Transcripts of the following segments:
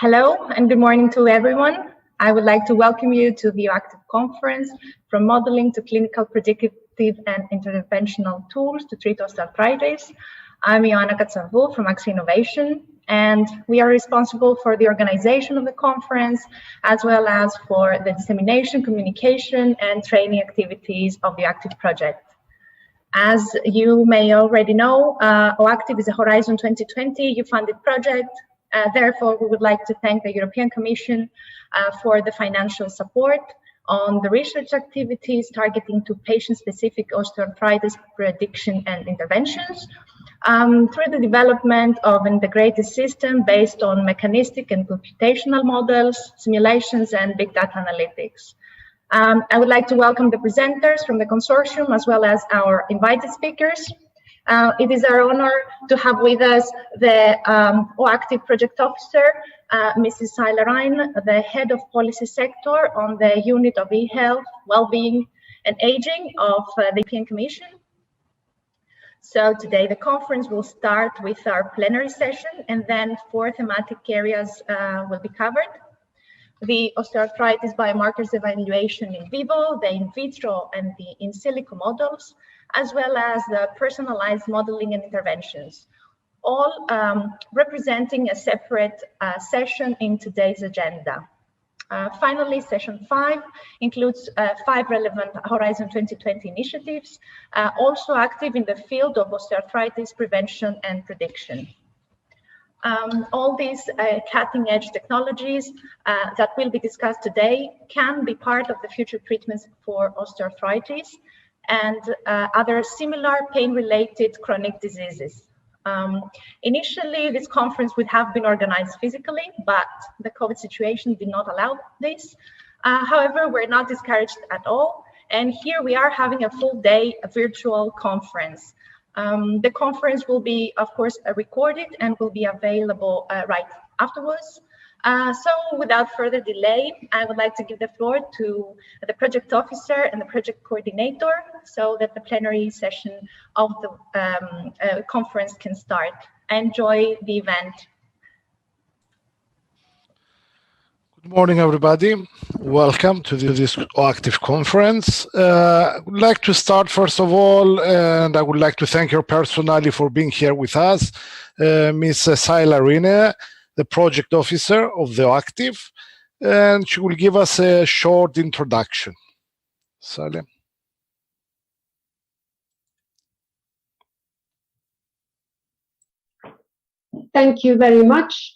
Hello and good morning to everyone. I would like to welcome you to the OActive Conference, From Modeling to Clinical Predictive and Interventional Tools to Treat Osteoarthritis. I'm Ioana Katsavou from AXA Innovation, and we are responsible for the organization of the conference, as well as for the dissemination, communication, and training activities of the OActive project. As you may already know, OActive is a Horizon 2020 EU funded project. Therefore, we would like to thank the European Commission for the financial support on the research activities targeting to patient-specific osteoarthritis prediction and interventions through the development of an integrated system based on mechanistic and computational models, simulations, and big data analytics. I would like to welcome the presenters from the consortium as well as our invited speakers. It is our honor to have with us the OActive project officer, Mrs. Saila Rijn, the head of policy sector on the unit of e-health, well-being and aging of the European Commission. So today the conference will start with our plenary session, and then 4 thematic areas will be covered. The osteoarthritis biomarkers evaluation in vivo, the in vitro and the in silico models, as well as the personalized modeling and interventions, all representing a separate session in today's agenda. Finally, session 5 includes 5 relevant Horizon 2020 initiatives, also active in the field of osteoarthritis prevention and prediction. All these cutting-edge technologies that will be discussed today can be part of the future treatments for osteoarthritis and other similar pain-related chronic diseases. Initially, this conference would have been organized physically, but the COVID situation did not allow this. However, we're not discouraged at all, and here we are having a full day virtual conference. The conference will be, of course, recorded and will be available right afterwards. So without further delay, I would like to give the floor to the project officer and the project coordinator so that the plenary session of the conference can start. Enjoy the event. Good morning, everybody. Welcome to this OActive conference. I would like to start, first of all, and I would like to thank you personally for being here with us, Ms. Saila Rijn, the project officer of the OActive, and she will give us a short introduction. Saila. Thank you very much.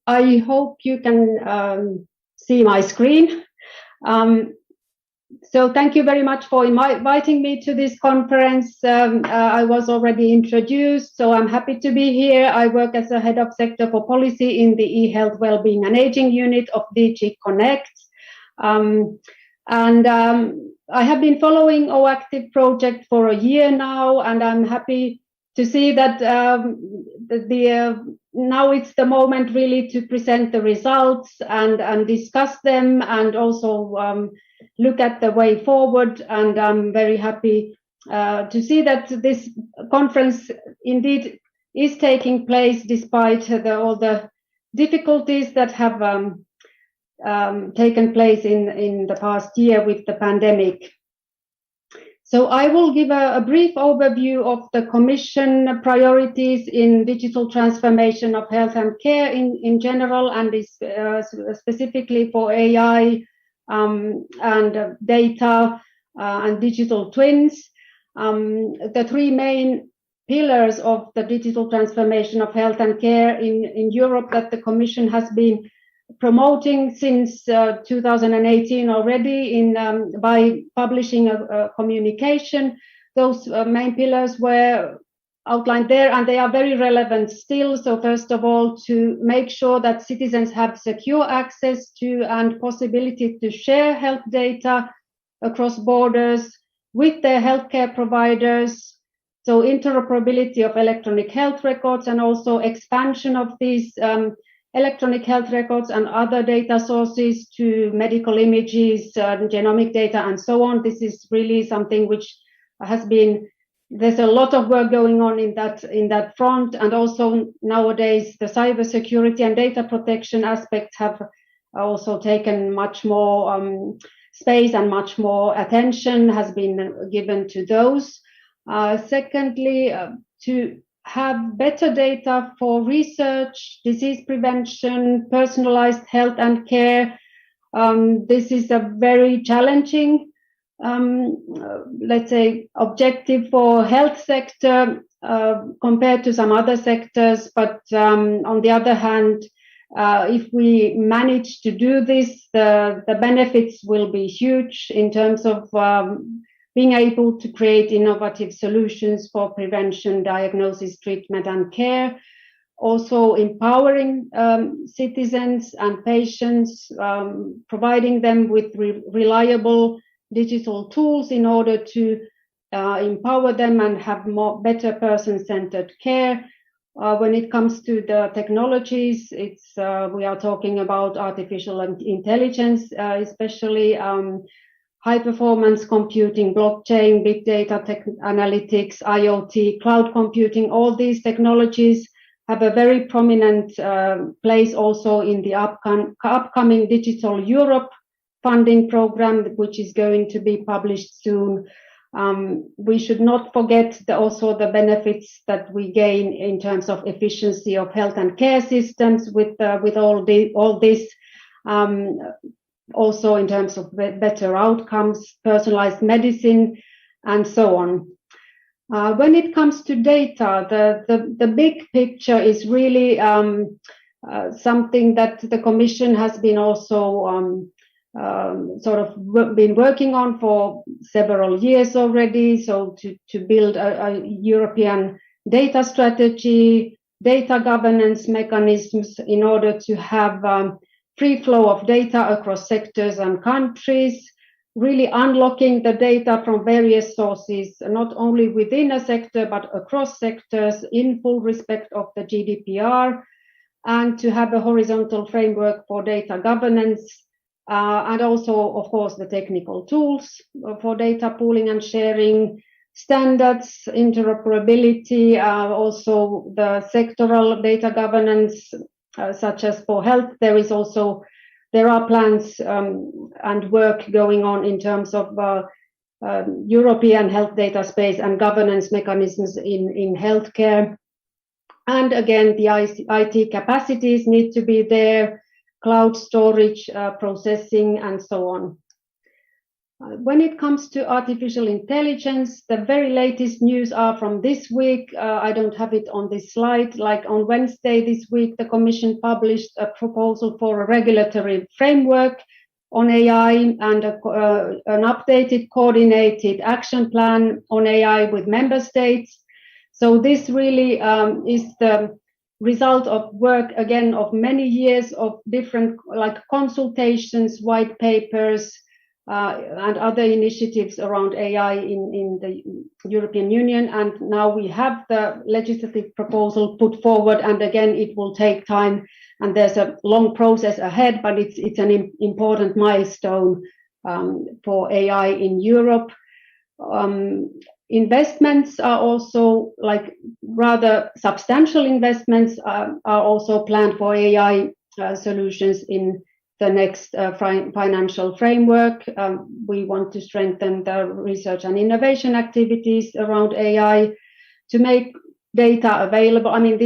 I hope you can see my screen. So thank you very much for inviting me to this conference. I was already introduced, so I'm happy to be here. I work as a head of sector for policy in the e-health wellbeing and aging unit of DG Connect. I have been following OActive project for a year now, and I'm happy to see that now it's the moment really to present the results and discuss them, and also look at the way forward. And I'm very happy to see that this conference indeed is taking place despite all the difficulties that have taken place in the past year with the pandemic. So I will give a brief overview of the Commission priorities in digital transformation of health and care in general, and specifically for AI and data and digital twins. The 3 main pillars of the digital transformation of health and care in Europe that the Commission has been promoting since 2018 already by publishing a communication. Those main pillars were outlined there, and they are very relevant still. So first of all, to make sure that citizens have secure access to and possibility to share health data across borders with their healthcare providers. So interoperability of electronic health records, and also expansion of these electronic health records and other data sources to medical images, genomic data, and so on. This is really something which has been there's a lot of work going on in that front, and also nowadays the cybersecurity and data protection aspects have also taken much more space, and much more attention has been given to those. Secondly, to have better data for research, disease prevention, personalized health and care. This is a very challenging, let's say, objective for health sector compared to some other sectors. But on the other hand, if we manage to do this, the benefits will be huge in terms of being able to create innovative solutions for prevention, diagnosis, treatment, and care. Also empowering citizens and patients, providing them with reliable digital tools in order to empower them and have better person-centered care. When it comes to the technologies, we are talking about artificial intelligence, especially high-performance computing, blockchain, big data analytics, IoT, cloud computing. All these technologies have a very prominent place also in the upcoming Digital Europe funding program, which is going to be published soon. We should not forget also the benefits that we gain in terms of efficiency of health and care systems with all this. Also in terms of better outcomes, personalized medicine, and so on. When it comes to data, the big picture is really something that the Commission has been also been working on for several years already. So to build a European data strategy, data governance mechanisms in order to have free flow of data across sectors and countries, really unlocking the data from various sources, not only within a sector, but across sectors in full respect of the GDPR, and to have a horizontal framework for data governance, and also, of course, the technical tools for data pooling and sharing, standards, interoperability, also the sectoral data governance, such as for health. There are plans and work going on in terms of European health data space and governance mechanisms in healthcare. And again, the IT capacities need to be there, cloud storage, processing, and so on. When it comes to artificial intelligence, the very latest news are from this week. I don't have it on this slide. Like on Wednesday this week, the Commission published a proposal for a regulatory framework on AI and an updated coordinated action plan on AI with member states. So this really is the result of work, again, of many years of different consultations, white papers, and other initiatives around AI in the European Union. And now we have the legislative proposal put forward, and again, it will take time, and there's a long process ahead, but it's an important milestone for AI in Europe. Investments are also, rather substantial investments are also planned for AI solutions in the next financial framework. We want to strengthen the research and innovation activities around AI to make data available. I mean,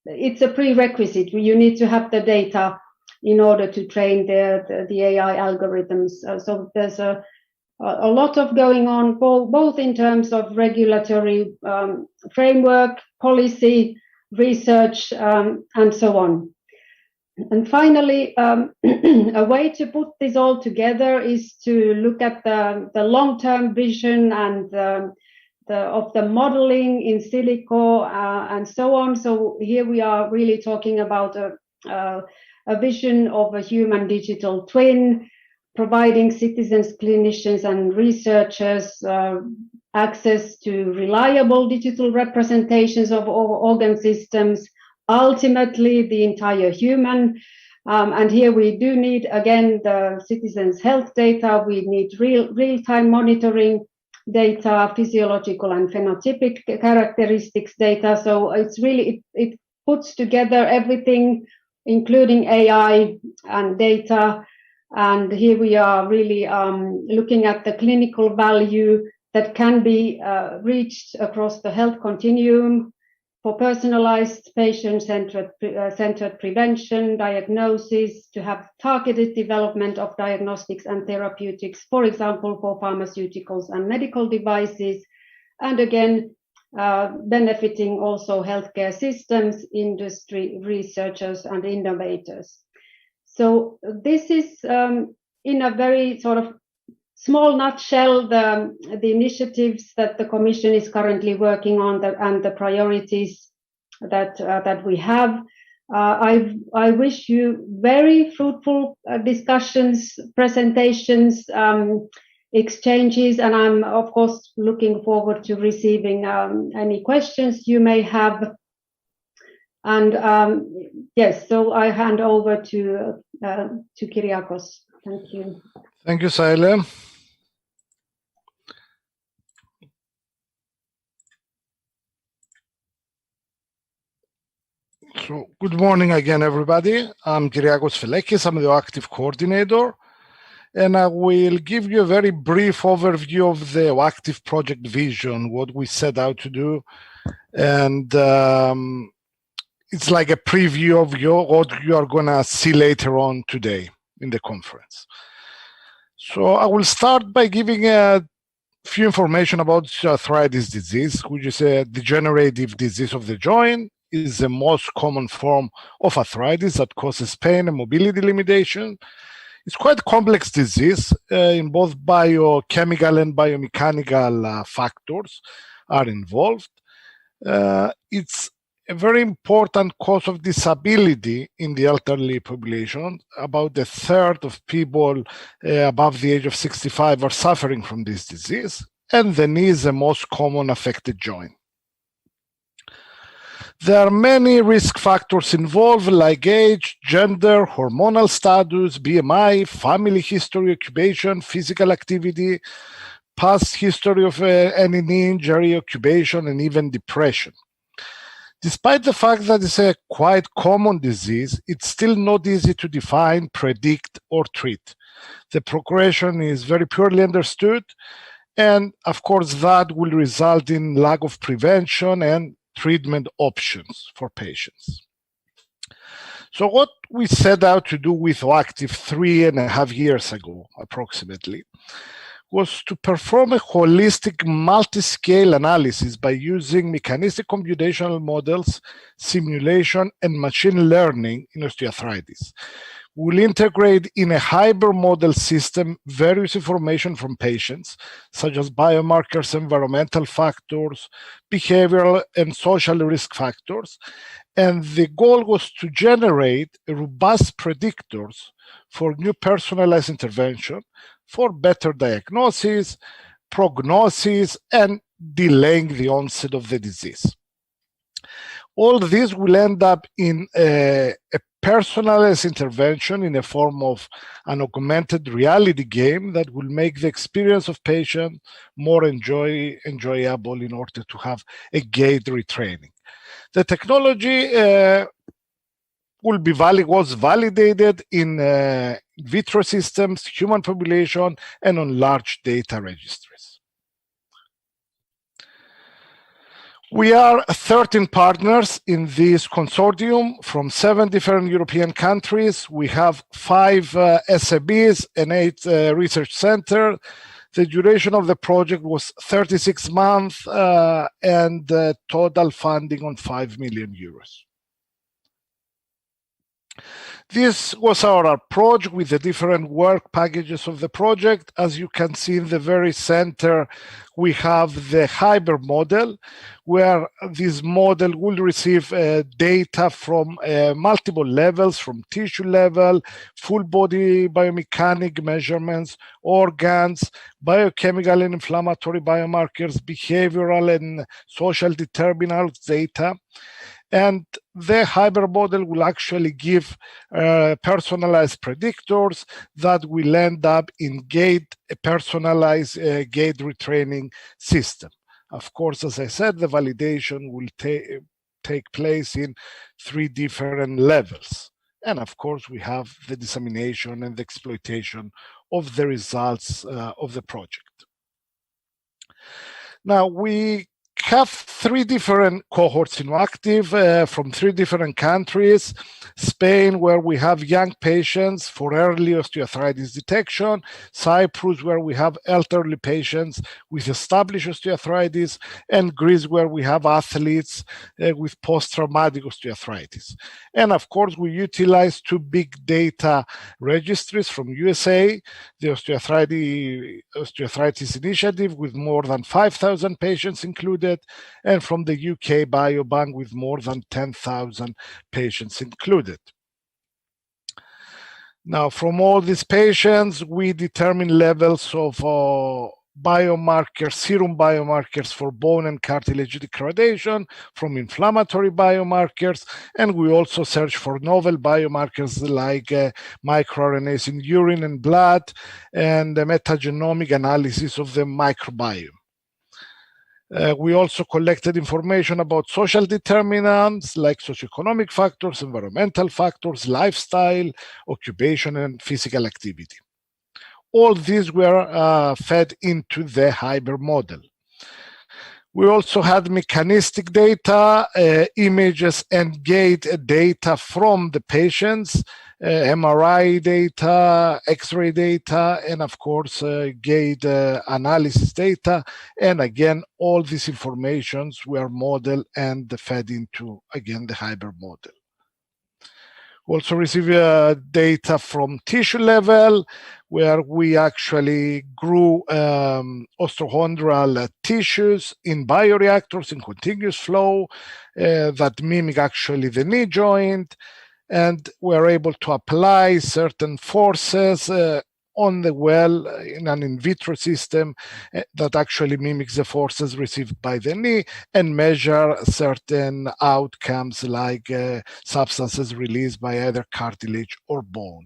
it's a prerequisite. You need to have the data in order to train the AI algorithms. So there's a lot of going on, both in terms of regulatory framework, policy, research, and so on. And finally, a way to put this all together is to look at the long-term vision and of the modeling in silico and so on. So here we are really talking about a vision of a human digital twin, providing citizens, clinicians, and researchers access to reliable digital representations of organ systems, ultimately the entire human. And here we do need, again, the citizens' health data. We need real-time monitoring data, physiological and phenotypic characteristics data. So it's really, it puts together everything, including AI and data. And here we are really looking at the clinical value that can be reached across the health continuum for personalized patient-centered prevention, diagnosis, to have targeted development of diagnostics and therapeutics, for example, for pharmaceuticals and medical devices, and again, benefiting also healthcare systems, industry, researchers, and innovators. So this is, in a very sort of small nutshell, the initiatives that the Commission is currently working on and the priorities that we have. I wish you very fruitful discussions, presentations, exchanges, and I'm of course looking forward to receiving any questions you may have. And yes, so I hand over to Kyriakos. Thank you. Thank you, Saile. So, good morning again, everybody. I'm Kyriakos Felekis. I'm the OActive coordinator, and I will give you a very brief overview of the OActive project vision, what we set out to do, and it's like a preview of what you are going to see later on today in the conference. So I will start by giving a few information about arthritis disease, which is a degenerative disease of the joint. It is the most common form of arthritis that causes pain and mobility limitation. It's quite a complex disease in both biochemical and biomechanical factors are involved. It's a very important cause of disability in the elderly population. About a third of people above the age of 65 are suffering from this disease, and the knee is the most common affected joint. There are many risk factors involved, like age, gender, hormonal status, BMI, family history, occupation, physical activity, past history of any knee injury, occupation, and even depression. Despite the fact that it's a quite common disease, it's still not easy to define, predict, or treat. The progression is very poorly understood, and of course that will result in lack of prevention and treatment options for patients. So what we set out to do with OActive 3.5 years ago, approximately, was to perform a holistic multi-scale analysis by using mechanistic computational models, simulation, and machine learning in osteoarthritis. We'll integrate in a hybrid model system various information from patients, such as biomarkers, environmental factors, behavioral and social risk factors. And the goal was to generate robust predictors for new personalized intervention for better diagnosis, prognosis, and delaying the onset of the disease. All this will end up in a personalized intervention in a form of an augmented reality game that will make the experience of patient more enjoyable in order to have a gait retraining. The technology was validated in vitro systems, human population, and on large data registries. We are 13 partners in this consortium from 7 different European countries. We have 5 SABs and 8 research centers. The duration of the project was 36 months and total funding on 5 million euros. This was our approach with the different work packages of the project. As you can see in the very center, we have the hybrid model, where this model will receive data from multiple levels, from tissue level, full body biomechanic measurements, organs, biochemical and inflammatory biomarkers, behavioral and social determinants data. And the hybrid model will actually give personalized predictors that will end up in a personalized gait retraining system. Of course, as I said, the validation will take place in 3 different levels. And of course, we have the dissemination and the exploitation of the results of the project. Now, we have 3 different cohorts in OActive from 3 different countries. Spain, where we have young patients for early osteoarthritis detection. Cyprus, where we have elderly patients with established osteoarthritis. And Greece, where we have athletes with post-traumatic osteoarthritis. And of course, we utilize 2 big data registries from USA, the Osteoarthritis Initiative with more than 5,000 patients included, and from the UK Biobank with more than 10,000 patients included. Now, from all these patients, we determine levels of biomarkers, serum biomarkers for bone and cartilage degradation, from inflammatory biomarkers, and we also search for novel biomarkers like microRNAs in urine and blood, and the metagenomic analysis of the microbiome. We also collected information about social determinants like socioeconomic factors, environmental factors, lifestyle, occupation, and physical activity. All these were fed into the hybrid model. We also had mechanistic data, images and gait data from the patients, MRI data, X-ray data, and of course, gait analysis data. And again, all these informations were modeled and fed into, again, the hybrid model. We also receive data from tissue level, where we actually grew osteochondral tissues in bioreactors in continuous flow that mimic actually the knee joint. And we're able to apply certain forces on the well in an in vitro system that actually mimics the forces received by the knee and measure certain outcomes like substances released by either cartilage or bone.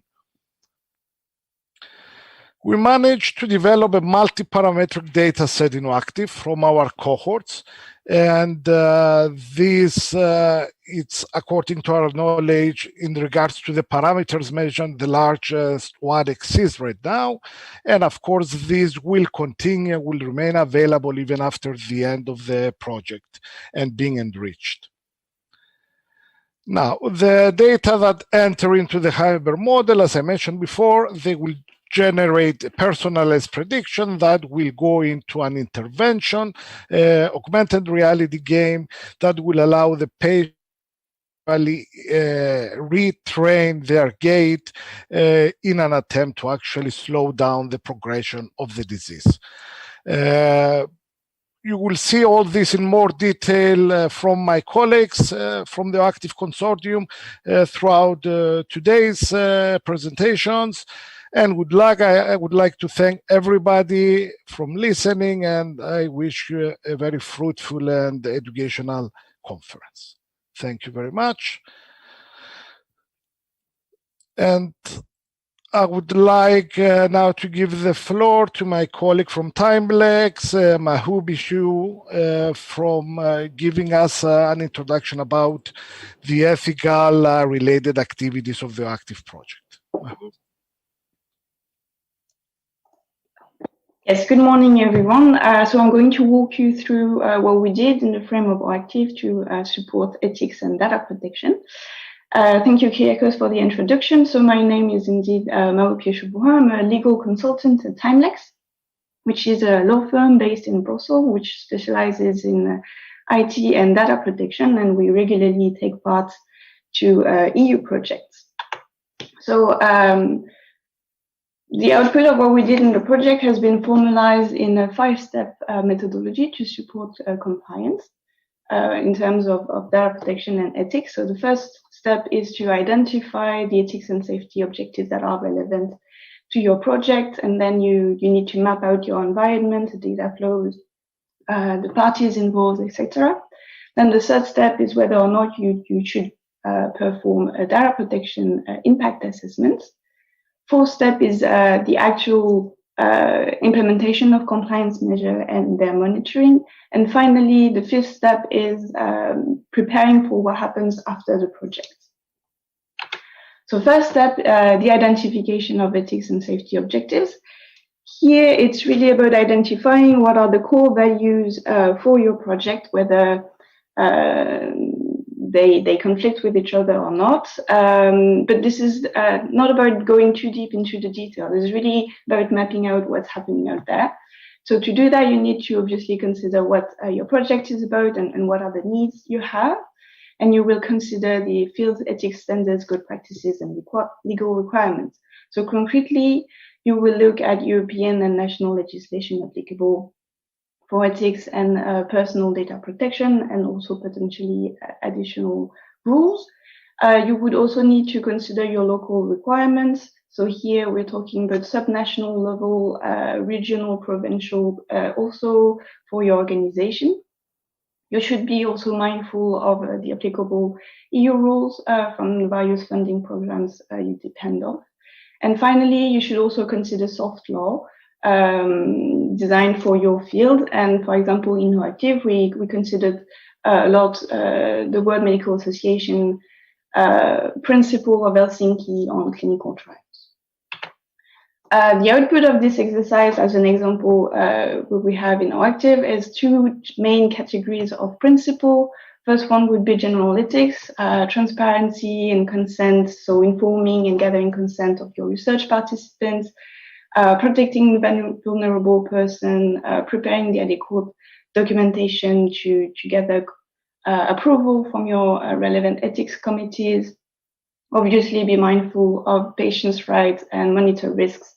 We managed to develop a multi-parametric data set in OActive from our cohorts. And this, it's according to our knowledge in regards to the parameters mentioned, the largest one exists right now. And of course, this will continue, will remain available even after the end of the project and being enriched. Now, the data that enter into the hybrid model, as I mentioned before, they will generate a personalized prediction that will go into an intervention, augmented reality game that will allow the patient to retrain their gait in an attempt to actually slow down the progression of the disease. You will see all this in more detail from my colleagues from the OActive Consortium throughout today's presentations. And I would like to thank everybody from listening, and I wish you a very fruitful and educational conference. Thank you very much. And I would like now to give the floor to my colleague from Timelex, Mahu Bishu, from giving us an introduction about the ethical related activities of the OActive project. Mahu. Yes, good morning, everyone. So I'm going to walk you through what we did in the frame of OActive to support ethics and data protection. Thank you, Kyriakos, for the introduction. So my name is indeed Mahu Bishu. I'm a legal consultant at Timelex, which is a law firm based in Brussels, which specializes in IT and data protection, and we regularly take part to EU projects. So the output of what we did in the project has been formalized in a 5-step methodology to support compliance in terms of data protection and ethics. So the first step is to identify the ethics and safety objectives that are relevant to your project, and then you need to map out your environment, the data flows, the parties involved, etc. Then the third step is whether or not you should perform a data protection impact assessment. Fourth step is the actual implementation of compliance measure and their monitoring. And finally, the fifth step is preparing for what happens after the project. So first step, the identification of ethics and safety objectives. Here, it's really about identifying what are the core values for your project, whether they conflict with each other or not. But this is not about going too deep into the detail. It's really about mapping out what's happening out there. So to do that, you need to obviously consider what your project is about and what are the needs you have. And you will consider the field ethics standards, good practices, and legal requirements. So concretely, you will look at European and national legislation applicable for ethics and personal data protection, and also potentially additional rules. You would also need to consider your local requirements. So here we're talking about subnational level, regional, provincial, also for your organization. You should be also mindful of the applicable EU rules from the various funding programs you depend on. And finally, you should also consider soft law designed for your field. And for example, in OActive, we considered a lot the World Medical Association principle of Helsinki on clinical trials. The output of this exercise, as an example, what we have in OActive is two main categories of principle. First one would be general ethics, transparency and consent, so informing and gathering consent of your research participants, protecting vulnerable person, preparing the adequate documentation to gather approval from your relevant ethics committees. Obviously, be mindful of patients' rights and monitor risks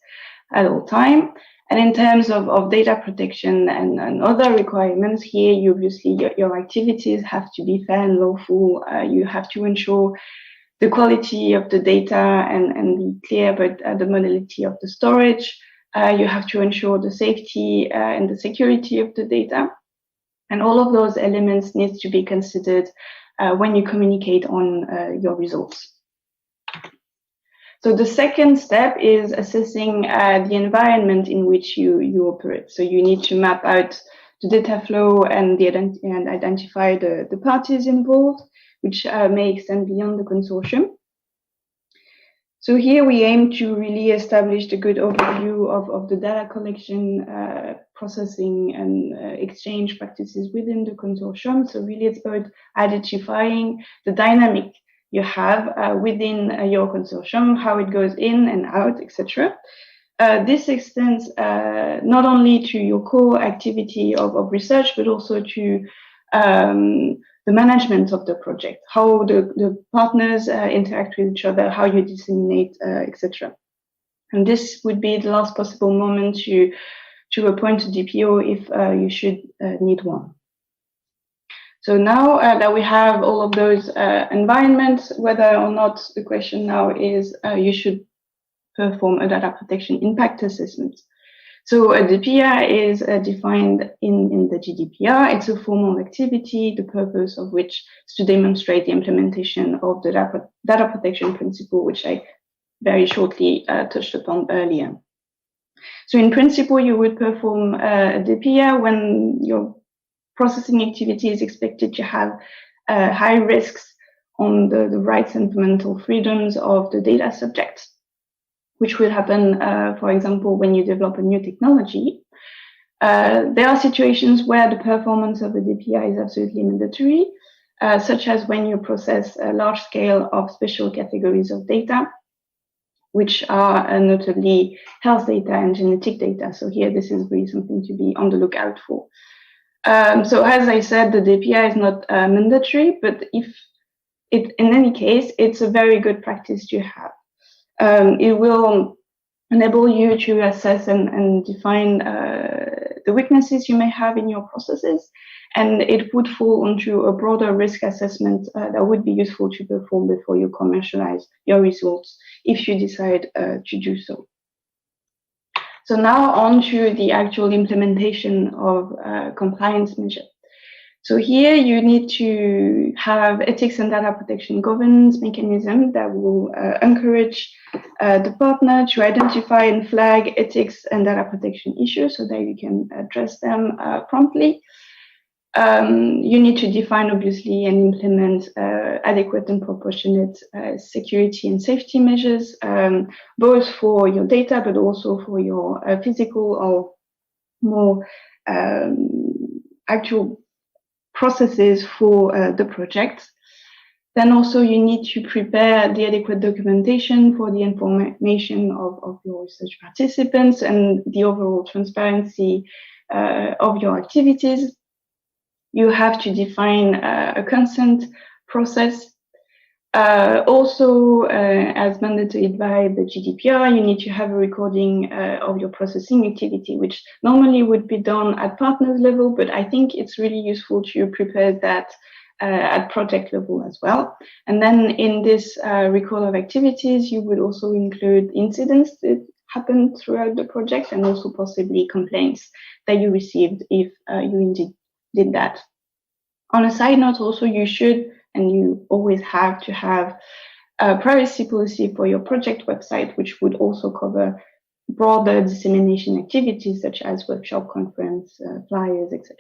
at all time. And in terms of data protection and other requirements, here, you obviously, your activities have to be fair and lawful. You have to ensure the quality of the data and be clear about the modality of the storage. You have to ensure the safety and the security of the data. And all of those elements need to be considered when you communicate on your results. So the second step is assessing the environment in which you operate. So you need to map out the data flow and identify the parties involved, which may extend beyond the consortium. So here we aim to really establish a good overview of the data collection, processing, and exchange practices within the consortium. So really it's about identifying the dynamic you have within your consortium, how it goes in and out, etc. This extends not only to your core activity of research, but also to the management of the project, how the partners interact with each other, how you disseminate, etc. And this would be the last possible moment to appoint a DPO if you should need one. So now that we have all of those environments, whether or not the question now is you should perform a data protection impact assessment. So a DPI is defined in the GDPR. It's a formal activity, the purpose of which is to demonstrate the implementation of the data protection principle, which I very shortly touched upon earlier. So in principle, you would perform a DPI when your processing activity is expected to have high risks on the rights and fundamental freedoms of the data subject, which will happen, for example, when you develop a new technology. There are situations where the performance of a DPI is absolutely mandatory, such as when you process a large scale of special categories of data, which are notably health data and genetic data. So here, this is really something to be on the lookout for. So as I said, the DPI is not mandatory, but if in any case, it's a very good practice to have. It will enable you to assess and define the weaknesses you may have in your processes, and it would fall onto a broader risk assessment that would be useful to perform before you commercialize your results, if you decide to do so. So now on to the actual implementation of compliance measure. So here you need to have ethics and data protection governance mechanism that will encourage the partner to identify and flag ethics and data protection issues so that you can address them promptly. You need to define, obviously, and implement adequate and proportionate security and safety measures, both for your data, but also for your physical or more actual processes for the project. Then also you need to prepare the adequate documentation for the information of your research participants and the overall transparency of your activities. You have to define a consent process. Also, as mandated by the GDPR, you need to have a recording of your processing activity, which normally would be done at partners level, but I think it's really useful to prepare that at project level as well. And then in this record of activities, you would also include incidents that happened throughout the project and also possibly complaints that you received if you indeed did that. On a side note, also, you should and you always have to have a privacy policy for your project website, which would also cover broader dissemination activities such as workshop, conference, flyers, etc.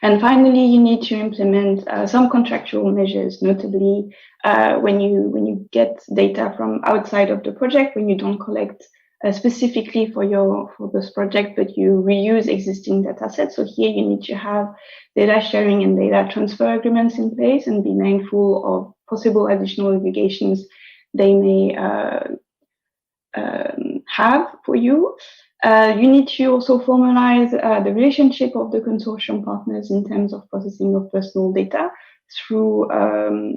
And finally, you need to implement some contractual measures, notably when you get data from outside of the project, when you don't collect specifically for this project, but you reuse existing data sets. So here you need to have data sharing and data transfer agreements in place and be mindful of possible additional obligations they may have for you. You need to also formalize the relationship of the consortium partners in terms of processing of personal data through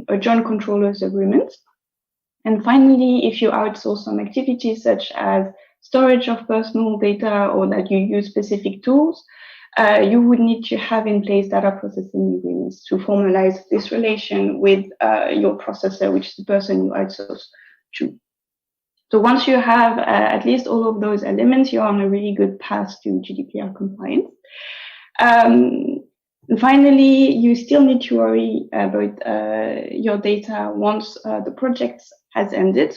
a joint controllers agreement. And finally, if you outsource some activities such as storage of personal data or that you use specific tools, you would need to have in place data processing agreements to formalize this relation with your processor, which is the person you outsource to. So once you have at least all of those elements, you're on a really good path to GDPR compliance. And finally, you still need to worry about your data once the project has ended.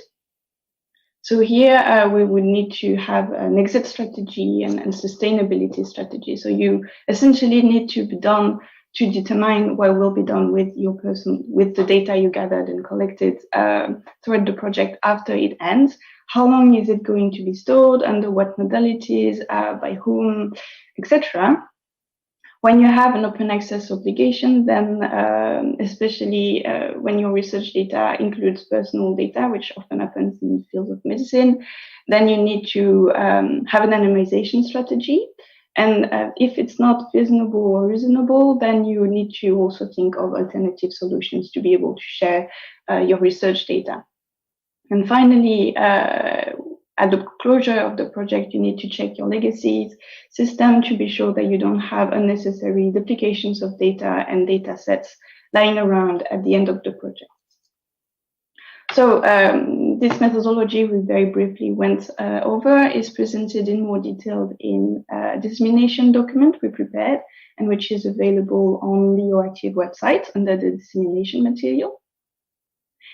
So here we would need to have an exit strategy and sustainability strategy. So you essentially need to be done to determine what will be done with with the data you gathered and collected throughout the project after it ends. How long is it going to be stored, under what modalities, by whom, etc. When you have an open access obligation, then especially when your research data includes personal data, which often happens in the field of medicine, then you need to have an anonymization strategy. And if it's not feasible or reasonable, then you need to also think of alternative solutions to be able to share your research data. And finally, at the closure of the project, you need to check your legacy system to be sure that you don't have unnecessary duplications of data and data sets lying around at the end of the project. So this methodology we very briefly went over is presented in more detail in a dissemination document we prepared and which is available on the OActive website under the dissemination material,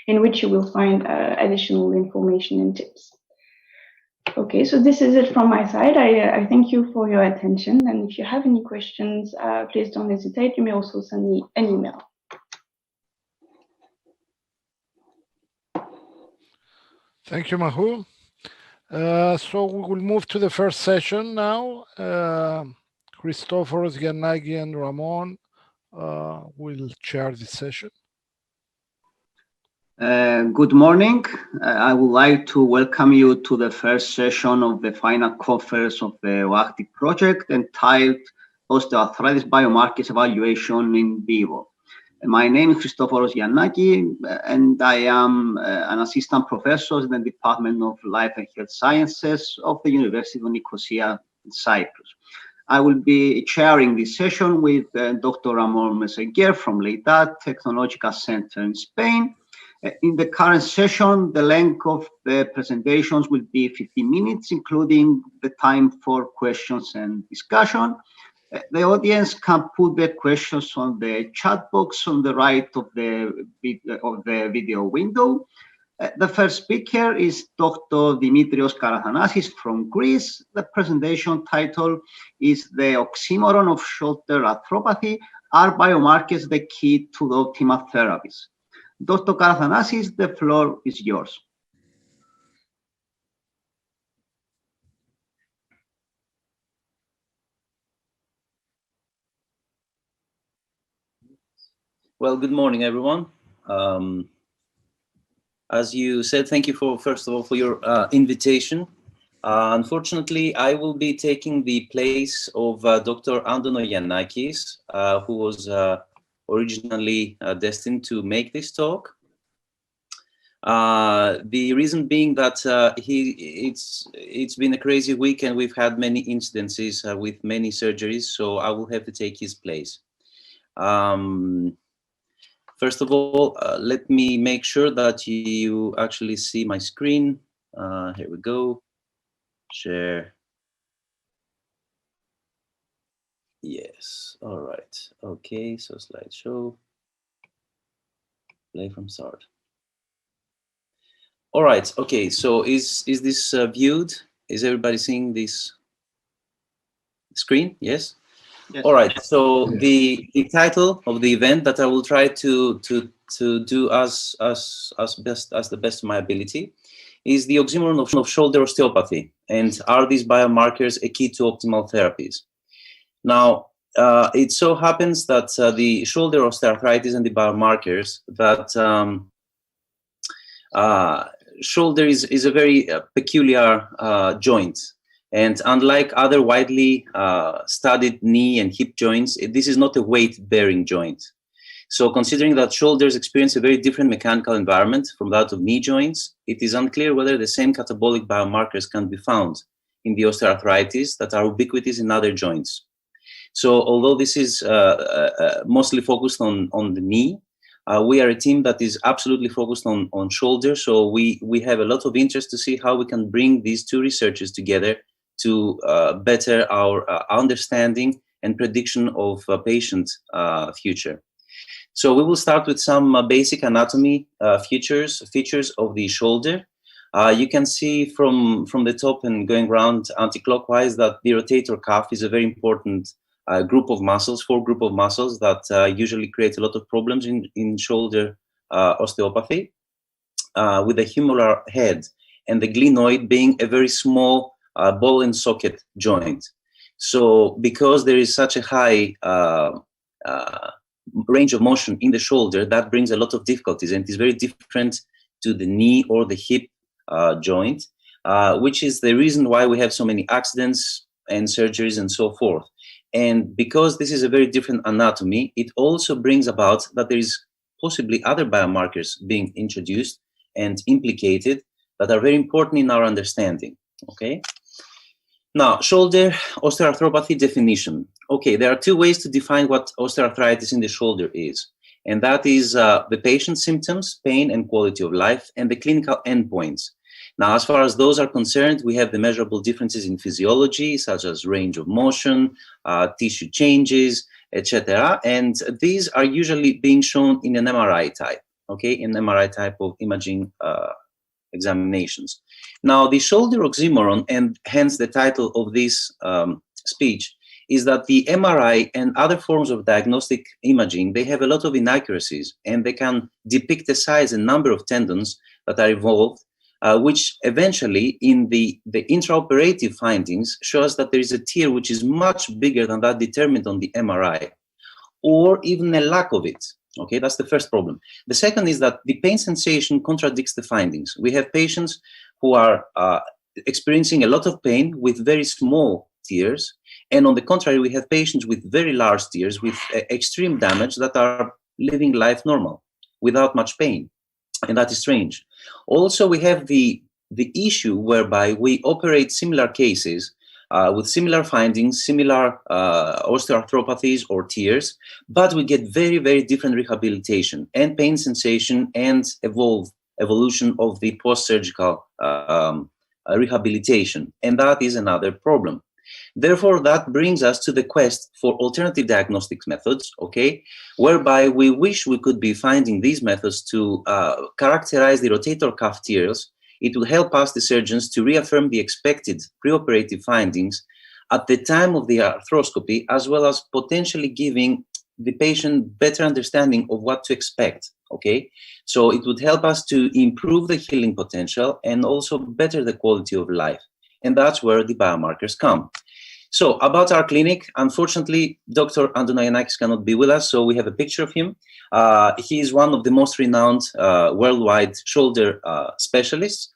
in which you will find additional information and tips. Okay, so this is it from my side. I thank you for your attention, and if you have any questions, please don't hesitate. You may also send me an email. Thank you, Mahu. So we will move to the first session now. Christoforos, Giannaki, and Ramon will chair this session. Good morning. I would like to welcome you to the first session of the final conference of the OActive project entitled Osteoarthritis Biomarkers Evaluation in Vivo. My name is Christoforos Giannaki, and I am an assistant professor in the Department of Life and Health Sciences of the University of Nicosia in Cyprus. I will be chairing this session with Dr. Ramon Meseguer from Leitat Technological Center in Spain. In the current session, the length of the presentations will be 15 minutes, including the time for questions and discussion. The audience can put their questions on the chat box on the right of the video window. The first speaker is Dr. Dimitrios Karathanasis from Greece. The presentation title is "The Oxymoron of Shoulder Arthropathy. Are biomarkers the key to the optimal therapies?" Dr. Karathanasis, the floor is yours. Well, good morning, everyone. As you said, thank you first of all for your invitation. Unfortunately, I will be taking the place of Dr. Andono Yanakis, who was originally destined to make this talk. The reason being that it's been a crazy week and we've had many incidences with many surgeries, so I will have to take his place. First of all, let me make sure that you actually see my screen. Here we go. Share. Yes. All right. Okay. So slideshow. Play from start. All right. Okay. So is this viewed? Is everybody seeing this screen? Yes. Yes. All right. So the title of the event that I will try to do as the best of my ability is the oxymoron of shoulder osteopathy, and are these biomarkers a key to optimal therapies? Now, it so happens that the shoulder osteoarthritis and the biomarkers that shoulder is a very peculiar joint. And unlike other widely studied knee and hip joints, this is not a weight-bearing joint. So considering that shoulders experience a very different mechanical environment from that of knee joints, it is unclear whether the same catabolic biomarkers can be found in the osteoarthritis that are ubiquitous in other joints. So although this is mostly focused on the knee, we are a team that is absolutely focused on shoulder. So we have a lot of interest to see how we can bring these two researchers together to better our understanding and prediction of patient future. So we will start with some basic anatomy features of the shoulder. You can see from the top and going around anti-clockwise that the rotator cuff is a very important group of muscles, four group of muscles that usually create a lot of problems in shoulder osteopathy, with the humeral head and the glenoid being a very small ball and socket joint. So because there is such a high range of motion in the shoulder, that brings a lot of difficulties, and it is very different to the knee or the hip joint, which is the reason why we have so many accidents and surgeries and so forth. And because this is a very different anatomy, it also brings about that there is possibly other biomarkers being introduced and implicated that are very important in our understanding. Okay. Now, shoulder osteoarthropathy definition. Okay, there are two ways to define what osteoarthritis in the shoulder is. And that is the patient symptoms, pain and quality of life, and the clinical endpoints. Now, as far as those are concerned, we have the measurable differences in physiology, such as range of motion, tissue changes, etc. And these are usually being shown in an MRI type, okay, in MRI type of imaging examinations. Now, the shoulder oxymoron, and hence the title of this speech, is that the MRI and other forms of diagnostic imaging, they have a lot of inaccuracies, and they can depict the size and number of tendons that are involved, which eventually in the intraoperative findings shows that there is a tear which is much bigger than that determined on the MRI, or even a lack of it. Okay, that's the first problem. The second is that the pain sensation contradicts the findings. We have patients who are experiencing a lot of pain with very small tears, and on the contrary, we have patients with very large tears with extreme damage that are living life normal without much pain, and that is strange. Also, we have the issue whereby we operate similar cases with similar findings, similar osteoarthropathies or tears, but we get very, very different rehabilitation and pain sensation and evolution of the post-surgical rehabilitation. And that is another problem. Therefore, that brings us to the quest for alternative diagnostics methods, okay, whereby we wish we could be finding these methods to characterize the rotator cuff tears. It will help us, the surgeons, to reaffirm the expected preoperative findings at the time of the arthroscopy, as well as potentially giving the patient better understanding of what to expect, okay? So it would help us to improve the healing potential and also better the quality of life. And that's where the biomarkers come. So about our clinic, unfortunately, Dr. Antonioannakis cannot be with us, so we have a picture of him. He is one of the most renowned worldwide shoulder specialists.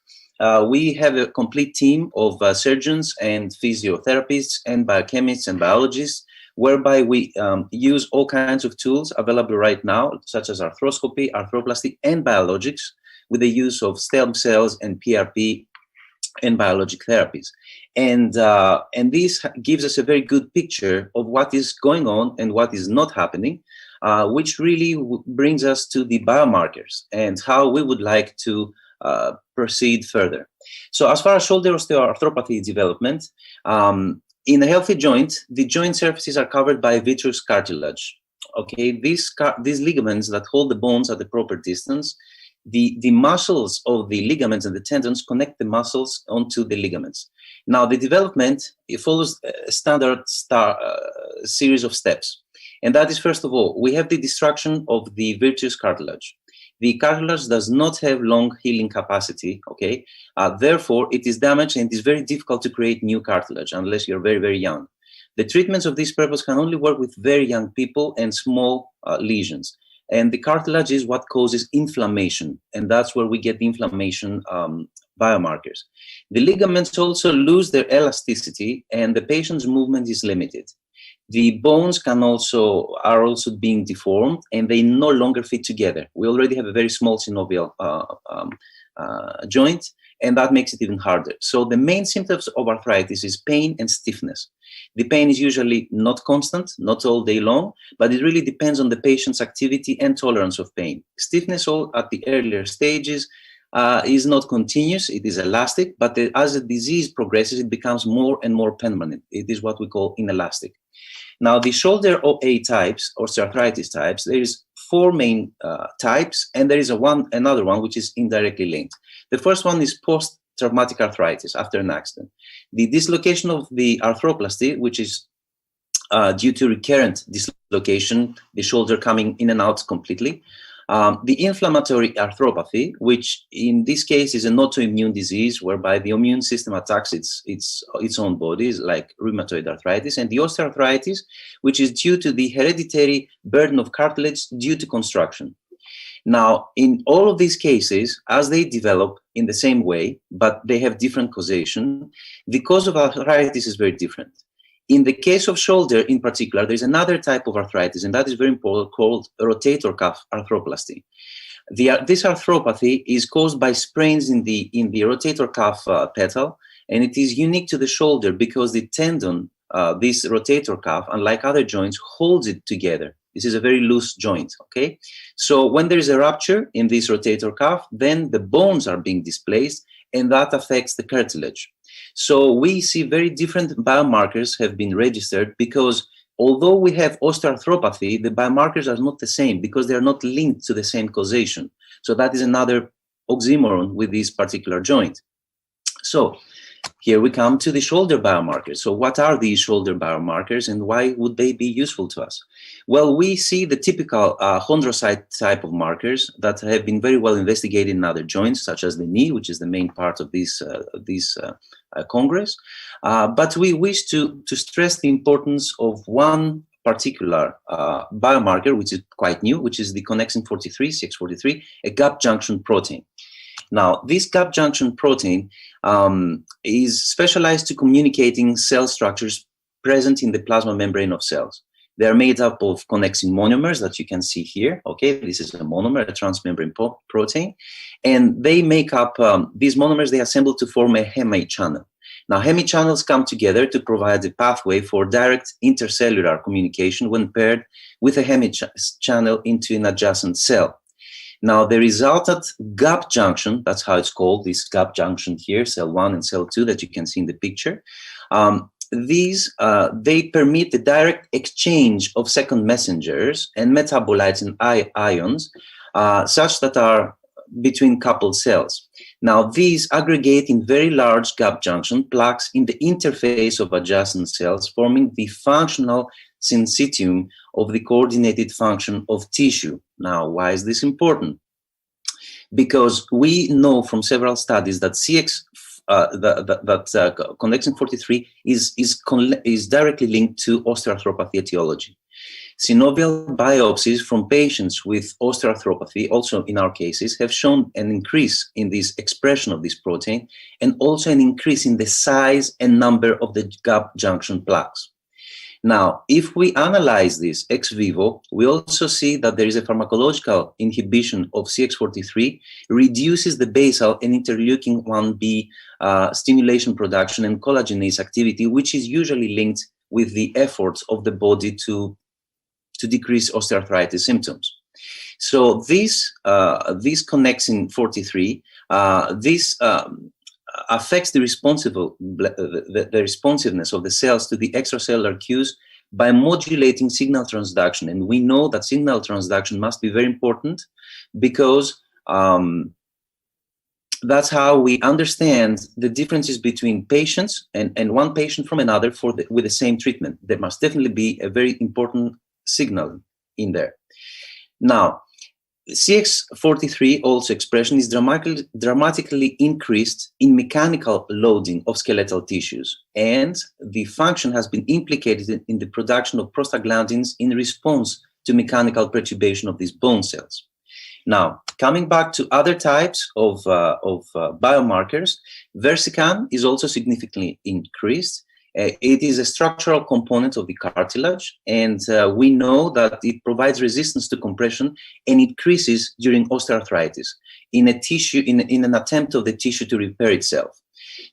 We have a complete team of surgeons and physiotherapists and biochemists and biologists, whereby we use all kinds of tools available right now, such as arthroscopy, arthroplasty, and biologics, with the use of stem cells and PRP and biologic therapies. And this gives us a very good picture of what is going on and what is not happening, which really brings us to the biomarkers and how we would like to proceed further. So as far as shoulder osteoarthropathy development, in a healthy joint, the joint surfaces are covered by vitreous cartilage. Okay, these ligaments that hold the bones at the proper distance, the muscles of the ligaments and the tendons connect the muscles onto the ligaments. Now, the development, it follows a standard series of steps. And that is, first of all, we have the destruction of the vitreous cartilage. The cartilage does not have long healing capacity, okay? Therefore, it is damaged and it is very difficult to create new cartilage unless you're very, very young. The treatments of this purpose can only work with very young people and small lesions. And the cartilage is what causes inflammation, and that's where we get the inflammation biomarkers. The ligaments also lose their elasticity, and the patient's movement is limited. The bones are also being deformed, and they no longer fit together. We already have a very small synovial joint, and that makes it even harder. So the main symptoms of arthritis is pain and stiffness. The pain is usually not constant, not all day long, but it really depends on the patient's activity and tolerance of pain. Stiffness at the earlier stages is not continuous, it is elastic, but as the disease progresses, it becomes more and more permanent. It is what we call inelastic. Now, the shoulder OA types, osteoarthritis types, there is 4 main types, and there is another one which is indirectly linked. The first one is post-traumatic arthritis after an accident. The dislocation of the arthroplasty, which is due to recurrent dislocation, the shoulder coming in and out completely. The inflammatory arthropathy, which in this case is an autoimmune disease whereby the immune system attacks its own bodies, like rheumatoid arthritis, and the osteoarthritis, which is due to the hereditary burden of cartilage due to construction. Now, in all of these cases, as they develop in the same way, but they have different causation, the cause of arthritis is very different. In the case of shoulder in particular, there's another type of arthritis, and that is very important, called rotator cuff arthroplasty. This arthropathy is caused by sprains in the rotator cuff petal, and it is unique to the shoulder because the tendon, this rotator cuff, unlike other joints, holds it together. This is a very loose joint, okay? So when there is a rupture in this rotator cuff, then the bones are being displaced, and that affects the cartilage. So we see very different biomarkers have been registered because although we have osteoarthropathy, the biomarkers are not the same because they are not linked to the same causation. So that is another oxymoron with this particular joint. So here we come to the shoulder biomarkers. So what are these shoulder biomarkers and why would they be useful to us? Well, we see the typical chondrocyte type of markers that have been very well investigated in other joints, such as the knee, which is the main part of this congress. But we wish to stress the importance of one particular biomarker, which is quite new, which is the connexin 43, CX43, a gap junction protein. Now, this gap junction protein is specialized to communicating cell structures present in the plasma membrane of cells. They are made up of connexin monomers that you can see here. Okay, this is a monomer, a transmembrane protein, and they make up these monomers. They assemble to form a hemichannel. Now, hemichannels come together to provide a pathway for direct intercellular communication when paired with a hemichannel into an adjacent cell. Now, the resultant gap junction, that's how it's called, this gap junction here, cell 1 and cell 2 that you can see in the picture, they permit the direct exchange of second messengers and metabolites and ions, such that are between coupled cells. Now, these aggregate in very large gap junction plaques in the interface of adjacent cells, forming the functional syncytium of the coordinated function of tissue. Now, why is this important? Because we know from several studies that connexin 43 is directly linked to osteoarthropathy etiology. Synovial biopsies from patients with osteoarthropathy, also in our cases, have shown an increase in this expression of this protein and also an increase in the size and number of the gap junction plaques. Now, if we analyze this ex vivo, we also see that there is a pharmacological inhibition of CX43, reduces the basal and interleukin 1b stimulation production and collagenase activity, which is usually linked with the efforts of the body to decrease osteoarthritis symptoms. So this connexin 43, affects the responsiveness of the cells to the extracellular cues by modulating signal transduction. And we know that signal transduction must be very important because that's how we understand the differences between patients and one patient from another with the same treatment. There must definitely be a very important signal in there. Now, CX43 also expression is dramatically increased in mechanical loading of skeletal tissues, and the function has been implicated in the production of prostaglandins in response to mechanical perturbation of these bone cells. Now, coming back to other types of biomarkers, versican is also significantly increased. It is a structural component of the cartilage, and we know that it provides resistance to compression and increases during osteoarthritis in a tissue, in an attempt of the tissue to repair itself.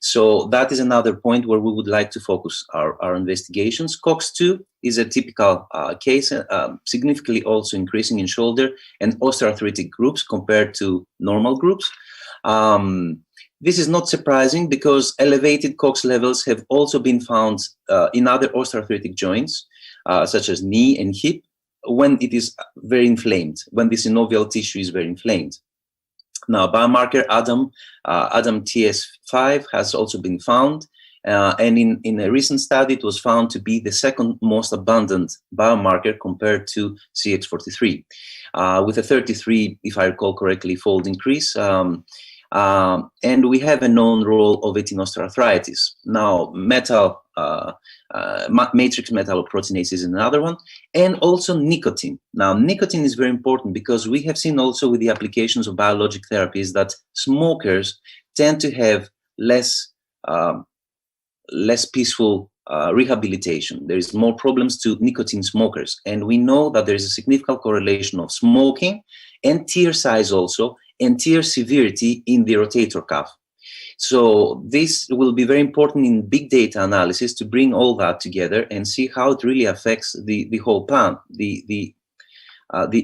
So that is another point where we would like to focus our investigations. COX-2 is a typical case, significantly also increasing in shoulder and osteoarthritic groups compared to normal groups. This is not surprising because elevated COX levels have also been found in other osteoarthritic joints, such as knee and hip, when it is very inflamed, when the synovial tissue is very inflamed. Now, biomarker ADAM TS5 has also been found, and in a recent study, it was found to be the second most abundant biomarker compared to CX43, with a 33, if I recall correctly, fold increase. And we have a known role of it in osteoarthritis. Now, matrix metalloproteinase is another one, and also nicotine. Now, nicotine is very important because we have seen also with the applications of biologic therapies that smokers tend to have less peaceful rehabilitation. There is more problems to nicotine smokers, and we know that there is a significant correlation of smoking and tear size also, and tear severity in the rotator cuff. So this will be very important in big data analysis to bring all that together and see how it really affects the whole plan, the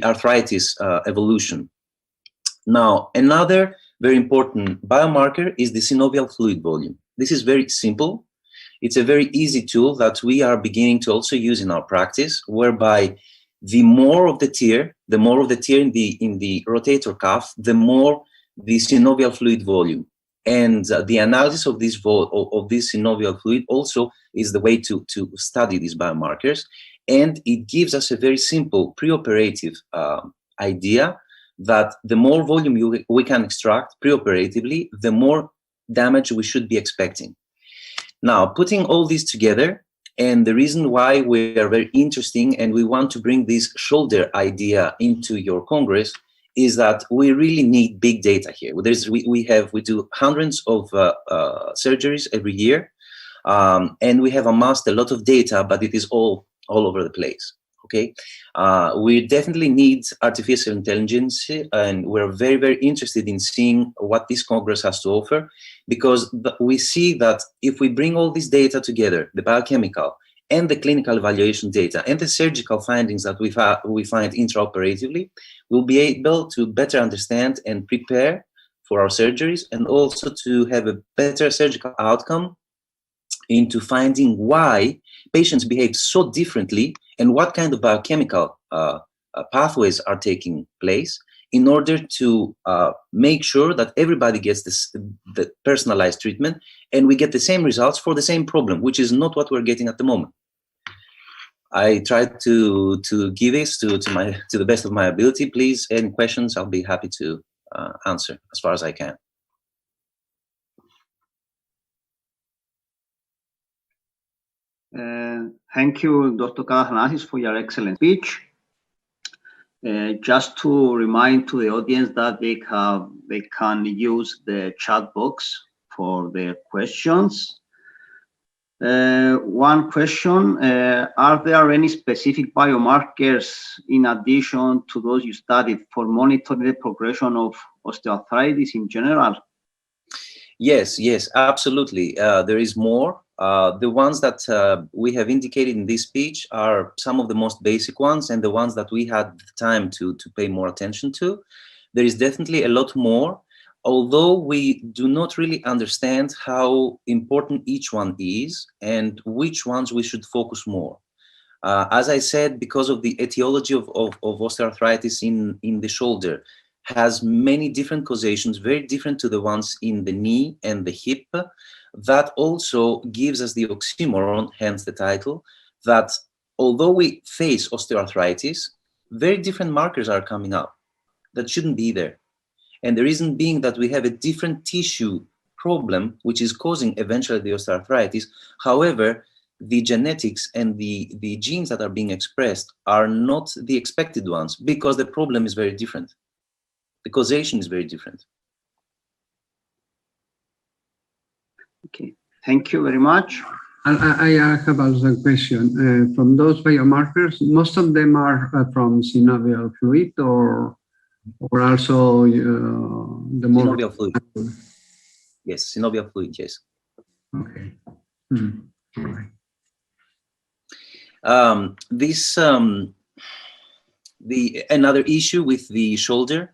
arthritis evolution. Now, another very important biomarker is the synovial fluid volume. This is very simple. It's a very easy tool that we are beginning to also use in our practice, whereby the more of the tear in the rotator cuff, the more the synovial fluid volume. And the analysis of this synovial fluid also is the way to study these biomarkers. And it gives us a very simple preoperative idea that the more volume we can extract preoperatively, the more damage we should be expecting. Now, putting all this together, and the reason why we are very interesting and we want to bring this shoulder idea into your Congress is that we really need big data here. We do hundreds of surgeries every year, and we have amassed a lot of data, but it is all over the place. Okay, we definitely need artificial intelligence, and we're very, very interested in seeing what this Congress has to offer, because we see that if we bring all this data together, the biochemical and the clinical evaluation data and the surgical findings that we find intraoperatively, we'll be able to better understand and prepare for our surgeries, and also to have a better surgical outcome into finding why patients behave so differently and what kind of biochemical pathways are taking place in order to make sure that everybody gets the personalized treatment and we get the same results for the same problem, which is not what we're getting at the moment. I tried to give this to the best of my ability. Please, any questions, I'll be happy to answer as far as I can. Thank you, Dr. Karathanasis, for your excellent speech. Just to remind to the audience that they can use the chat box for their questions. One question, are there any specific biomarkers in addition to those you studied for monitoring the progression of osteoarthritis in general? Yes, absolutely. There is more. The ones that we have indicated in this speech are some of the most basic ones and the ones that we had time to pay more attention to. There is definitely a lot more, although we do not really understand how important each one is and which ones we should focus more. As I said, because of the etiology of osteoarthritis in the shoulder, has many different causations, very different to the ones in the knee and the hip. That also gives us the oxymoron, hence the title, that although we face osteoarthritis, very different markers are coming up that shouldn't be there. And the reason being that we have a different tissue problem, which is causing eventually the osteoarthritis. However, the genetics and the genes that are being expressed are not the expected ones because the problem is very different. The causation is very different. Okay, thank you very much. I have also a question. From those biomarkers, most of them are from synovial fluid or also the more... Synovial fluid. Yes, synovial fluid, yes. Okay. All right. Another issue with the shoulder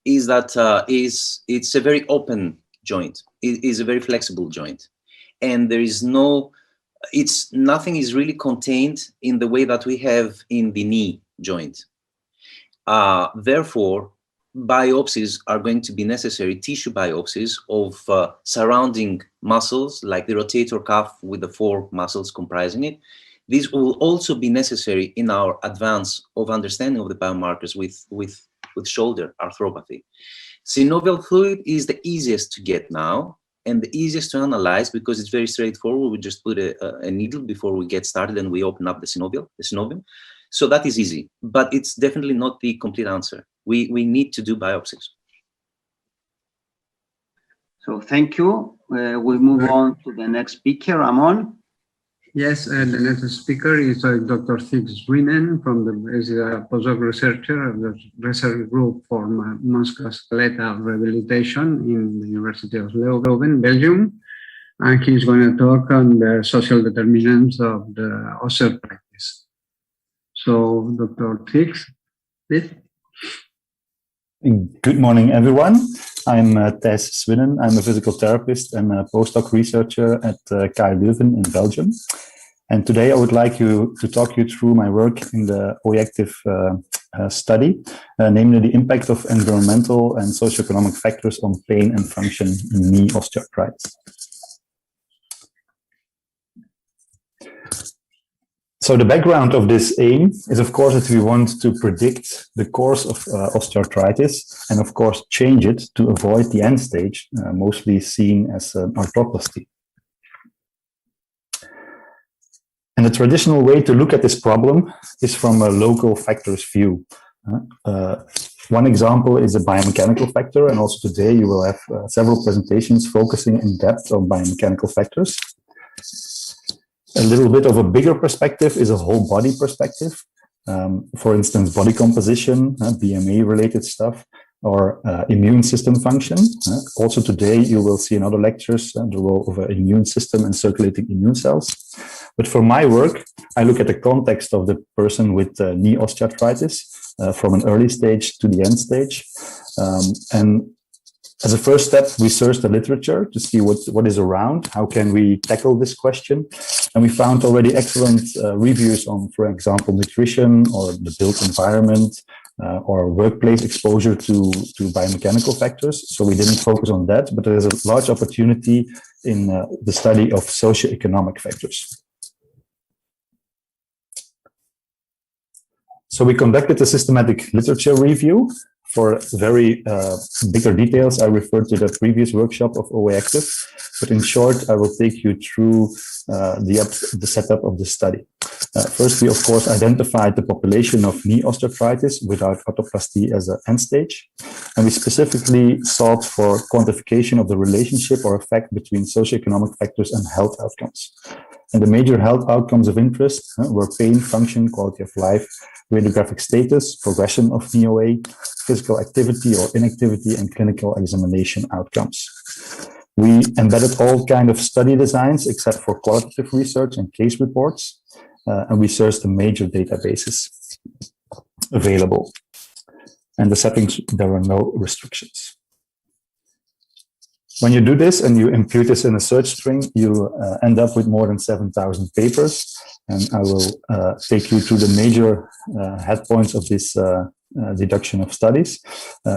is that it's a very open joint. It is a very flexible joint, and there is nothing is really contained in the way that we have in the knee joint. Therefore, biopsies are going to be necessary, tissue biopsies of surrounding muscles like the rotator cuff with the 4 muscles comprising it. These will also be necessary in our advance of understanding of the biomarkers with shoulder arthropathy. Synovial fluid is the easiest to get now and the easiest to analyze because it's very straightforward. We just put a needle before we get started and we open up the synovium. So that is easy, but it's definitely not the complete answer. We need to do biopsies. So thank you. We'll move on to the next speaker, Ramon. Yes, the next speaker is Dr. Thix is a postdoc researcher of the research group for musculoskeletal rehabilitation in the University of Leuven, Belgium. And he's going to talk on the social determinants of the osteoarthritis. So, Dr. Thix, please. Good morning, everyone. I'm Thijs Swinnen. I'm a physical therapist and a postdoc researcher at KU Leuven in Belgium. And today I would like to talk you through my work in the OActive study, namely the impact of environmental and socioeconomic factors on pain and function in knee osteoarthritis. So the background of this aim is, of course, that we want to predict the course of osteoarthritis and, of course, change it to avoid the end stage, mostly seen as arthroplasty. And the traditional way to look at this problem is from a local factors view. One example is a biomechanical factor, and also today you will have several presentations focusing in depth on biomechanical factors. A little bit of a bigger perspective is a whole body perspective. For instance, body composition, BMA related stuff, or immune system function. Also today you will see in other lectures the role of an immune system and circulating immune cells. But for my work, I look at the context of the person with knee osteoarthritis from an early stage to the end stage. And As a first step, we searched the literature to see what is around, how can we tackle this question. And we found already excellent reviews on, for example, nutrition or the built environment or workplace exposure to biomechanical factors. So we didn't focus on that, but there is a large opportunity in the study of socioeconomic factors. So we conducted a systematic literature review. For very bigger details, I referred to the previous workshop of OActive, but in short, I will take you through the setup of the study. First, we of course identified the population of knee osteoarthritis without arthroplasty as an end stage, and we specifically sought for quantification of the relationship or effect between socioeconomic factors and health outcomes. And the major health outcomes of interest were pain, function, quality of life, radiographic status, progression of knee OA, physical activity or inactivity, and clinical examination outcomes. We embedded all kinds of study designs except for qualitative research and case reports, and we searched the major databases available. And the settings, there were no restrictions. When you do this and you impute this in a search string, you'll end up with more than 7,000 papers. And I will take you through the major head points of this deduction of studies.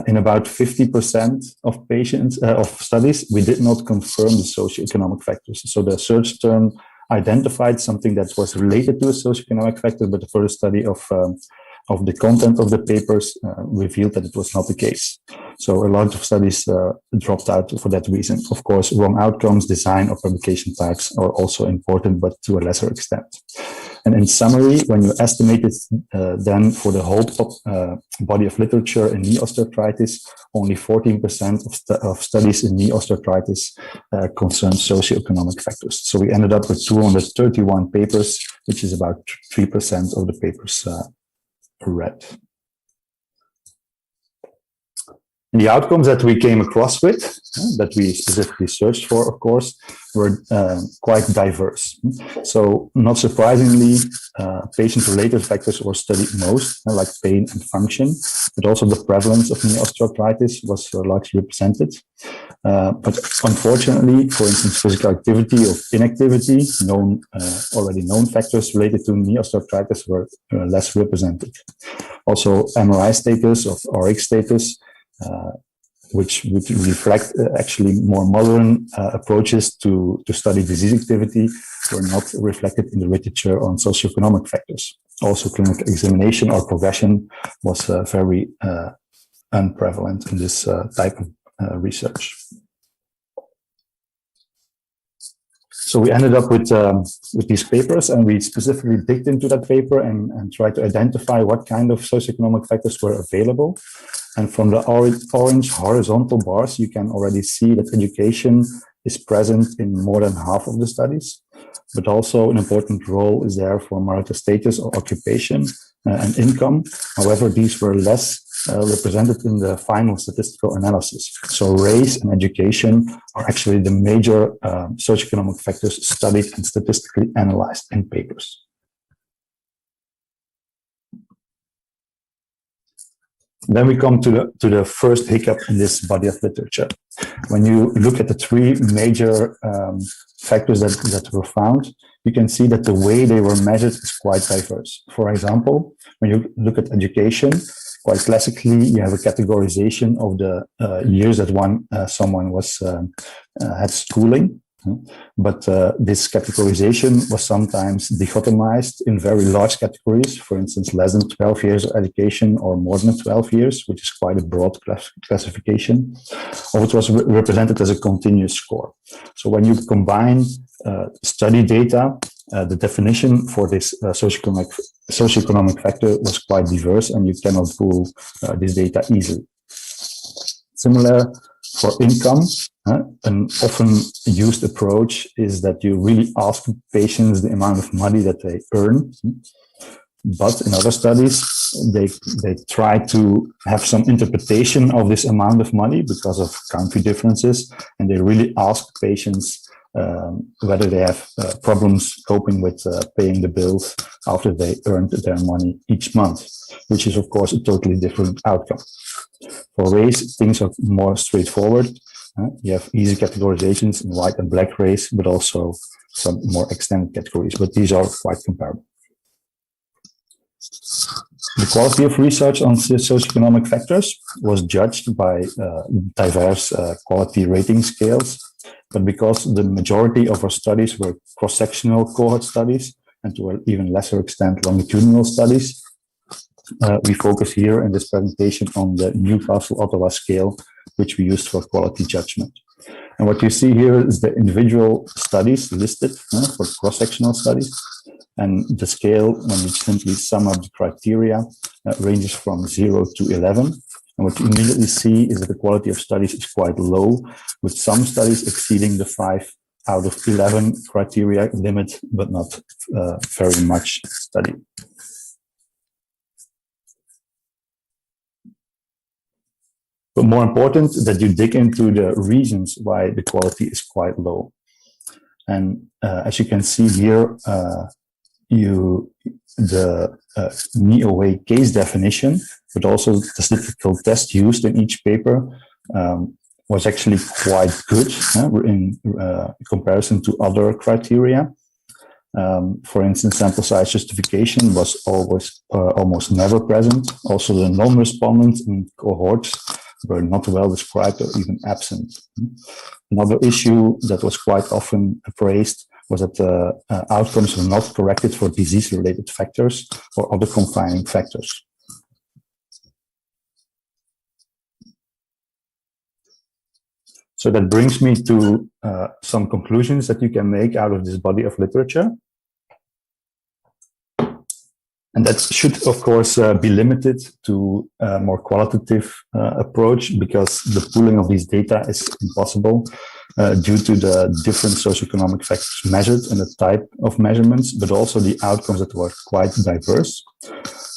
In about 50% of patients of studies, we did not confirm the socioeconomic factors. So the search term identified something that was related to a socioeconomic factor, but the further study of the content of the papers revealed that it was not the case. So a lot of studies dropped out for that reason. Of course, wrong outcomes, design, or publication types are also important, but to a lesser extent. And in summary, when you estimate it then for the whole body of literature in knee osteoarthritis, only 14% of studies in knee osteoarthritis concern socioeconomic factors. So we ended up with 231 papers, which is about 3% of the papers read. And the outcomes that we came across with, that we specifically searched for, of course, were quite diverse. So not surprisingly, patient-related factors were studied most, like pain and function, but also the prevalence of knee osteoarthritis was largely represented. But unfortunately, for instance, physical activity or inactivity, already known factors related to knee osteoarthritis were less represented. Also, MRI status or RX status, which would reflect actually more modern approaches to study disease activity, were not reflected in the literature on socioeconomic factors. Also, clinical examination or progression was very unprevalent in this type of research. So we ended up with these papers, and we specifically digged into that paper and tried to identify what kind of socioeconomic factors were available. And from the orange horizontal bars, you can already see that education is present in more than half of the studies, but also an important role is there for marital status or occupation and income. However, these were less represented in the final statistical analysis. So race and education are actually the major socioeconomic factors studied and statistically analyzed in papers. Then we come to the first hiccup in this body of literature. When you look at the three major factors that were found, you can see that the way they were measured is quite diverse. For example, when you look at education, quite classically, you have a categorization of the years that someone had schooling. But this categorization was sometimes dichotomized in very large categories, for instance, less than 12 years of education or more than 12 years, which is quite a broad classification, or it was represented as a continuous score. So when you combine study data, the definition for this socioeconomic factor was quite diverse, and you cannot pull this data easily. Similar for income, an often used approach is that you really ask patients the amount of money that they earn. But in other studies, they try to have some interpretation of this amount of money because of country differences, and they really ask patients whether they have problems coping with paying the bills after they earned their money each month, which is of course a totally different outcome. For race, things are more straightforward. You have easy categorizations in white and black race, but also some more extended categories, but these are quite comparable. The quality of research on socioeconomic factors was judged by diverse quality rating scales, but because the majority of our studies were cross-sectional cohort studies, and to an even lesser extent longitudinal studies, we focus here in this presentation on the Newcastle-Ottawa scale, which we used for quality judgment. And what you see here is the individual studies listed for cross-sectional studies. And the scale, when you simply sum up the criteria, ranges from 0 to 11. And what you immediately see is that the quality of studies is quite low, with some studies exceeding the 5 out of 11 criteria limit, but not very much study. But more important, that you dig into the reasons why the quality is quite low. And as you can see here, the NEOA case definition, but also the statistical test used in each paper was actually quite good in comparison to other criteria. For instance, sample size justification was almost never present. Also, the non-respondents in cohorts were not well described or even absent. Another issue that was quite often praised was that the outcomes were not corrected for disease-related factors or other confining factors. So that brings me to some conclusions that you can make out of this body of literature. And that should, of course, be limited to a more qualitative approach, because the pooling of these data is impossible due to the different socioeconomic factors measured and the type of measurements, but also the outcomes that were quite diverse.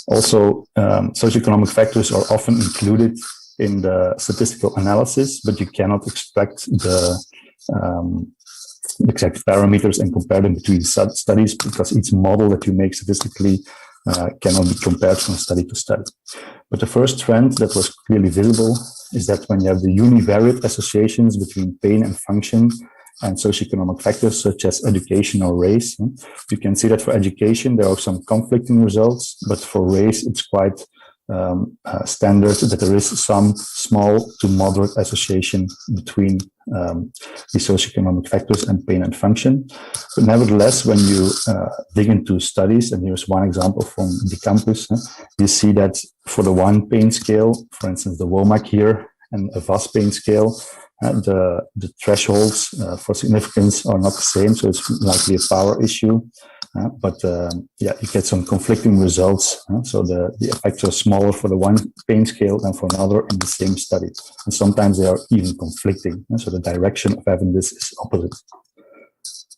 Also, socioeconomic factors are often included in the statistical analysis, but you cannot extract the exact parameters and compare them between studies, because each model that you make statistically cannot be compared from study to study. But the first trend that was clearly visible is that when you have the univariate associations between pain and function and socioeconomic factors such as education or race, you can see that for education there are some conflicting results, but for race it's quite standard that there is some small to moderate association between the socioeconomic factors and pain and function. But nevertheless, when you dig into studies, and here's one example from the campus, you see that for the one pain scale, for instance, the WOMAC here, and a VAS pain scale, the thresholds for significance are not the same, so it's likely a power issue. Yeah, you get some conflicting results. So the effects are smaller for the one pain scale than for another in the same study. And sometimes they are even conflicting. So the direction of having this is opposite.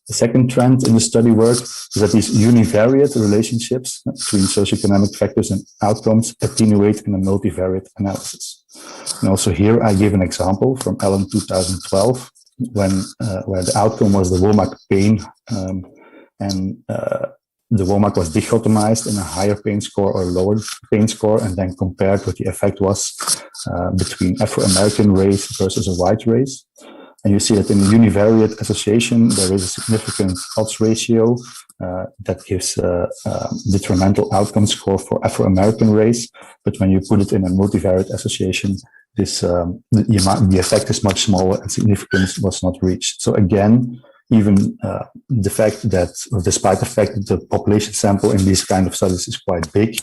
The second trend in the study work is that these univariate relationships between socioeconomic factors and outcomes attenuate in a multivariate analysis. And also here I give an example from Allen 2012, when where the outcome was the WOMAC pain, and the WOMAC was dichotomized in a higher pain score or lower pain score, and then compared what the effect was between Afro-American race versus a white race. And you see that in the univariate association, there is a significant odds ratio that gives a detrimental outcome score for Afro-American race. But when you put it in a multivariate association, this the effect is much smaller and significance was not reached. So again, even the fact that, despite the fact that the population sample in these kind of studies is quite big,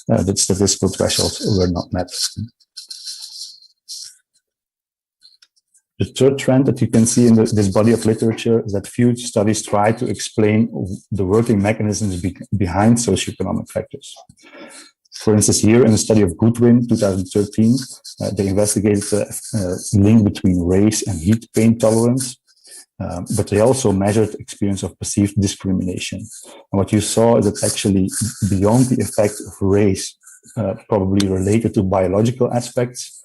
the statistical thresholds were not met. The third trend that you can see in this body of literature is that few studies try to explain the working mechanisms behind socioeconomic factors. For instance, here in the study of Goodwin, 2013, they investigated the link between race and heat pain tolerance. But they also measured experience of perceived discrimination. And what you saw is that actually beyond the effect of race, probably related to biological aspects,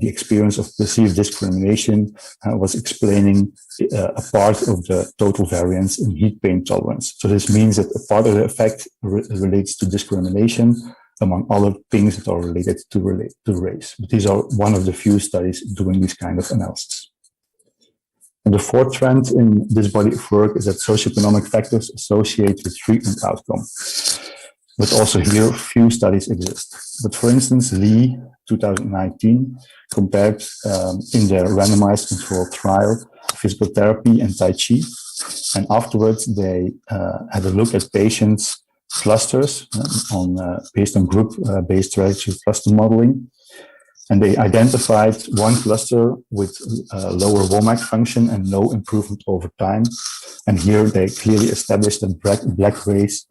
the experience of perceived discrimination was explaining a part of the total variance in heat pain tolerance. So this means that a part of the effect relates to discrimination, among other things that are related to race. But these are one of the few studies doing this kind of analysis. And the fourth trend in this body of work is that socioeconomic factors associate with treatment outcome. But also here, few studies exist. But for instance, Lee, 2019, compared in their randomized controlled trial, physical therapy and Tai Chi. And afterwards, they had a look at patients' clusters based on group-based strategy cluster modeling. And they identified one cluster with lower WOMAC function and no improvement over time. And here they clearly established that black race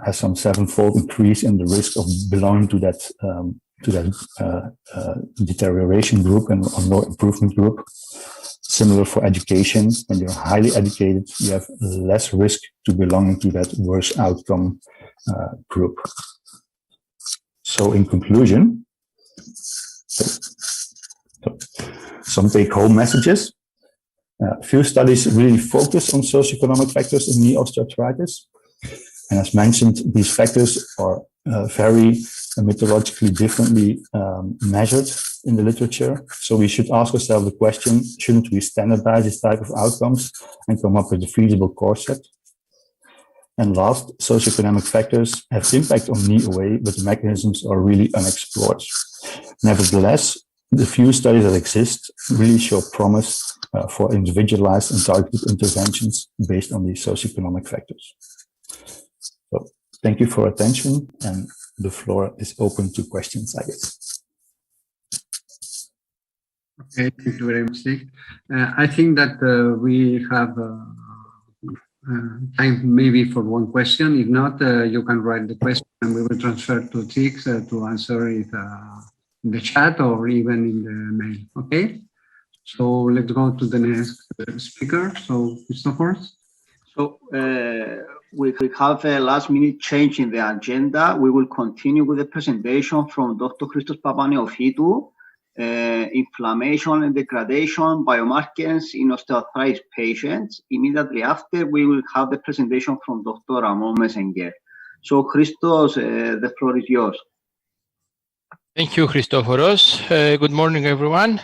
has some 7-fold increase in the risk of belonging to that deterioration group and or no improvement group. Similar for education, when you're highly educated, you have less risk to belonging to that worse outcome group. So in conclusion, some take-home messages. Few studies really focus on socioeconomic factors in knee osteoarthritis. And as mentioned, these factors are very methodologically differently measured in the literature. So we should ask ourselves the question, shouldn't we standardize this type of outcomes and come up with a feasible course set? And last, socioeconomic factors have impact on knee OA, but the mechanisms are really unexplored. Nevertheless, the few studies that exist really show promise for individualized and targeted interventions based on these socioeconomic factors. So thank you for attention, and the floor is open to questions, I guess. Okay, thank you very much, Nick. I think that we have time maybe for one question. If not, you can write the question and we will transfer to Tix to answer it in the chat or even in the mail. Okay, so let's go to the next speaker. So, Christopher. So we have a last minute change in the agenda. We will continue with the presentation from Dr. Christos Papaneophytou, inflammation and degradation biomarkers in osteoarthritis patients. Immediately after, we will have the presentation from Dr. Ramon Messenger. So Christos, the floor is yours. Thank you, Christoforos. Good morning, everyone.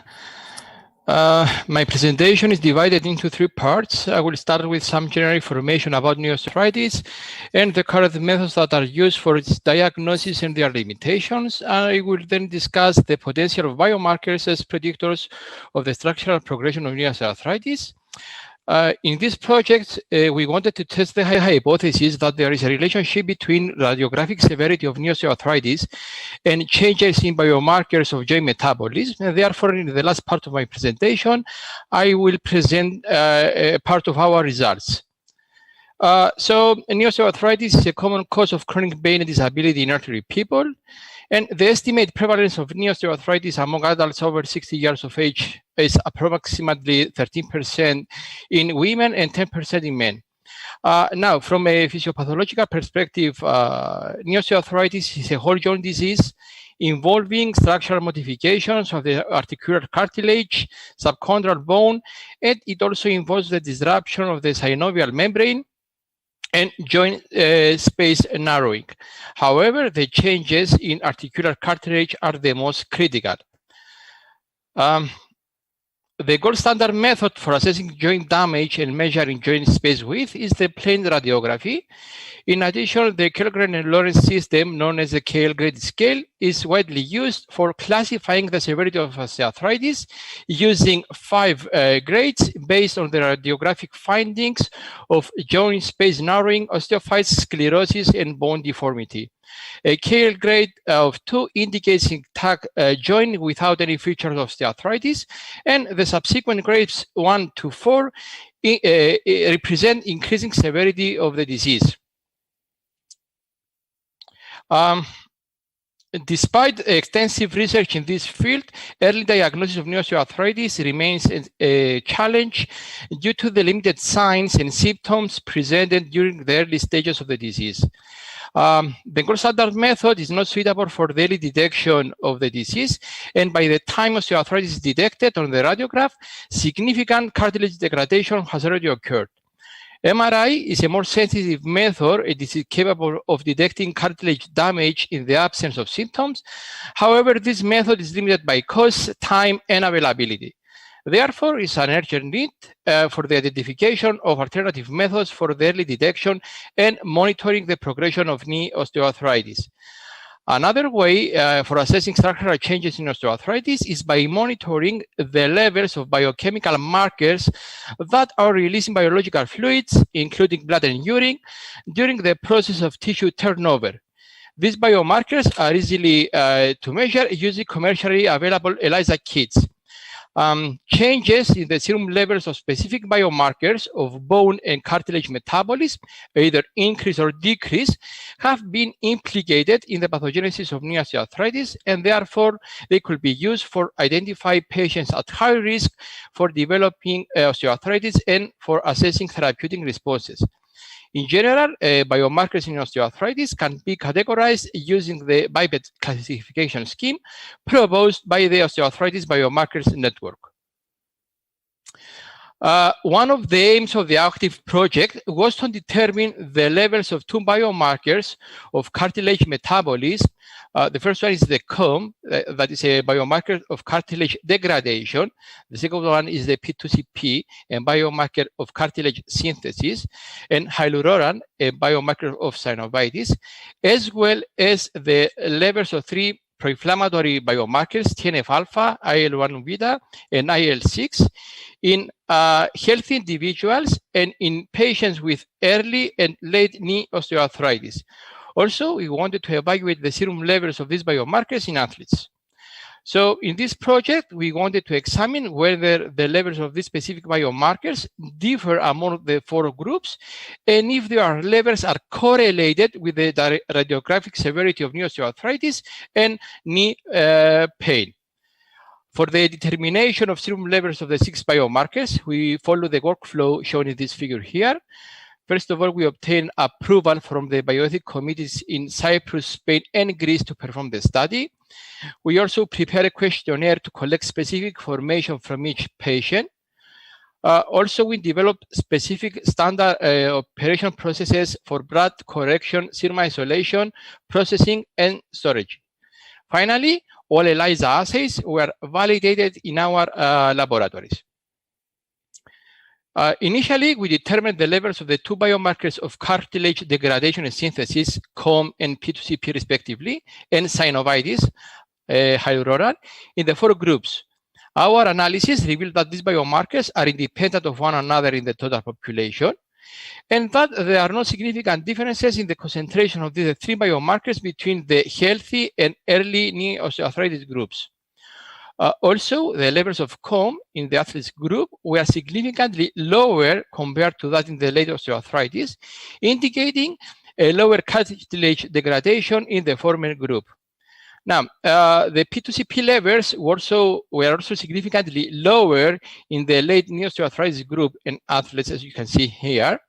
My presentation is divided into 3 parts. I will start with some general information about knee osteoarthritis and the current methods that are used for its diagnosis and their limitations. I will then discuss the potential of biomarkers as predictors of the structural progression of knee osteoarthritis. In this project, we wanted to test the hypothesis that there is a relationship between radiographic severity of knee osteoarthritis and changes in biomarkers of joint metabolism. And therefore, in the last part of my presentation, I will present part of our results. So knee osteoarthritis is a common cause of chronic pain and disability in elderly people. And the estimated prevalence of knee osteoarthritis among adults over 60 years of age is approximately 13% in women and 10% in men. Now, from a physiopathological perspective, knee osteoarthritis is a whole joint disease involving structural modifications of the articular cartilage, subchondral bone, and it also involves the disruption of the synovial membrane and joint space narrowing. However, the changes in articular cartilage are the most critical. The gold standard method for assessing joint damage and measuring joint space width is the plane radiography. In addition, the Kellgren and Lawrence system, known as the KL grade scale, is widely used for classifying the severity of osteoarthritis using 5 grades based on the radiographic findings of joint space narrowing, osteophytes, sclerosis, and bone deformity. A KL grade of 2 indicates intact joint without any features of osteoarthritis, and the subsequent grades 1 to 4 represent increasing severity of the disease. Despite extensive research in this field, early diagnosis of knee osteoarthritis remains a challenge due to the limited signs and symptoms presented during the early stages of the disease. The gold standard method is not suitable for the early detection of the disease, and by the time osteoarthritis is detected on the radiograph, significant cartilage degradation has already occurred. MRI is a more sensitive method. It is capable of detecting cartilage damage in the absence of symptoms. However, this method is limited by cost, time, and availability. Therefore, it's an urgent need for the identification of alternative methods for the early detection and monitoring the progression of knee osteoarthritis. Another way for assessing structural changes in osteoarthritis is by monitoring the levels of biochemical markers that are releasing biological fluids, including blood and urine, during the process of tissue turnover. These biomarkers are easily to measure using commercially available ELISA kits. Changes in the serum levels of specific biomarkers of bone and cartilage metabolism, either increase or decrease, have been implicated in the pathogenesis of knee osteoarthritis, and therefore they could be used for identifying patients at high risk for developing osteoarthritis and for assessing therapeutic responses. In general, biomarkers in osteoarthritis can be categorized using the BIPED classification scheme proposed by the Osteoarthritis Biomarkers Network. One of the aims of the OActive project was to determine the levels of two biomarkers of cartilage metabolism. The first one is the COM, that is a biomarker of cartilage degradation. The second one is the P2CP, a biomarker of cartilage synthesis, and hyaluronan, a biomarker of synovitis, as well as the levels of three pro-inflammatory biomarkers, TNF-alpha, IL-1 beta, and IL-6, in healthy individuals and in patients with early and late knee osteoarthritis. Also, we wanted to evaluate the serum levels of these biomarkers in athletes. So in this project, we wanted to examine whether the levels of these specific biomarkers differ among the four groups, and if their levels are correlated with the radiographic severity of knee osteoarthritis and knee pain. For the determination of serum levels of the 6 biomarkers, we follow the workflow shown in this figure here. First of all, we obtain approval from the bioethics committees in Cyprus, Spain, and Greece to perform the study. We also prepare a questionnaire to collect specific information from each patient. Also, we developed specific standard operation processes for blood correction, serum isolation, processing, and storage. Finally, all ELISA assays were validated in our laboratories. Initially, we determined the levels of the two biomarkers of cartilage degradation and synthesis, COM and P2CP respectively, and synovitis, hyaluronan, in the four groups. Our analysis revealed that these biomarkers are independent of one another in the total population, and that there are no significant differences in the concentration of these three biomarkers between the healthy and early knee osteoarthritis groups. Also, the levels of COM in the athletes group were significantly lower compared to that in the late osteoarthritis, indicating a lower cartilage degradation in the former group. Now, the P2CP levels were also significantly lower in the late knee osteoarthritis group in athletes, as you can see here,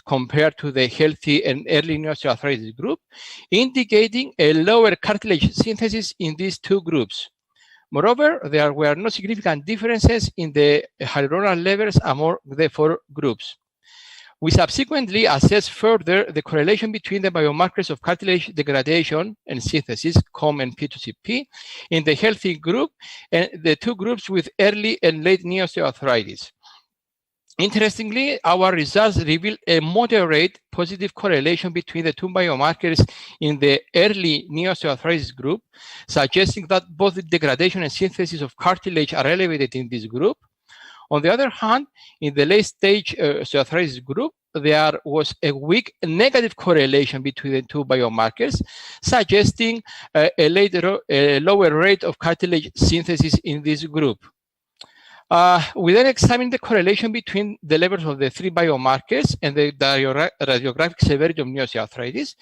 compared to the healthy and early knee osteoarthritis group, indicating a lower cartilage synthesis in these two groups. Moreover, there were no significant differences in the hyaluronan levels among the four groups. We subsequently assessed further the correlation between the biomarkers of cartilage degradation and synthesis, COM and P2CP, in the healthy group and the two groups with early and late knee osteoarthritis. Interestingly, our results reveal a moderate positive correlation between the two biomarkers in the early knee osteoarthritis group, suggesting that both the degradation and synthesis of cartilage are elevated in this group. On the other hand, in the late stage osteoarthritis group, there was a weak negative correlation between the two biomarkers, suggesting a lower rate of cartilage synthesis in this group. We then examined the correlation between the levels of the three biomarkers and the radiographic severity of knee osteoarthritis,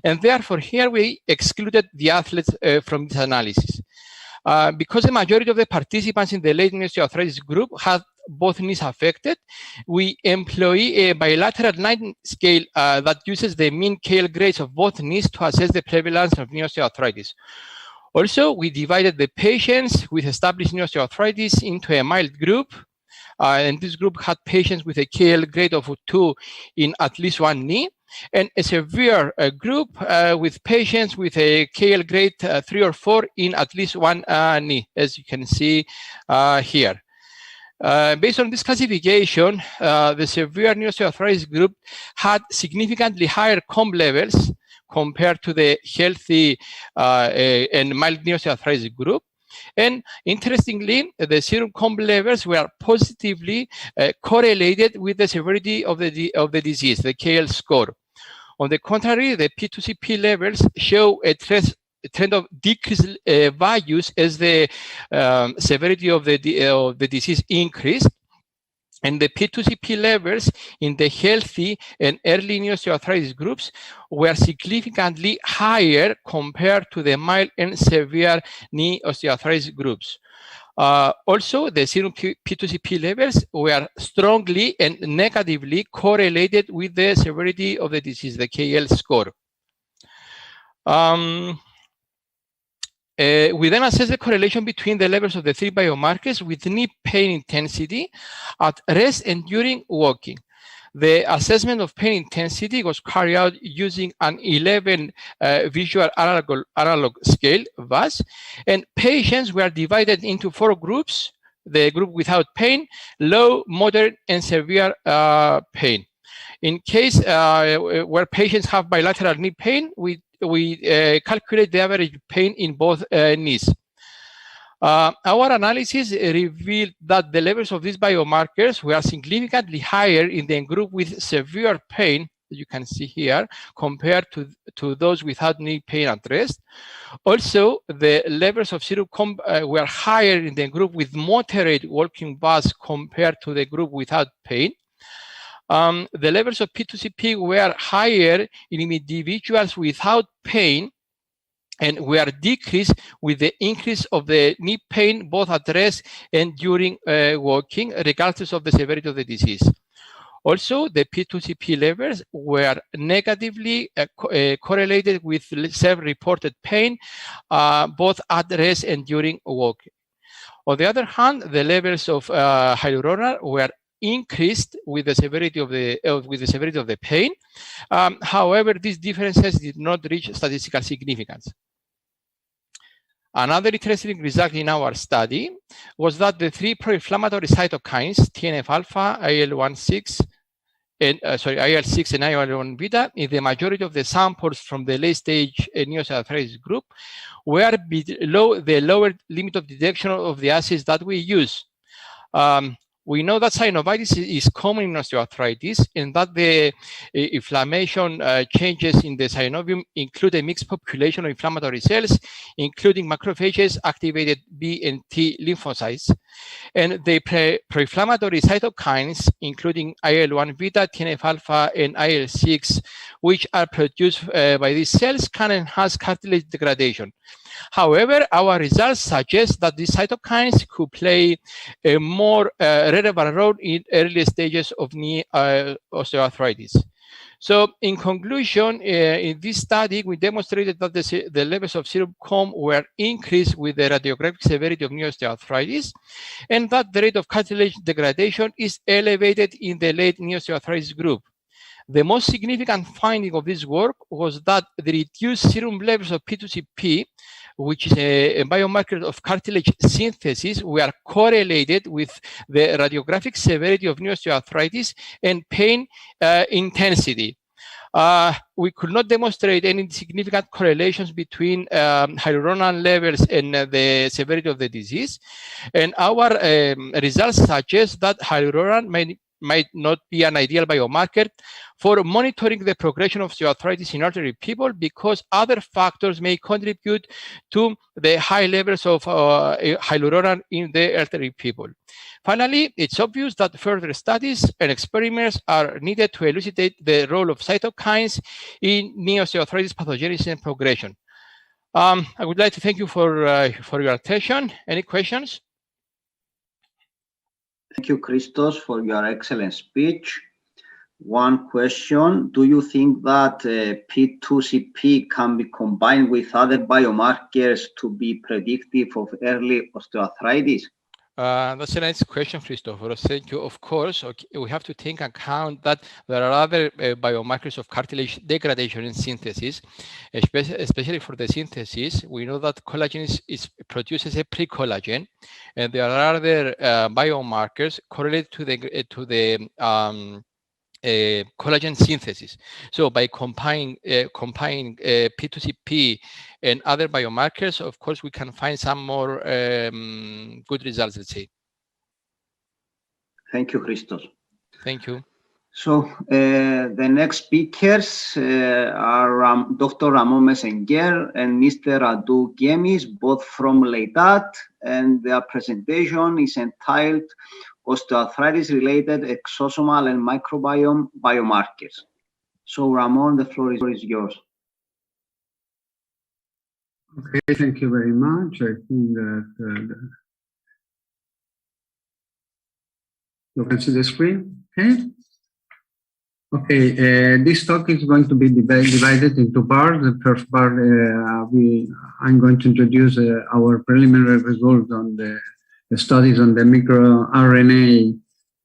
and therefore here we excluded the athletes from this analysis. Because the majority of the participants in the late knee osteoarthritis group had both knees affected, we employ a bilateral 9 scale that uses the mean KL grades of both knees to assess the prevalence of knee osteoarthritis. Also, we divided the patients with established knee osteoarthritis into a mild group, and this group had patients with a KL grade of 2 in at least one knee, and a severe group with patients with a KL grade 3 or 4 in at least one knee, as you can see here. Based on this classification, the severe knee osteoarthritis group had significantly higher COMB levels compared to the healthy and mild knee osteoarthritis group. And interestingly, the serum COMB levels were positively correlated with the severity of the disease, the KL score. On the contrary, the P2CP levels show a trend of decreased values as the severity of the disease increased. And the P2CP levels in the healthy and early knee osteoarthritis groups were significantly higher compared to the mild and severe knee osteoarthritis groups. Also, the serum P2CP levels were strongly and negatively correlated with the severity of the disease, the KL score. We then assess the correlation between the levels of the 3 biomarkers with knee pain intensity at rest and during walking. The assessment of pain intensity was carried out using an 11 visual analog scale, VAS, and patients were divided into 4 groups: the group without pain, low, moderate, and severe pain. In case where patients have bilateral knee pain, we calculate the average pain in both knees. Our analysis revealed that the levels of these biomarkers were significantly higher in the group with severe pain, as you can see here, compared to those without knee pain at rest. Also, the levels of serum COMB were higher in the group with moderate walking VAS compared to the group without pain. The levels of P2CP were higher in individuals without pain and were decreased with the increase of the knee pain both at rest and during walking, regardless of the severity of the disease. Also, the P2CP levels were negatively correlated with self-reported pain, both at rest and during walking. On the other hand, the levels of hyaluronan were increased with the severity of the pain. However, these differences did not reach statistical significance. Another interesting result in our study was that the 3 pro-inflammatory cytokines, TNF-alpha, IL-6, and IL-1 beta, in the majority of the samples from the late-stage knee osteoarthritis group, were below the lower limit of detection of the assays that we use. We know that synovitis is common in osteoarthritis, and that the inflammation changes in the synovium include a mixed population of inflammatory cells, including macrophages, activated B and T lymphocytes. And the pro-inflammatory cytokines, including IL-1 beta, TNF-alpha, and IL-6, which are produced by these cells, can enhance cartilage degradation. However, our results suggest that these cytokines could play a more relevant role in early stages of knee osteoarthritis. So, in conclusion, in this study, we demonstrated that the levels of serum COMB were increased with the radiographic severity of knee osteoarthritis, and that the rate of cartilage degradation is elevated in the late knee osteoarthritis group. The most significant finding of this work was that the reduced serum levels of P2CP, which is a biomarker of cartilage synthesis, were correlated with the radiographic severity of knee osteoarthritis and pain intensity. We could not demonstrate any significant correlations between hyaluronan levels and the severity of the disease. And our results suggest that hyaluronan might not be an ideal biomarker for monitoring the progression of osteoarthritis in elderly people, because other factors may contribute to the high levels of hyaluronan in the elderly people. Finally, it's obvious that further studies and experiments are needed to elucidate the role of cytokines in knee osteoarthritis pathogenesis and progression. I would like to thank you for your attention. Any questions? Thank you, Christos, for your excellent speech. One question, do you think that P2CP can be combined with other biomarkers to be predictive of early osteoarthritis? That's a nice question, Christopheros. Thank you. Of course, okay, we have to take account that there are other biomarkers of cartilage degradation and synthesis, especially for the synthesis. We know that collagen produces a pre-collagen, and there are other biomarkers correlated to the collagen synthesis. So by combining P2CP and other biomarkers, of course, we can find some more good results, let's say. Thank you, Christos. Thank you. So the next speakers are Dr. Ramon Messenger and Mr. Radu Gemis, both from Leitat, and their presentation is entitled Osteoarthritis-related exosomal and microbiome biomarkers. So Ramon, the floor is yours. Okay, thank you very much. I think that you can see the screen, okay? Okay, this talk is going to be divided into parts. The first part, I'm going to introduce our preliminary results on the studies on the microRNA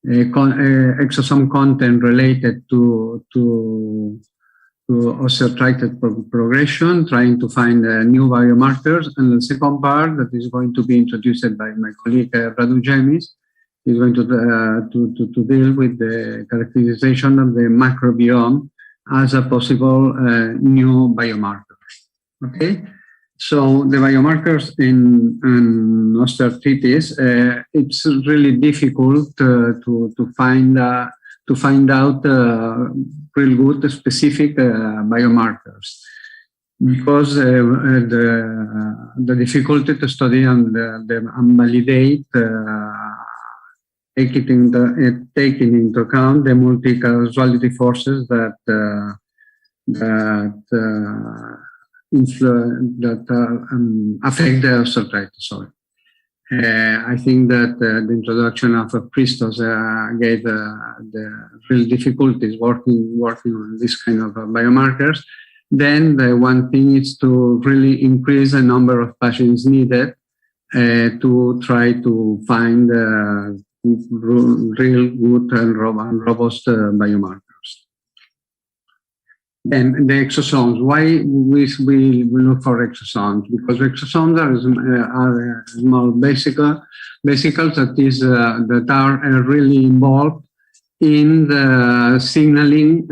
exosome content related to osteoarthritis progression, trying to find new biomarkers. And the second part that is going to be introduced by my colleague Radu Gemis is going to deal with the characterization of the microbiome as a possible new biomarker. Okay, so the biomarkers in osteoarthritis, it's really difficult to find out real good specific biomarkers, because the difficulty to study and validate taking into account the multi-causality forces that affect the osteoarthritis. Sorry. I think that the introduction of Christos gave the real difficulties working on this kind of biomarkers. Then the one thing is to really increase the number of patients needed to try to find real good and robust biomarkers. Then the exosomes. Why we look for exosomes? Because exosomes are small vesicles that are really involved in the signaling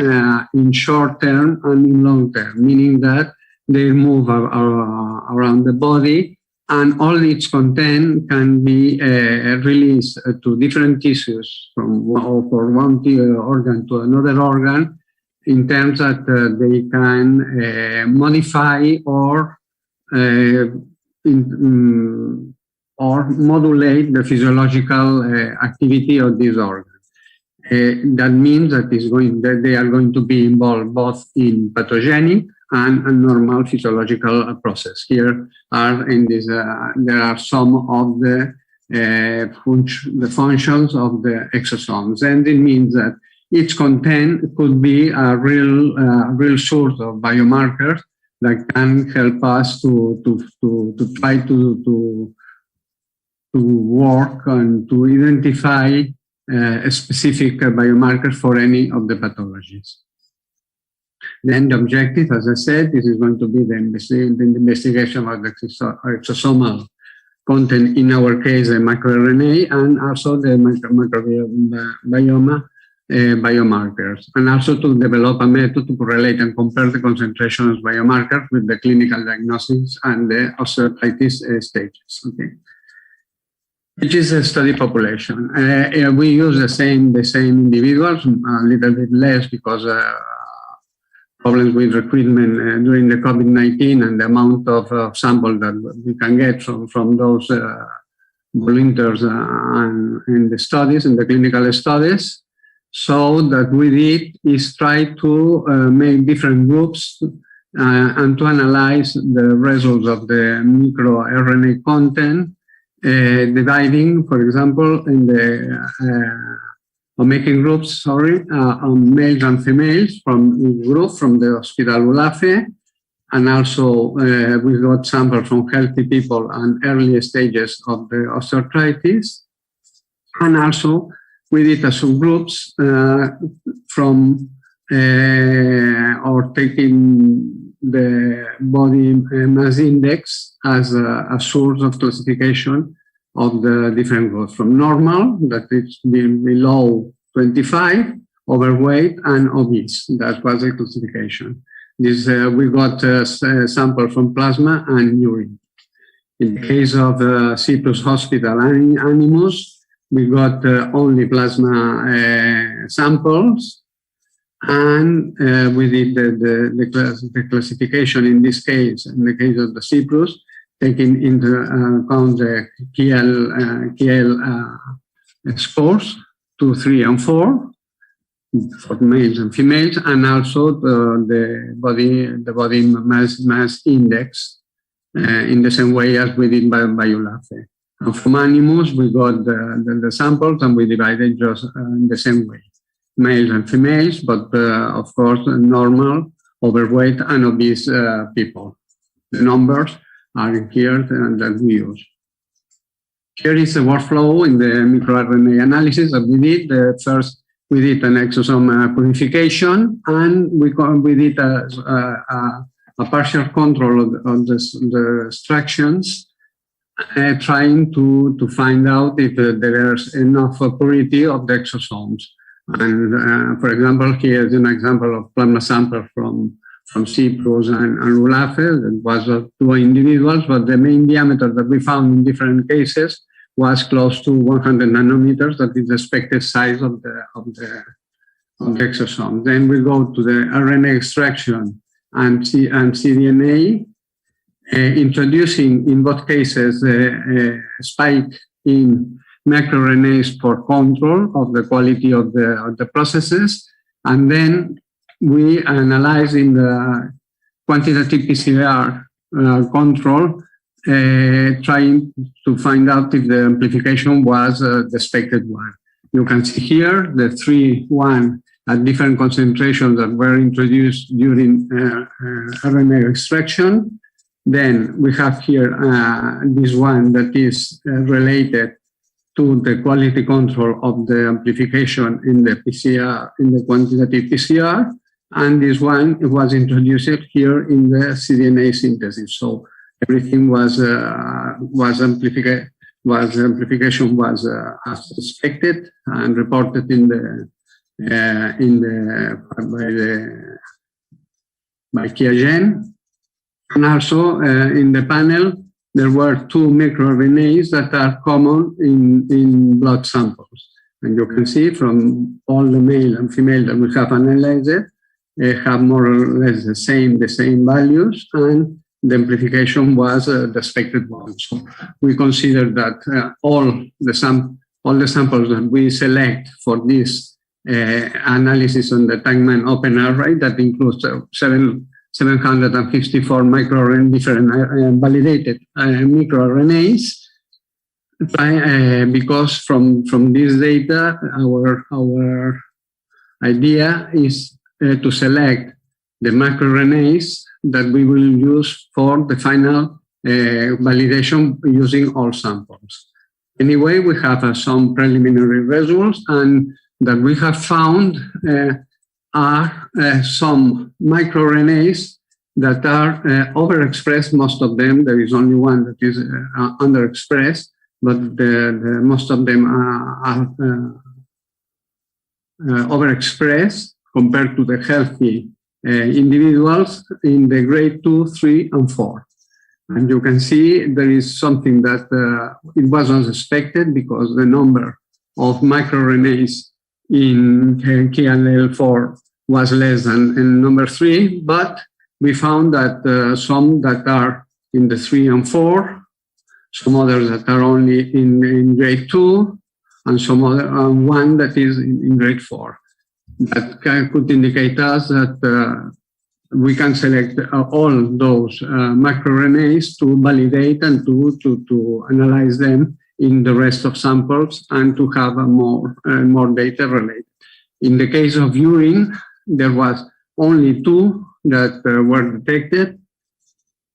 in short term and in long term, meaning that they move around the body, and all its content can be released to different tissues from one organ to another organ, in terms that they can modify or modulate the physiological activity of this organ. That means that they are going to be involved both in pathogenic and a normal physiological process. Here are there are some of the functions of the exosomes, and it means that its content could be a real source of biomarkers that can help us to try to work and to identify a specific biomarker for any of the pathologies. Then the objective, as I said, this is going to be the investigation of the exosomal content, in our case, the microRNA, and also the microbiome biomarkers, and also to develop a method to correlate and compare the concentration of biomarkers with the clinical diagnosis and the osteoarthritis stages. Okay, which is a study population. We use the same individuals, a little bit less because problems with recruitment during the COVID-19 and the amount of sample that we can get from those volunteers in the studies, in the clinical studies. So that we did is try to make different groups and to analyze the results of the microRNA content dividing, for example, in the or making groups, on males and females from each group from the hospital OActive, and also we got samples from healthy people and early stages of the osteoarthritis, and also we did subgroups from or taking the body mass index as a source of classification of the different groups, from normal, that is below 25, overweight, and obese. That was the classification. This we got a sample from plasma and urine. In the case of Cyprus Hospital and Animus, we got only plasma samples, and we did the classification in this case, in the case of the Cyprus, taking into account the KL scores 2, 3, and 4 for males and females, and also the body mass index in the same way as we did by OActive. And from Animus, we got the samples and we divided just in the same way, males and females, but of course normal, overweight, and obese people. The numbers are in here that we use. Here is the workflow in the microRNA analysis that we did. First, we did an exosome purification, and we did a partial control of the extractions, trying to find out if there is enough purity of the exosomes. And for example, here is an example of plasma sample from Cyprus and OActive. It was 2 individuals, but the main diameter that we found in different cases was close to 100 nanometers. That is the expected size of the exosome. Then we go to the RNA extraction and cDNA, introducing in both cases a spike in microRNAs for control of the quality of the processes, and then we analyze in the quantitative PCR control, trying to find out if the amplification was the expected one. You can see here the 3-1 at different concentrations that were introduced during RNA extraction. Then we have here this one that is related to the quality control of the amplification in the PCR, in the quantitative PCR. And this one was introduced here in the cDNA synthesis. So everything was amplification was as expected and reported by Kiagen. And also in the panel there were 2 microRNAs that are common in blood samples, and you can see from all the male and female that we have analyzed, have more or less the same values, and the amplification was the expected one. So we consider that all the samples that we select for this analysis on the Tangman open array, that includes 754 different validated microRNAs, because from this data, our idea is to select the microRNAs that we will use for the final validation using all samples. Anyway, we have some preliminary results, and that we have found are some microRNAs that are overexpressed. Most of them, there is only one that is underexpressed, but most of them are overexpressed compared to the healthy individuals in the grade 2, 3, and 4. And you can see there is something that it was unexpected, because the number of microRNAs in KLL4 was less than in number 3, but we found that some that are in the 3 and 4, some others that are only in grade 2, and some other one that is in grade 4. That could indicate us that we can select all those microRNAs to validate and to analyze them in the rest of samples and to have more data related. In the case of urine, there was only 2 that were detected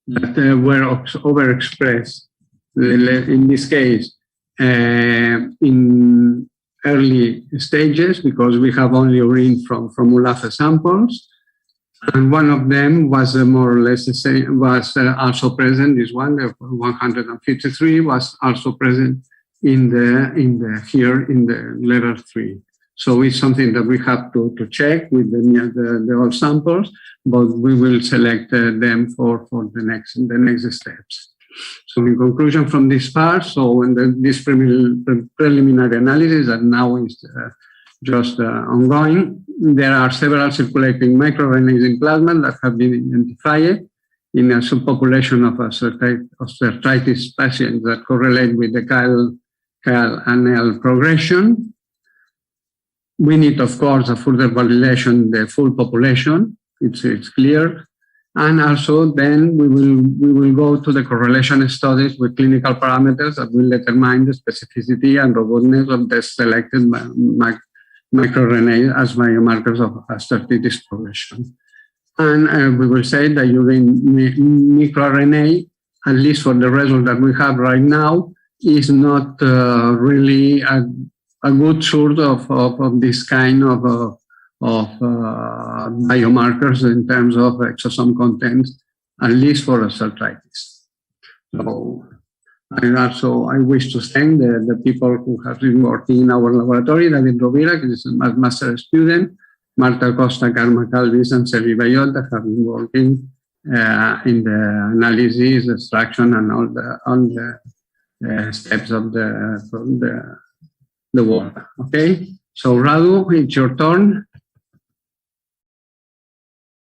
that were overexpressed. In this case, in early stages, because we have only urine from ULAFE samples. And one of them was more or less the same, was also present. This one, the 153, was also present in the level 3. So it's something that we have to check with the all samples, but we will select them for the next steps. So in conclusion from this part, so in this preliminary analysis that now is just ongoing, there are several circulating microRNAs in plasma that have been identified in a subpopulation of osteoarthritis patients that correlate with the KL progression. We need, of course, a further validation, the full population. It's clear. And also then we will go to the correlation studies with clinical parameters that will determine the specificity and robustness of the selected microRNA as biomarkers of osteoarthritis progression. And we will say that urine microRNA, at least for the result that we have right now, is not really a good source of this kind of biomarkers in terms of exosome content, at least for osteoarthritis. So I wish to thank the people who have been working in our laboratory, David Rovira, who is a master student, Marta Costa, Karma Calvis, and Sergi Bayot, that have been working in the analysis, extraction, and all the steps of the work. Okay, so Radu, it's your turn.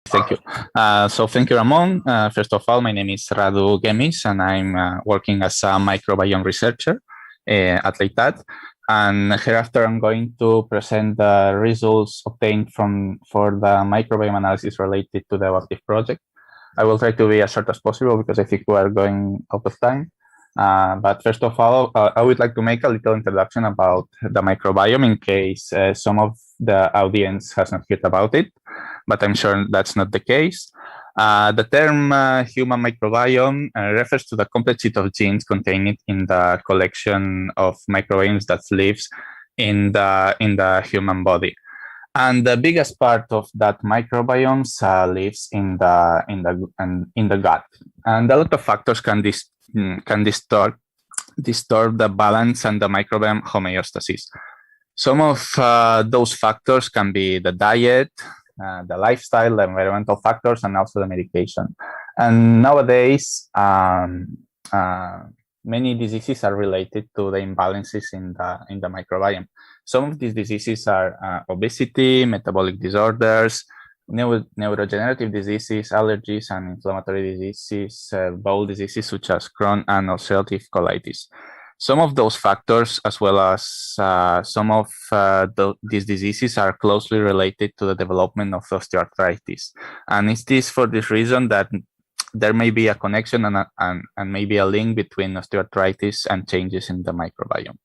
Thank you. So thank you, Ramon. First of all, my name is Radu Gemis, and I'm working as a microbiome researcher at Leitat. And hereafter, I'm going to present the results obtained for the microbiome analysis related to the OActive project. I will try to be as short as possible because I think we are going out of time. But first of all, I would like to make a little introduction about the microbiome in case some of the audience has not heard about it, but I'm sure that's not the case. The term human microbiome refers to the complex set of genes contained in the collection of microbiomes that lives in the human body. And the biggest part of that microbiomes lives in the gut. And a lot of factors can distort the balance and the microbiome homeostasis. Some of those factors can be the diet, the lifestyle, the environmental factors, and also the medication. And nowadays, many diseases are related to the imbalances in the microbiome. Some of these diseases are obesity, metabolic disorders, neurodegenerative diseases, allergies, and inflammatory diseases, bowel diseases such as Crohn and ulcerative colitis. Some of those factors, as well as some of these diseases, are closely related to the development of osteoarthritis. And it's this for this reason that there may be a connection and maybe a link between osteoarthritis and changes in the microbiome.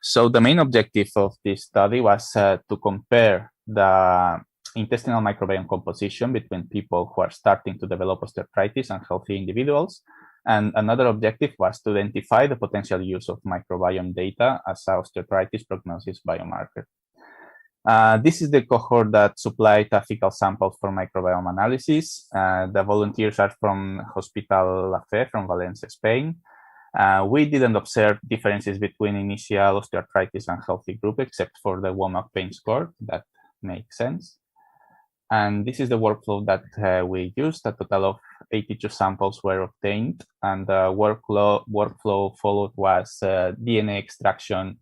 So the main objective of this study was to compare the intestinal microbiome composition between people who are starting to develop osteoarthritis and healthy individuals. And another objective was to identify the potential use of microbiome data as an osteoarthritis prognosis biomarker. This is the cohort that supplied fecal samples for microbiome analysis. The volunteers are from Hospital La Fe from Valencia, Spain. We didn't observe differences between initial osteoarthritis and healthy group, except for the WOMAC pain score. That makes sense. And this is the workflow that we used. A total of 82 samples were obtained, and the workflow followed was DNA extraction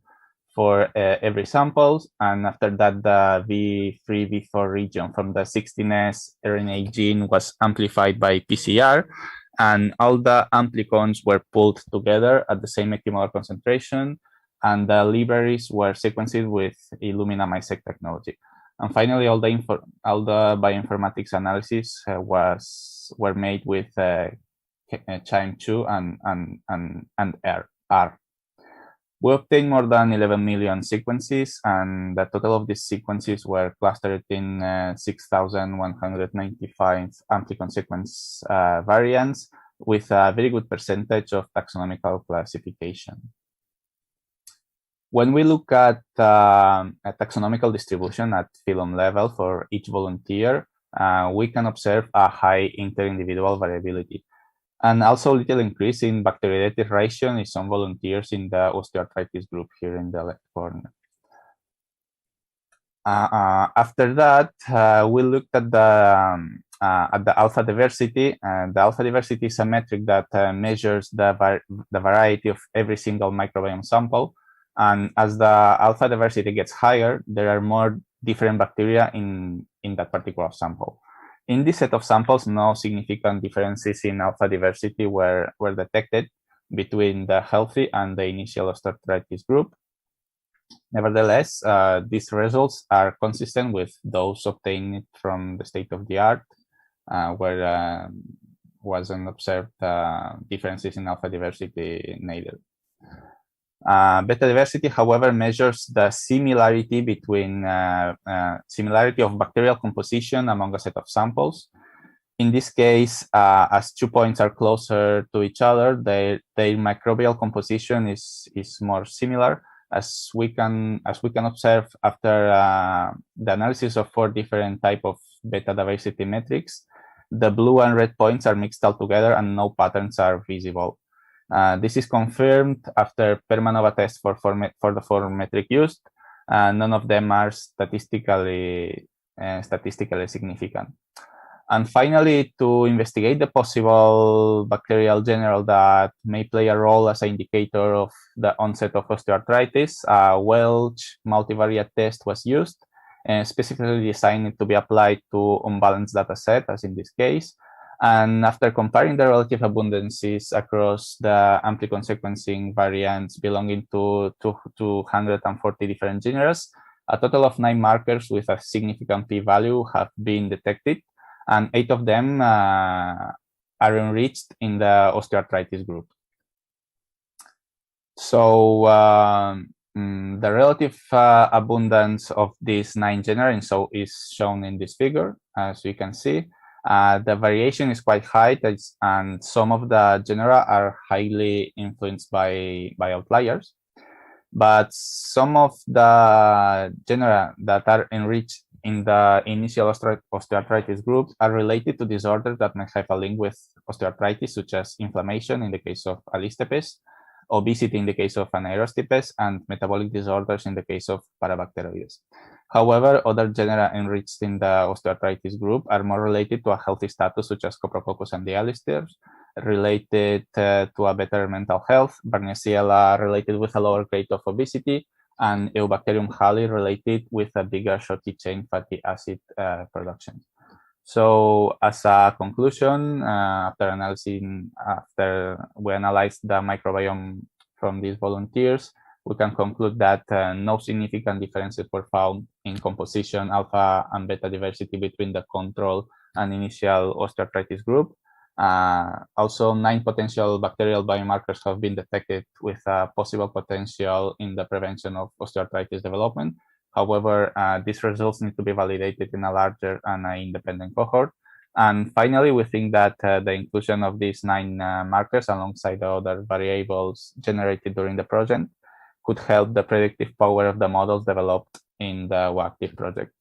for every sample, and after that the V3, V4 region from the 16S RNA gene was amplified by PCR, and all the amplicons were pulled together at the same equimolar concentration, and the libraries were sequenced with Illumina MiSeq technology. And finally, all the bioinformatics analysis were made with QIIME2 and R. We obtained more than 11 million sequences, and the total of these sequences were clustered in 6,195 amplicon sequence variants with a very good percentage of taxonomical classification. When we look at a taxonomical distribution at phylum level for each volunteer, we can observe a high inter-individual variability, and also a little increase in bacteroidetes ratio in some volunteers in the osteoarthritis group here in the left corner. After that, we looked at the alpha diversity. The alpha diversity is a metric that measures the variety of every single microbiome sample. And as the alpha diversity gets higher, there are more different bacteria in that particular sample. In this set of samples, no significant differences in alpha diversity were detected between the healthy and the initial osteoarthritis group. Nevertheless, these results are consistent with those obtained from the state-of-the-art, where wasn't observed differences in alpha diversity neither. Beta diversity, however, measures the similarity between similarity of bacterial composition among a set of samples. In this case, as 2 points are closer to each other, their microbial composition is more similar, as we can observe after the analysis of 4 different types of beta diversity metrics. The blue and red points are mixed all together, and no patterns are visible. This is confirmed after Permanova test for the 4 metric used. None of them are statistically significant. And finally, to investigate the possible bacterial general that may play a role as an indicator of the onset of osteoarthritis, a Welch multivariate test was used, specifically designed to be applied to unbalanced data set, as in this case. And after comparing the relative abundances across the amplicon sequencing variants belonging to 240 different genera, a total of 9 markers with a significant p-value have been detected, and 8 of them are enriched in the osteoarthritis group. So the relative abundance of these 9 genera is shown in this figure, as you can see. The variation is quite high, and some of the genera are highly influenced by outliers. But some of the genera that are enriched in the initial osteoarthritis group are related to disorders that may have a link with osteoarthritis, such as inflammation in the case of Alistepes, obesity in the case of Anaerostipes, and metabolic disorders in the case of Parabacteroides. However, other genera enriched in the osteoarthritis group are more related to a healthy status, such as Coprococcus and Dialysters, related to a better mental health, Barnesiella related with a lower grade of obesity, and Eubacterium hali related with a bigger shorty chain fatty acid production. So as a conclusion, after we analyzed the microbiome from these volunteers, we can conclude that no significant differences were found in composition, alpha and beta diversity between the control and initial osteoarthritis group. Also, 9 potential bacterial biomarkers have been detected with a possible potential in the prevention of osteoarthritis development. However, these results need to be validated in a larger and independent cohort. And finally, we think that the inclusion of these 9 markers alongside the other variables generated during the project could help the predictive power of the models developed in the OActive project.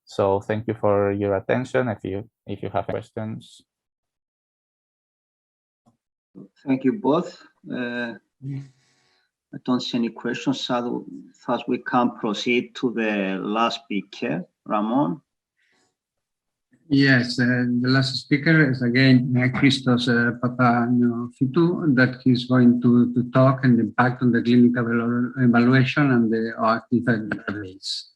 So thank you for your attention. If you have questions. Thank you both. I don't see any questions, so thus we can proceed to the last speaker, Ramon. Yes, the last speaker is again Christos Papaneofitou, that he's going to talk on the impact on the clinical evaluation and the OActive database.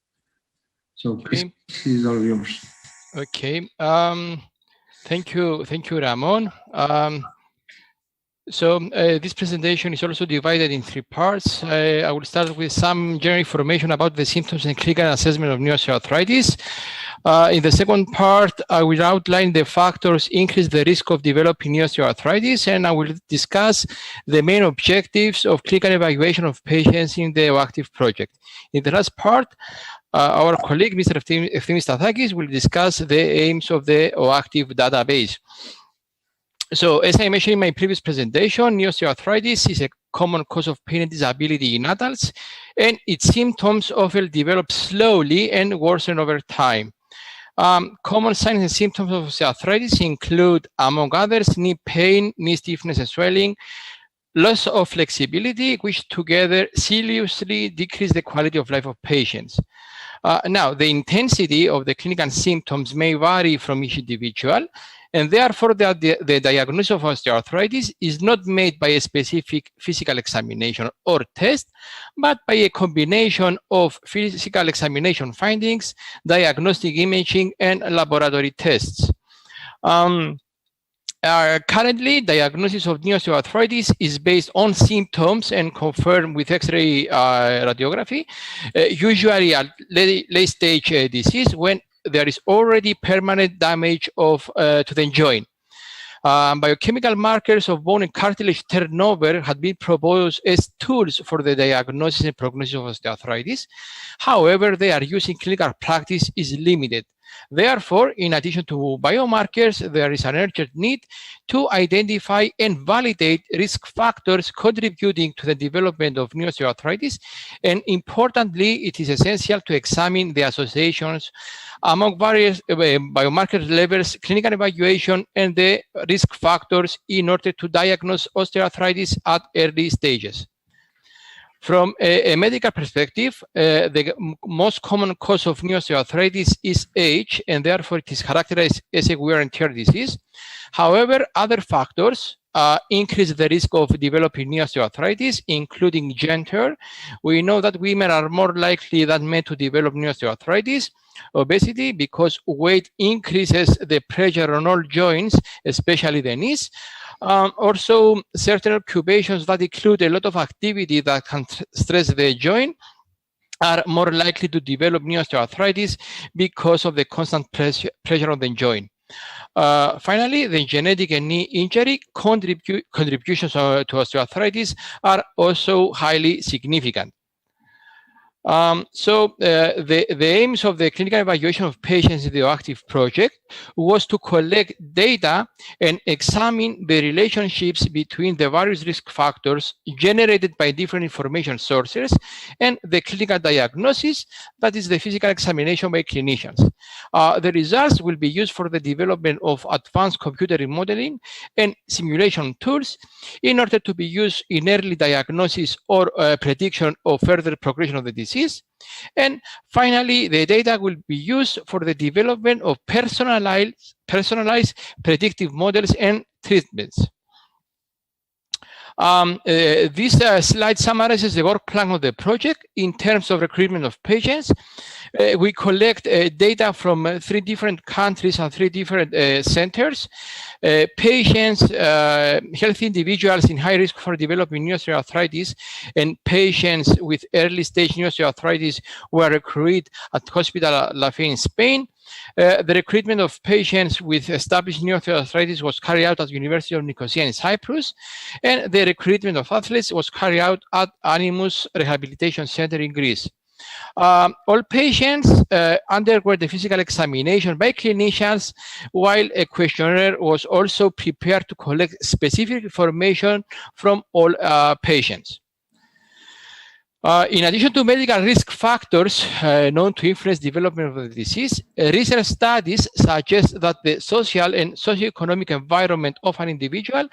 So Chris, this is all yours. Okay. Thank you, Ramon. So this presentation is also divided in 3 parts. I will start with some general information about the symptoms and clinical assessment of new osteoarthritis. In the second part, I will outline the factors increase the risk of developing new osteoarthritis, and I will discuss the main objectives of clinical evaluation of patients in the OActive project. In the last part, our colleague, Mr. Efthimios Stathakis, will discuss the aims of the OActive database. So, as I mentioned in my previous presentation, new osteoarthritis is a common cause of pain and disability in adults, and its symptoms often develop slowly and worsen over time. Common signs and symptoms of osteoarthritis include, among others, knee pain, knee stiffness and swelling, loss of flexibility, which together seriously decrease the quality of life of patients. Now, the intensity of the clinical symptoms may vary from each individual, and therefore the diagnosis of osteoarthritis is not made by a specific physical examination or test, but by a combination of physical examination findings, diagnostic imaging, and laboratory tests. Currently, diagnosis of new osteoarthritis is based on symptoms and confirmed with X-ray radiography, usually at late-stage disease when there is already permanent damage to the joint. Biochemical markers of bone and cartilage turnover had been proposed as tools for the diagnosis and prognosis of osteoarthritis. However, their use in clinical practice is limited. Therefore, in addition to biomarkers, there is an urgent need to identify and validate risk factors contributing to the development of new osteoarthritis, and importantly, it is essential to examine the associations among various biomarker levels, clinical evaluation, and the risk factors in order to diagnose osteoarthritis at early stages. From a medical perspective, the most common cause of new osteoarthritis is age, and therefore it is characterized as a wear and tear disease. However, other factors increase the risk of developing new osteoarthritis, including gender. We know that women are more likely than men to develop new osteoarthritis. Obesity, because weight increases the pressure on all joints, especially the knees. Also, certain occupations that include a lot of activity that can stress the joint are more likely to develop new osteoarthritis because of the constant pressure on the joint. Finally, the genetic and knee injury contributions to osteoarthritis are also highly significant. The aims of the clinical evaluation of patients in the OActive project was to collect data and examine the relationships between the various risk factors generated by different information sources and the clinical diagnosis, that is the physical examination by clinicians. The results will be used for the development of advanced computer modeling and simulation tools in order to be used in early diagnosis or prediction of further progression of the disease. And finally, the data will be used for the development of personalized predictive models and treatments. This slide summarizes the work plan of the project in terms of recruitment of patients. We collect data from 3 different countries and 3 different centers. Patients, healthy individuals in high risk for developing new osteoarthritis, and patients with early stage new osteoarthritis were recruited at Hospital La Fe in Spain. The recruitment of patients with established new osteoarthritis was carried out at the University of Nicosia in Cyprus, and the recruitment of athletes was carried out at Animus Rehabilitation Center in Greece. All patients underwent the physical examination by clinicians, while a questionnaire was also prepared to collect specific information from all patients. In addition to medical risk factors known to influence development of the disease, research studies suggest that the social and socioeconomic environment of an individual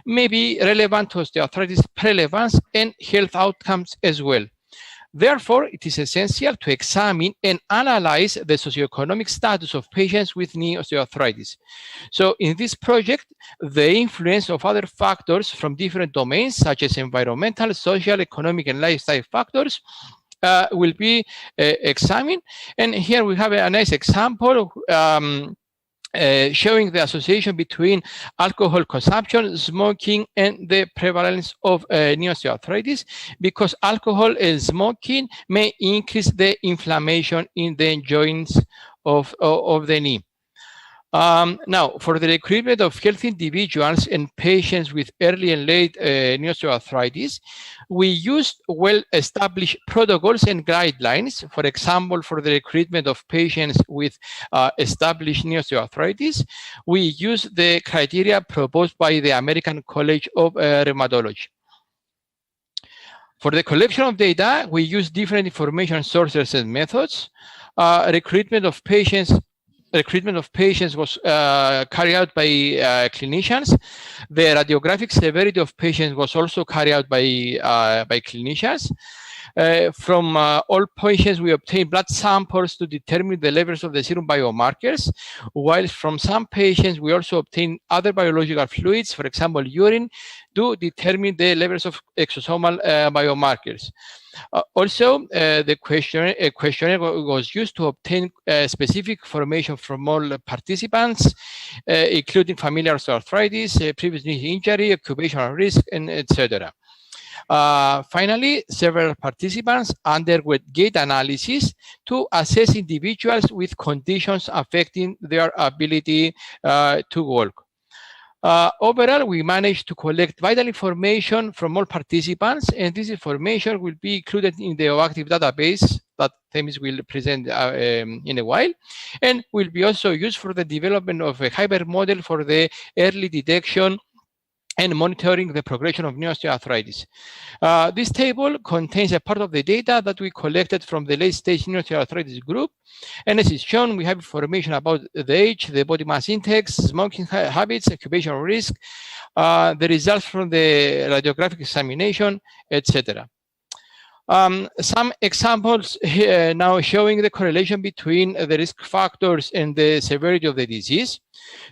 may be relevant to osteoarthritis prevalence and health outcomes as well. Therefore, it is essential to examine and analyze the socioeconomic status of patients with knee osteoarthritis. So in this project, the influence of other factors from different domains, such as environmental, social, economic, and lifestyle factors, will be examined. And here we have a nice example showing the association between alcohol consumption, smoking, and the prevalence of knee osteoarthritis, because alcohol and smoking may increase the inflammation in the joints of the knee. Now, for the recruitment of healthy individuals and patients with early and late knee osteoarthritis, we used well-established protocols and guidelines. For example, for the recruitment of patients with established knee osteoarthritis, we used the criteria proposed by the American College of Rheumatology. For the collection of data, we use different information sources and methods. Recruitment of patients was carried out by clinicians. The radiographic severity of patients was also carried out by clinicians. From all patients, we obtained blood samples to determine the levels of the serum biomarkers, while from some patients, we also obtained other biological fluids, for example, urine, to determine the levels of exosomal biomarkers. Also, the questionnaire was used to obtain specific information from all participants, including familial osteoarthritis, previous knee injury, occupational risk, and etc. Finally, several participants underwent gait analysis to assess individuals with conditions affecting their ability to walk. Overall, we managed to collect vital information from all participants, and this information will be included in the OActive database that Themis will present in a while, and will be also used for the development of a hybrid model for the early detection and monitoring the progression of knee osteoarthritis. This table contains a part of the data that we collected from the late-stage knee osteoarthritis group. And as is shown, we have information about the age, the body mass index, smoking habits, occupational risk, the results from the radiographic examination, etc. Some examples here now showing the correlation between the risk factors and the severity of the disease.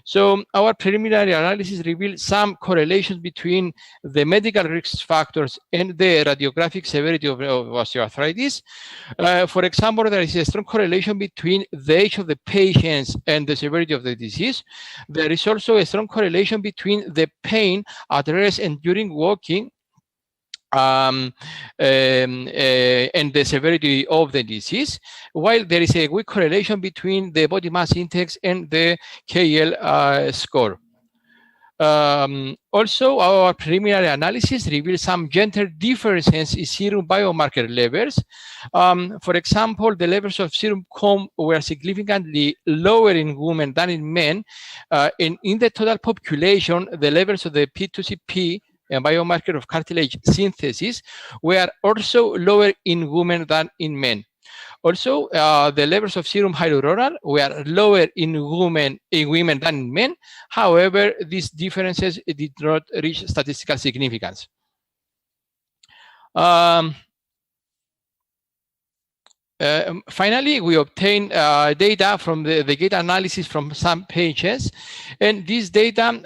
So our preliminary analysis revealed some correlations between the medical risk factors and the radiographic severity of osteoarthritis. For example, there is a strong correlation between the age of the patients and the severity of the disease. There is also a strong correlation between the pain at rest and during walking and the severity of the disease, while there is a weak correlation between the body mass index and the KL score. Also, our preliminary analysis reveals some gender differences in serum biomarker levels. For example, the levels of serum COMB were significantly lower in women than in men. And in the total population, the levels of the P2CP, a biomarker of cartilage synthesis, were also lower in women than in men. Also, the levels of serum hyaluronate were lower in women than in men. However, these differences did not reach statistical significance. Finally, we obtained data from the gait analysis from some patients, and this data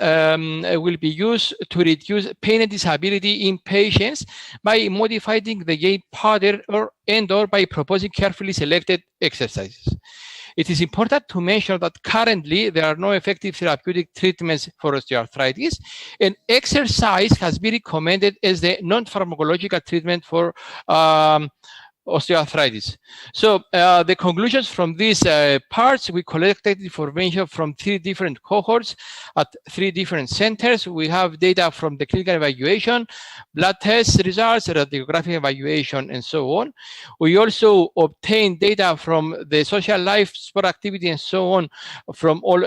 will be used to reduce pain and disability in patients by modifying the gait pattern or by proposing carefully selected exercises. It is important to mention that currently there are no effective therapeutic treatments for osteoarthritis, and exercise has been recommended as the non-pharmacological treatment for osteoarthritis. So the conclusions from these parts, we collected information from 3 different cohorts at 3 different centers. We have data from the clinical evaluation, blood test results, radiographic evaluation, and so on. We also obtained data from the social life, sport activity, and so on from all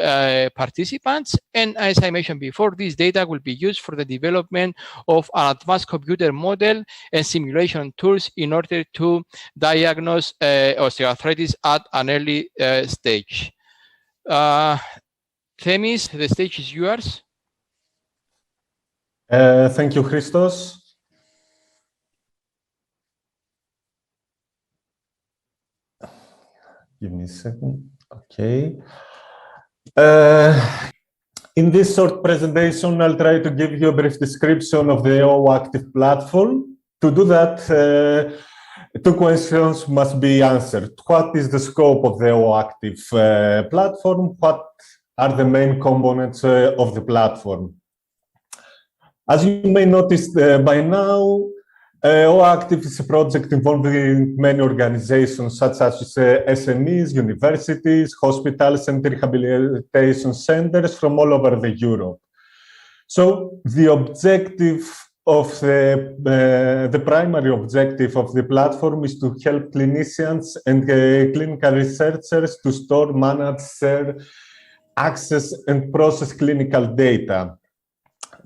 participants. And as I mentioned before, this data will be used for the development of an advanced computer model and simulation tools in order to diagnose osteoarthritis at an early stage. Themis, the stage is yours. Thank you, Christos. Give me a second. Okay. In this short presentation, I'll try to give you a brief description of the OActive platform. To do that, 2 questions must be answered. What is the scope of the OActive platform? What are the main components of the platform. As you may notice by now, OActive is a project involving many organizations such as SMEs, universities, hospitals, and rehabilitation centers from all over Europe. So the objective of the primary objective of the platform is to help clinicians and clinical researchers to store, manage, share, access, and process clinical data.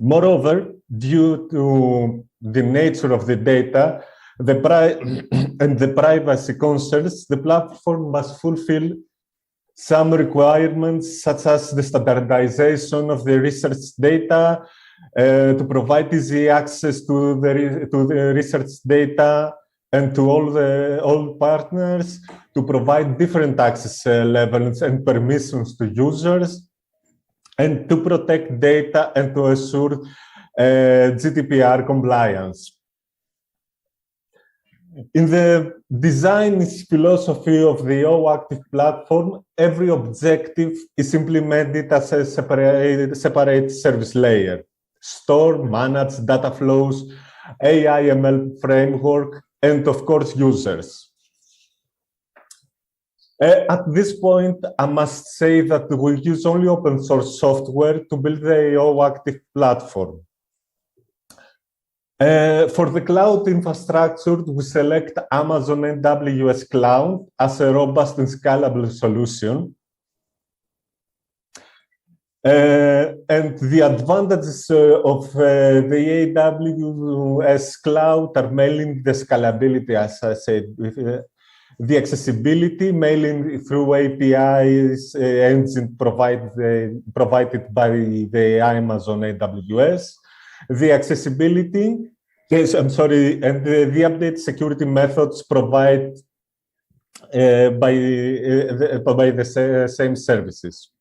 Moreover, due to the nature of the data and the privacy concerns, the platform must fulfill some requirements, such as the standardization of the research data, to provide easy access to the research data and to all partners, to provide different access levels and permissions to users, and to protect data and to assure GDPR compliance. In the design philosophy of the OActive platform, every objective is implemented as a separate service layer. Store, manage, data flows, AI/ML framework, and of course, users. At this point, I must say that we use only open source software to build the OActive platform. For the cloud infrastructure, we select Amazon AWS Cloud as a robust and scalable solution. And the advantages of the AWS Cloud are mainly the scalability, as I said, the accessibility, mainly through APIs engine provided by the Amazon AWS, the accessibility, yes, I'm sorry, and the update security methods provided by the same services.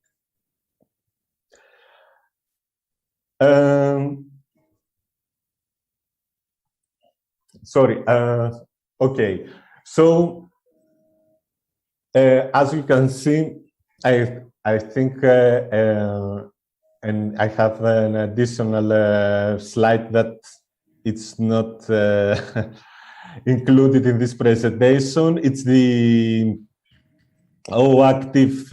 Okay, so as you can see, I think, and I have an additional slide that it's not included in this presentation. It's the OActive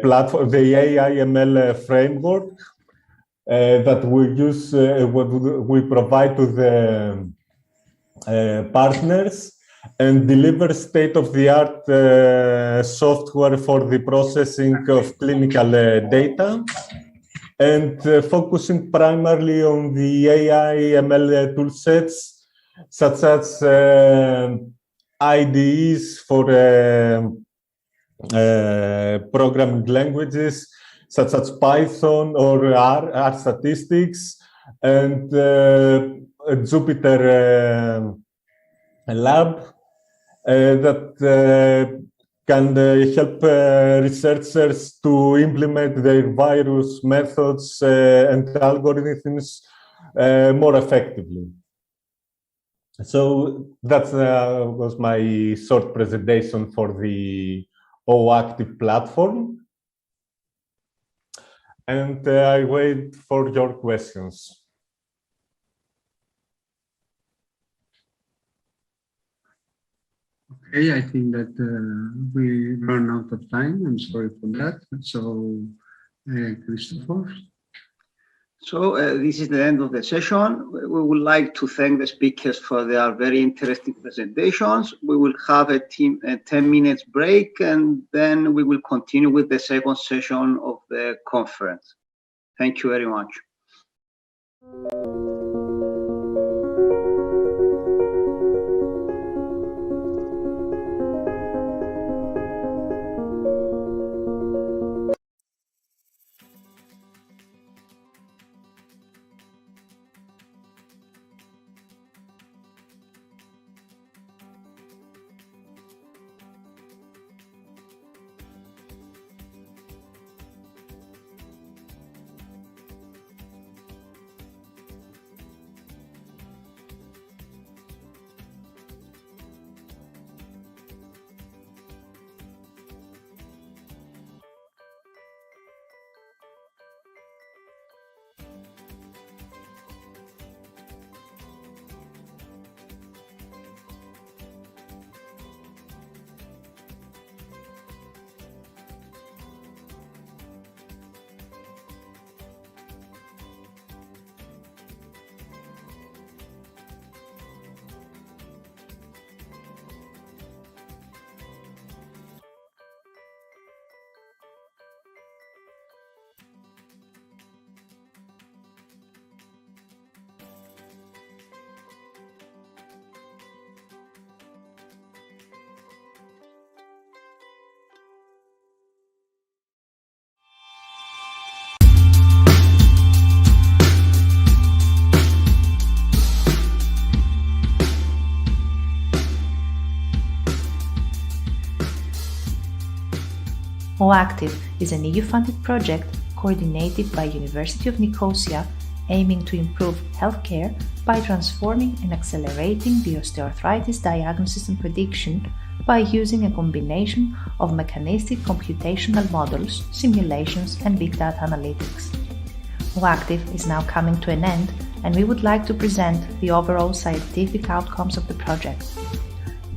platform, the AI/ML framework that we use, what we provide to the partners, and deliver state-of-the-art software for the processing of clinical data, and focusing primarily on the AI/ML toolsets, such as IDEs for programming languages, such as Python or R statistics, and Jupyter Lab, that can help researchers to implement their various methods and algorithms more effectively. So that was my short presentation for the OActive platform. And I wait for your questions. Okay, I think that we run out of time. I'm sorry for that. So, Christopher. So this is the end of the session. We would like to thank the speakers for their very interesting presentations. We will have a 10 minutes break, and then we will continue with the second session of the conference. Thank you very much. OActive is an EU-funded project coordinated by University of Nicosia, aiming to improve healthcare by transforming and accelerating the osteoarthritis diagnosis and prediction by using a combination of mechanistic computational models, simulations, and big data analytics. OActive is now coming to an end, and we would like to present the overall scientific outcomes of the project.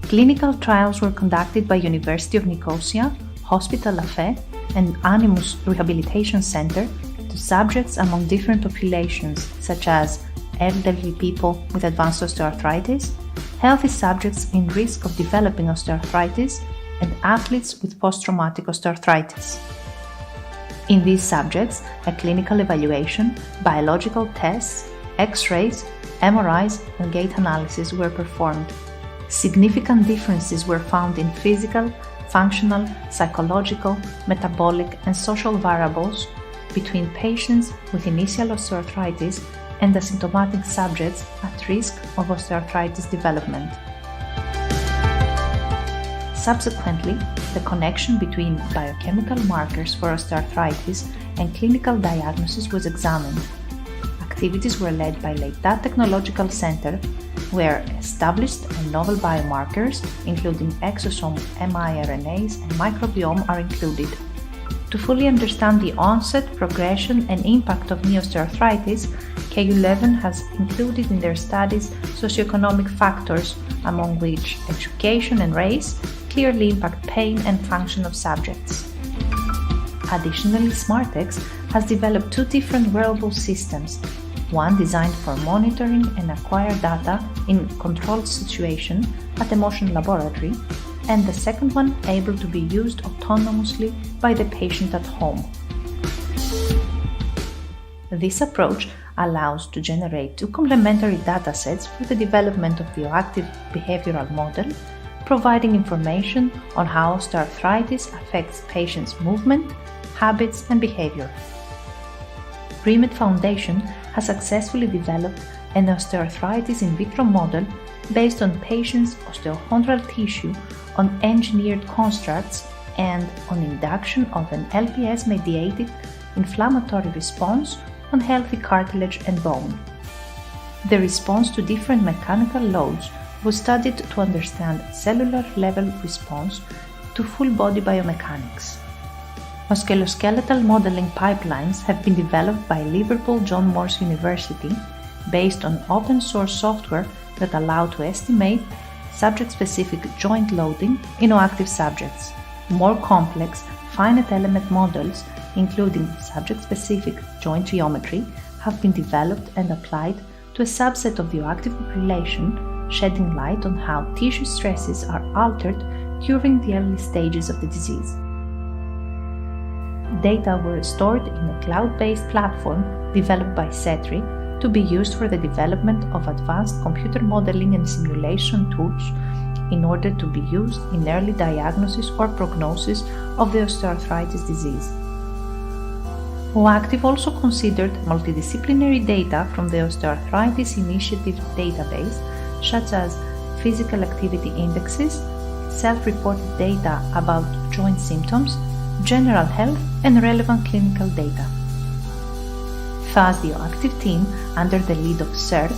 Clinical trials were conducted by University of Nicosia, Hospital Lafay, and Animus Rehabilitation Center to subjects among different populations, such as elderly people with advanced osteoarthritis, healthy subjects in risk of developing osteoarthritis, and athletes with post-traumatic osteoarthritis. In these subjects, a clinical evaluation, biological tests, X-rays, MRIs, and gait analysis were performed. Significant differences were found in physical, functional, psychological, metabolic, and social variables between patients with initial osteoarthritis and asymptomatic subjects at risk of osteoarthritis development. Subsequently, the connection between biochemical markers for osteoarthritis and clinical diagnosis was examined. Activities were led by Leitat Technological Center, where established and novel biomarkers, including exosome miRNAs and microbiome, are included. To fully understand the onset, progression, and impact of knee osteoarthritis, KU Leuven has included in their studies socioeconomic factors, among which education and race clearly impact pain and function of subjects. Additionally, SmartX has developed two different wearable systems, one designed for monitoring and acquire data in controlled situation at a motion laboratory, and the second one able to be used autonomously by the patient at home. This approach allows to generate two complementary datasets for the development of the OActive behavioral model, providing information on how osteoarthritis affects patients' movement, habits, and behavior. Remed Foundation has successfully developed an osteoarthritis in vitro model based on patients' osteochondral tissue on engineered constructs and on induction of an LPS-mediated inflammatory response on healthy cartilage and bone. The response to different mechanical loads was studied to understand cellular-level response to full-body biomechanics. Musculoskeletal modeling pipelines have been developed by Liverpool John Moores University based on open-source software that allow to estimate subject-specific joint loading in OActive subjects. More complex, finite element models, including subject-specific joint geometry, have been developed and applied to a subset of the OActive population, shedding light on how tissue stresses are altered during the early stages of the disease. Data were stored in a cloud-based platform developed by CETRI to be used for the development of advanced computer modeling and simulation tools in order to be used in early diagnosis or prognosis of the osteoarthritis disease. OActive also considered multidisciplinary data from the Osteoarthritis Initiative database, such as physical activity indexes, self-reported data about joint symptoms, general health, and relevant clinical data. Thus, the OActive team, under the lead of CERT,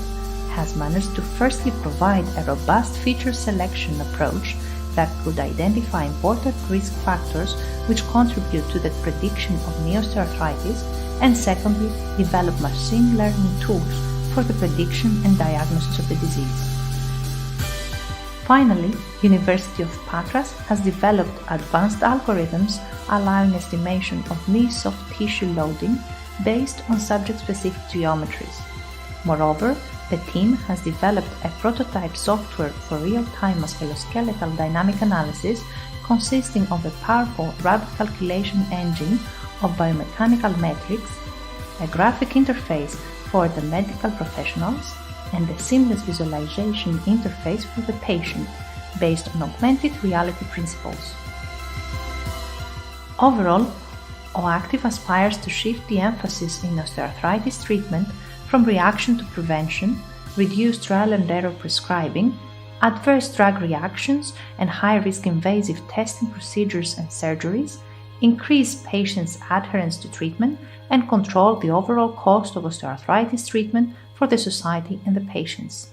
has managed to firstly provide a robust feature selection approach that could identify important risk factors which contribute to the prediction of knee osteoarthritis, and secondly, develop machine learning tools for the prediction and diagnosis of the disease. Finally, University of Patras has developed advanced algorithms allowing estimation of knee soft tissue loading based on subject-specific geometries. Moreover, the team has developed a prototype software for real-time musculoskeletal dynamic analysis consisting of a powerful rapid calculation engine of biomechanical metrics, a graphic interface for the medical professionals, and a seamless visualization interface for the patient based on augmented reality principles. Overall, OActive aspires to shift the emphasis in osteoarthritis treatment from reaction to prevention, reduced trial and error prescribing, adverse drug reactions and high-risk invasive testing procedures and surgeries, increase patients' adherence to treatment, and control the overall cost of osteoarthritis treatment for the society and the patients.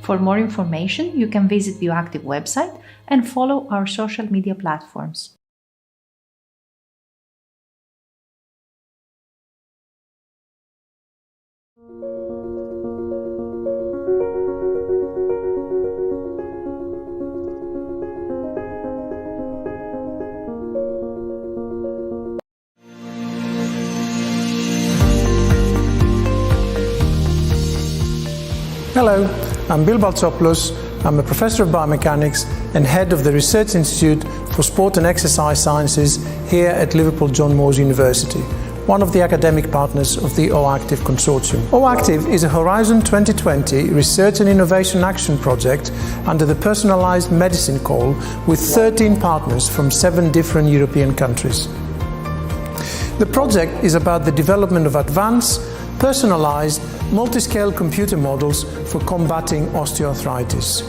For more information, you can visit the OActive website and follow our social media platforms. Hello, I'm Bill Baltsopoulos. I'm a professor of biomechanics and head of the Research Institute for Sport and Exercise Sciences here at Liverpool John Moores University, one of the academic partners of the OActive Consortium. OActive is a Horizon 2020 Research and Innovation Action project under the Personalised Medicine Call with 13 partners from 7 different European countries. The project is about the development of advanced, personalised, multi-scale computer models for combating osteoarthritis.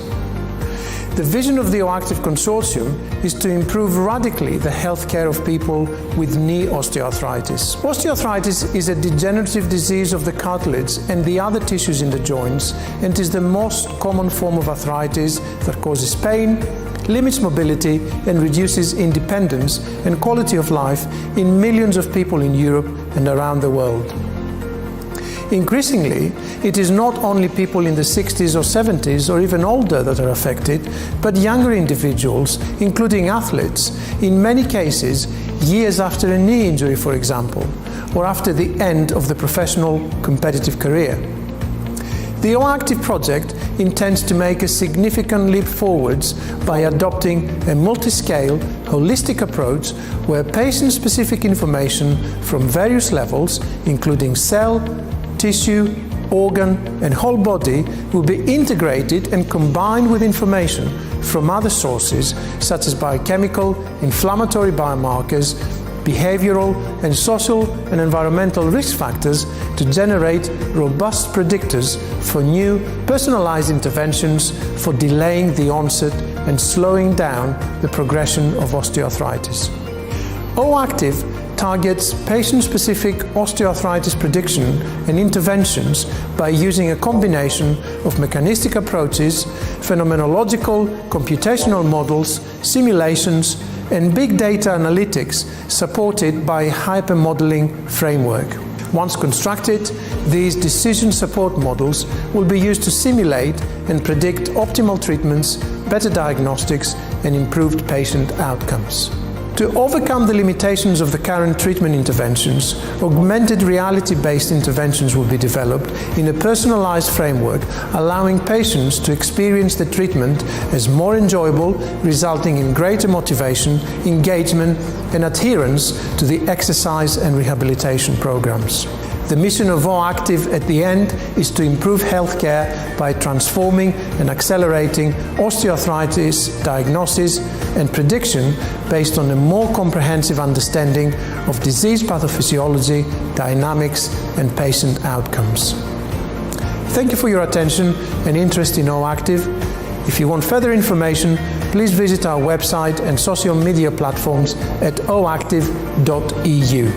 The vision of the OActive Consortium is to improve radically the healthcare of people with knee osteoarthritis. Osteoarthritis is a degenerative disease of the cartilage and the other tissues in the joints, and is the most common form of arthritis that causes pain, limits mobility, and reduces independence and quality of life in millions of people in Europe and around the world. Increasingly, it is not only people in the 60s or 70s or even older that are affected, but younger individuals, including athletes, in many cases years after a knee injury, for example, or after the end of the professional competitive career. The OActive project intends to make a significant leap forwards by adopting a multi-scale, holistic approach where patient-specific information from various levels, including cell, tissue, organ, and whole body, will be integrated and combined with information from other sources such as biochemical, inflammatory biomarkers, behavioural and social and environmental risk factors to generate robust predictors for new personalised interventions for delaying the onset and slowing down the progression of osteoarthritis. OActive targets patient-specific osteoarthritis prediction and interventions by using a combination of mechanistic approaches, phenomenological, computational models, simulations, and big data analytics supported by a hypermodeling framework. Once constructed, these decision support models will be used to simulate and predict optimal treatments, better diagnostics, and improved patient outcomes. To overcome the limitations of the current treatment interventions, augmented reality-based interventions will be developed in a personalized framework, allowing patients to experience the treatment as more enjoyable, resulting in greater motivation, engagement, and adherence to the exercise and rehabilitation programs. The mission of OActive at the end is to improve healthcare by transforming and accelerating osteoarthritis diagnosis and prediction based on a more comprehensive understanding of disease pathophysiology, dynamics, and patient outcomes. Thank you for your attention and interest in OActive. If you want further information, please visit our website and social media platforms at oactive.eu.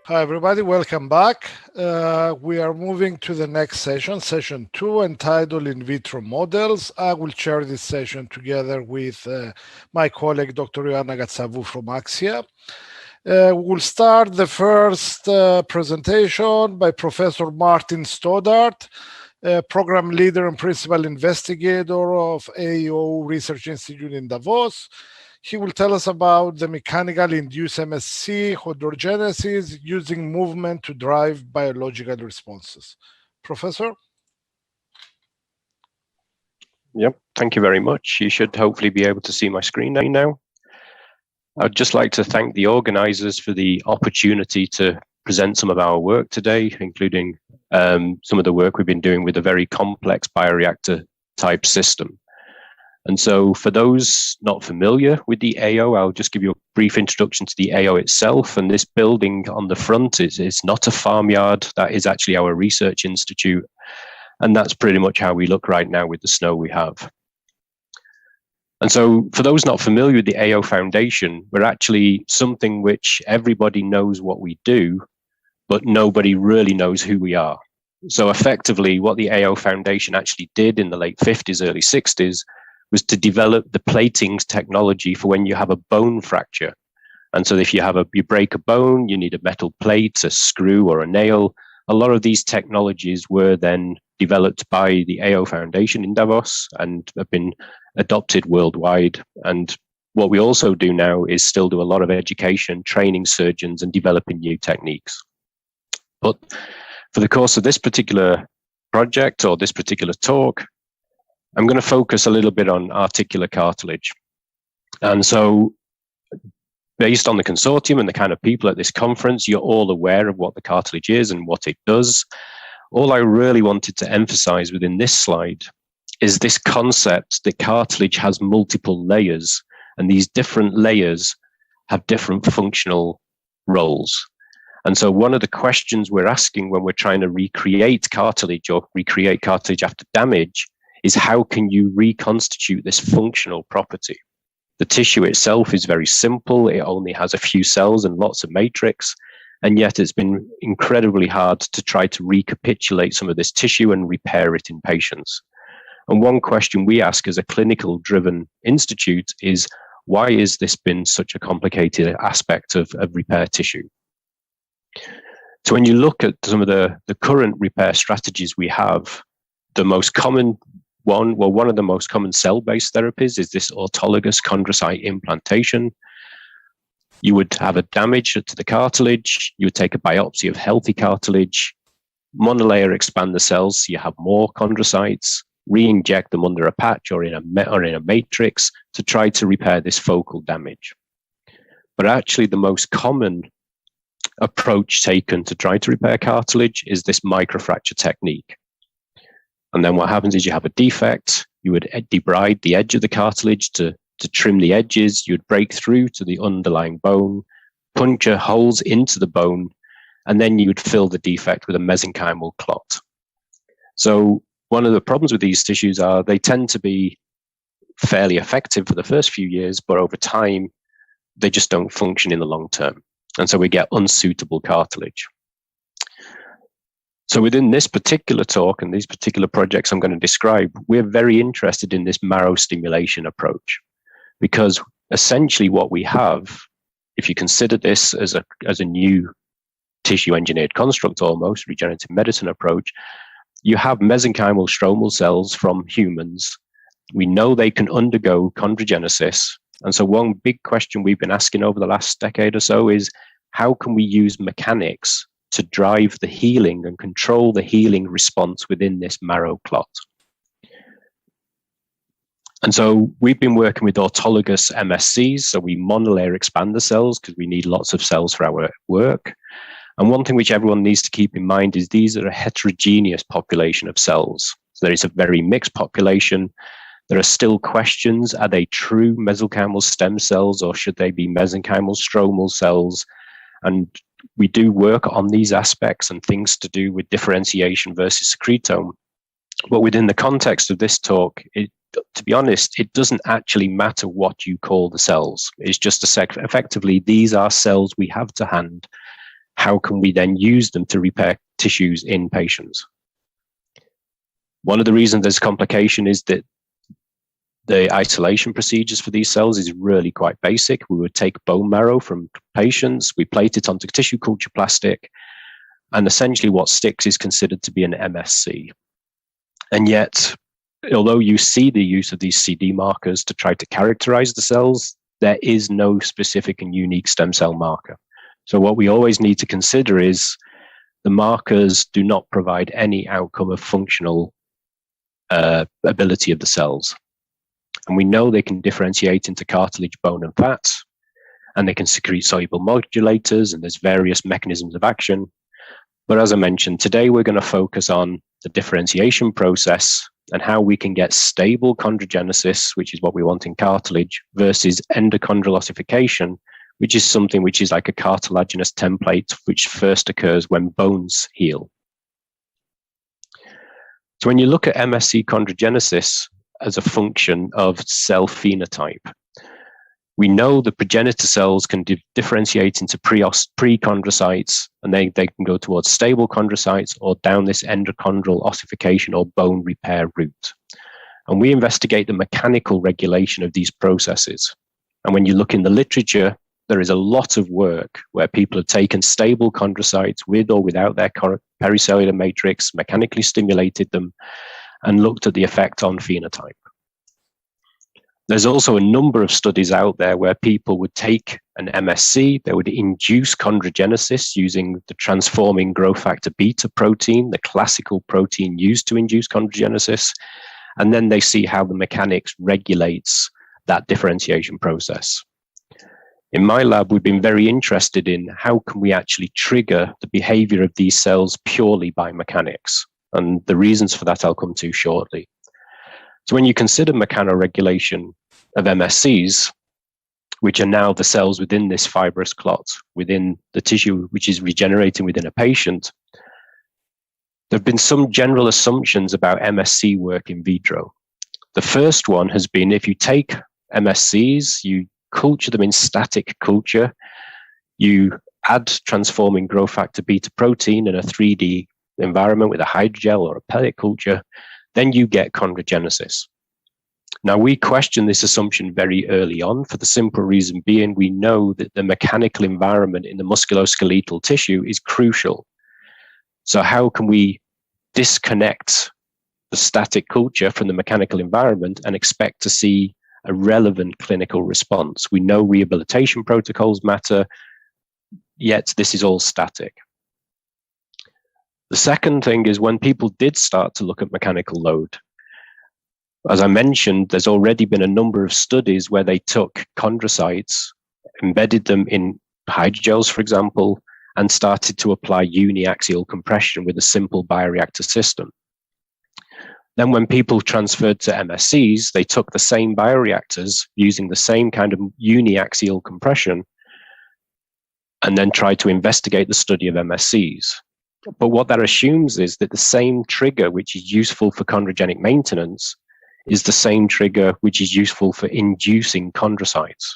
Hi, everybody. Welcome back. We are moving to the next session, session 2, entitled In Vitro Models. I will chair this session together with my colleague, Dr. Ioanna Gatsavou from Axia. We'll start the first presentation by Professor Martin Stoddart, program leader and principal investigator of AO Research Institute in Davos. He will tell us about the mechanical induced MSC hydrogenesis using movement to drive biological responses. Professor? Yep, thank you very much. You should hopefully be able to see my screen now. I'd just like to thank the organizers for the opportunity to present some of our work today, including some of the work we've been doing with a very complex bioreactor type system. And so for those not familiar with the AO, I'll just give you a brief introduction to the AO itself. And this building on the front is not a farmyard. That is actually our research institute. And that's pretty much how we look right now with the snow we have. And so for those not familiar with the AO Foundation, we're actually something which everybody knows what we do, but nobody really knows who we are. So effectively, what the AO Foundation actually did in the late 50s, early 60s, was to develop the platings technology for when you have a bone fracture. And so if you break a bone, you need a metal plate, a screw, or a nail. A lot of these technologies were then developed by the AO Foundation in Davos and have been adopted worldwide. And what we also do now is still do a lot of education, training surgeons and developing new techniques. But for the course of this particular project or this particular talk, I'm going to focus a little bit on articular cartilage. And so based on the consortium and the kind of people at this conference, you're all aware of what the cartilage is and what it does. All I really wanted to emphasize within this slide is this concept that cartilage has multiple layers, and these different layers have different functional roles. And so one of the questions we're asking when we're trying to recreate cartilage or recreate cartilage after damage is how can you reconstitute this functional property? The tissue itself is very simple. It only has a few cells and lots of matrix. And yet it's been incredibly hard to try to recapitulate some of this tissue and repair it in patients. And one question we ask as a clinical driven institute is, why has this been such a complicated aspect of repair tissue? So when you look at some of the current repair strategies we have, the most common one of the most common cell-based therapies is this autologous chondrocyte implantation. You would have a damage to the cartilage, you would take a biopsy of healthy cartilage, monolayer expand the cells so you have more chondrocytes, re-inject them under a patch or in a matrix to try to repair this focal damage. But actually the most common approach taken to try to repair cartilage is this microfracture technique. And then what happens is you have a defect, you would debride the edge of the cartilage to trim the edges, you would break through to the underlying bone, puncture holes into the bone, and then you would fill the defect with a mesenchymal clot. So one of the problems with these tissues are they tend to be fairly effective for the first few years, but over time, they just don't function in the long term. And so we get unsuitable cartilage. So within this particular talk and these particular projects I'm going to describe, we're very interested in this marrow stimulation approach, because essentially what we have, if you consider this as a new tissue engineered construct, almost regenerative medicine approach, you have mesenchymal stromal cells from humans. We know they can undergo chondrogenesis. And so one big question we've been asking over the last decade or so is, how can we use mechanics to drive the healing and control the healing response within this marrow clot? And so we've been working with autologous MSCs, so we monolayer expand the cells because we need lots of cells for our work. And one thing which everyone needs to keep in mind is these are a heterogeneous population of cells. So there is a very mixed population. There are still questions, are they true mesenchymal stem cells or should they be mesenchymal stromal cells? And we do work on these aspects and things to do with differentiation versus secretome. But within the context of this talk, to be honest, it doesn't actually matter what you call the cells. It's just effectively, these are cells we have to hand. How can we then use them to repair tissues in patients? One of the reasons there's complication is that the isolation procedures for these cells is really quite basic. We would take bone marrow from patients, we plate it onto tissue culture plastic, and essentially what sticks is considered to be an MSC. And yet, although you see the use of these CD markers to try to characterize the cells, there is no specific and unique stem cell marker. So what we always need to consider is the markers do not provide any outcome of functional ability of the cells. And we know they can differentiate into cartilage, bone, and fat, and they can secrete soluble modulators, and there's various mechanisms of action. But as I mentioned, today we're going to focus on the differentiation process and how we can get stable chondrogenesis, which is what we want in cartilage, versus endochondral ossification, which is something which is like a cartilaginous template, which first occurs when bones heal. So when you look at MSC chondrogenesis as a function of cell phenotype, we know the progenitor cells can differentiate into pre-chondrocytes, and they can go towards stable chondrocytes or down this endochondral ossification or bone repair route. And we investigate the mechanical regulation of these processes. And when you look in the literature, there is a lot of work where people have taken stable chondrocytes with or without their pericellular matrix, mechanically stimulated them, and looked at the effect on phenotype. There's also a number of studies out there where people would take an MSC, they would induce chondrogenesis using the transforming growth factor beta protein, the classical protein used to induce chondrogenesis, and then they see how the mechanics regulates that differentiation process. In my lab, we've been very interested in how can we actually trigger the behavior of these cells purely by mechanics. And the reasons for that I'll come to shortly. So when you consider mechanoregulation of MSCs, which are now the cells within this fibrous clot, within the tissue which is regenerating within a patient, there have been some general assumptions about MSC work in vitro. The first one has been if you take MSCs, you culture them in static culture, you add transforming growth factor beta protein in a 3D environment with a hydrogel or a pellet culture, then you get chondrogenesis. Now, we question this assumption very early on for the simple reason being we know that the mechanical environment in the musculoskeletal tissue is crucial. So how can we disconnect the static culture from the mechanical environment and expect to see a relevant clinical response? We know rehabilitation protocols matter, yet this is all static. The second thing is when people did start to look at mechanical load, as I mentioned, there's already been a number of studies where they took chondrocytes, embedded them in hydrogels, for example, and started to apply uniaxial compression with a simple bioreactor system. Then when people transferred to MSCs, they took the same bioreactors using the same kind of uniaxial compression and then tried to investigate the study of MSCs. But what that assumes is that the same trigger which is useful for chondrogenic maintenance is the same trigger which is useful for inducing chondrocytes.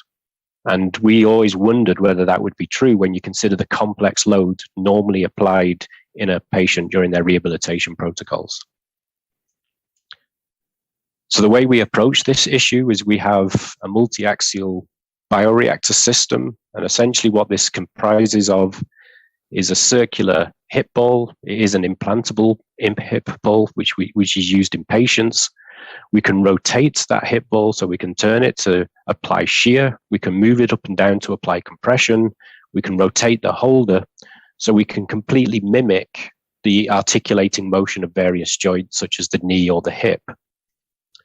And we always wondered whether that would be true when you consider the complex load normally applied in a patient during their rehabilitation protocols. So the way we approach this issue is we have a multi-axial bioreactor system, and essentially what this comprises of is a circular hip ball. It is an implantable hip ball, which is used in patients. We can rotate that hip ball so we can turn it to apply shear. We can move it up and down to apply compression. We can rotate the holder so we can completely mimic the articulating motion of various joints, such as the knee or the hip.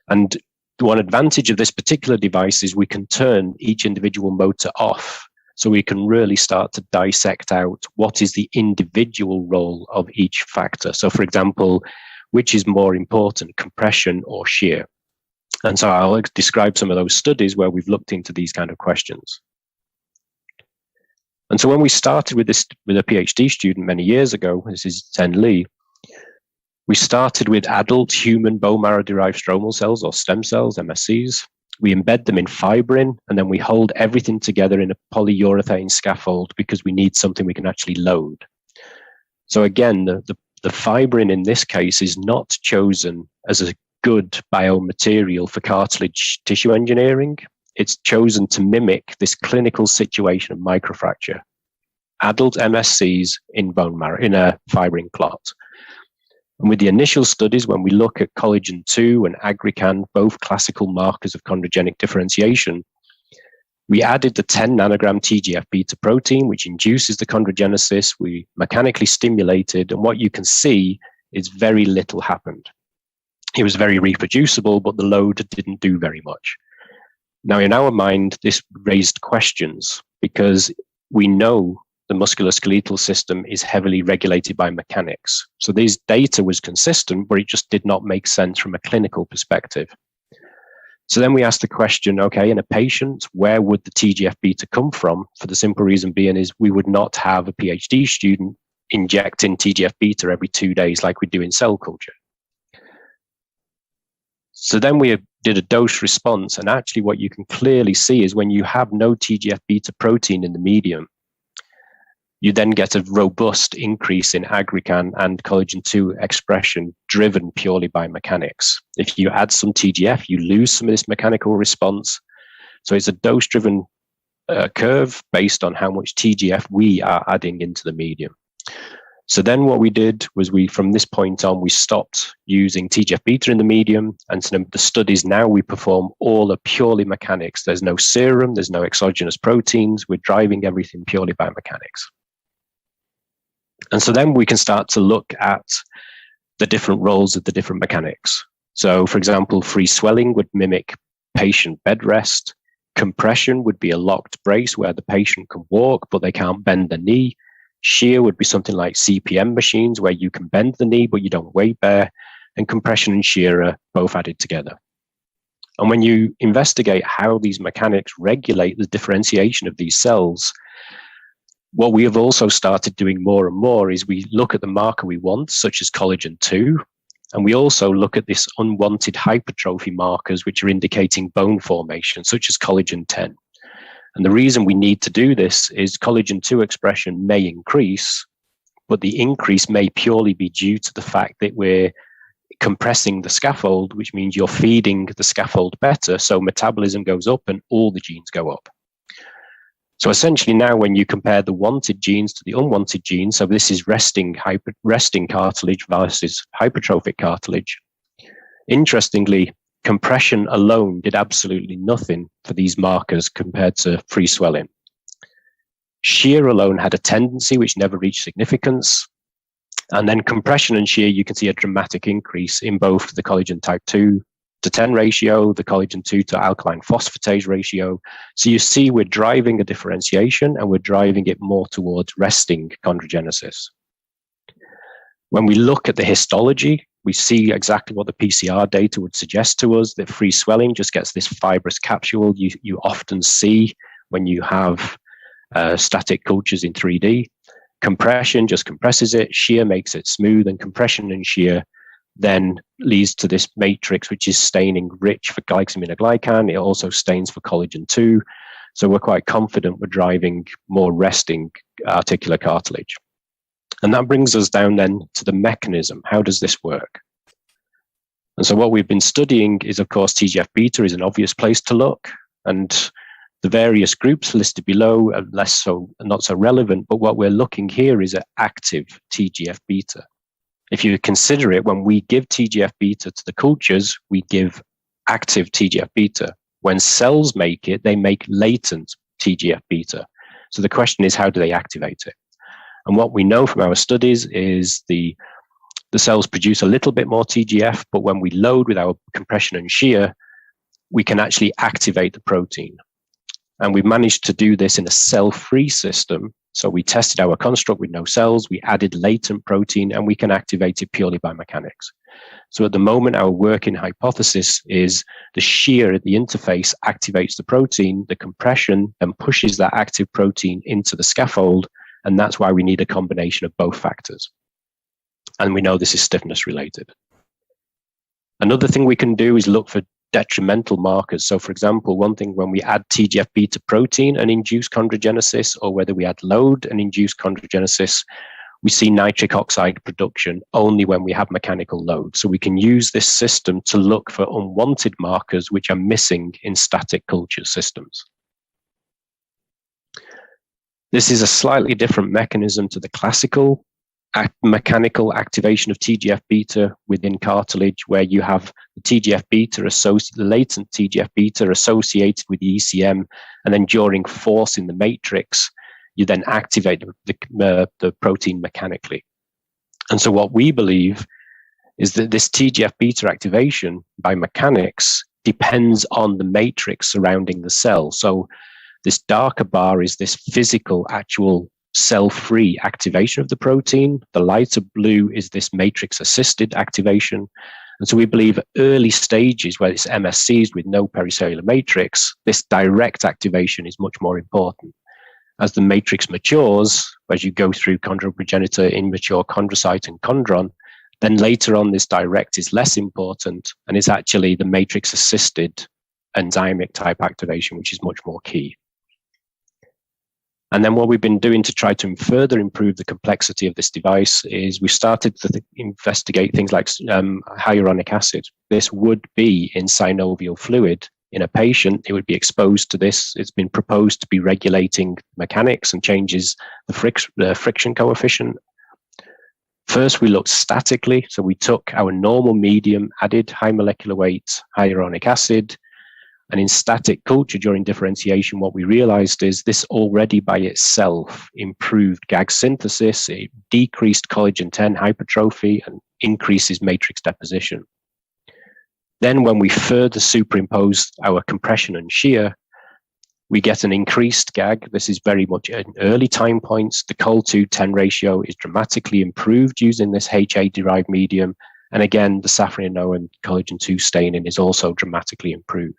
And one advantage of this particular device is we can turn each individual motor off, so we can really start to dissect out what is the individual role of each factor. So for example, which is more important, compression or shear? And so I'll describe some of those studies where we've looked into these kind of questions. And so when we started with this with a PhD student many years ago, this is Zen Lee, we started with adult human bone marrow derived stromal cells or stem cells, MSCs. We embed them in fibrin, and then we hold everything together in a polyurethane scaffold because we need something we can actually load. So again, the fibrin in this case is not chosen as a good biomaterial for cartilage tissue engineering. It's chosen to mimic this clinical situation of microfracture. Adult MSCs in bone marrow, in a fibrin clot. And with the initial studies, when we look at collagen 2 and agrican, both classical markers of chondrogenic differentiation, we added the 10 nanogram TGF-beta protein, which induces the chondrogenesis. We mechanically stimulated, and what you can see is very little happened. It was very reproducible, but the load didn't do very much. Now, in our mind, this raised questions because we know the musculoskeletal system is heavily regulated by mechanics. So these data was consistent, but it just did not make sense from a clinical perspective. So then we asked the question, okay, in a patient, where would the TGF-beta come from? For the simple reason being is we would not have a PhD student injecting TGF-beta every 2 days like we do in cell culture. So then we did a dose response, and actually what you can clearly see is when you have no TGF-beta protein in the medium, you then get a robust increase in agrican and collagen 2 expression driven purely by mechanics. If you add some TGF, you lose some of this mechanical response. So it's a dose-driven curve based on how much TGF we are adding into the medium. So then what we did was from this point on, we stopped using TGF-beta in the medium, and so the studies now we perform all are purely mechanics. There's no serum, there's no exogenous proteins. We're driving everything purely by mechanics. And so then we can start to look at the different roles of the different mechanics. So for example, free swelling would mimic patient bed rest. Compression would be a locked brace where the patient can walk, but they can't bend the knee. Shear would be something like CPM machines where you can bend the knee, but you don't weight bear. And compression and shear are both added together. And when you investigate how these mechanics regulate the differentiation of these cells, what we have also started doing more and more is we look at the marker we want, such as collagen 2, and we also look at this unwanted hypertrophy markers, which are indicating bone formation, such as collagen 10. And the reason we need to do this is collagen 2 expression may increase, but the increase may purely be due to the fact that we're compressing the scaffold, which means you're feeding the scaffold better, so metabolism goes up and all the genes go up. So essentially now when you compare the wanted genes to the unwanted genes, so this is resting cartilage versus hypertrophic cartilage, interestingly, compression alone did absolutely nothing for these markers compared to free swelling. Shear alone had a tendency which never reached significance. And then compression and shear, you can see a dramatic increase in both the collagen type 2 to 10 ratio, the collagen 2 to alkaline phosphatase ratio. So you see we're driving a differentiation and we're driving it more towards resting chondrogenesis. When we look at the histology, we see exactly what the PCR data would suggest to us, that free swelling just gets this fibrous capsule you often see when you have static cultures in 3D. Compression just compresses it, shear makes it smooth, and compression and shear then leads to this matrix which is staining rich for glycosaminoglycan. It also stains for collagen 2. So we're quite confident we're driving more resting articular cartilage. And that brings us down then to the mechanism. How does this work? And so what we've been studying is, of course, TGF-beta is an obvious place to look. And the various groups listed below are not so relevant, but what we're looking here is at active TGF-beta. If you consider it, when we give TGF-beta to the cultures, we give active TGF-beta. When cells make it, they make latent TGF-beta. So the question is, how do they activate it? And what we know from our studies is the cells produce a little bit more TGF, but when we load with our compression and shear, we can actually activate the protein. And we've managed to do this in a cell-free system. So we tested our construct with no cells, we added latent protein, and we can activate it purely by mechanics. So at the moment, our working hypothesis is the shear at the interface activates the protein, the compression then pushes that active protein into the scaffold, and that's why we need a combination of both factors. And we know this is stiffness related. Another thing we can do is look for detrimental markers. So for example, one thing when we add TGF-beta protein and induce chondrogenesis, or whether we add load and induce chondrogenesis, we see nitric oxide production only when we have mechanical load. So we can use this system to look for unwanted markers which are missing in static culture systems. This is a slightly different mechanism to the classical mechanical activation of TGF-beta within cartilage, where you have the TGF-beta, the latent TGF-beta associated with the ECM, and then during force in the matrix, you then activate the protein mechanically. And so what we believe is that this TGF-beta activation by mechanics depends on the matrix surrounding the cell. So this darker bar is this physical, actual cell-free activation of the protein. The lighter blue is this matrix-assisted activation. And so we believe at early stages where it's MSCs with no pericellular matrix, this direct activation is much more important. As the matrix matures, as you go through chondroprogenitor, immature chondrocyte and chondron, then later on this direct is less important, and it's actually the matrix-assisted enzymic type activation, which is much more key. And then what we've been doing to try to further improve the complexity of this device is we started to investigate things like hyaluronic acid. This would be in synovial fluid. In a patient, it would be exposed to this. It's been proposed to be regulating mechanics and changes the friction coefficient. First, we looked statically. So we took our normal medium, added high molecular weight hyaluronic acid, and in static culture during differentiation, what we realized is this already by itself improved GAG synthesis, it decreased collagen 10 hypertrophy, and increases matrix deposition. Then when we further superimpose our compression and shear, we get an increased GAG. This is very much at early time points. The Col2-10 ratio is dramatically improved using this HA-derived medium. And again, the safranine and collagen 2 staining is also dramatically improved.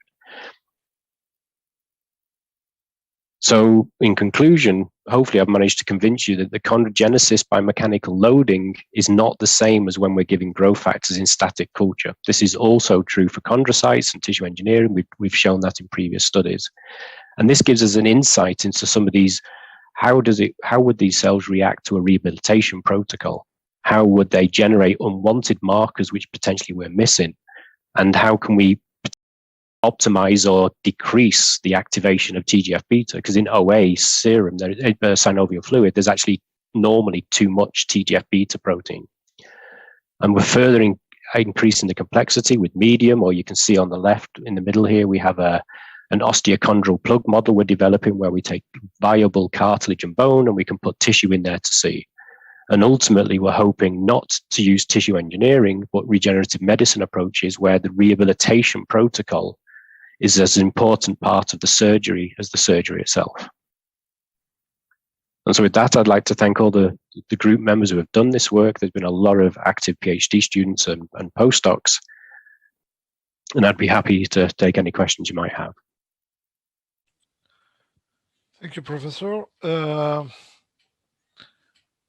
So in conclusion, hopefully I've managed to convince you that the chondrogenesis by mechanical loading is not the same as when we're giving growth factors in static culture. This is also true for chondrocytes and tissue engineering. We've shown that in previous studies. And this gives us an insight into some of these, how would these cells react to a rehabilitation protocol? How would they generate unwanted markers which potentially we're missing? And how can we optimize or decrease the activation of TGF-beta? Because in OA serum, synovial fluid, there's actually normally too much TGF-beta protein. And we're further increasing the complexity with medium, or you can see on the left in the middle here, we have an osteochondral plug model we're developing where we take viable cartilage and bone and we can put tissue in there to see. And ultimately, we're hoping not to use tissue engineering, but regenerative medicine approaches where the rehabilitation protocol is as an important part of the surgery as the surgery itself. And so with that, I'd like to thank all the group members who have done this work. There's been a lot of active PhD students and postdocs, and I'd be happy to take any questions you might have. Thank you, Professor.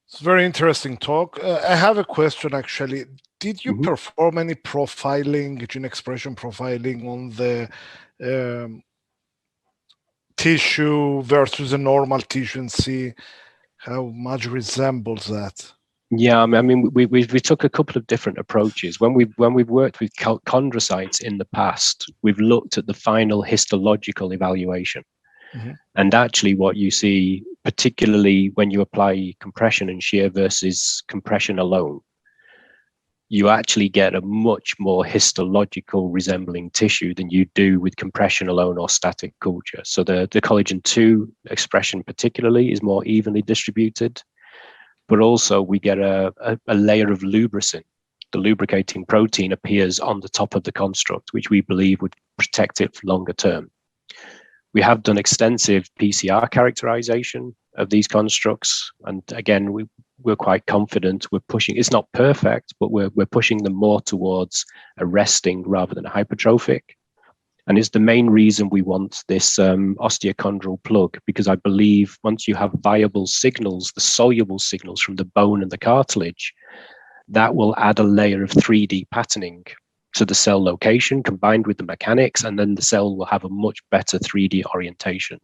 It's a very interesting talk. I have a question, actually. Did you perform any profiling, gene expression profiling on the tissue versus a normal tissue and see how much resembles that? Yeah, I mean, we took a couple of different approaches. When we've worked with chondrocytes in the past, we've looked at the final histological evaluation. And actually what you see, particularly when you apply compression and shear versus compression alone, you actually get a much more histological resembling tissue than you do with compression alone or static culture. So the collagen 2 expression particularly is more evenly distributed, but also we get a layer of lubricin. The lubricating protein appears on the top of the construct, which we believe would protect it for longer term. We have done extensive PCR characterization of these constructs. And again, we're quite confident. We're pushing, it's not perfect, but we're pushing them more towards a resting rather than a hypertrophic. And it's the main reason we want this osteochondral plug, because I believe once you have viable signals, the soluble signals from the bone and the cartilage, that will add a layer of 3D patterning to the cell location combined with the mechanics, and then the cell will have a much better 3D orientation.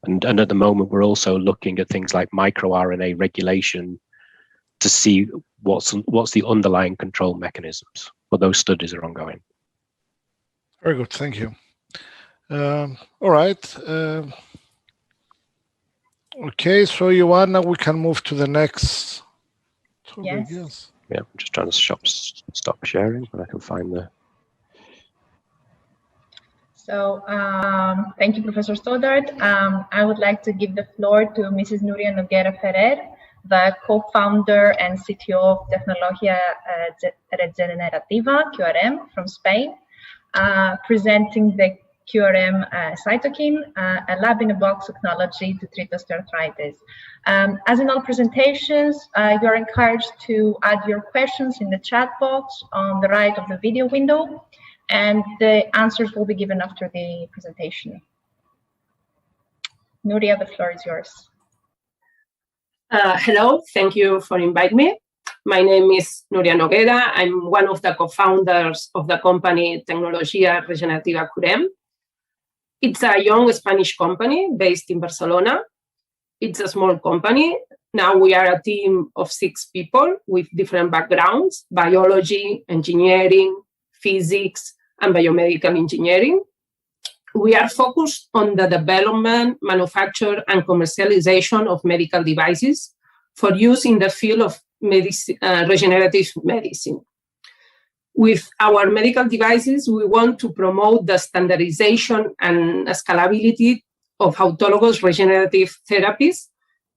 And at the moment, we're also looking at things like microRNA regulation to see what's the underlying control mechanisms. But those studies are ongoing. Very good, thank you. All right. Okay, so Joanna, we can move to the next Yes. Yeah, I'm just trying to stop sharing, but I can find the... So thank you, Professor Stoddart. I would like to give the floor to Mrs. Nuria Noguera Ferrer, the co-founder and CTO of Tecnología Regenerativa, QRM, from Spain, presenting the QRM cytokine, a lab-in-a-box technology to treat osteoarthritis. As in all presentations, you're encouraged to add your questions in the chat box on the right of the video window, and the answers will be given after the presentation. Nuria, the floor is yours. Hello, thank you for inviting me. My name is Nuria Noguera. I'm one of the co-founders of the company Tecnología Regenerativa QRM. It's a young Spanish company based in Barcelona. It's a small company. Now we are a team of 6 people with different backgrounds: biology, engineering, physics, and biomedical engineering. We are focused on the development, manufacture, and commercialization of medical devices for use in the field of regenerative medicine. With our medical devices, we want to promote the standardization and scalability of autologous regenerative therapies,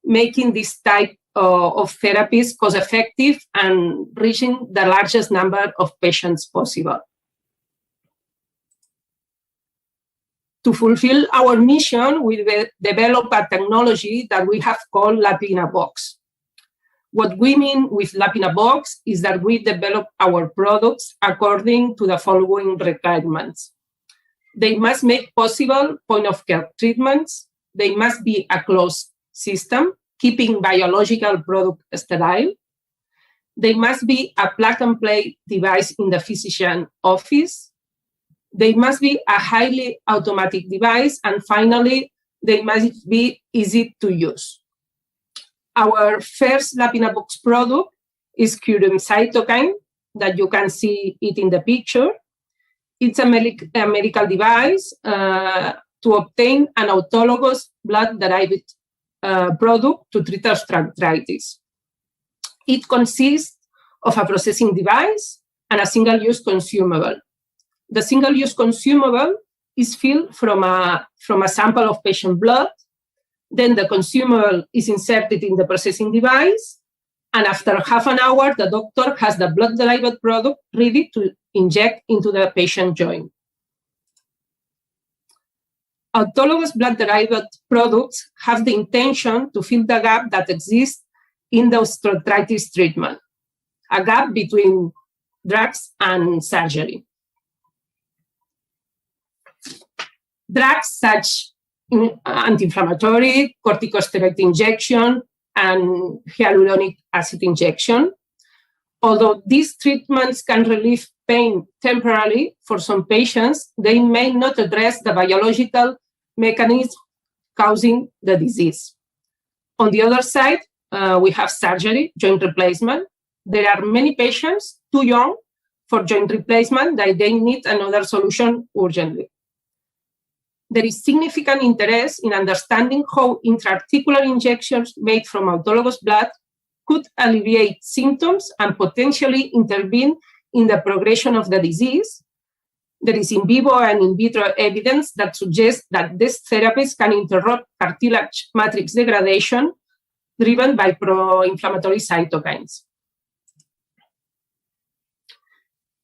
making this type of therapies cost-effective and reaching the largest number of patients possible. To fulfill our mission, we develop a technology that we have called lab-in-a-box. What we mean with lab-in-a-box is that we develop our products according to the following requirements. They must make possible point-of-care treatments. They must be a closed system, keeping biological product sterile. They must be a plug-and-play device in the physician office. They must be a highly automatic device, and finally, they must be easy to use. Our first lab-in-a-box product is QRM cytokine, that you can see it in the picture. It's a medical device to obtain an autologous blood-derived product to treat osteoarthritis. It consists of a processing device and a single-use consumable. The single-use consumable is filled from a sample of patient blood. Then the consumable is inserted in the processing device. And after half an hour, the doctor has the blood-derived product ready to inject into the patient joint. Autologous blood-derived products have the intention to fill the gap that exists in the osteoarthritis treatment, a gap between drugs and surgery. Drugs such as anti-inflammatory, corticosteroid injection, and hyaluronic acid injection. Although these treatments can relieve pain temporarily for some patients, they may not address the biological mechanism causing the disease. On the other side, we have surgery, joint replacement. There are many patients too young for joint replacement that they need another solution urgently. There is significant interest in understanding how intra-articular injections made from autologous blood could alleviate symptoms and potentially intervene in the progression of the disease. There is in vivo and in vitro evidence that suggests that these therapies can interrupt cartilage matrix degradation driven by pro-inflammatory cytokines.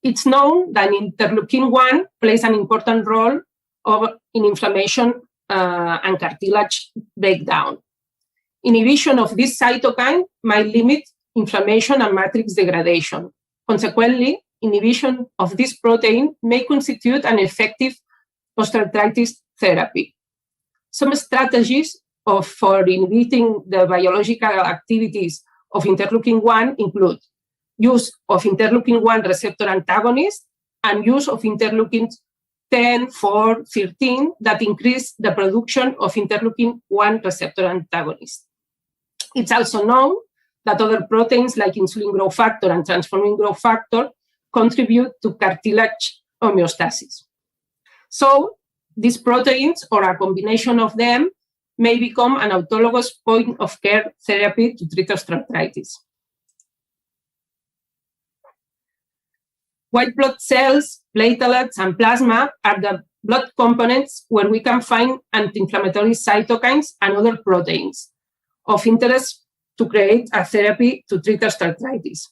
It's known that interleukin-1 plays an important role in inflammation and cartilage breakdown. Inhibition of this cytokine might limit inflammation and matrix degradation. Consequently, inhibition of this protein may constitute an effective osteoarthritis therapy. Some strategies for inhibiting the biological activities of interleukin-1 include use of interleukin-1 receptor antagonist and use of interleukin 10, 4, 13 that increase the production of interleukin-1 receptor antagonist. It's also known that other proteins like insulin growth factor and transforming growth factor contribute to cartilage homeostasis. So these proteins, or a combination of them, may become an autologous point-of-care therapy to treat osteoarthritis. White blood cells, platelets, and plasma are the blood components where we can find anti-inflammatory cytokines and other proteins of interest to create a therapy to treat osteoarthritis.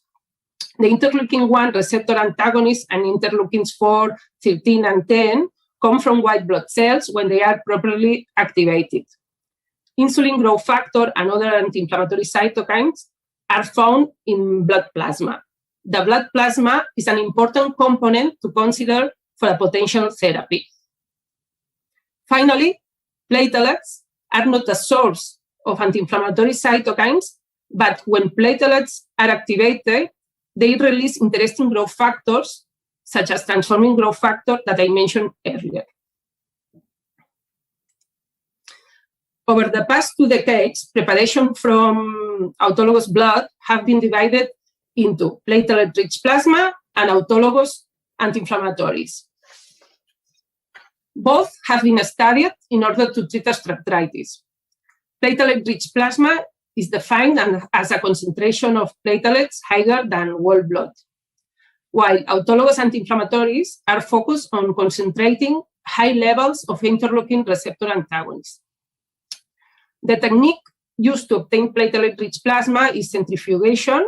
The interleukin-1 receptor antagonists and interleukins 4, 13, and 10 come from white blood cells when they are properly activated. Insulin growth factor and other anti-inflammatory cytokines are found in blood plasma. The blood plasma is an important component to consider for a potential therapy. Finally, platelets are not a source of anti-inflammatory cytokines, but when platelets are activated, they release interesting growth factors, such as transforming growth factor that I mentioned earlier. Over the past 2 decades, preparation from autologous blood have been divided into platelet-rich plasma and autologous anti-inflammatories. Both have been studied in order to treat osteoarthritis. Platelet-rich plasma is defined as a concentration of platelets higher than whole blood, while autologous anti-inflammatories are focused on concentrating high levels of interleukin receptor antagonists. The technique used to obtain platelet-rich plasma is centrifugation,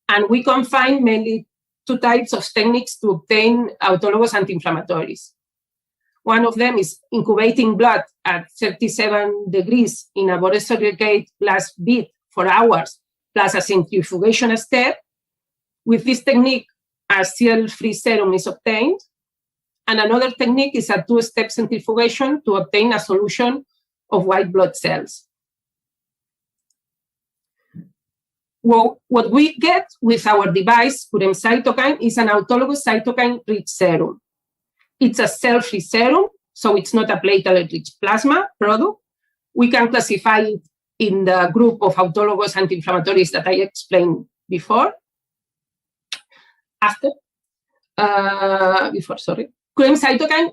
and we can find mainly 2 types of techniques to obtain autologous anti-inflammatories. One of them is incubating blood at 37 degrees in a borosilicate glass bead for hours, plus a centrifugation step. With this technique, a cell-free serum is obtained. And another technique is a 2-step centrifugation to obtain a solution of white blood cells. Well, what we get with our device, Curem Cytokine, is an autologous cytokine-rich serum. It's a cell-free serum, so it's not a platelet-rich plasma product. We can classify it in the group of autologous anti-inflammatories that I explained before. Curem Cytokine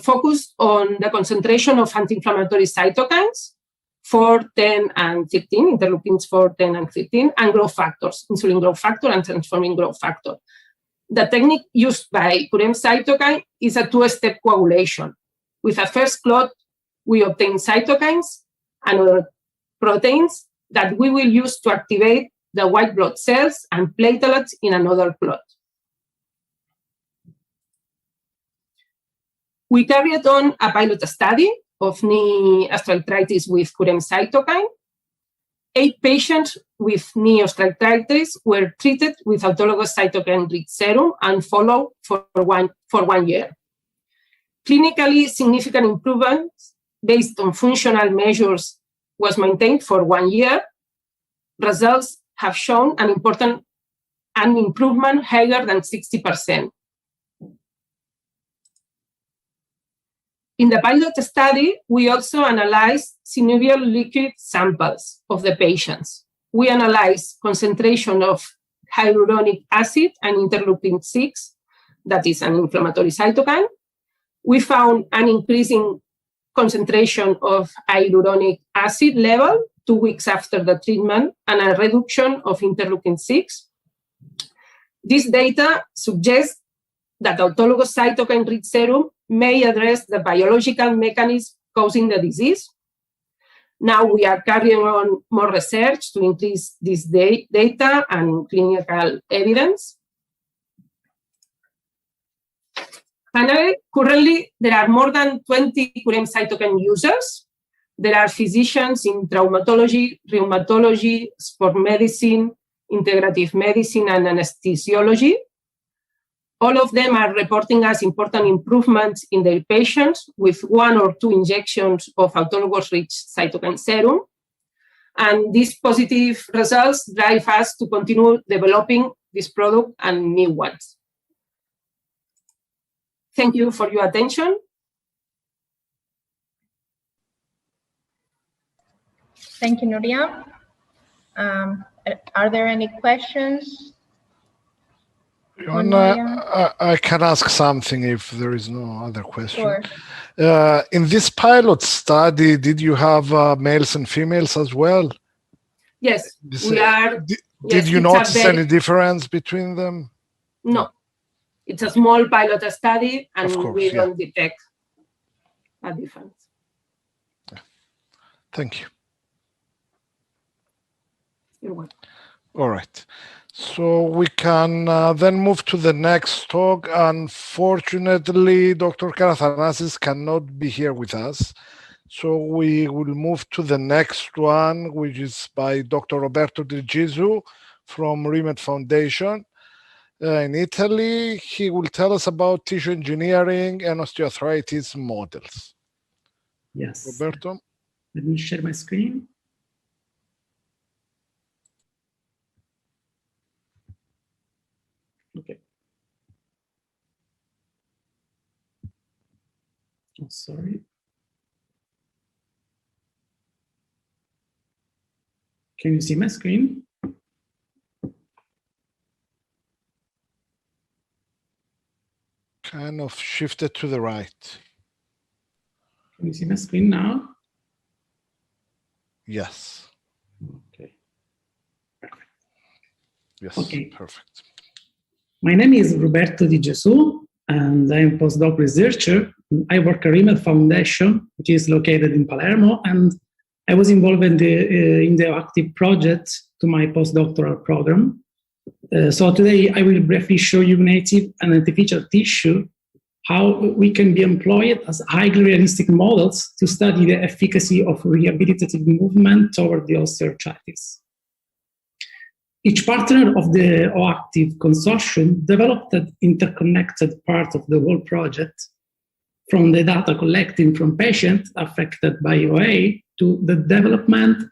focused on the concentration of anti-inflammatory cytokines, 4, 10, and 13, interleukins 4, 10, and 13, and growth factors, insulin growth factor and transforming growth factor. The technique used by Curem Cytokine is a 2-step coagulation. With a first clot, we obtain cytokines and other proteins that we will use to activate the white blood cells and platelets in another clot. We carried on a pilot study of knee osteoarthritis with Curem Cytokine. 8 patients with knee osteoarthritis were treated with autologous cytokine-rich serum and followed for one year. Clinically significant improvements based on functional measures was maintained for 1 year. Results have shown an improvement higher than 60%. In the pilot study, we also analyzed synovial liquid samples of the patients. We analyzed concentration of hyaluronic acid and interleukin 6, that is an inflammatory cytokine. We found an increasing concentration of hyaluronic acid level 2 weeks after the treatment and a reduction of interleukin 6. This data suggests that autologous cytokine-rich serum may address the biological mechanism causing the disease. Now we are carrying on more research to increase this data and clinical evidence. Finally, currently, there are more than 20 Curem Cytokine users. There are physicians in traumatology, rheumatology, sport medicine, integrative medicine, and anesthesiology. All of them are reporting us important improvements in their patients with 1 or 2 injections of autologous-rich cytokine serum. And these positive results drive us to continue developing this product and new ones. Thank you for your attention. Thank you, Nuria. Are there any questions? I can ask something if there is no other question. Sure. In this pilot study, did you have males and females as well? Yes, we are. Did you notice any difference between them? No. It's a small pilot study, and we yeah. don't detect a difference. Thank you. You're welcome. All right. So we can then move to the next talk. Unfortunately, Dr. Karathanasis cannot be here with us. So we will move to the next one, which is by Dr. Roberto Di Gesù from RIMED Foundation in Italy. He will tell us about tissue engineering and osteoarthritis models. Yes. Roberto? Let me share my screen. Okay. Oh, sorry. Can you see my screen? Kind of shifted to the right. Can you see my screen now? Yes. Okay. Perfect. Yes, okay. Perfect. My name is Roberto Di Gesù, and I'm a postdoc researcher. I work at RIMED Foundation, which is located in Palermo, and I was involved in the OActive project to my postdoctoral program. So today I will briefly show you native and artificial tissue, how we can be employed as highly realistic models to study the efficacy of rehabilitative movement toward the osteoarthritis. Each partner of the OActive consortium developed an interconnected part of the whole project, from the data collecting from patients affected by OA to the development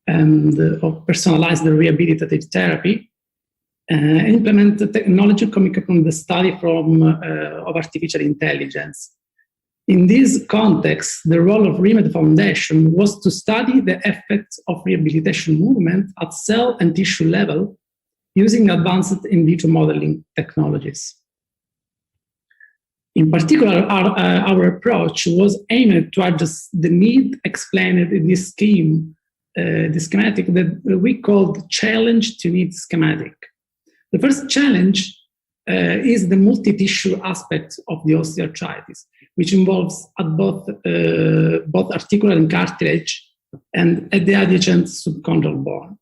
of personalized rehabilitative therapy, implement the technology coming from the study of artificial intelligence. In this context, the role of RIMED Foundation was to study the effects of rehabilitation movement at cell and tissue level using advanced in vitro modeling technologies. In particular, our approach was aimed to address the need explained in this scheme, the schematic that we called challenge to need schematic. The first challenge is the multi-tissue aspect of the osteoarthritis, which involves at both articular and cartilage and at the adjacent subchondral bone.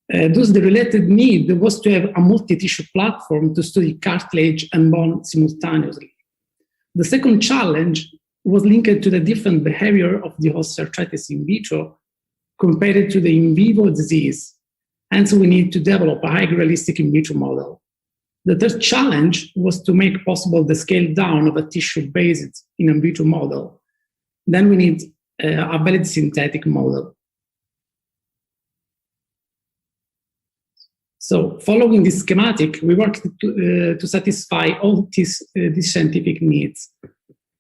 Thus, the related need was to have a multi-tissue platform to study cartilage and bone simultaneously. The second challenge was linked to the different behavior of the osteoarthritis in vitro compared to the in vivo disease. Hence, we need to develop a highly realistic in vitro model. The third challenge was to make possible the scale down of a tissue-based in vitro model. Then we need a valid synthetic model. So following this schematic, we worked to satisfy all these scientific needs.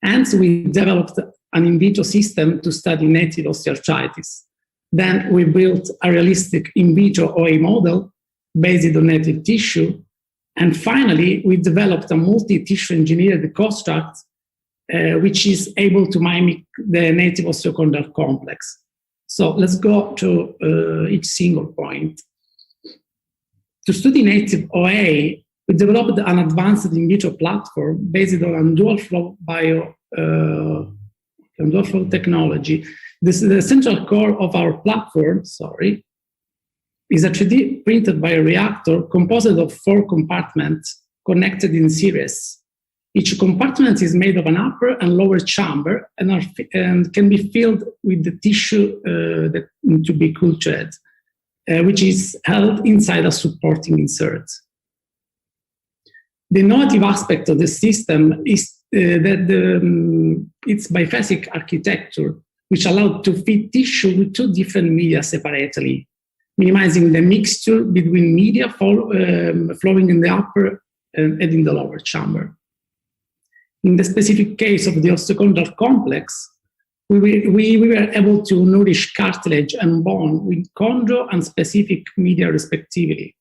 Hence, we developed an in vitro system to study native osteoarthritis. Then we built a realistic in vitro OA model based on native tissue. And finally, we developed a multi-tissue engineered construct which is able to mimic the native osteochondral complex. So let's go to each single point. To study native OA, we developed an advanced in vitro platform based on dual flow dual flow technology. This is the central core of our platform, is a 3D printed by a reactor composed of 4 compartments connected in series. Each compartment is made of an upper and lower chamber and can be filled with the tissue to be cultured, which is held inside a supporting insert. The innovative aspect of the system is that its biphasic architecture, which allowed to feed tissue with 2 different media separately, minimizing the mixture between media flowing in the upper and in the lower chamber. In the specific case of the osteochondral complex, we were able to nourish cartilage and bone with chondro and specific media respectively.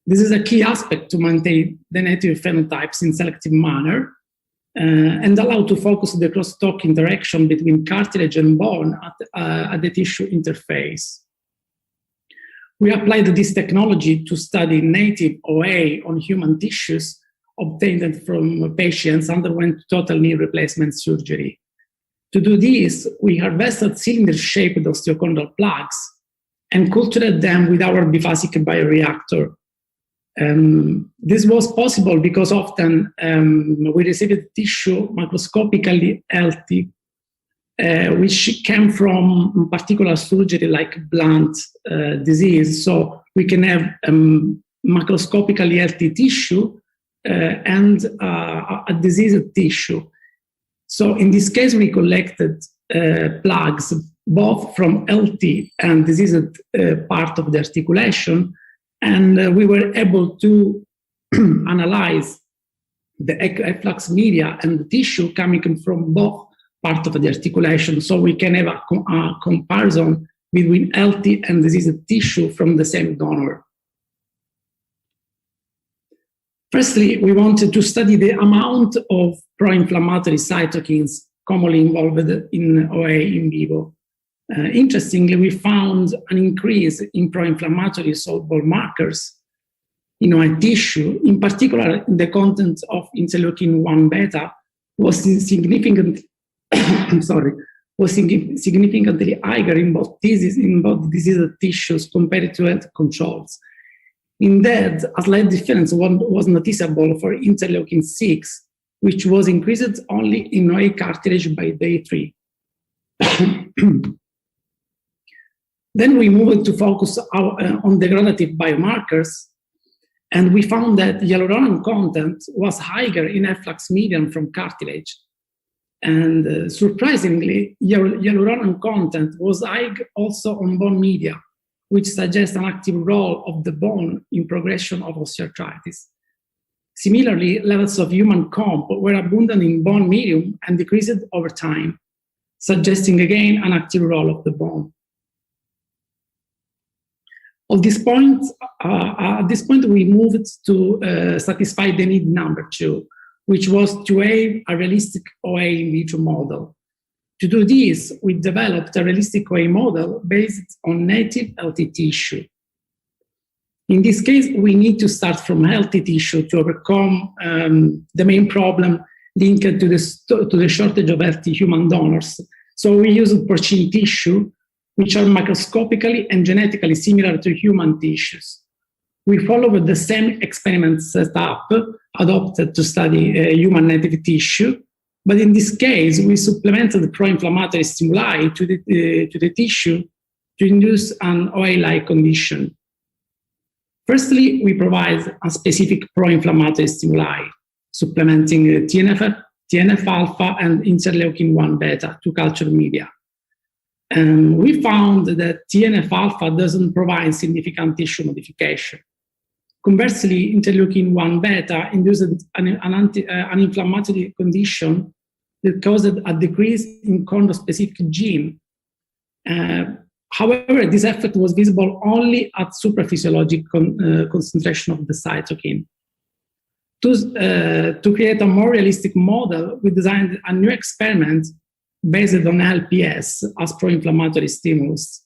This is a key aspect to maintain the native phenotypes in selective manner and allow to focus the crosstalk interaction between cartilage and bone at the tissue interface. We applied this technology to study native OA on human tissues obtained from patients underwent total knee replacement surgery. To do this, we harvested cylinder-shaped osteochondral plaques and cultured them with our biphasic bioreactor. This was possible because often we received tissue macroscopically healthy, which came from particular surgery like blunt disease. So we can have macroscopically healthy tissue and a diseased tissue. So in this case, we collected plugs both from healthy and diseased part of the articulation, and we were able to analyze the efflux media and the tissue coming from both parts of the articulation, so we can have a comparison between healthy and diseased tissue from the same donor. Firstly, we wanted to study the amount of pro-inflammatory cytokines commonly involved in OA in vivo. Interestingly, we found an increase in pro-inflammatory soluble markers in OA tissue, in particular in the content of interleukin-1 beta was significantly higher in both diseased tissues compared to healthy controls. Indeed, a slight difference was noticeable for interleukin-6, which was increased only in OA cartilage by day 3. Then we moved to focus on degradative biomarkers, and we found that hyaluronan content was higher in efflux medium from cartilage. And surprisingly, hyaluronan content was high also on bone media, which suggests an active role of the bone in progression of osteoarthritis. Similarly, levels of human comp were abundant in bone medium and decreased over time, suggesting again an active role of the bone. At this point, we moved to satisfy the need number 2, which was to have a realistic OA in vitro model. To do this, we developed a realistic OA model based on native healthy tissue. In this case, we need to start from healthy tissue to overcome the main problem linked to the shortage of healthy human donors. So we used porcine tissue, which are macroscopically and genetically similar to human tissues. We followed the same experiment setup adopted to study human native tissue, but in this case, we supplemented pro-inflammatory stimuli to the tissue to induce an OA-like condition. Firstly, we provide a specific pro-inflammatory stimuli, supplementing TNF-alpha and interleukin-1 beta to culture media. We found that TNF-alpha doesn't provide significant tissue modification. Conversely, interleukin-1 beta induced an inflammatory condition that caused a decrease in chondrospecific gene. However, this effect was visible only at supraphysiologic concentration of the cytokine. To create a more realistic model, we designed a new experiment based on LPS as pro-inflammatory stimulus.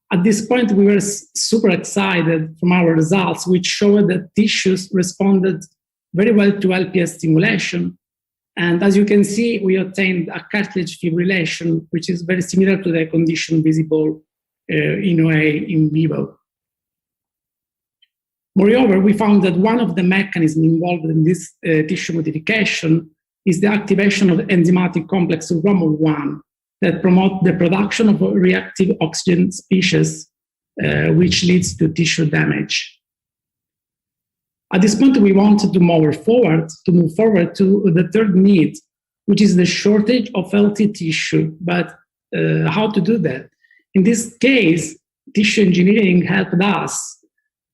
At this point, we were super excited from our results, which showed that tissues responded very well to LPS stimulation. And as you can see, we obtained a cartilage fibrillation, which is very similar to the condition visible in OA in vivo. Moreover, we found that one of the mechanisms involved in this tissue modification is the activation of the enzymatic complex ROML1 that promotes the production of reactive oxygen species, which leads to tissue damage. At this point, we wanted to move forward to the third need, which is the shortage of healthy tissue. But how to do that? In this case, tissue engineering helped us.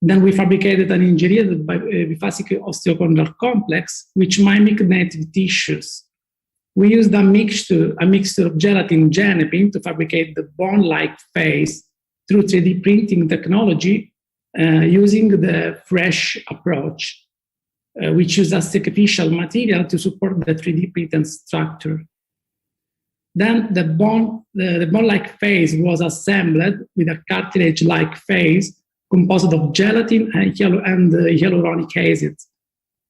Then we fabricated an engineered biphasic osteochondral complex, which mimic native tissues. We used a mixture of gelatin genepin to fabricate the bone-like phase through 3D printing technology using the fresh approach, which uses a sacrificial material to support the 3D printed structure. Then the bone-like phase was assembled with a cartilage-like phase composed of gelatin and hyaluronic acid.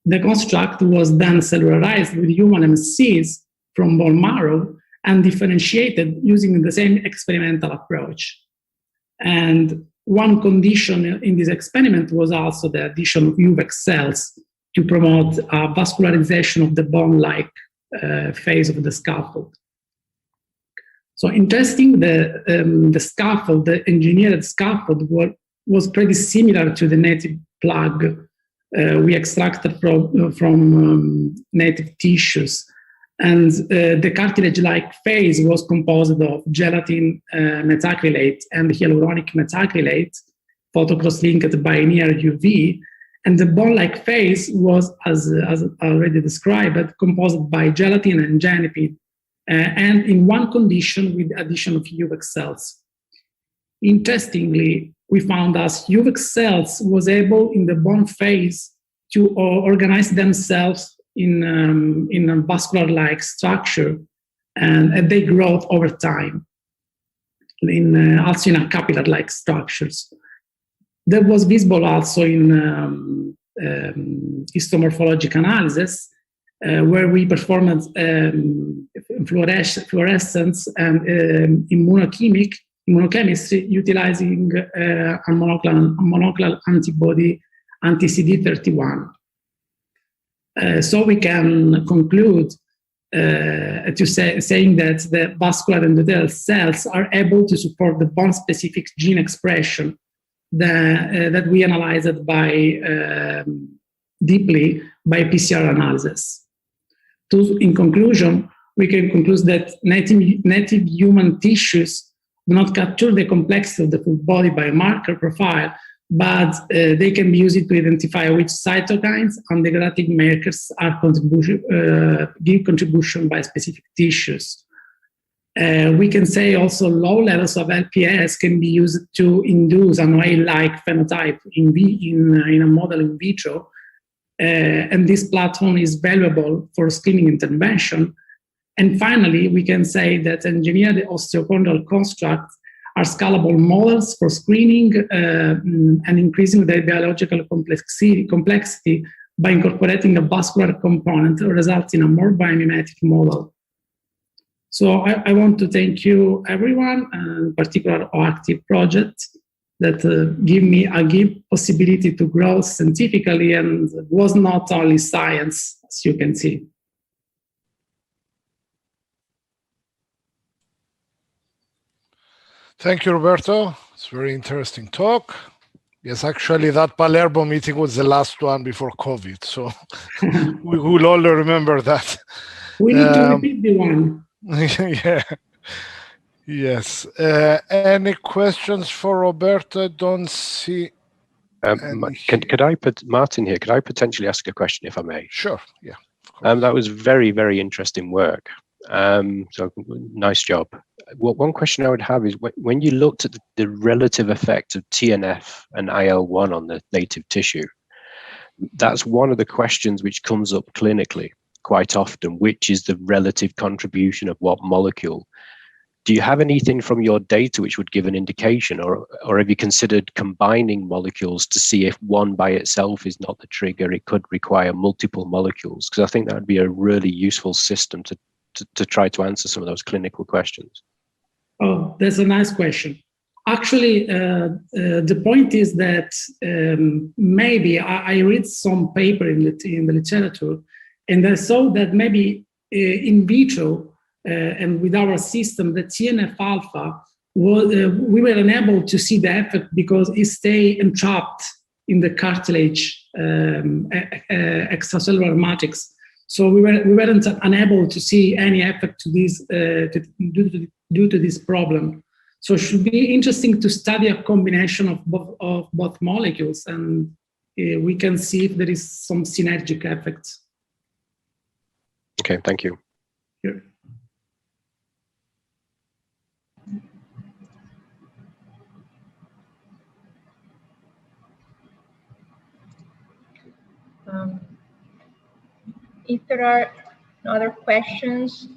The construct was then cellularized with human MSCs from bone marrow and differentiated using the same experimental approach. And one condition in this experiment was also the addition of UVEC cells to promote vascularization of the bone-like phase of the scaffold. So interesting, the scaffold, the engineered scaffold was pretty similar to the native plug we extracted from native tissues. And the cartilage-like phase was composed of gelatin methacrylate and hyaluronic methacrylate, photocross-linked by near UV. And the bone-like phase was, as already described, composed by gelatin and genipin, and in one condition with the addition of UVEC cells. Interestingly, we found that UVEC cells was able in the bone phase to organize themselves in a vascular-like structure, and they grow over time, also in a capillary-like structures. That was visible also in histomorphologic analysis, where we performed fluorescence and immunochemistry utilizing a monoclonal antibody anti-CD31. So we can conclude saying that the vascular endothelial cells are able to support the bone-specific gene expression that we analyzed deeply by PCR analysis. In conclusion, we can conclude that native human tissues do not capture the complexity of the full body biomarker profile, but they can be used to identify which cytokines and degradative markers are give contribution by specific tissues. We can say also low levels of LPS can be used to induce an OA-like phenotype in a model in vitro, and this platform is valuable for screening intervention. And finally, we can say that engineered osteochondral constructs are scalable models for screening and increasing their biological complexity by incorporating a vascular component, results in a more biomimetic model. So I want to thank you, everyone, and in particular OActive project that give me a possibility to grow scientifically, and was not only science, as you can see. Thank you, Roberto. It's a very interesting talk. Yes, actually, that Palermo meeting was the last one before COVID, so we will all remember that. We need to repeat the one. Yeah. Yes. Any questions for Roberto? I don't see. Could I put Martin here? Could I potentially ask a question, if I may? Sure. Yeah. That was very, very interesting work. So nice job. One question I would have is when you looked at the relative effect of TNF and IL-1 on the native tissue, that's one of the questions which comes up clinically quite often, which is the relative contribution of what molecule. Do you have anything from your data which would give an indication, or have you considered combining molecules to see if one by itself is not the trigger, it could require multiple molecules? Because I think that would be a really useful system to try to answer some of those clinical questions. Oh, that's a nice question. Actually, the point is that maybe I read some paper in the literature, and I saw that maybe in vitro and with our system, the TNF alpha, we were unable to see the effect because it stayed entrapped in the cartilage extracellular matrix. So we weren't unable to see any effect to this due to this problem. So it should be interesting to study a combination of both molecules, and we can see if there is some synergic effects. Okay, thank you. Sure. If there are no other questions,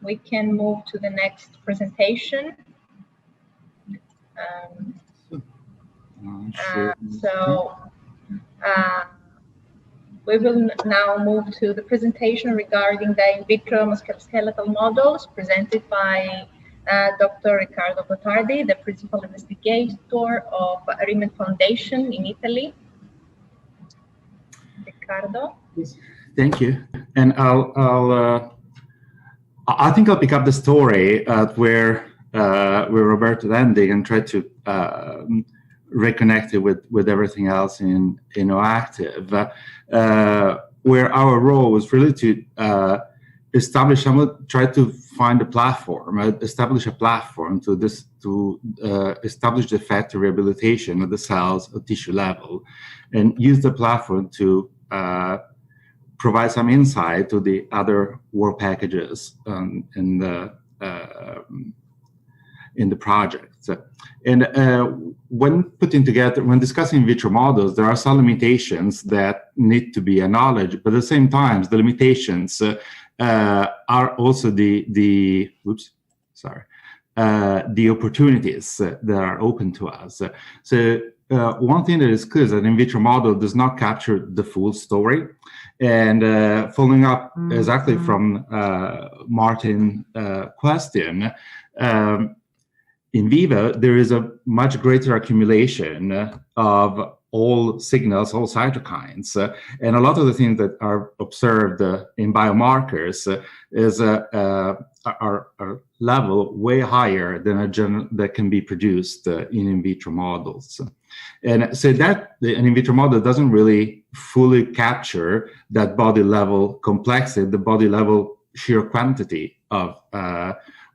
we can move to the next presentation. We will now move to the presentation regarding the in vitro musculoskeletal models presented by Dr. Riccardo Gottardi, the principal investigator of Riemann Foundation in Italy. Riccardo. Thank you. And I think I'll pick up the story where Roberto ended and try to reconnect it with everything else in OActive, where our role was really to try to find a platform, establish a platform to establish the effective rehabilitation of the cells at tissue level, and use the platform to provide some insight to the other work packages in the project. And when discussing in vitro models, there are some limitations that need to be acknowledged, but at the same time, the limitations are also the opportunities that are open to us. So one thing that is clear is that in vitro model does not capture the full story. And following up exactly from Martin's question, in vivo, there is a much greater accumulation of all signals, all cytokines, and a lot of the things that are observed in biomarkers is are level way higher than that can be produced in vitro models. And so that an in vitro model doesn't really fully capture that body level complexity, the body level sheer quantity of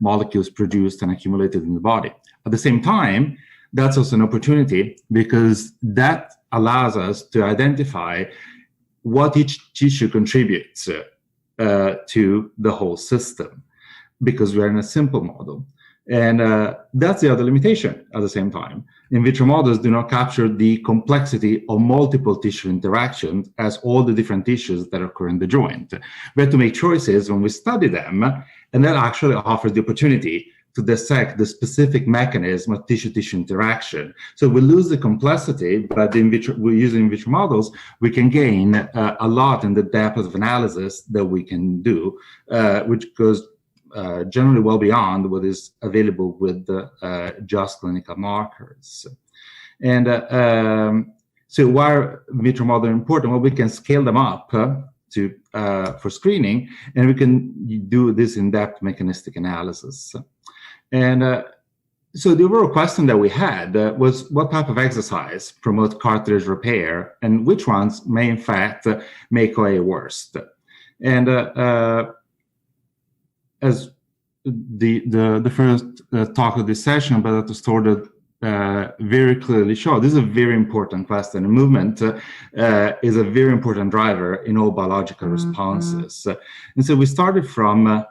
molecules produced and accumulated in the body. At the same time, that's also an opportunity because that allows us to identify what each tissue contributes to the whole system, because we're in a simple model. And that's the other limitation at the same time. In vitro models do not capture the complexity of multiple tissue interactions as all the different tissues that occur in the joint. We have to make choices when we study them, and that actually offers the opportunity to dissect the specific mechanism of tissue-tissue interaction. So we lose the complexity, but we're using in vitro models, we can gain a lot in the depth of analysis that we can do, which goes generally well beyond what is available with just clinical markers. And so why are in vitro models important? Well, we can scale them up for screening, and we can do this in-depth mechanistic analysis. And so the overall question that we had was what type of exercise promote cartilage repair, and which ones may in fact make OA worse. And as the first talk of this session by Dr. Storded very clearly showed, this is a very important question. And movement is a very important driver in all biological responses. And so we started from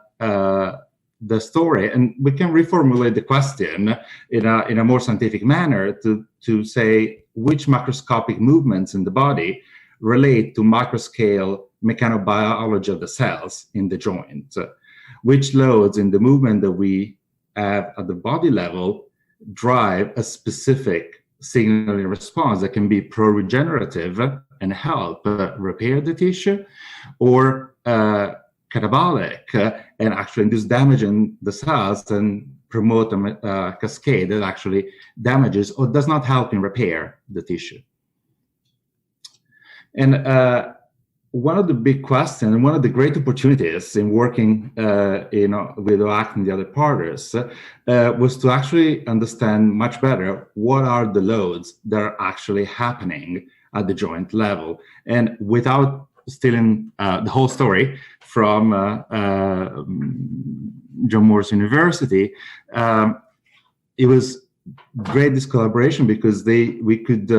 the story, and we can reformulate the question in a more scientific manner to say which macroscopic movements in the body relate to microscale mechanobiology of the cells in the joint. Which loads in the movement that we have at the body level drive a specific signaling response that can be pro-regenerative and help repair the tissue, or catabolic and actually induce damage in the cells and promote a cascade that actually damages or does not help in repair the tissue. And one of the big questions and one of the great opportunities in working with OActive and the other partners was to actually understand much better what are the loads that are actually happening at the joint level. And without stealing the whole story from John Moores University, it was great, this collaboration, because we could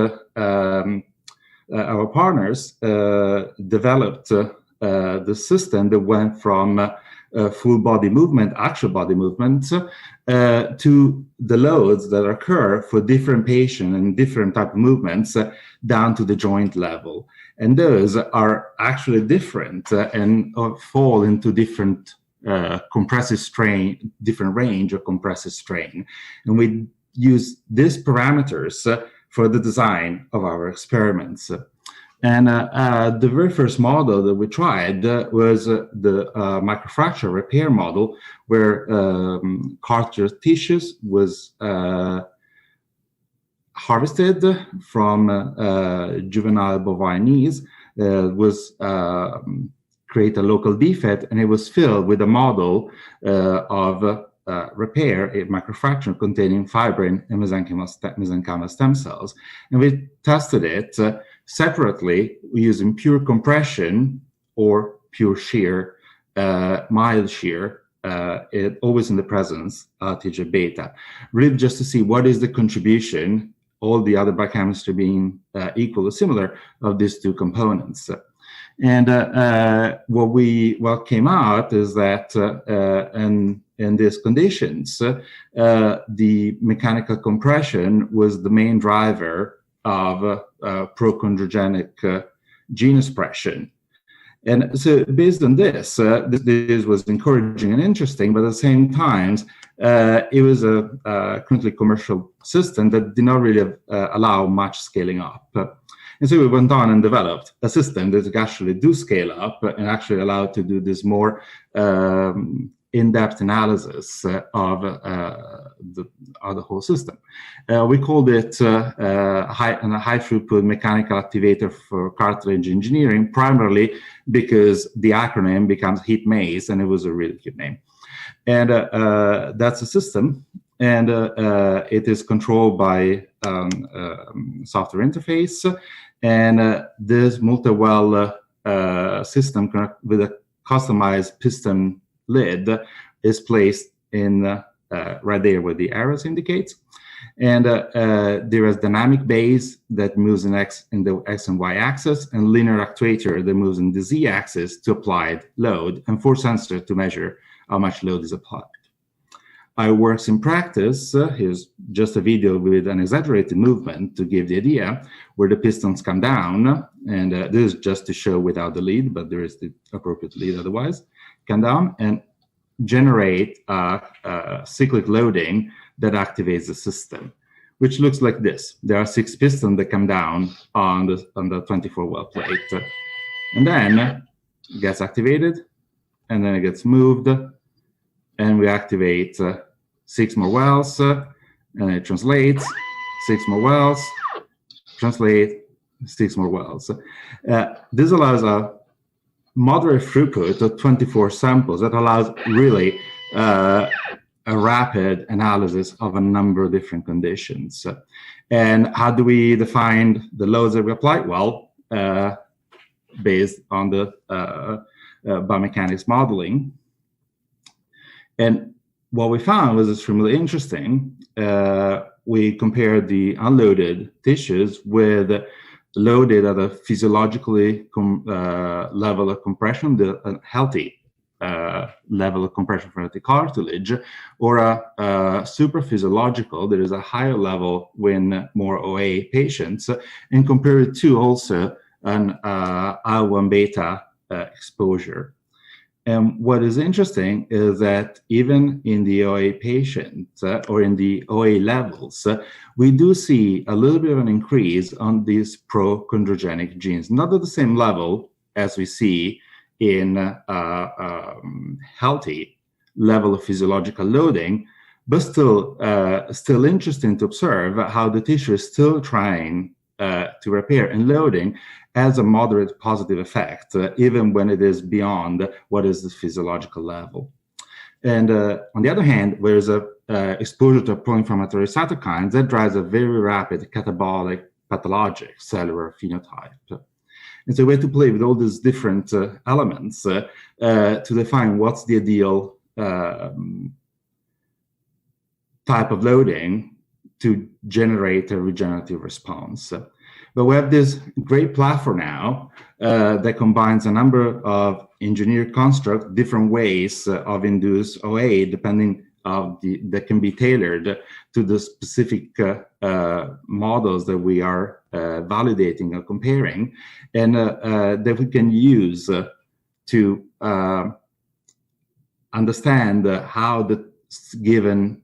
our partners developed the system that went from full body movement, actual body movement, to the loads that occur for different patients and different type of movements down to the joint level. And those are actually different and fall into different compressive strain, different range of compressive strain. And we use these parameters for the design of our experiments. And the very first model that we tried was the microfracture repair model, where cartilage tissues was harvested from juvenile bovine knees, create a local defect, and it was filled with a model of repair, a microfracture containing fibrin and mesenchymal stem cells. And we tested it separately using pure compression or pure shear, mild shear, always in the presence of TGF beta, really just to see what is the contribution, all the other biochemistry being equal or similar, of these two components. And what came out is that in these conditions, the mechanical compression was the main driver of prochondrogenic gene expression. And so based on this, this was encouraging and interesting, but at the same time, it was a currently commercial system that did not really allow much scaling up. And so we went on and developed a system that could actually do scale up and actually allowed to do this more in-depth analysis of the whole system. We called it a high throughput mechanical activator for cartilage engineering, primarily because the acronym becomes HIP-MAZE, and it was a really cute name. And that's a system, and it is controlled by software interface, and this multi-well system with a customized piston lid is placed in right there where the arrows indicate, and there is dynamic base that moves in the X and Y axis, and linear actuator that moves in the Z axis to applied load, and force sensor to measure how much load is applied. How it works in practice, here's just a video with an exaggerated movement to give the idea, where the pistons come down, and this is just to show without the lead, but there is the appropriate lead otherwise, come down and generate cyclic loading that activates the system, which looks like this. There are 6 pistons that come down on the 24-well plate, and then it gets activated, and then it gets moved, and we activate 6 more wells, and it translates, 6 more wells, translate, 6 more wells. This allows a moderate throughput of 24 samples that allows really a rapid analysis of a number of different conditions. And how do we define the loads that we apply? Well, based on the biomechanics modeling. And what we found was extremely interesting. We compared the unloaded tissues with loaded at a physiologically level of compression, the healthy level of compression for the cartilage, or a super physiological, there is a higher level when more OA patients, and compare it to also an IL-1 beta exposure. And what is interesting is that even in the OA patients or in the OA levels, we do see a little bit of an increase on these prochondrogenic genes, not at the same level as we see in healthy level of physiological loading, but still interesting to observe how the tissue is still trying to repair, and loading has a moderate positive effect, even when it is beyond what is the physiological level. And on the other hand, there is a exposure to pro-inflammatory cytokines that drives a very rapid catabolic pathologic cellular phenotype. And so we have to play with all these different elements to define what's the ideal type of loading to generate a regenerative response. But we have this great platform now that combines a number of engineered constructs, different ways of induced OA, depending of that can be tailored to the specific models that we are validating or comparing, and that we can use to understand how the given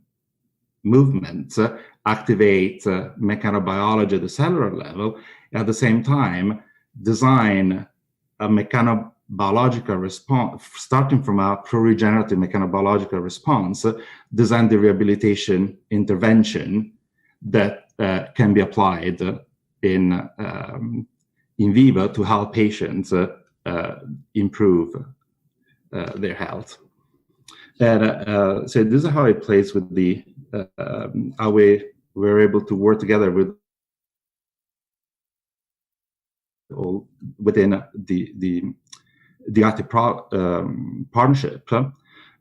movements activate mechanobiology at the cellular level, at the same time design a mechanobiological response, starting from a pro-regenerative mechanobiological response, design the rehabilitation intervention that can be applied in vivo to help patients improve their health. And so this is how it plays with the how we're able to work together with within the active partnership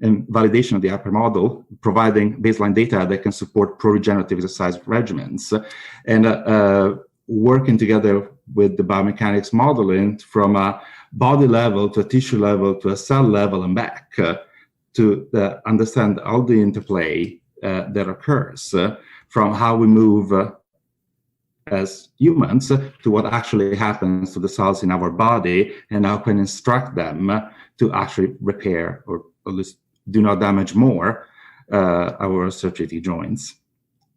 and validation of the upper model, providing baseline data that can support pro-regenerative exercise regimens, and working together with the biomechanics modeling from a body level to a tissue level to a cell level and back to understand all the interplay that occurs from how we move as humans to what actually happens to the cells in our body, and how can instruct them to actually repair or at least do not damage more our associated joints.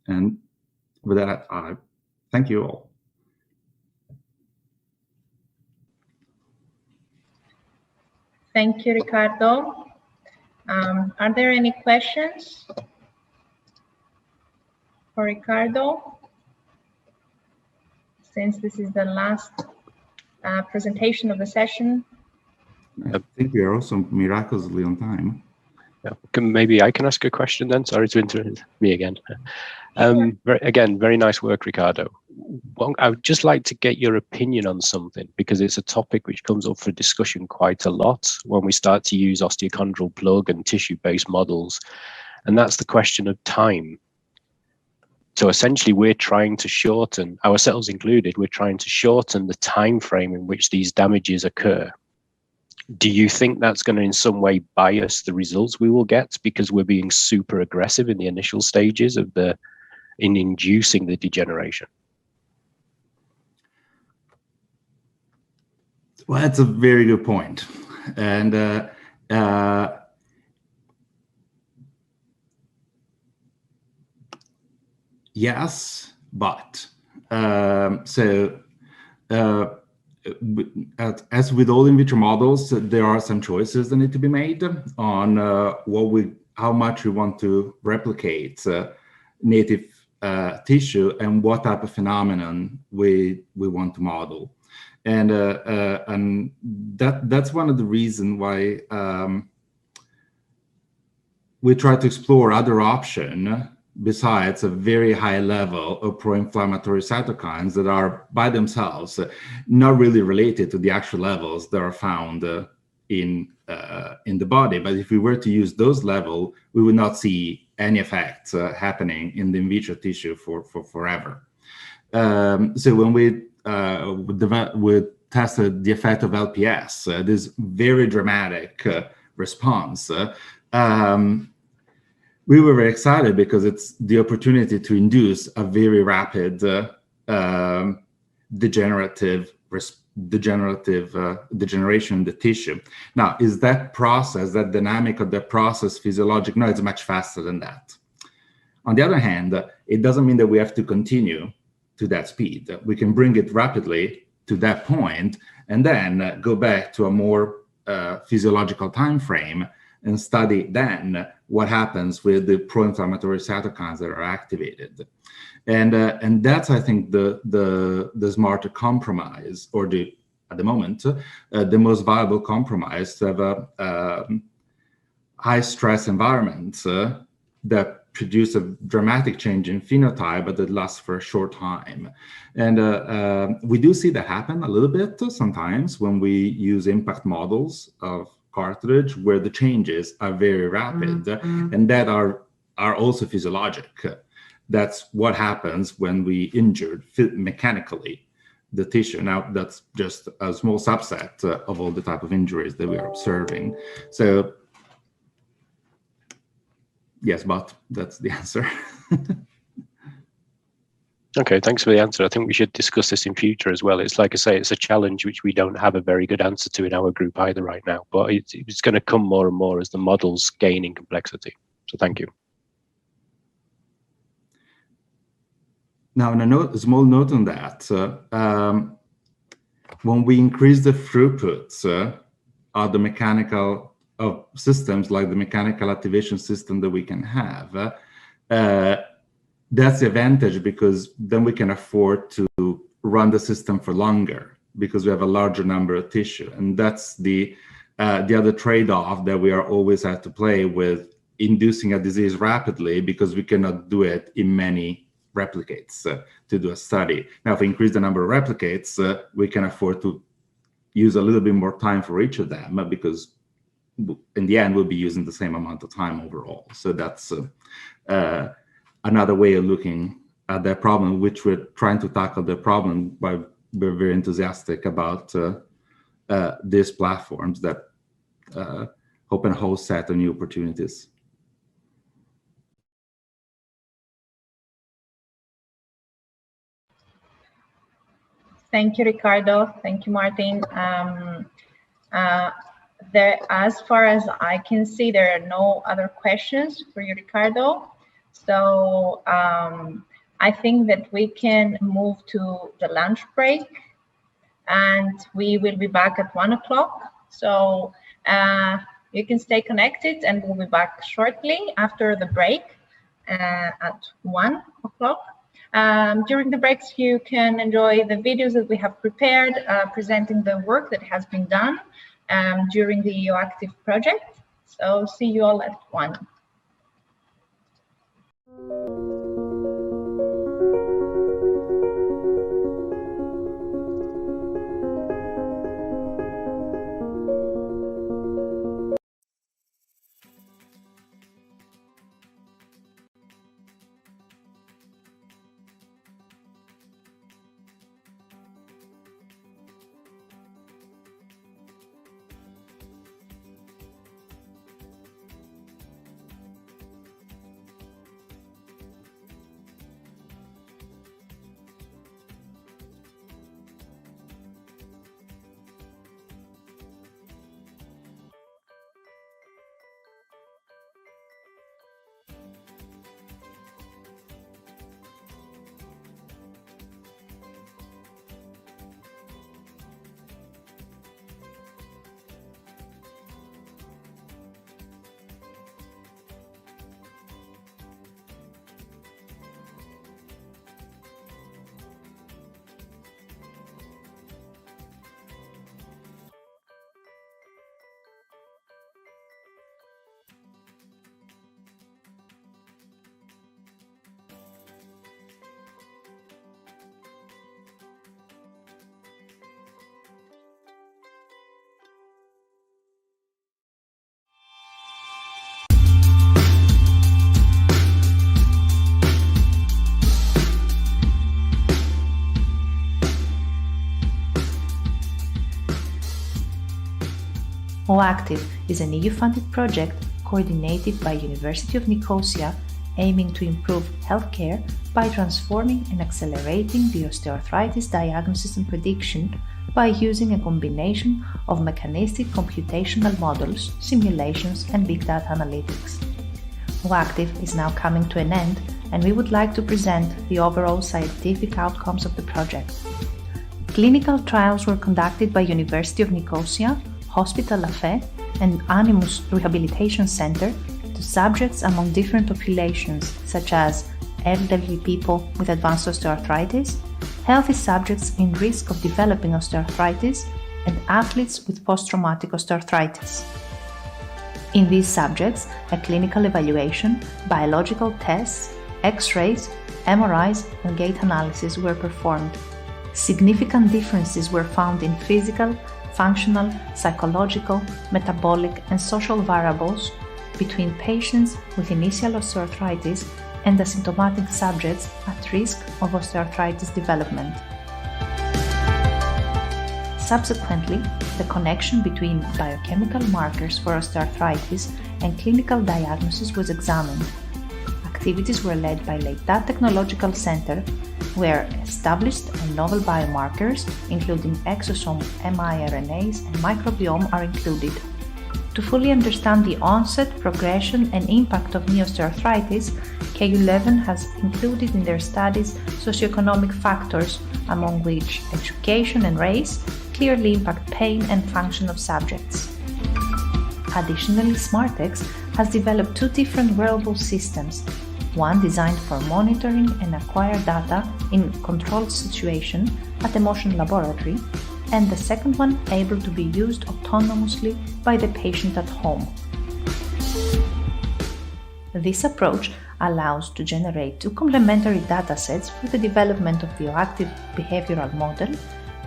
And with that, I thank you all. Thank you, Ricardo. Are there any questions for Ricardo? Since this is the last presentation of the session. I think we are also miraculously on time. Yeah. Maybe I can ask a question then. Sorry to interrupt me again. Again, very nice work, Ricardo. Well, I would just like to get your opinion on something, because it's a topic which comes up for discussion quite a lot when we start to use osteochondral plug and tissue-based models, and that's the question of time. So essentially, we're trying to shorten, ourselves included, we're trying to shorten the time frame in which these damages occur. Do you think that's going to in some way bias the results we will get because we're being super aggressive in the initial stages of in inducing the degeneration? Well, that's a very good point. And yes, but as with all in vitro models, there are some choices that need to be made on how much we want to replicate native tissue and what type of phenomenon we want to model. And that's one of the reasons why we try to explore other options besides a very high level of pro-inflammatory cytokines that are by themselves not really related to the actual levels that are found in the body. But if we were to use those levels, we would not see any effects happening in the in vitro tissue for forever. So when we tested the effect of LPS, this very dramatic response, we were very excited because it's the opportunity to induce a very rapid degeneration in the tissue. Now, is that process, that dynamic of the process physiologic? No, it's much faster than that. On the other hand, it doesn't mean that we have to continue to that speed. We can bring it rapidly to that point and then go back to a more physiological time frame and study then what happens with the pro-inflammatory cytokines that are activated. And that's, I think, the smarter compromise, or at the moment, the most viable compromise to have a high stress environment that produce a dramatic change in phenotype, but that lasts for a short time. And we do see that happen a little bit sometimes when we use impact models of cartilage, where the changes are very rapid and that are also physiologic. That's what happens when we injured mechanically the tissue. Now, that's just a small subset of all the type of injuries that we are observing. So yes, but that's the answer. Okay, thanks for the answer. I think we should discuss this in future as well. It's like I say, it's a challenge which we don't have a very good answer to in our group either right now, but it's going to come more and more as the models gain in complexity. So thank you. Now, a small note on that. when we increase the throughputs of the mechanical of systems like the mechanical activation system that we can have, that's the advantage, because then we can afford to run the system for longer because we have a larger number of tissue. And that's the other trade-off that we are always have to play with inducing a disease rapidly, because we cannot do it in many replicates to do a study. Now, if we increase the number of replicates, we can afford to use a little bit more time for each of them, because in the end, we'll be using the same amount of time overall. So that's another way of looking at that problem, which we're trying to tackle the problem by we're very enthusiastic about these platforms that open a whole set of new opportunities. Thank you, Ricardo. Thank you, Martin. As far as I can see, there are no other questions for you, Ricardo. So I think that we can move to the lunch break, and we will be back at 1 o'clock. So you can stay connected, and we'll be back shortly after the break at 1 o'clock. During the breaks, you can enjoy the videos that we have prepared, presenting the work that has been done during the OActive project. So see you all at 1. OActive is an EU-funded project coordinated by University of Nicosia, aiming to improve healthcare by transforming and accelerating the osteoarthritis diagnosis and prediction by using a combination of mechanistic computational models, simulations, and big data analytics. OActive is now coming to an end, and we would like to present the overall scientific outcomes of the project. Clinical trials were conducted by University of Nicosia, Hospital Lafay, and Animus Rehabilitation Center to subjects among different populations, such as elderly people with advanced osteoarthritis, healthy subjects in risk of developing osteoarthritis, and athletes with post-traumatic osteoarthritis. In these subjects, a clinical evaluation, biological tests, X-rays, MRIs, and gait analysis were performed. Significant differences were found in physical, functional, psychological, metabolic, and social variables between patients with initial osteoarthritis and asymptomatic subjects at risk of osteoarthritis development. Subsequently, the connection between biochemical markers for osteoarthritis and clinical diagnosis was examined. Activities were led by Leitat Technological Center, where established and novel biomarkers, including exosome miRNAs and microbiome, are included. To fully understand the onset, progression, and impact of knee osteoarthritis, KU Leuven has included in their studies socioeconomic factors among which education and race clearly impact pain and function of subjects. Additionally, SmartX has developed two different wearable systems, one designed for monitoring and acquire data in controlled situation at the motion laboratory, and the second one able to be used autonomously by the patient at home. This approach allows to generate two complementary datasets for the development of the OActive behavioral model,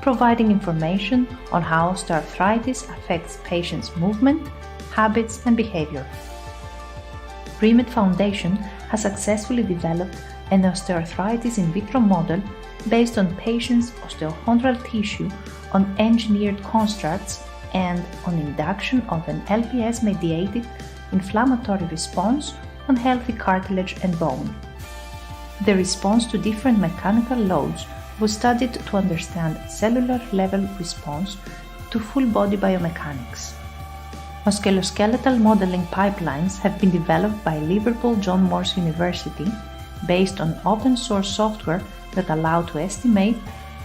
providing information on how osteoarthritis affects patients' movement, habits, and behavior. REMED Foundation has successfully developed an osteoarthritis in vitro model based on patients' osteochondral tissue on engineered constructs and on induction of an LPS-mediated inflammatory response on healthy cartilage and bone. The response to different mechanical loads was studied to understand cellular-level response to full-body biomechanics. Musculoskeletal modeling pipelines have been developed by Liverpool John Moores University based on open-source software that allow to estimate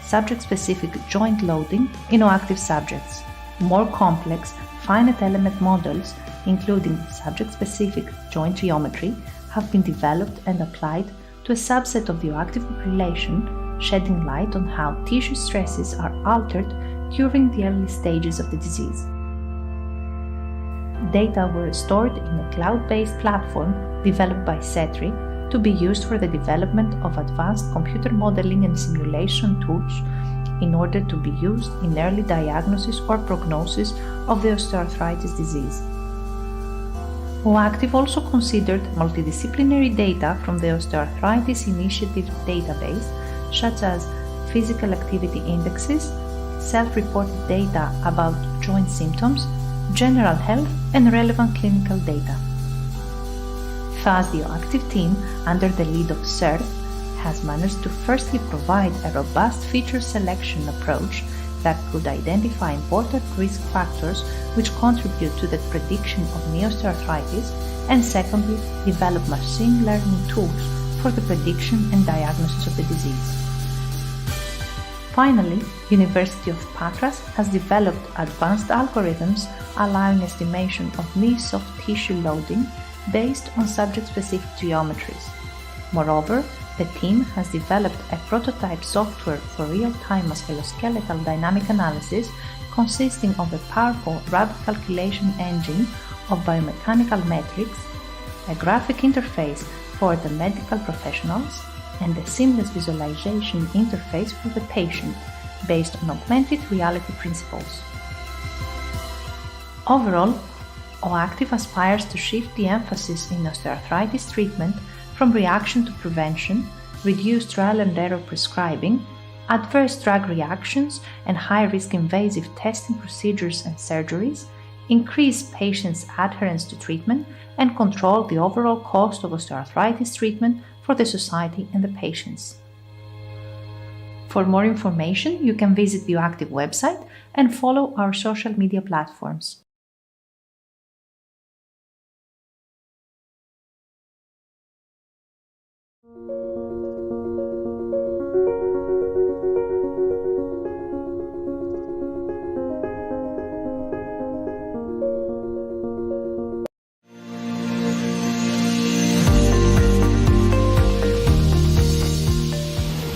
subject-specific joint loading in OActive subjects. More complex, finite element models, including subject-specific joint geometry, have been developed and applied to a subset of the OActive population, shedding light on how tissue stresses are altered during the early stages of the disease. Data were stored in a cloud-based platform developed by CETRI to be used for the development of advanced computer modeling and simulation tools in order to be used in early diagnosis or prognosis of the osteoarthritis disease. OActive also considered multidisciplinary data from the Osteoarthritis Initiative database, such as physical activity indexes, self-reported data about joint symptoms, general health, and relevant clinical data. Thus, the OActive team, under the lead of CERT, has managed to firstly provide a robust feature selection approach that could identify important risk factors which contribute to the prediction of knee osteoarthritis, and secondly, develop machine learning tools for the prediction and diagnosis of the disease. Finally, University of Patras has developed advanced algorithms allowing estimation of knee soft tissue loading based on subject-specific geometries. Moreover, the team has developed a prototype software for real-time musculoskeletal dynamic analysis consisting of a powerful rapid calculation engine of biomechanical metrics, a graphic interface for the medical professionals, and a seamless visualization interface for the patient based on augmented reality principles. Overall, OActive aspires to shift the emphasis in osteoarthritis treatment from reaction to prevention, reduce trial and error prescribing, adverse drug reactions and high-risk invasive testing procedures and surgeries, increase patients' adherence to treatment, and control the overall cost of osteoarthritis treatment for the society and the patients. For more information, you can visit the OActive website and follow our social media platforms.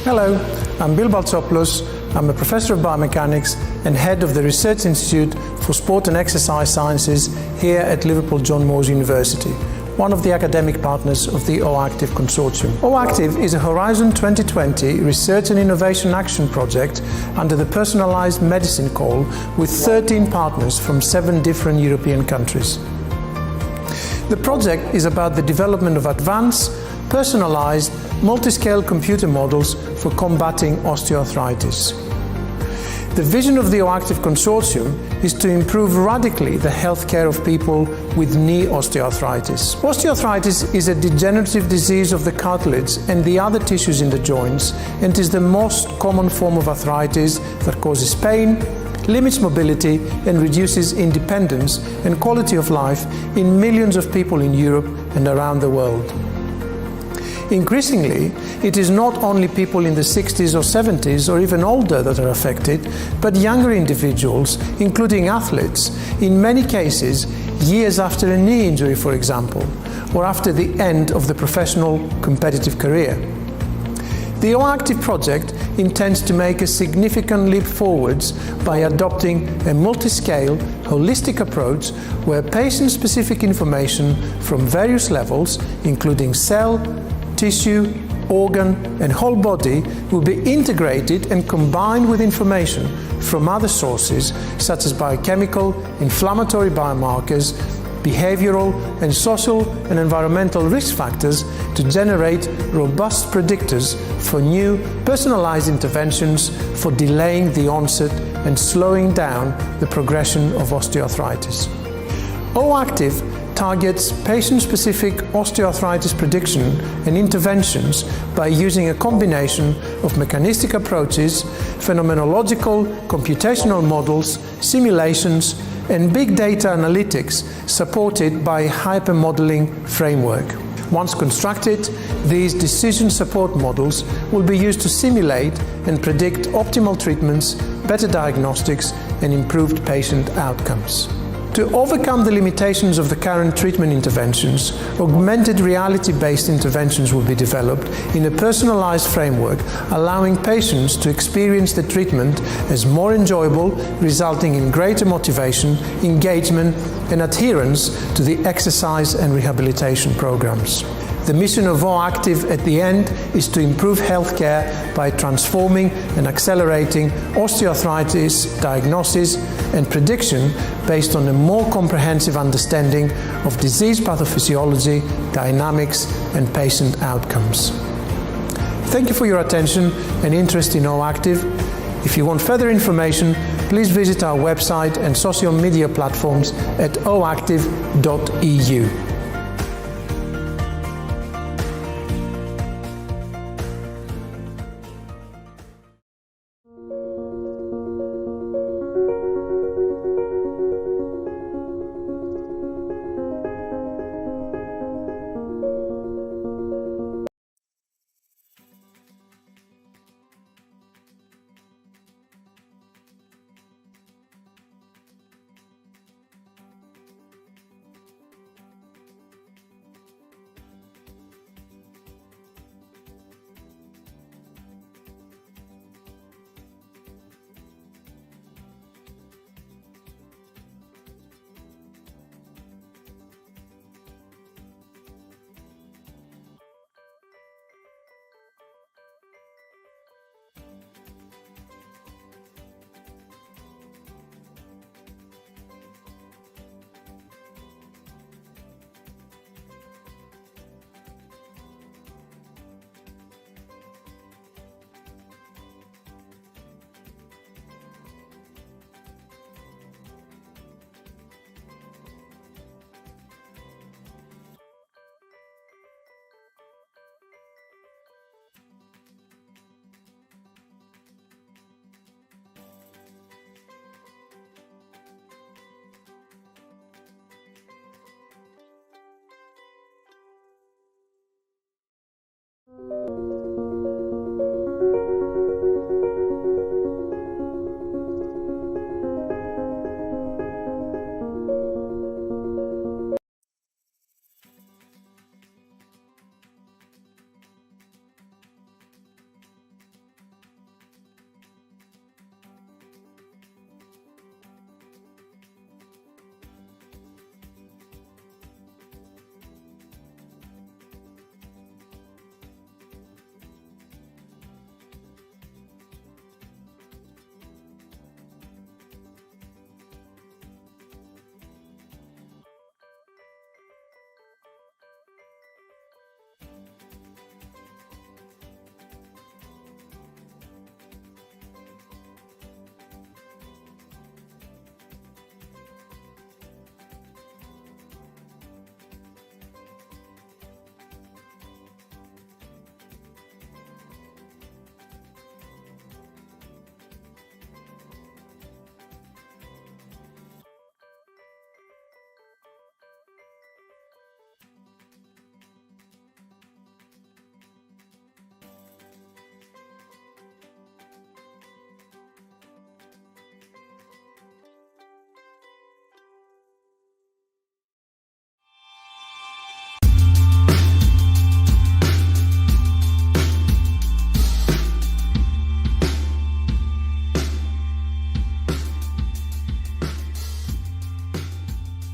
Hello, I'm Bill Baltsopoulos. I'm a professor of biomechanics and head of the Research Institute for Sport and Exercise Sciences here at Liverpool John Moores University, one of the academic partners of the OActive Consortium. OActive is a Horizon 2020 Research and Innovation Action project under the Personalised Medicine Call with 13 partners from 7 different European countries. The project is about the development of advanced, personalised, multi-scale computer models for combating osteoarthritis. The vision of the OActive Consortium is to improve radically the healthcare of people with knee osteoarthritis. Osteoarthritis is a degenerative disease of the cartilage and the other tissues in the joints, and is the most common form of arthritis that causes pain, limits mobility, and reduces independence and quality of life in millions of people in Europe and around the world. Increasingly, it is not only people in the 60s or 70s or even older that are affected, but younger individuals, including athletes, in many cases years after a knee injury, for example, or after the end of the professional competitive career. The OActive project intends to make a significant leap forwards by adopting a multi-scale, holistic approach where patient-specific information from various levels, including cell, tissue, organ, and whole body, will be integrated and combined with information from other sources such as biochemical, inflammatory biomarkers, behavioural and social and environmental risk factors to generate robust predictors for new personalised interventions for delaying the onset and slowing down the progression of osteoarthritis. OActive targets patient-specific osteoarthritis prediction and interventions by using a combination of mechanistic approaches, phenomenological, computational models, simulations, and big data analytics supported by a hypermodeling framework. Once constructed, these decision support models will be used to simulate and predict optimal treatments, better diagnostics, and improved patient outcomes. To overcome the limitations of the current treatment interventions, augmented reality-based interventions will be developed in a personalized framework, allowing patients to experience the treatment as more enjoyable, resulting in greater motivation, engagement, and adherence to the exercise and rehabilitation programs. The mission of OActive at the end is to improve healthcare by transforming and accelerating osteoarthritis diagnosis and prediction based on a more comprehensive understanding of disease pathophysiology, dynamics, and patient outcomes. Thank you for your attention and interest in OActive. If you want further information, please visit our website and social media platforms at oactive.eu.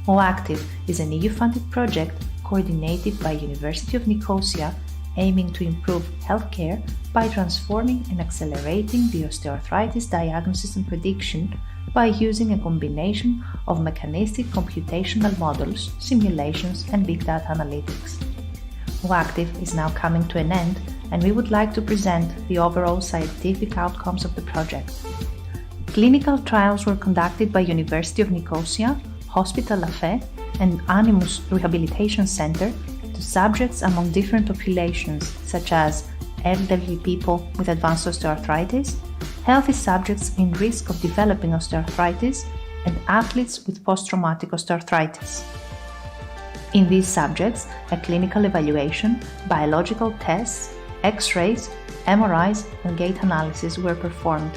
OActive is an EU-funded project coordinated by University of Nicosia, aiming to improve healthcare by transforming and accelerating the osteoarthritis diagnosis and prediction by using a combination of mechanistic computational models, simulations, and big data analytics. OActive is now coming to an end, and we would like to present the overall scientific outcomes of the project. Clinical trials were conducted by University of Nicosia, Hospital La Fe, and Animus Rehabilitation Center to subjects among different populations, such as elderly people with advanced osteoarthritis, healthy subjects in risk of developing osteoarthritis, and athletes with post-traumatic osteoarthritis. In these subjects, a clinical evaluation, biological tests, X-rays, MRIs, and gait analysis were performed.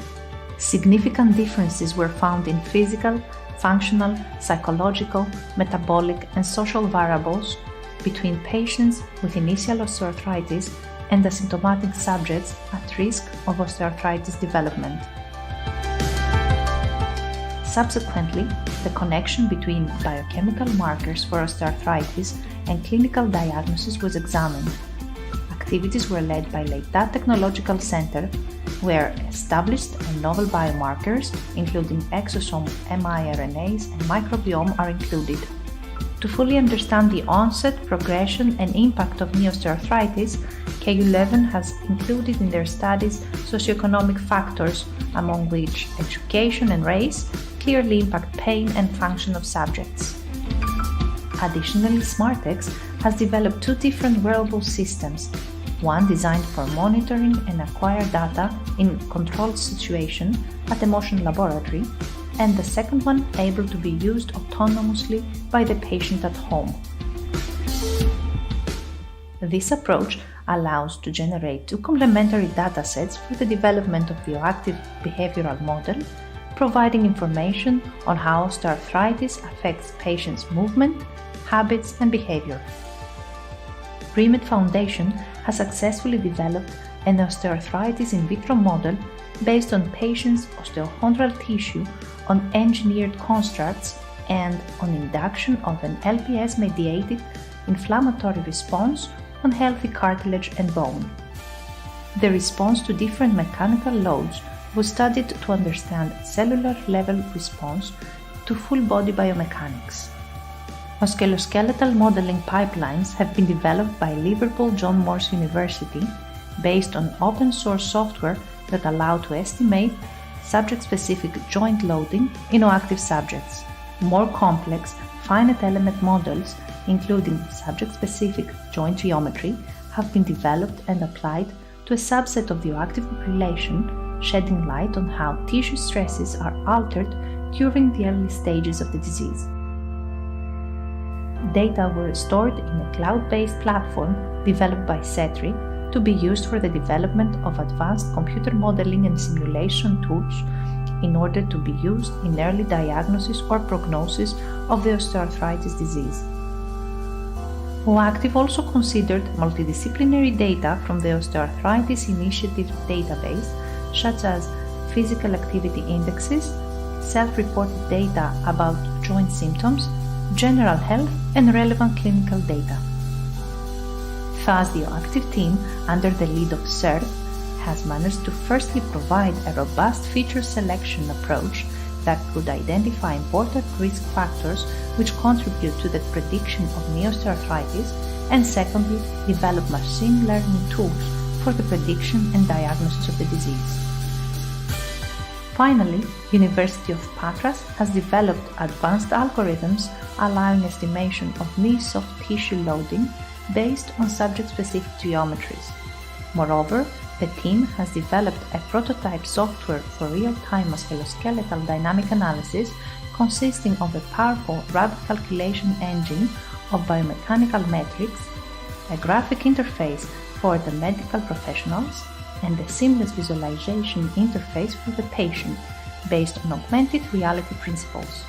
Significant differences were found in physical, functional, psychological, metabolic, and social variables between patients with initial osteoarthritis and asymptomatic subjects at risk of osteoarthritis development. Subsequently, the connection between biochemical markers for osteoarthritis and clinical diagnosis was examined. Activities were led by Leitat Technological Center, where established and novel biomarkers, including exosome miRNAs and microbiome, are included. To fully understand the onset, progression, and impact of knee osteoarthritis, KU-Leuven has included in their studies socioeconomic factors, among which education and race clearly impact pain and function of subjects. Additionally, SmartX has developed two different wearable systems, one designed for monitoring and acquire data in controlled situation at a motion laboratory, and the second one able to be used autonomously by the patient at home. This approach allows to generate two complementary datasets for the development of the OActive behavioral model, providing information on how osteoarthritis affects patients' movement, habits, and behavior. Remed Foundation has successfully developed an osteoarthritis in vitro model based on patients' osteochondral tissue on engineered constructs and on induction of an LPS-mediated inflammatory response on healthy cartilage and bone. The response to different mechanical loads was studied to understand cellular-level response to full-body biomechanics. Musculoskeletal modeling pipelines have been developed by Liverpool John Moores University based on open-source software that allow to estimate subject-specific joint loading in OActive subjects. More complex, finite element models, including subject-specific joint geometry, have been developed and applied to a subset of the OActive population, shedding light on how tissue stresses are altered during the early stages of the disease. Data were stored in a cloud-based platform developed by CETRI to be used for the development of advanced computer modeling and simulation tools in order to be used in early diagnosis or prognosis of the osteoarthritis disease. OActive also considered multidisciplinary data from the Osteoarthritis Initiative database, such as physical activity indexes, self-reported data about joint symptoms, general health, and relevant clinical data. Thus, the OActive team, under the lead of CERF, has managed to firstly provide a robust feature selection approach that could identify important risk factors which contribute to the prediction of knee osteoarthritis, and secondly, develop machine learning tools for the prediction and diagnosis of the disease. Finally, University of Patras has developed advanced algorithms allowing estimation of knee soft tissue loading based on subject-specific geometries. Moreover, the team has developed a prototype software for real-time musculoskeletal dynamic analysis consisting of a powerful rapid calculation engine of biomechanical metrics, a graphic interface for the medical professionals, and a seamless visualization interface for the patient based on augmented reality principles.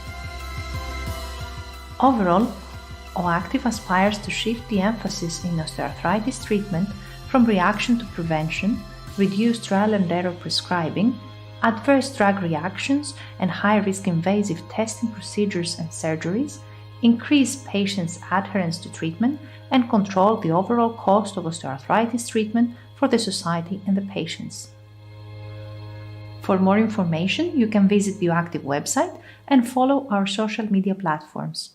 Overall, OActive aspires to shift the emphasis in osteoarthritis treatment from reaction to prevention, reduce trial and error prescribing, adverse drug reactions and high-risk invasive testing procedures and surgeries, increase patients' adherence to treatment, and control the overall cost of osteoarthritis treatment for the society and the patients. For more information, you can visit the OActive website and follow our social media platforms.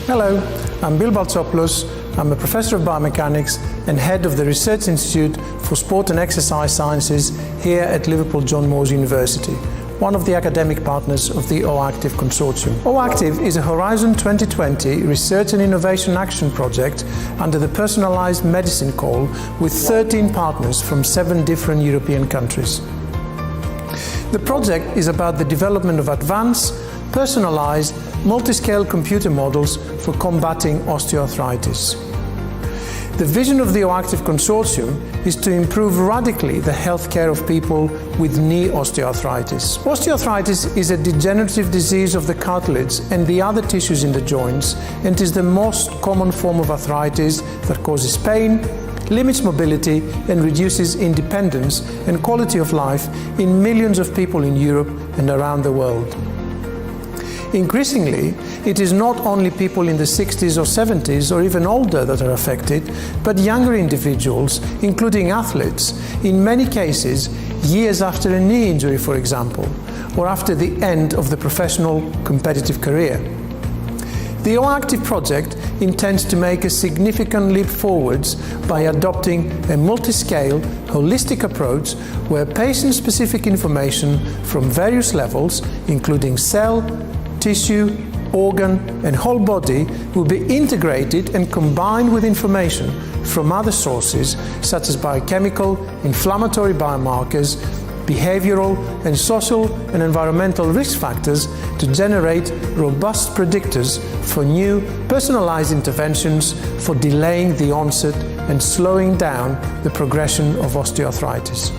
Hello, I'm Bill Baltsopoulos. I'm a professor of biomechanics and head of the Research Institute for Sport and Exercise Sciences here at Liverpool John Moores University, one of the academic partners of the OActive Consortium. OActive is a Horizon 2020 research and innovation action project under the Personalised Medicine Call with 13 partners from 7 different European countries. The project is about the development of advanced, personalised, multi-scale computer models for combating osteoarthritis. The vision of the OActive Consortium is to improve radically the healthcare of people with knee osteoarthritis. Osteoarthritis is a degenerative disease of the cartilage and the other tissues in the joints, and is the most common form of arthritis that causes pain, limits mobility, and reduces independence and quality of life in millions of people in Europe and around the world. Increasingly, it is not only people in the 60s or 70s or even older that are affected, but younger individuals, including athletes, in many cases years after a knee injury, for example, or after the end of the professional competitive career. The OActive project intends to make a significant leap forwards by adopting a multi-scale, holistic approach where patient-specific information from various levels, including cell, tissue, organ, and whole body, will be integrated and combined with information from other sources such as biochemical, inflammatory biomarkers, behavioural and social and environmental risk factors to generate robust predictors for new personalised interventions for delaying the onset and slowing down the progression of osteoarthritis.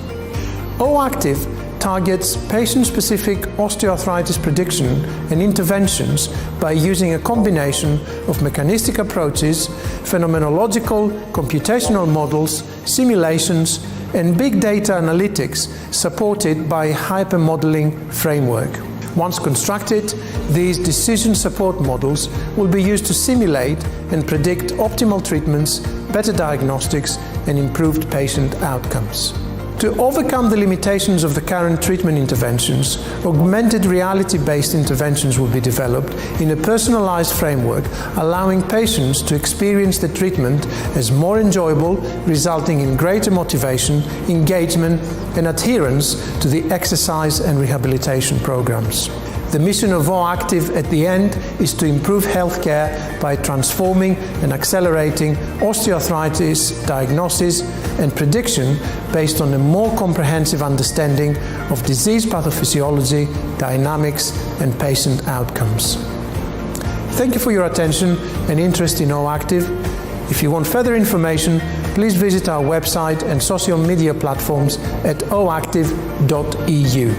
OActive targets patient-specific osteoarthritis prediction and interventions by using a combination of mechanistic approaches, phenomenological, computational models, simulations, and big data analytics supported by a hypermodeling framework. Once constructed, these decision support models will be used to simulate and predict optimal treatments, better diagnostics, and improved patient outcomes. To overcome the limitations of the current treatment interventions, augmented reality-based interventions will be developed in a personalized framework, allowing patients to experience the treatment as more enjoyable, resulting in greater motivation, engagement, and adherence to the exercise and rehabilitation programs. The mission of OActive at the end is to improve healthcare by transforming and accelerating osteoarthritis diagnosis and prediction based on a more comprehensive understanding of disease pathophysiology, dynamics, and patient outcomes. Thank you for your attention and interest in OActive. If you want further information, please visit our website and social media platforms at oactive.eu.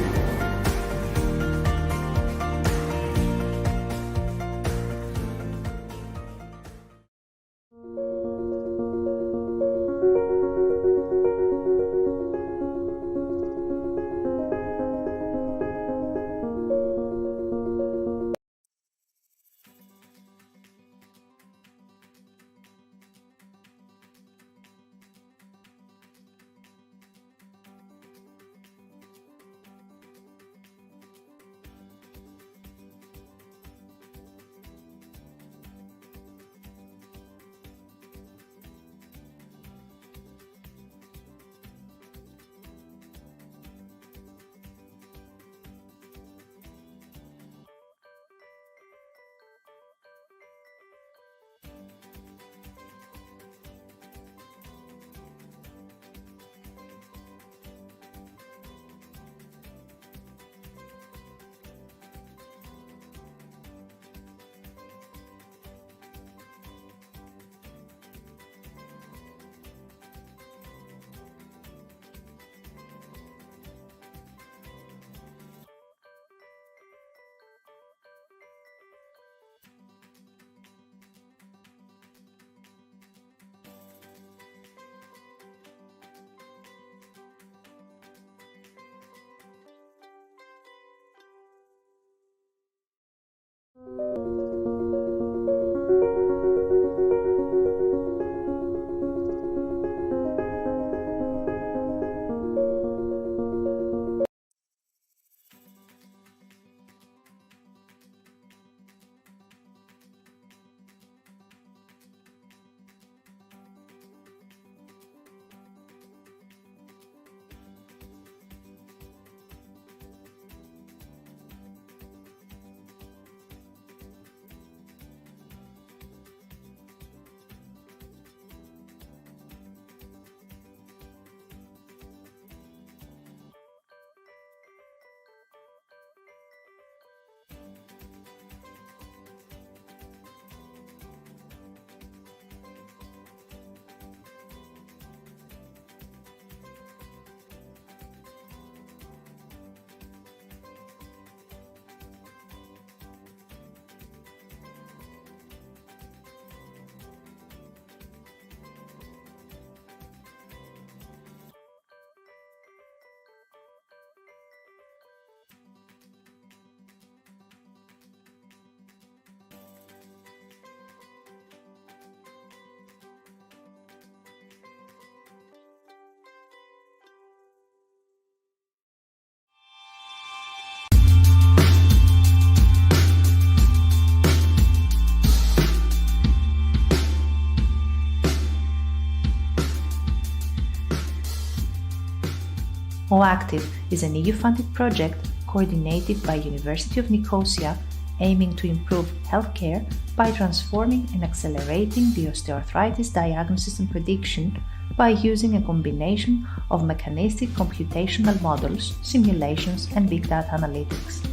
OActive is an EU-funded project coordinated by University of Nicosia, aiming to improve healthcare by transforming and accelerating the osteoarthritis diagnosis and prediction by using a combination of mechanistic computational models, simulations, and big data analytics.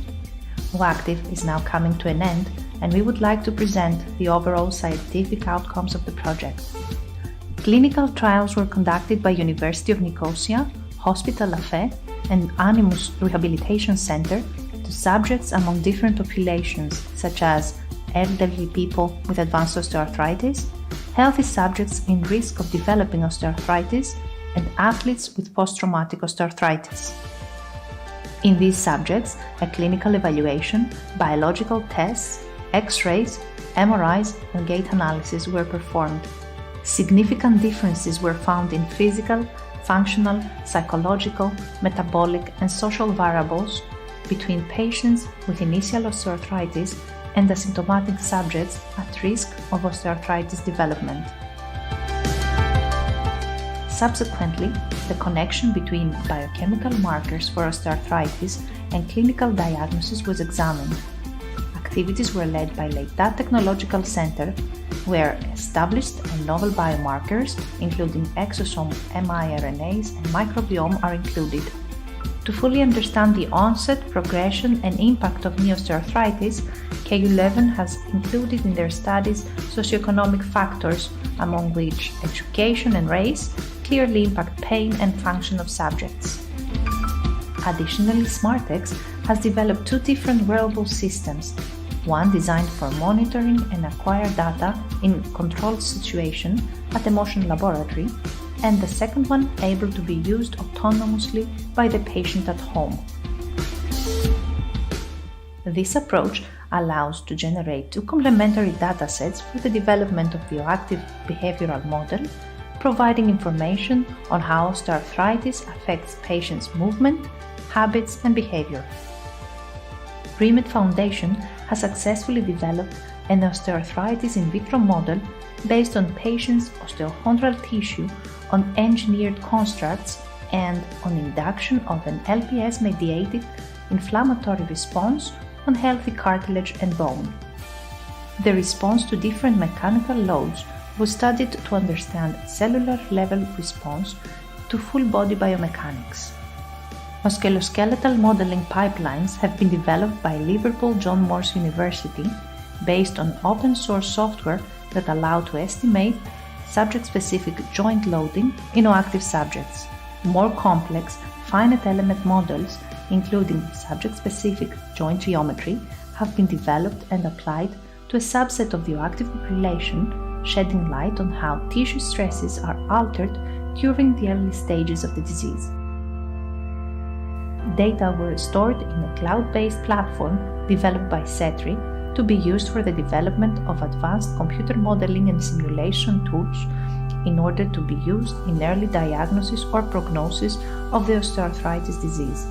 OActive is now coming to an end, and we would like to present the overall scientific outcomes of the project. Clinical trials were conducted by University of Nicosia, Hospital La Fe, and Animus Rehabilitation Center to subjects among different populations, such as elderly people with advanced osteoarthritis, healthy subjects in risk of developing osteoarthritis, and athletes with post-traumatic osteoarthritis. In these subjects, a clinical evaluation, biological tests, X-rays, MRIs, and gait analysis were performed. Significant differences were found in physical, functional, psychological, metabolic, and social variables between patients with initial osteoarthritis and asymptomatic subjects at risk of osteoarthritis development. Subsequently, the connection between biochemical markers for osteoarthritis and clinical diagnosis was examined. Activities were led by Leitat Technological Center, where established and novel biomarkers, including exosome miRNAs and microbiome, are included. To fully understand the onset, progression, and impact of knee osteoarthritis, KU-Leuven has included in their studies socioeconomic factors, among which education and race clearly impact pain and function of subjects. Additionally, SmartX has developed two different wearable systems, one designed for monitoring and acquire data in controlled situation at the Motion Laboratory, and the second one able to be used autonomously by the patient at home. This approach allows to generate two complementary datasets for the development of the OActive behavioral model, providing information on how osteoarthritis affects patients' movement, habits, and behavior. Remed Foundation has successfully developed an osteoarthritis in vitro model based on patients' osteochondral tissue on engineered constructs and on induction of an LPS-mediated inflammatory response on healthy cartilage and bone. The response to different mechanical loads was studied to understand cellular-level response to full-body biomechanics. Musculoskeletal modeling pipelines have been developed by Liverpool John Moores University based on open-source software that allow to estimate subject-specific joint loading in OActive subjects. More complex, finite element models, including subject-specific joint geometry, have been developed and applied to a subset of the OActive population, shedding light on how tissue stresses are altered during the early stages of the disease. Data were stored in a cloud-based platform developed by CETRI to be used for the development of advanced computer modeling and simulation tools in order to be used in early diagnosis or prognosis of the osteoarthritis disease.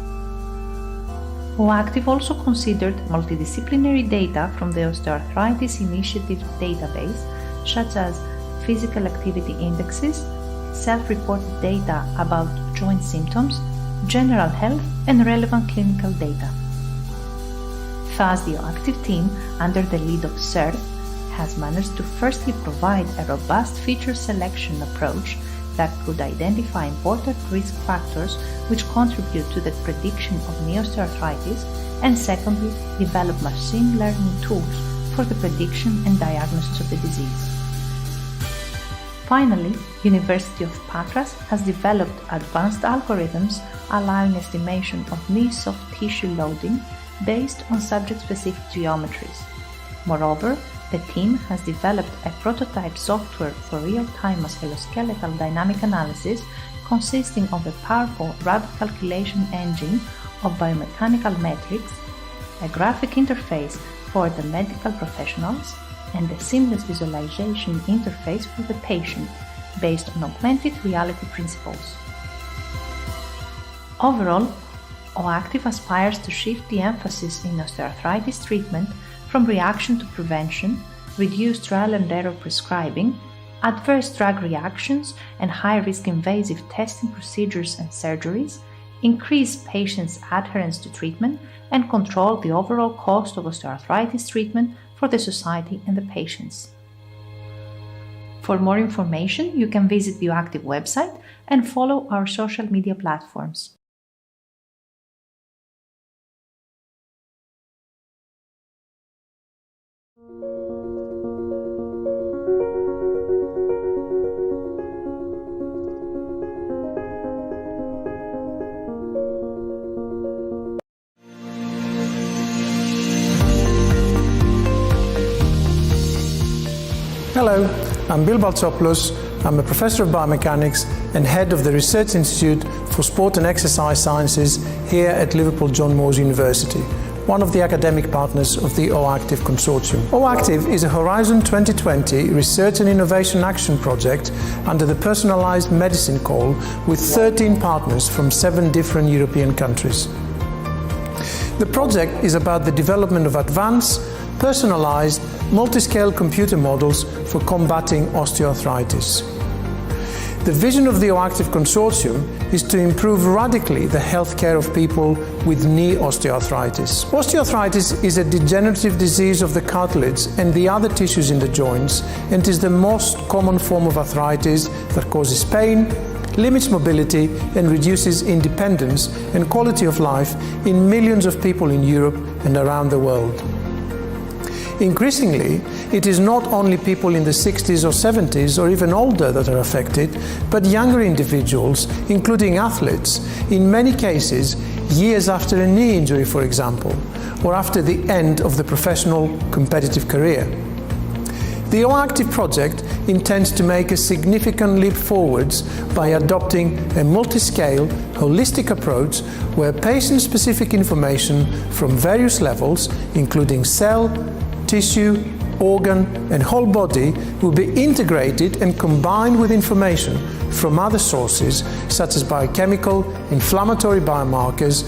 OActive also considered multidisciplinary data from the Osteoarthritis Initiative database, such as physical activity indexes, self-reported data about joint symptoms, general health, and relevant clinical data. Thus, the OActive team, under the lead of CERF, has managed to firstly provide a robust feature selection approach that could identify important risk factors which contribute to the prediction of knee osteoarthritis, and secondly, develop machine learning tools for the prediction and diagnosis of the disease. Finally, University of Patras has developed advanced algorithms allowing estimation of knee soft tissue loading based on subject-specific geometries. Moreover, the team has developed a prototype software for real-time musculoskeletal dynamic analysis consisting of a powerful rapid calculation engine of biomechanical metrics, a graphic interface for the medical professionals, and a seamless visualization interface for the patient based on augmented reality principles. Overall, OActive aspires to shift the emphasis in osteoarthritis treatment from reaction to prevention, reduce trial and error prescribing, adverse drug reactions and high-risk invasive testing procedures and surgeries, increase patients' adherence to treatment, and control the overall cost of osteoarthritis treatment for the society and the patients. For more information, you can visit the OActive website and follow our social media platforms. Hello, I'm Bill Baltsopoulos. I'm a professor of biomechanics and head of the Research Institute for Sport and Exercise Sciences here at Liverpool John Moores University, one of the academic partners of the OActive Consortium. OActive is a Horizon 2020 research and innovation action project under the personalised medicine call with 13 partners from 7 different European countries. The project is about the development of advanced, personalised, multi-scale computer models for combating osteoarthritis. The vision of the OActive Consortium is to improve radically the healthcare of people with knee osteoarthritis. Osteoarthritis is a degenerative disease of the cartilage and the other tissues in the joints, and is the most common form of arthritis that causes pain, limits mobility, and reduces independence and quality of life in millions of people in Europe and around the world. Increasingly, it is not only people in the 60s or 70s or even older that are affected, but younger individuals, including athletes, in many cases years after a knee injury, for example, or after the end of the professional competitive career. The OActive project intends to make a significant leap forwards by adopting a multi-scale, holistic approach where patient-specific information from various levels, including cell, tissue, organ, and whole body, will be integrated and combined with information from other sources such as biochemical, inflammatory biomarkers,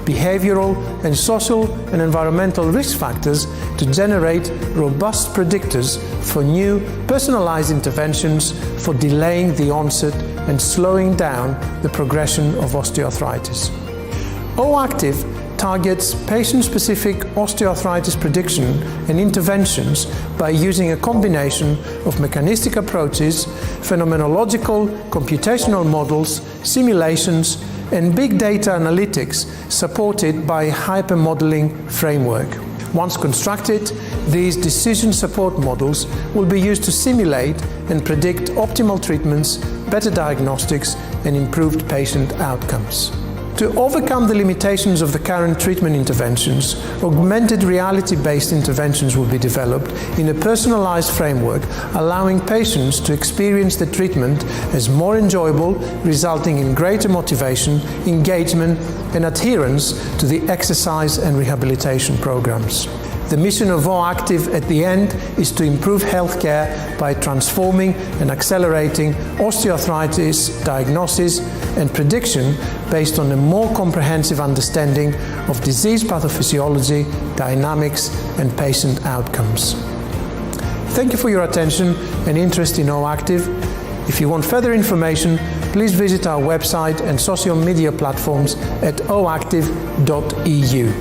behavioural and social and environmental risk factors to generate robust predictors for new personalised interventions for delaying the onset and slowing down the progression of osteoarthritis. OActive targets patient-specific osteoarthritis prediction and interventions by using a combination of mechanistic approaches, phenomenological, computational models, simulations, and big data analytics supported by a hypermodeling framework. Once constructed, these decision support models will be used to simulate and predict optimal treatments, better diagnostics, and improved patient outcomes. To overcome the limitations of the current treatment interventions, augmented reality-based interventions will be developed in a personalized framework, allowing patients to experience the treatment as more enjoyable, resulting in greater motivation, engagement, and adherence to the exercise and rehabilitation programs. The mission of OActive at the end is to improve healthcare by transforming and accelerating osteoarthritis diagnosis and prediction based on a more comprehensive understanding of disease pathophysiology, dynamics, and patient outcomes. Thank you for your attention and interest in OActive. If you want further information, please visit our website and social media platforms at oactive.eu.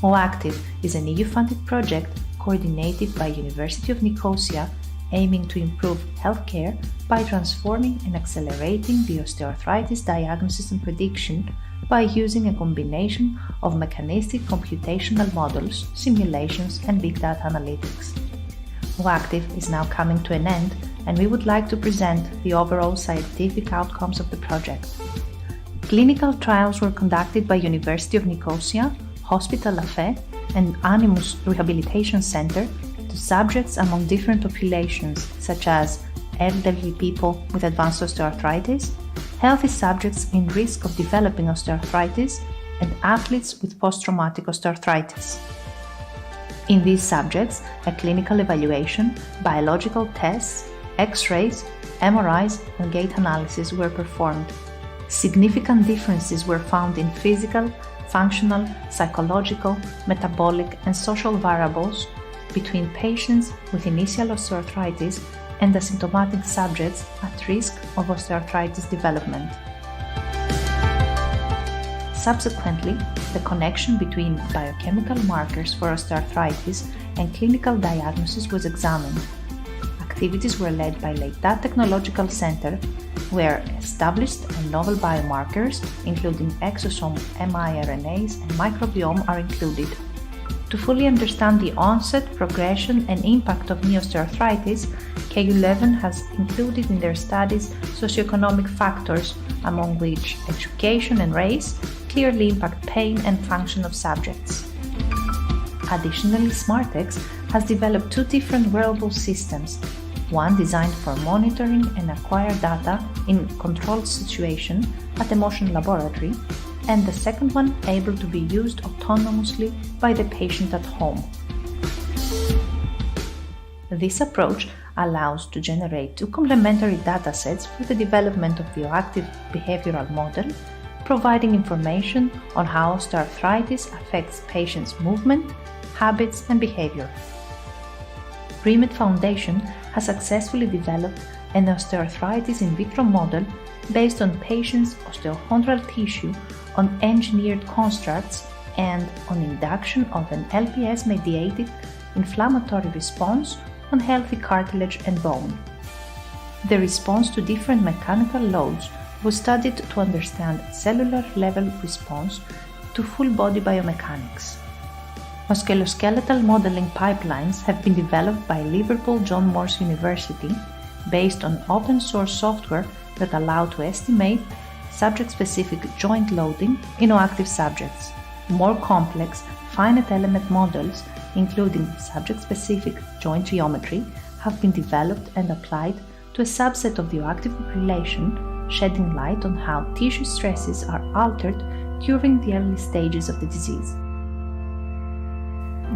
OActive is an EU-funded project coordinated by University of Nicosia, aiming to improve healthcare by transforming and accelerating the osteoarthritis diagnosis and prediction by using a combination of mechanistic computational models, simulations, and big data analytics. OActive is now coming to an end, and we would like to present the overall scientific outcomes of the project. Clinical trials were conducted by University of Nicosia, Hospital Lafay, and Animus Rehabilitation Center to subjects among different populations, such as elderly people with advanced osteoarthritis, healthy subjects in risk of developing osteoarthritis, and athletes with post-traumatic osteoarthritis. In these subjects, a clinical evaluation, biological tests, X-rays, MRIs, and gait analysis were performed. Significant differences were found in physical, functional, psychological, metabolic, and social variables between patients with initial osteoarthritis and asymptomatic subjects at risk of osteoarthritis development. Subsequently, the connection between biochemical markers for osteoarthritis and clinical diagnosis was examined. Activities were led by Leitat Technological Center, where established and novel biomarkers, including exosome miRNAs and microbiome, are included. To fully understand the onset, progression, and impact of knee osteoarthritis, KU-Leuven has included in their studies socioeconomic factors, among which education and race clearly impact pain and function of subjects. Additionally, SmartX has developed two different wearable systems, one designed for monitoring and acquire data in controlled situation at a motion laboratory, and the second one able to be used autonomously by the patient at home. This approach allows to generate two complementary datasets for the development of the OActive behavioral model, providing information on how osteoarthritis affects patients' movement, habits, and behavior. Primet Foundation has successfully developed an osteoarthritis in vitro model based on patients' osteochondral tissue on engineered constructs and on induction of an LPS-mediated inflammatory response on healthy cartilage and bone. The response to different mechanical loads was studied to understand cellular-level response to full-body biomechanics. Musculoskeletal modeling pipelines have been developed by Liverpool John Moores University based on open-source software that allow to estimate subject-specific joint loading in OActive subjects. More complex, finite element models, including subject-specific joint geometry, have been developed and applied to a subset of the OActive population, shedding light on how tissue stresses are altered during the early stages of the disease.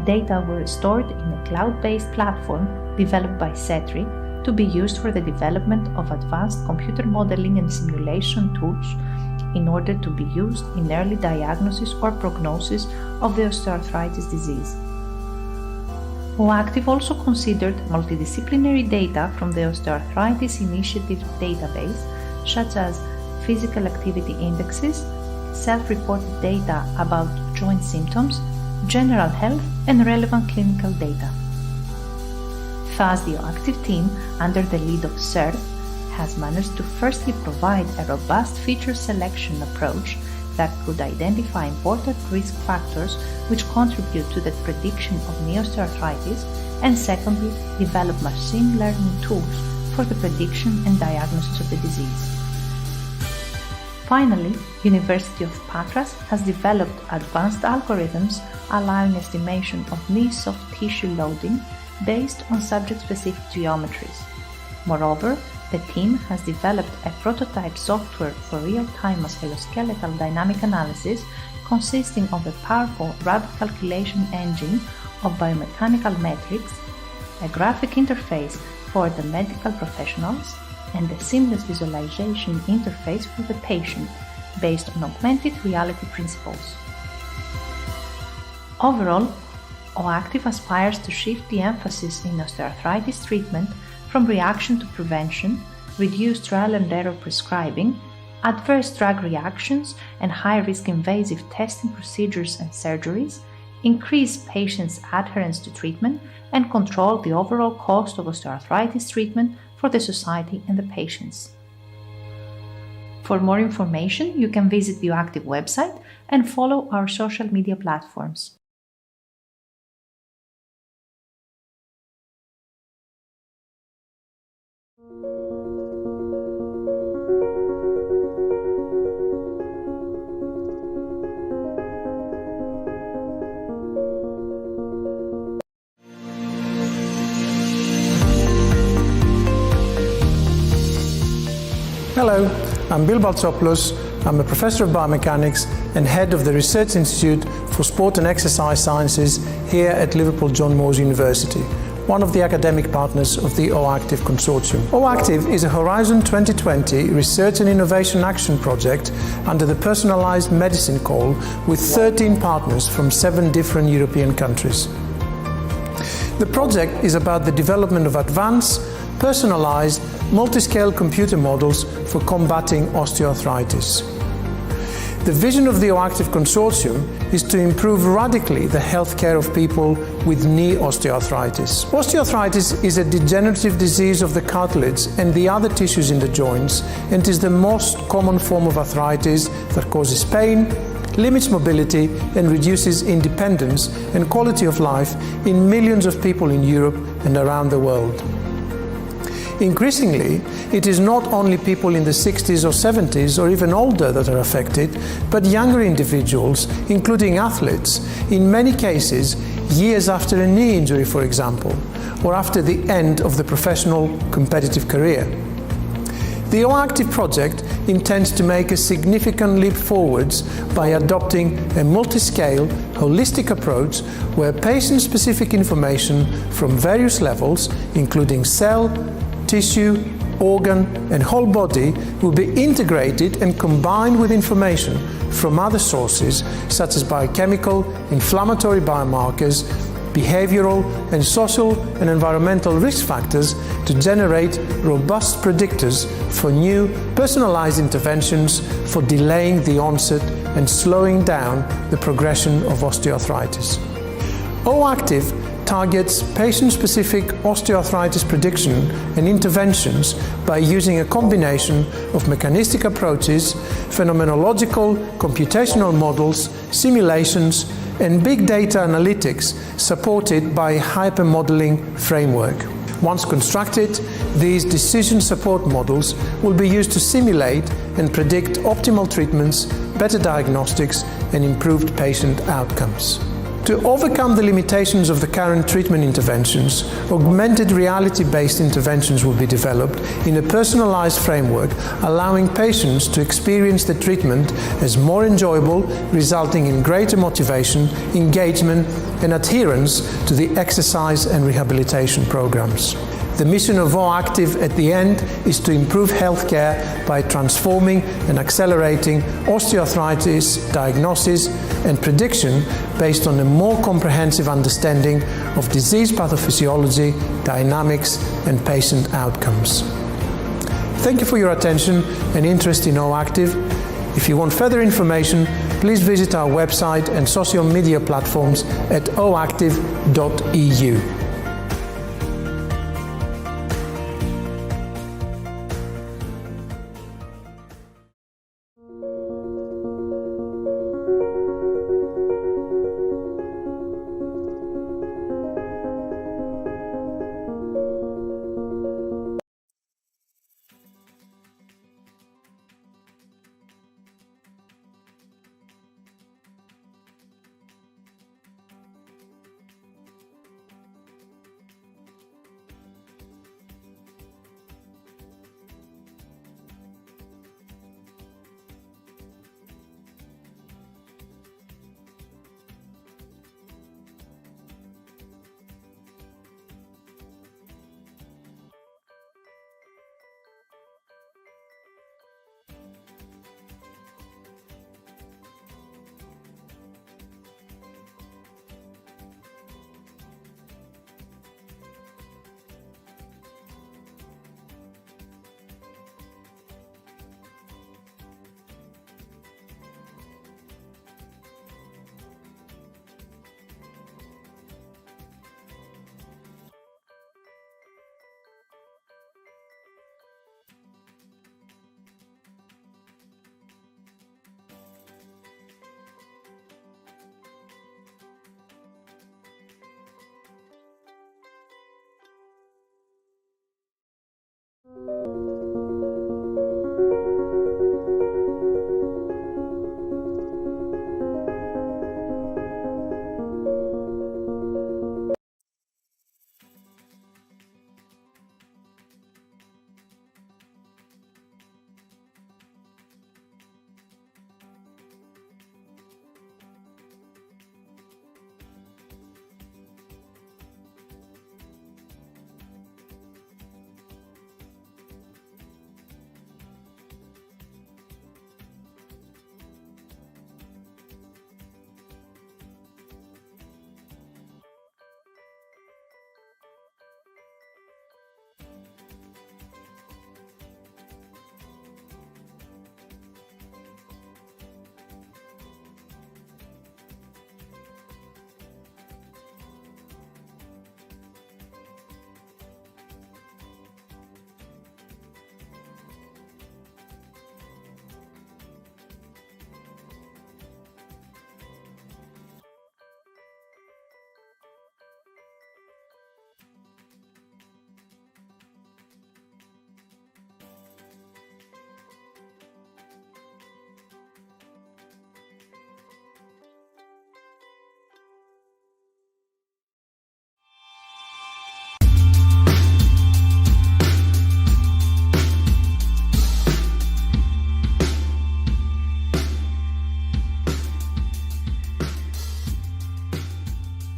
Data were stored in a cloud-based platform developed by CETRI to be used for the development of advanced computer modeling and simulation tools in order to be used in early diagnosis or prognosis of the osteoarthritis disease. OActive also considered multidisciplinary data from the Osteoarthritis Initiative database, such as physical activity indexes, self-reported data about joint symptoms, general health, and relevant clinical data. Thus, the OActive team, under the lead of CERT, has managed to firstly provide a robust feature selection approach that could identify important risk factors which contribute to the prediction of knee osteoarthritis, and secondly, develop machine learning tools for the prediction and diagnosis of the disease. Finally, University of Patras has developed advanced algorithms allowing estimation of knee soft tissue loading based on subject-specific geometries. Moreover, the team has developed a prototype software for real-time musculoskeletal dynamic analysis consisting of a powerful rapid calculation engine of biomechanical metrics, a graphic interface for the medical professionals, and a seamless visualization interface for the patient based on augmented reality principles. Overall, OActive aspires to shift the emphasis in osteoarthritis treatment from reaction to prevention, reduced trial and error prescribing, adverse drug reactions and high-risk invasive testing procedures and surgeries, increase patients' adherence to treatment, and control the overall cost of osteoarthritis treatment for the society and the patients. For more information, you can visit the OActive website and follow our social media platforms. Hello, I'm Bill Baltsopoulos. I'm a professor of biomechanics and head of the Research Institute for Sport and Exercise Sciences here at Liverpool John Moores University, one of the academic partners of the OActive Consortium. OActive is a Horizon 2020 research and innovation action project under the personalised medicine call with 13 partners from 7 different European countries. The project is about the development of advanced, personalised, multi-scale computer models for combating osteoarthritis. The vision of the OActive Consortium is to improve radically the healthcare of people with knee osteoarthritis. Osteoarthritis is a degenerative disease of the cartilage and the other tissues in the joints, and is the most common form of arthritis that causes pain, limits mobility, and reduces independence and quality of life in millions of people in Europe and around the world. Increasingly, it is not only people in the 60s or 70s or even older that are affected, but younger individuals, including athletes, in many cases years after a knee injury, for example, or after the end of the professional competitive career. The OActive project intends to make a significant leap forwards by adopting a multi-scale, holistic approach where patient-specific information from various levels, including cell, tissue, organ, and whole body, will be integrated and combined with information from other sources such as biochemical, inflammatory biomarkers, behavioural and social and environmental risk factors to generate robust predictors for new personalised interventions for delaying the onset and slowing down the progression of osteoarthritis. OActive targets patient-specific osteoarthritis prediction and interventions by using a combination of mechanistic approaches, phenomenological, computational models, simulations, and big data analytics supported by a hypermodeling framework. Once constructed, these decision support models will be used to simulate and predict optimal treatments, better diagnostics, and improved patient outcomes. To overcome the limitations of the current treatment interventions, augmented reality-based interventions will be developed in a personalized framework, allowing patients to experience the treatment as more enjoyable, resulting in greater motivation, engagement, and adherence to the exercise and rehabilitation programs. The mission of OActive at the end is to improve healthcare by transforming and accelerating osteoarthritis diagnosis and prediction based on a more comprehensive understanding of disease pathophysiology, dynamics, and patient outcomes. Thank you for your attention and interest in OActive. If you want further information, please visit our website and social media platforms at oactive.eu.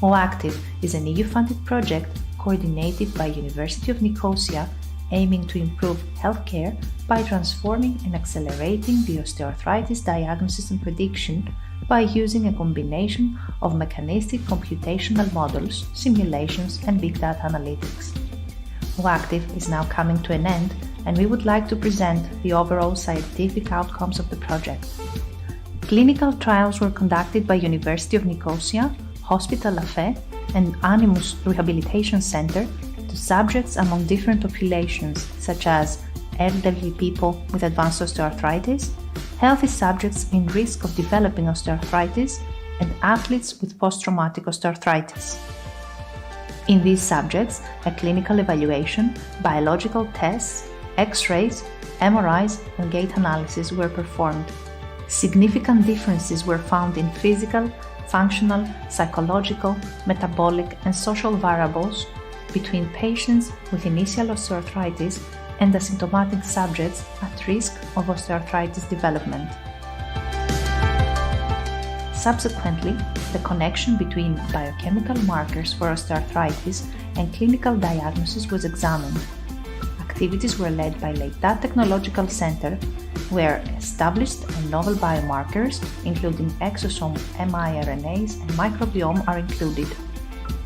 OActive is an EU-funded project coordinated by University of Nicosia, aiming to improve healthcare by transforming and accelerating the osteoarthritis diagnosis and prediction by using a combination of mechanistic computational models, simulations, and big data analytics. OActive is now coming to an end, and we would like to present the overall scientific outcomes of the project. Clinical trials were conducted by University of Nicosia, Hospital La Fe, and Animus Rehabilitation Center to subjects among different populations, such as elderly people with advanced osteoarthritis, healthy subjects in risk of developing osteoarthritis, and athletes with post-traumatic osteoarthritis. In these subjects, a clinical evaluation, biological tests, X-rays, MRIs, and gait analysis were performed. Significant differences were found in physical, functional, psychological, metabolic, and social variables between patients with initial osteoarthritis and asymptomatic subjects at risk of osteoarthritis development. Subsequently, the connection between biochemical markers for osteoarthritis and clinical diagnosis was examined. Activities were led by Leitat Technological Center, where established and novel biomarkers, including exosome miRNAs and microbiome, are included.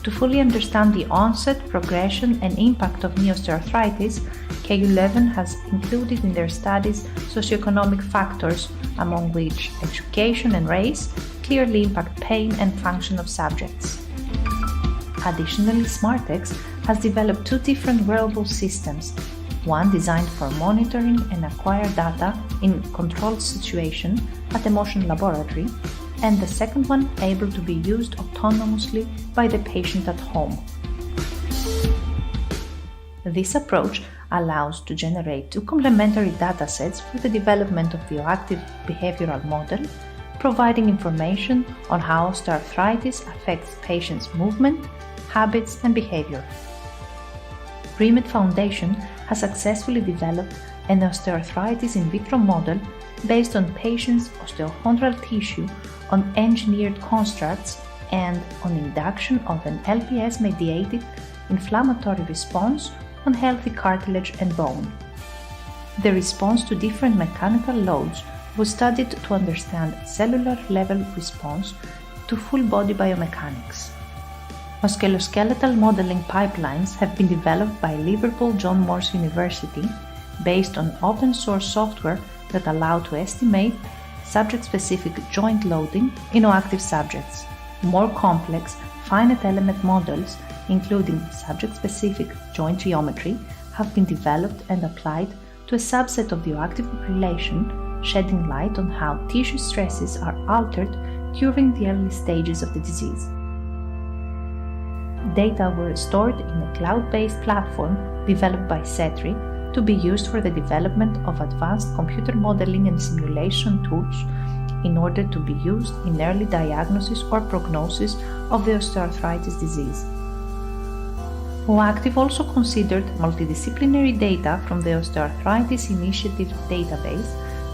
To fully understand the onset, progression, and impact of knee osteoarthritis, KU11 has included in their studies socioeconomic factors, among which education and race clearly impact pain and function of subjects. Additionally, SmartX has developed two different wearable systems, one designed for monitoring and acquire data in controlled situation at a motion laboratory, and the second one able to be used autonomously by the patient at home. This approach allows to generate two complementary datasets for the development of the OActive behavioral model, providing information on how osteoarthritis affects patients' movement, habits, and behavior. REMED Foundation has successfully developed an osteoarthritis in vitro model based on patients' osteochondral tissue on engineered constructs and on induction of an LPS-mediated inflammatory response on healthy cartilage and bone. The response to different mechanical loads was studied to understand cellular-level response to full-body biomechanics. Musculoskeletal modeling pipelines have been developed by Liverpool John Moores University based on open-source software that allow to estimate subject-specific joint loading in OActive subjects. More complex, finite element models, including subject-specific joint geometry, have been developed and applied to a subset of the OActive population, shedding light on how tissue stresses are altered during the early stages of the disease. Data were stored in a cloud-based platform developed by CETRI to be used for the development of advanced computer modeling and simulation tools in order to be used in early diagnosis or prognosis of the osteoarthritis disease. OActive also considered multidisciplinary data from the Osteoarthritis Initiative database,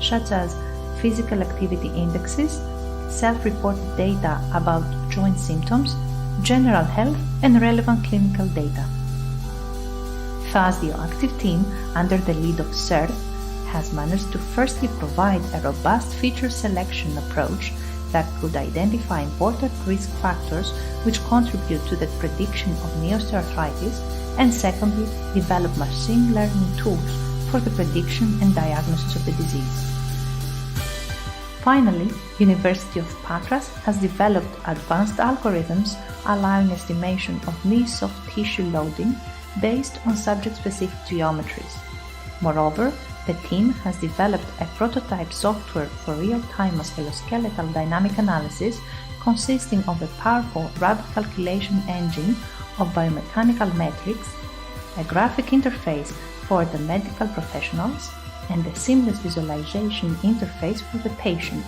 such as physical activity indexes, self-reported data about joint symptoms, general health, and relevant clinical data. Thus, the OActive team, under the lead of CERT, has managed to firstly provide a robust feature selection approach that could identify important risk factors which contribute to the prediction of knee osteoarthritis, and secondly, develop machine learning tools for the prediction and diagnosis of the disease. Finally, University of Patras has developed advanced algorithms allowing estimation of knee soft tissue loading based on subject-specific geometries. Moreover, the team has developed a prototype software for real-time musculoskeletal dynamic analysis consisting of a powerful rapid calculation engine of biomechanical metrics, a graphic interface for the medical professionals, and a seamless visualization interface for the patient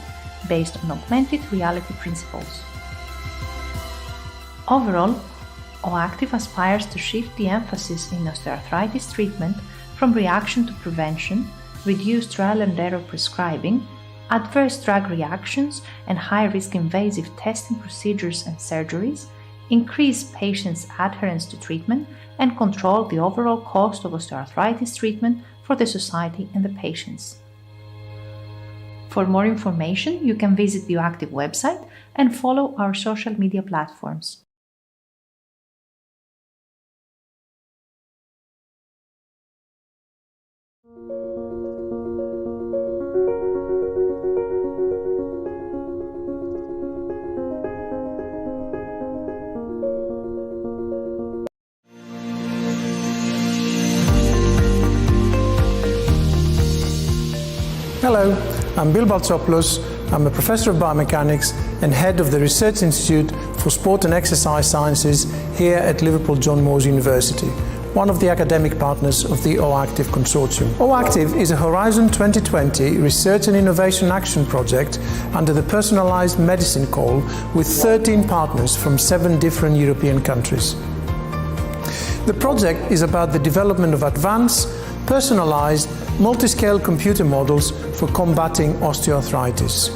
based on augmented reality principles. Overall, OActive aspires to shift the emphasis in osteoarthritis treatment from reaction to prevention, reduced trial and error prescribing, adverse drug reactions, and high-risk invasive testing procedures and surgeries, increase patients' adherence to treatment, and control the overall cost of osteoarthritis treatment for the society and the patients. For more information, you can visit the OActive website and follow our social media platforms. Hello, I'm Bill Baltsopoulos. I'm a professor of biomechanics and head of the Research Institute for Sport and Exercise Sciences here at Liverpool John Moores University, one of the academic partners of the OActive Consortium. OActive is a Horizon 2020 research and innovation action project under the Personalised Medicine Call with 13 partners from 7 different European countries. The project is about the development of advanced, personalised, multi-scale computer models for combating osteoarthritis.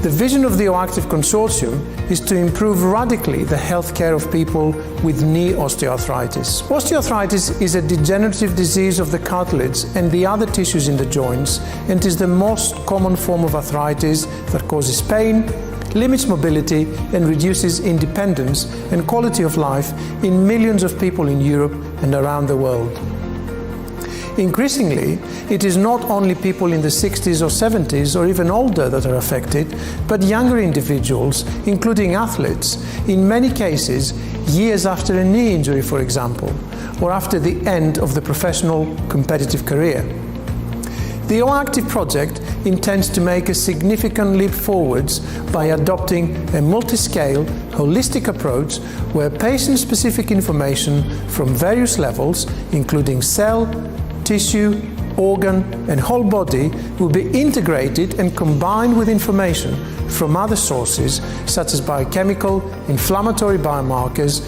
The vision of the OActive Consortium is to improve radically the healthcare of people with knee osteoarthritis. Osteoarthritis is a degenerative disease of the cartilage and the other tissues in the joints, and is the most common form of arthritis that causes pain, limits mobility, and reduces independence and quality of life in millions of people in Europe and around the world. Increasingly, it is not only people in the 60s or 70s or even older that are affected, but younger individuals, including athletes, in many cases years after a knee injury, for example, or after the end of the professional competitive career. The OActive project intends to make a significant leap forwards by adopting a multi-scale, holistic approach where patient-specific information from various levels, including cell, tissue, organ, and whole body, will be integrated and combined with information from other sources such as biochemical, inflammatory biomarkers,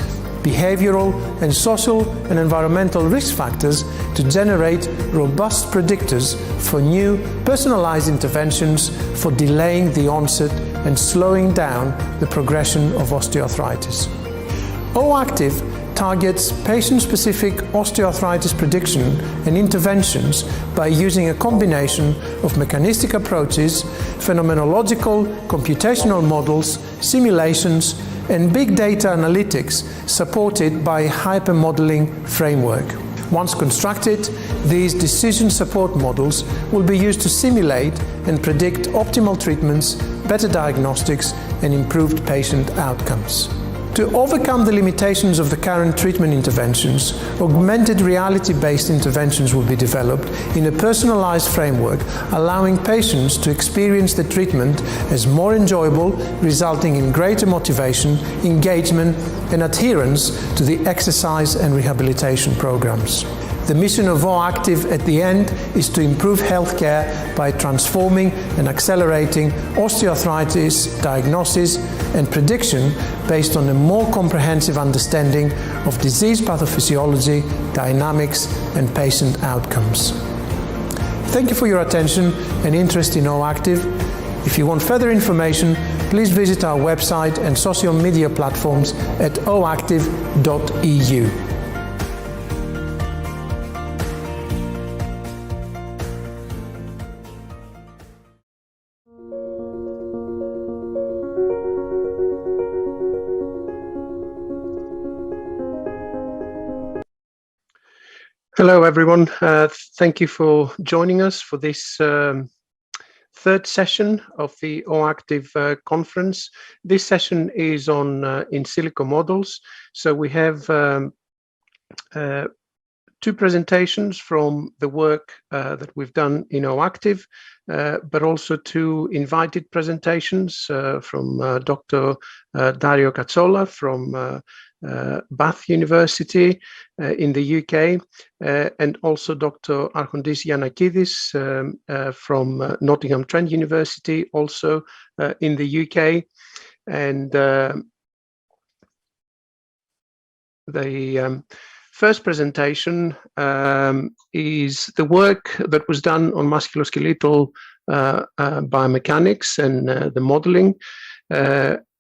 behavioural and social and environmental risk factors to generate robust predictors for new personalised interventions for delaying the onset and slowing down the progression of osteoarthritis. OActive targets patient-specific osteoarthritis prediction and interventions by using a combination of mechanistic approaches, phenomenological, computational models, simulations, and big data analytics supported by a hypermodeling framework. Once constructed, these decision support models will be used to simulate and predict optimal treatments, better diagnostics, and improved patient outcomes. To overcome the limitations of the current treatment interventions, augmented reality-based interventions will be developed in a personalized framework, allowing patients to experience the treatment as more enjoyable, resulting in greater motivation, engagement, and adherence to the exercise and rehabilitation programs. The mission of OActive at the end is to improve healthcare by transforming and accelerating osteoarthritis diagnosis and prediction based on a more comprehensive understanding of disease pathophysiology, dynamics, and patient outcomes. Thank you for your attention and interest in OActive. If you want further information, please visit our website and social media platforms at oactive.eu. Hello, everyone. Thank you for joining us for this third session of the OActive conference. This session is on in silico models. So we have 2 presentations from the work that we've done in OActive, but also 2 invited presentations from Dr. Dario Cazzola from Bath University in the UK, and also Dr. Archondis Giannakidis from Nottingham Trent University, also in the UK. And the first presentation is the work that was done on musculoskeletal biomechanics and the modeling.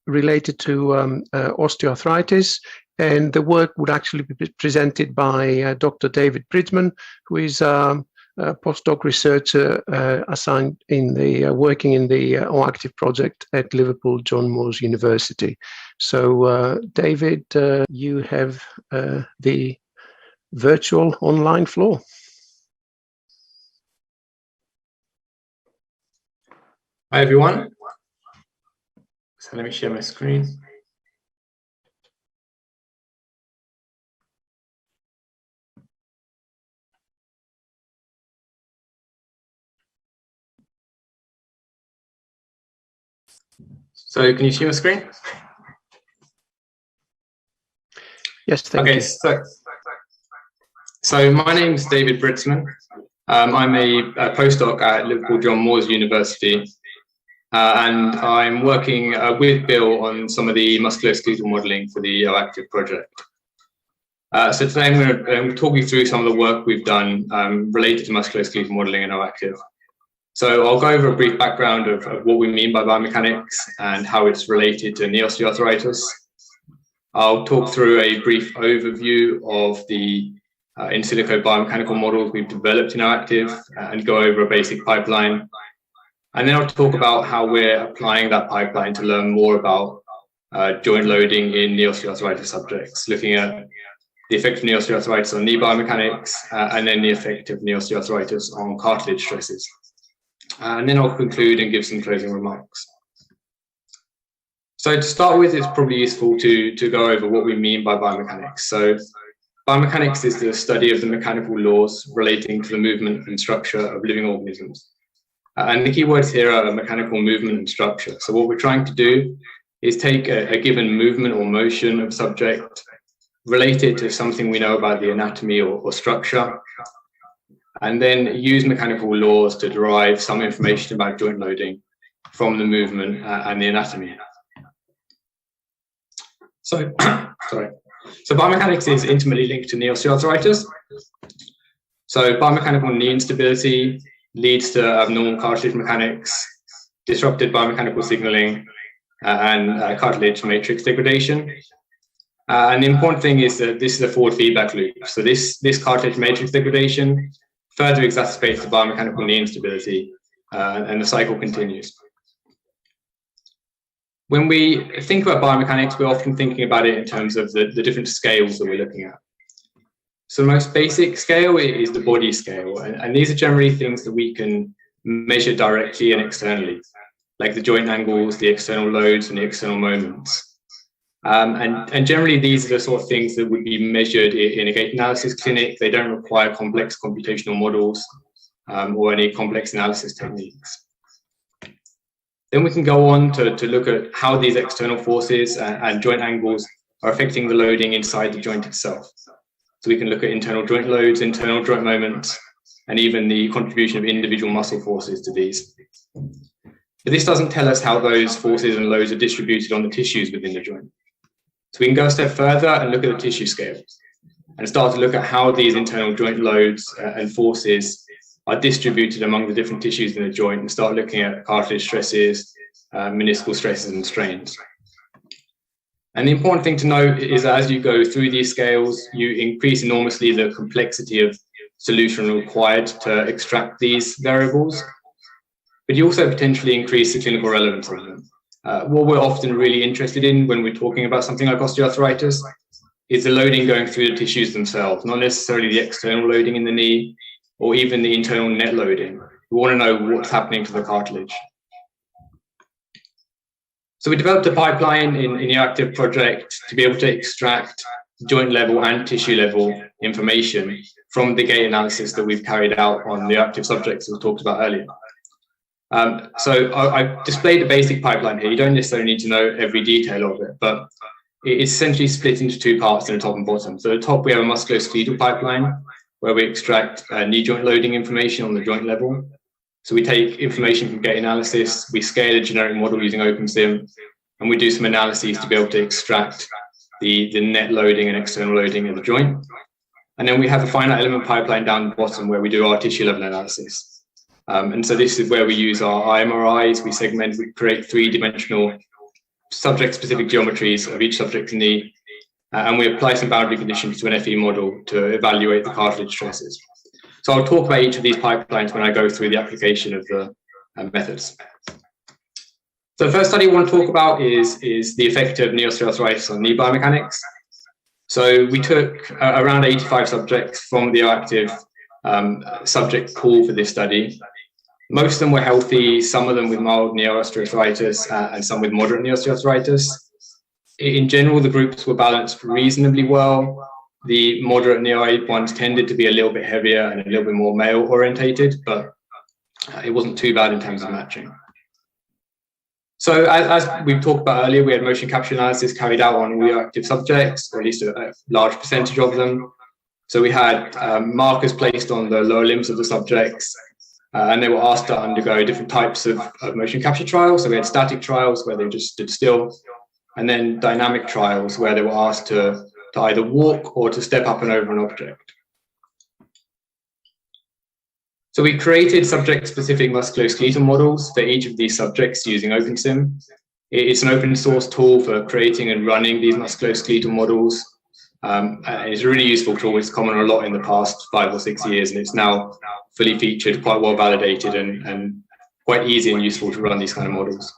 related to osteoarthritis. And the work would actually be presented by Dr. David Bridgman, who is a postdoc researcher assigned in the working in the OActive project at Liverpool John Moores University. So, David, you have the virtual online floor. Hi, everyone. So let me share my screen. So can you see my screen? Yes, thank you. So my name is David Britzman. I'm a postdoc at Liverpool John Moores University, and I'm working with Bill on some of the musculoskeletal modelling for the OActive project. So today I'm going to talk you through some of the work we've done related to musculoskeletal modelling in OActive. So I'll go over a brief background of what we mean by biomechanics and how it's related to knee osteoarthritis. I'll talk through a brief overview of the in silico biomechanical models we've developed in OActive and go over a basic pipeline. And then I'll talk about how we're applying that pipeline to learn more about joint loading in knee osteoarthritis subjects, looking at the effect of knee osteoarthritis on knee biomechanics and then the effect of knee osteoarthritis on cartilage stresses. And then I'll conclude and give some closing remarks. So to start with, it's probably useful to go over what we mean by biomechanics. So biomechanics is the study of the mechanical laws relating to the movement and structure of living organisms. And the key words here are mechanical movement and structure. So what we're trying to do is take a given movement or motion of subject related to something we know about the anatomy or structure, and then use mechanical laws to derive some information about joint loading from the movement and the anatomy. So, So biomechanics is intimately linked to knee osteoarthritis. So biomechanical knee instability leads to abnormal cartilage mechanics, disrupted biomechanical signaling, and cartilage matrix degradation. And the important thing is that this is a forward feedback loop. So this cartilage matrix degradation further exacerbates the biomechanical knee instability, and the cycle continues. When we think about biomechanics, we're often thinking about it in terms of the different scales that we're looking at. So the most basic scale is the body scale, and these are generally things that we can measure directly and externally, like the joint angles, the external loads, and the external moments. And generally, these are the sort of things that would be measured in a gait analysis clinic. They don't require complex computational models or any complex analysis techniques. Then we can go on to look at how these external forces and joint angles are affecting the loading inside the joint itself. So we can look at internal joint loads, internal joint moments, and even the contribution of individual muscle forces to these. But this doesn't tell us how those forces and loads are distributed on the tissues within the joint. So we can go a step further and look at the tissue scale and start to look at how these internal joint loads and forces are distributed among the different tissues in the joint and start looking at cartilage stresses, meniscal stresses and strains. And the important thing to note is that as you go through these scales, you increase enormously the complexity of solution required to extract these variables, but you also potentially increase the clinical relevance of them. What we're often really interested in when we're talking about something like osteoarthritis is the loading going through the tissues themselves, not necessarily the external loading in the knee or even the internal net loading. We want to know what's happening to the cartilage. So we developed a pipeline in the OActive project to be able to extract joint level and tissue level information from the gait analysis that we've carried out on the OActive subjects that we talked about earlier. So I've displayed a basic pipeline here. You don't necessarily need to know every detail of it, but it's essentially split into two parts in the top and bottom. So at the top, we have a musculoskeletal pipeline where we extract knee joint loading information on the joint level. So we take information from gait analysis, we scale a generic model using OpenSim, and we do some analyses to be able to extract the net loading and external loading of the joint. And then we have a finite element pipeline down the bottom where we do our tissue level analysis. And so this is where we use our IMRIs, we segment, we create three-dimensional subject-specific geometries of each subject's knee, and we apply some boundary conditions to an FE model to evaluate the cartilage stresses. So I'll talk about each of these pipelines when I go through the application of the methods. So the first study I want to talk about is the effect of knee osteoarthritis on knee biomechanics. So we took around 85 subjects from the OActive subject pool for this study. Most of them were healthy, some of them with mild knee osteoarthritis and some with moderate knee osteoarthritis. In general, the groups were balanced reasonably well. The moderate knee ones tended to be a little bit heavier and a little bit more male orientated, but it wasn't too bad in terms of matching. So as we've talked about earlier, we had motion capture analysis carried out on OActive subjects, or at least a large percentage of them. So we had markers placed on the lower limbs of the subjects, and they were asked to undergo different types of motion capture trials. So we had static trials where they just stood still, and then dynamic trials where they were asked to either walk or to step up and over an object. So we created subject-specific musculoskeletal models for each of these subjects using OpenSim. It's an open source tool for creating and running these musculoskeletal models. And it's a really useful tool. It's common a lot in the past 5 or 6 years, and it's now fully featured, quite well validated, and quite easy and useful to run these kind of models.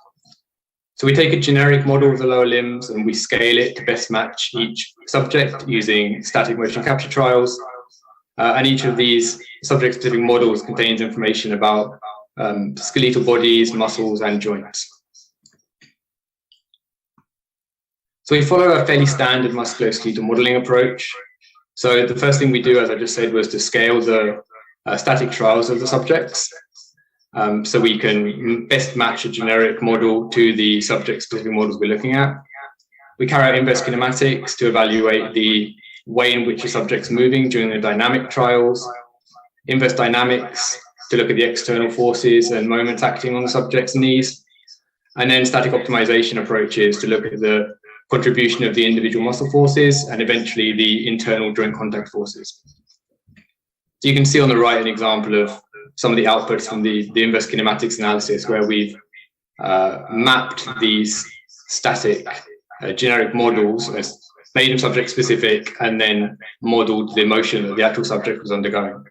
So we take a generic model of the lower limbs and we scale it to best match each subject using static motion capture trials. And each of these subject-specific models contains information about skeletal bodies, muscles, and joints. So we follow a fairly standard musculoskeletal modeling approach. So the first thing we do, as I just said, was to scale the static trials of the subjects. So we can best match a generic model to the subject-specific models we're looking at. We carry out inverse kinematics to evaluate the way in which a subject's moving during the dynamic trials, inverse dynamics to look at the external forces and moments acting on the subject's knees, and then static optimization approaches to look at the contribution of the individual muscle forces and eventually the internal joint contact forces. So you can see on the right an example of some of the outputs from the inverse kinematics analysis, where we've mapped these static generic models, made them subject specific, and then modeled the motion that the actual subject was undergoing.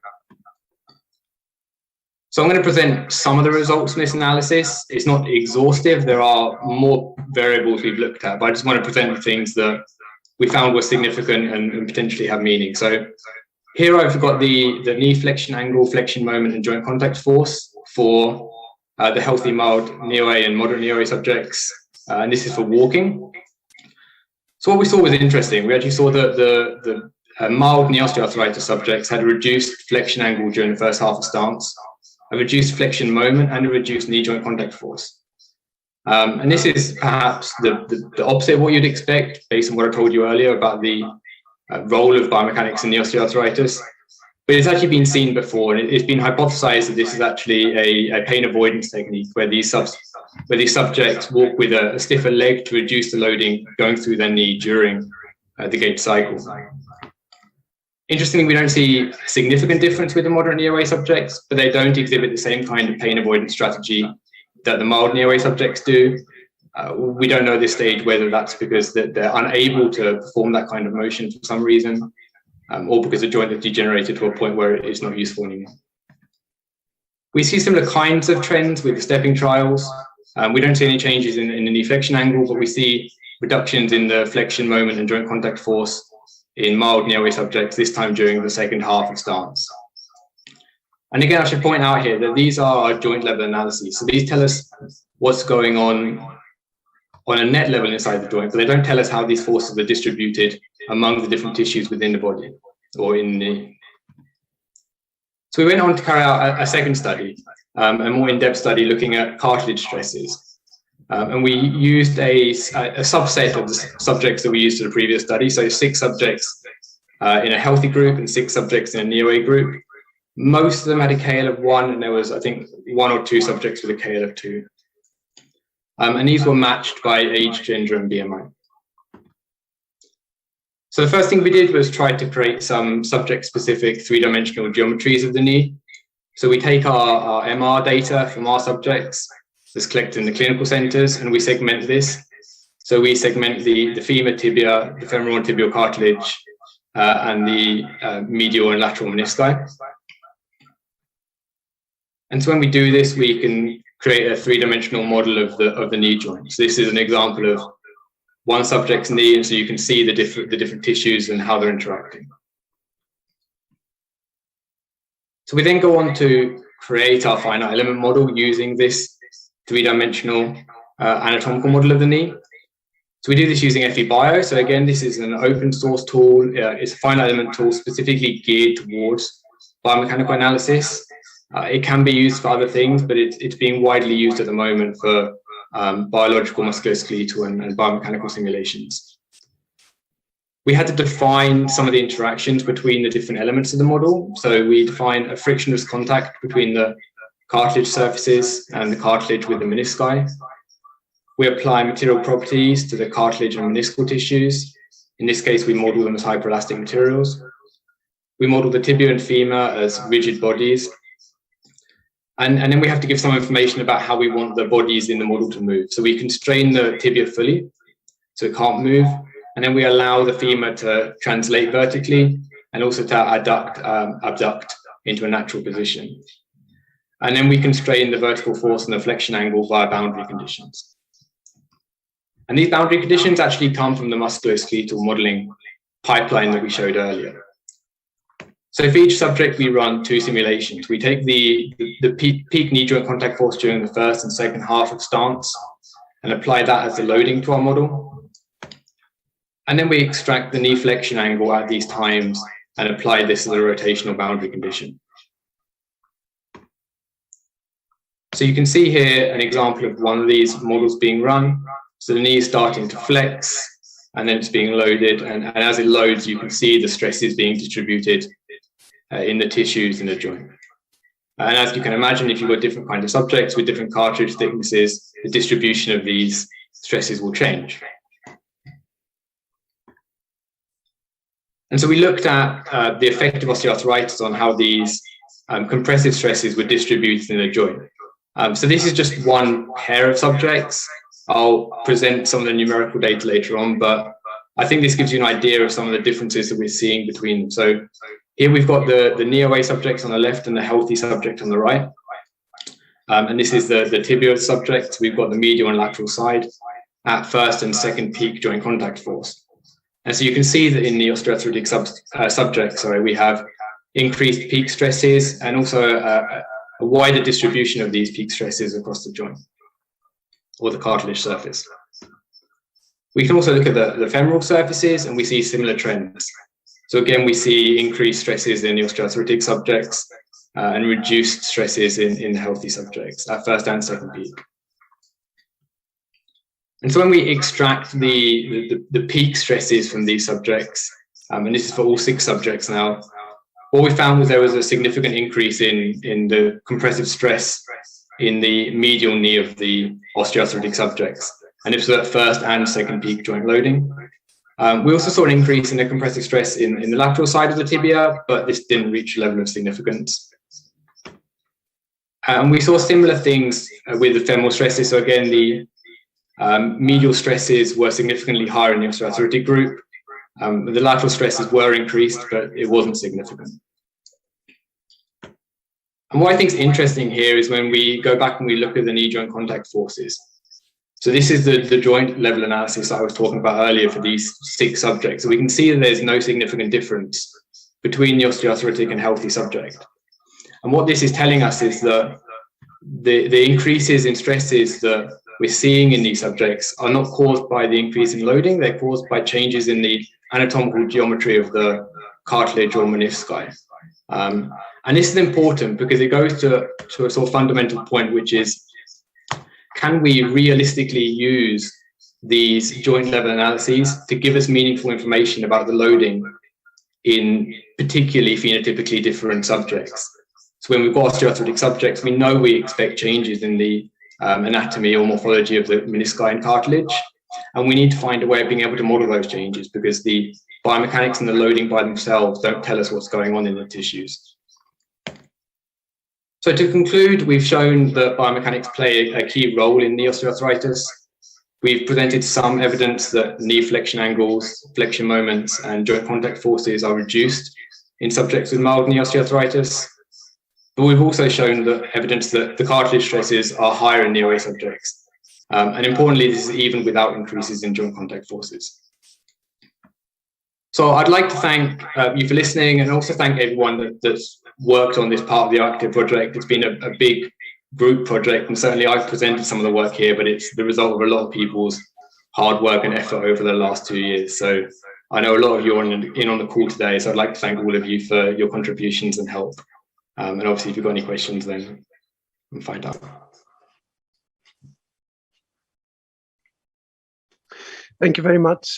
So I'm going to present some of the results from this analysis. It's not exhaustive. There are more variables we've looked at, but I just want to present the things that we found were significant and potentially have meaning. So here I've got the knee flexion angle, flexion moment, and joint contact force for the healthy mild knee OA and moderate knee OA subjects, and this is for walking. So what we saw was interesting. We actually saw that the mild knee osteoarthritis subjects had a reduced flexion angle during the first half of stance, a reduced flexion moment, and a reduced knee joint contact force. And this is perhaps the opposite of what you'd expect based on what I told you earlier about the role of biomechanics in knee osteoarthritis. But it's actually been seen before, and it's been hypothesized that this is actually a pain avoidance technique where these subjects walk with a stiffer leg to reduce the loading going through their knee during the gait cycle. Interestingly, we don't see a significant difference with the moderate knee OA subjects, but they don't exhibit the same kind of pain avoidance strategy that the mild knee OA subjects do. We don't know at this stage whether that's because they're unable to perform that kind of motion for some reason, or because the joint has degenerated to a point where it's not useful anymore. We see similar kinds of trends with the stepping trials. We don't see any changes in the knee flexion angle, but we see reductions in the flexion moment and joint contact force in mild knee OA subjects, this time during the second half of stance. And again, I should point out here that these are our joint level analyses. So these tell us what's going on a net level inside the joint, but they don't tell us how these forces are distributed among the different tissues within the body or in the knee. So we went on to carry out a second study, a more in-depth study looking at cartilage stresses. And we used a subset of the subjects that we used in the previous study. So 6 subjects in a healthy group and 6 subjects in a knee OA group. Most of them had a KL of 1, and there was, I think, 1 or 2 subjects with a KL of 2. And these were matched by age, gender, and BMI. So the first thing we did was try to create some subject-specific 3-dimensional geometries of the knee. So we take our MR data from our subjects that's collected in the clinical centers, and we segment this So we segment the femur tibia, the femoral and tibial cartilage, and the medial and lateral menisci. And so when we do this, we can create a three-dimensional model of the knee joint. So this is an example of one subject's knee, and so you can see the different tissues and how they're interacting. So we then go on to create our finite element model using this three-dimensional anatomical model of the knee. So we do this using FEBio. So again, this is an open source tool. It's a finite element tool specifically geared towards biomechanical analysis. It can be used for other things, but it's being widely used at the moment for biological musculoskeletal and biomechanical simulations. We had to define some of the interactions between the different elements of the model. So we define a frictionless contact between the cartilage surfaces and the cartilage with the menisci. We apply material properties to the cartilage and meniscal tissues. In this case, we model them as hyperelastic materials. We model the tibia and femur as rigid bodies. And then we have to give some information about how we want the bodies in the model to move. So we constrain the tibia fully, so it can't move. And then we allow the femur to translate vertically and also to abduct into a natural position. And then we constrain the vertical force and the flexion angle via boundary conditions. And these boundary conditions actually come from the musculoskeletal modeling pipeline that we showed earlier. So for each subject, we run two simulations. We take the peak knee joint contact force during the first and second half of stance and apply that as the loading to our model. And then we extract the knee flexion angle at these times and apply this as a rotational boundary condition. So you can see here an example of one of these models being run. So the knee is starting to flex, and then it's being loaded. And as it loads, you can see the stresses being distributed in the tissues in the joint. And as you can imagine, if you've got different kinds of subjects with different cartilage thicknesses, the distribution of these stresses will change. And so we looked at the effect of osteoarthritis on how these compressive stresses were distributed in the joint. So this is just one pair of subjects. I'll present some of the numerical data later on, but I think this gives you an idea of some of the differences that we're seeing between them. So here we've got the knee OA subjects on the left and the healthy subject on the right. And this is the tibial subject. We've got the medial and lateral side at first and second peak joint contact force. And so you can see that in the osteoarthritic subject, we have increased peak stresses and also a wider distribution of these peak stresses across the joint or the cartilage surface. We can also look at the femoral surfaces and we see similar trends. So again, we see increased stresses in the osteoarthritic subjects and reduced stresses in healthy subjects at first and second peak. And so when we extract the peak stresses from these subjects, and this is for all 6 subjects now, what we found was there was a significant increase in the compressive stress in the medial knee of the osteoarthritic subjects. And this was at first and second peak joint loading. We also saw an increase in the compressive stress in the lateral side of the tibia, but this didn't reach a level of significance. And we saw similar things with the femoral stresses. So again, the medial stresses were significantly higher in the osteoarthritic group. The lateral stresses were increased, but it wasn't significant. And what I think is interesting here is when we go back and we look at the knee joint contact forces. So this is the joint level analysis I was talking about earlier for these 6 subjects. So we can see that there's no significant difference between the osteoarthritic and healthy subject. And what this is telling us is that the increases in stresses that we're seeing in these subjects are not caused by the increase in loading, they're caused by changes in the anatomical geometry of the cartilage or menisci. And this is important because it goes to a sort of fundamental point, which is, can we realistically use these joint level analyses to give us meaningful information about the loading in particularly phenotypically different subjects? So when we've got osteoarthritic subjects, we know we expect changes in the anatomy or morphology of the menisci and cartilage, and we need to find a way of being able to model those changes because the biomechanics and the loading by themselves don't tell us what's going on in the tissues. So to conclude, we've shown that biomechanics play a key role in the osteoarthritis. We've presented some evidence that knee flexion angles, flexion moments, and joint contact forces are reduced in subjects with mild knee osteoarthritis. But we've also shown that evidence that the cartilage stresses are higher in knee OA subjects. And importantly, this is even without increases in joint contact forces. So I'd like to thank you for listening, and also thank everyone that's worked on this part of the OActive project. It's been a big group project, and certainly I've presented some of the work here, but it's the result of a lot of people's hard work and effort over the last 2 years. So I know a lot of you are in on the call today, so I'd like to thank all of you for your contributions and help. And obviously, if you've got any questions, then we'll find out. Thank you very much,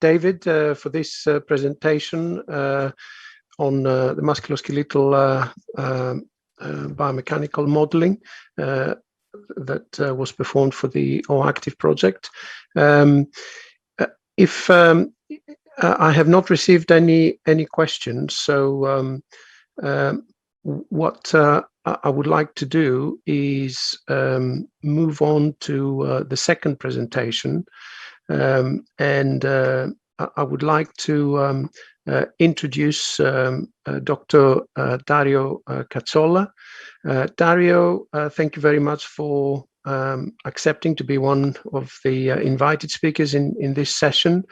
David, for this presentation on the musculoskeletal biomechanical modeling that was performed for the OActive project. If I have not received any questions, so what I would like to do is move on to the second presentation, and I would like to introduce Dr. Dario Cazzola. Dario, thank you very much for accepting to be one of the invited speakers in this session.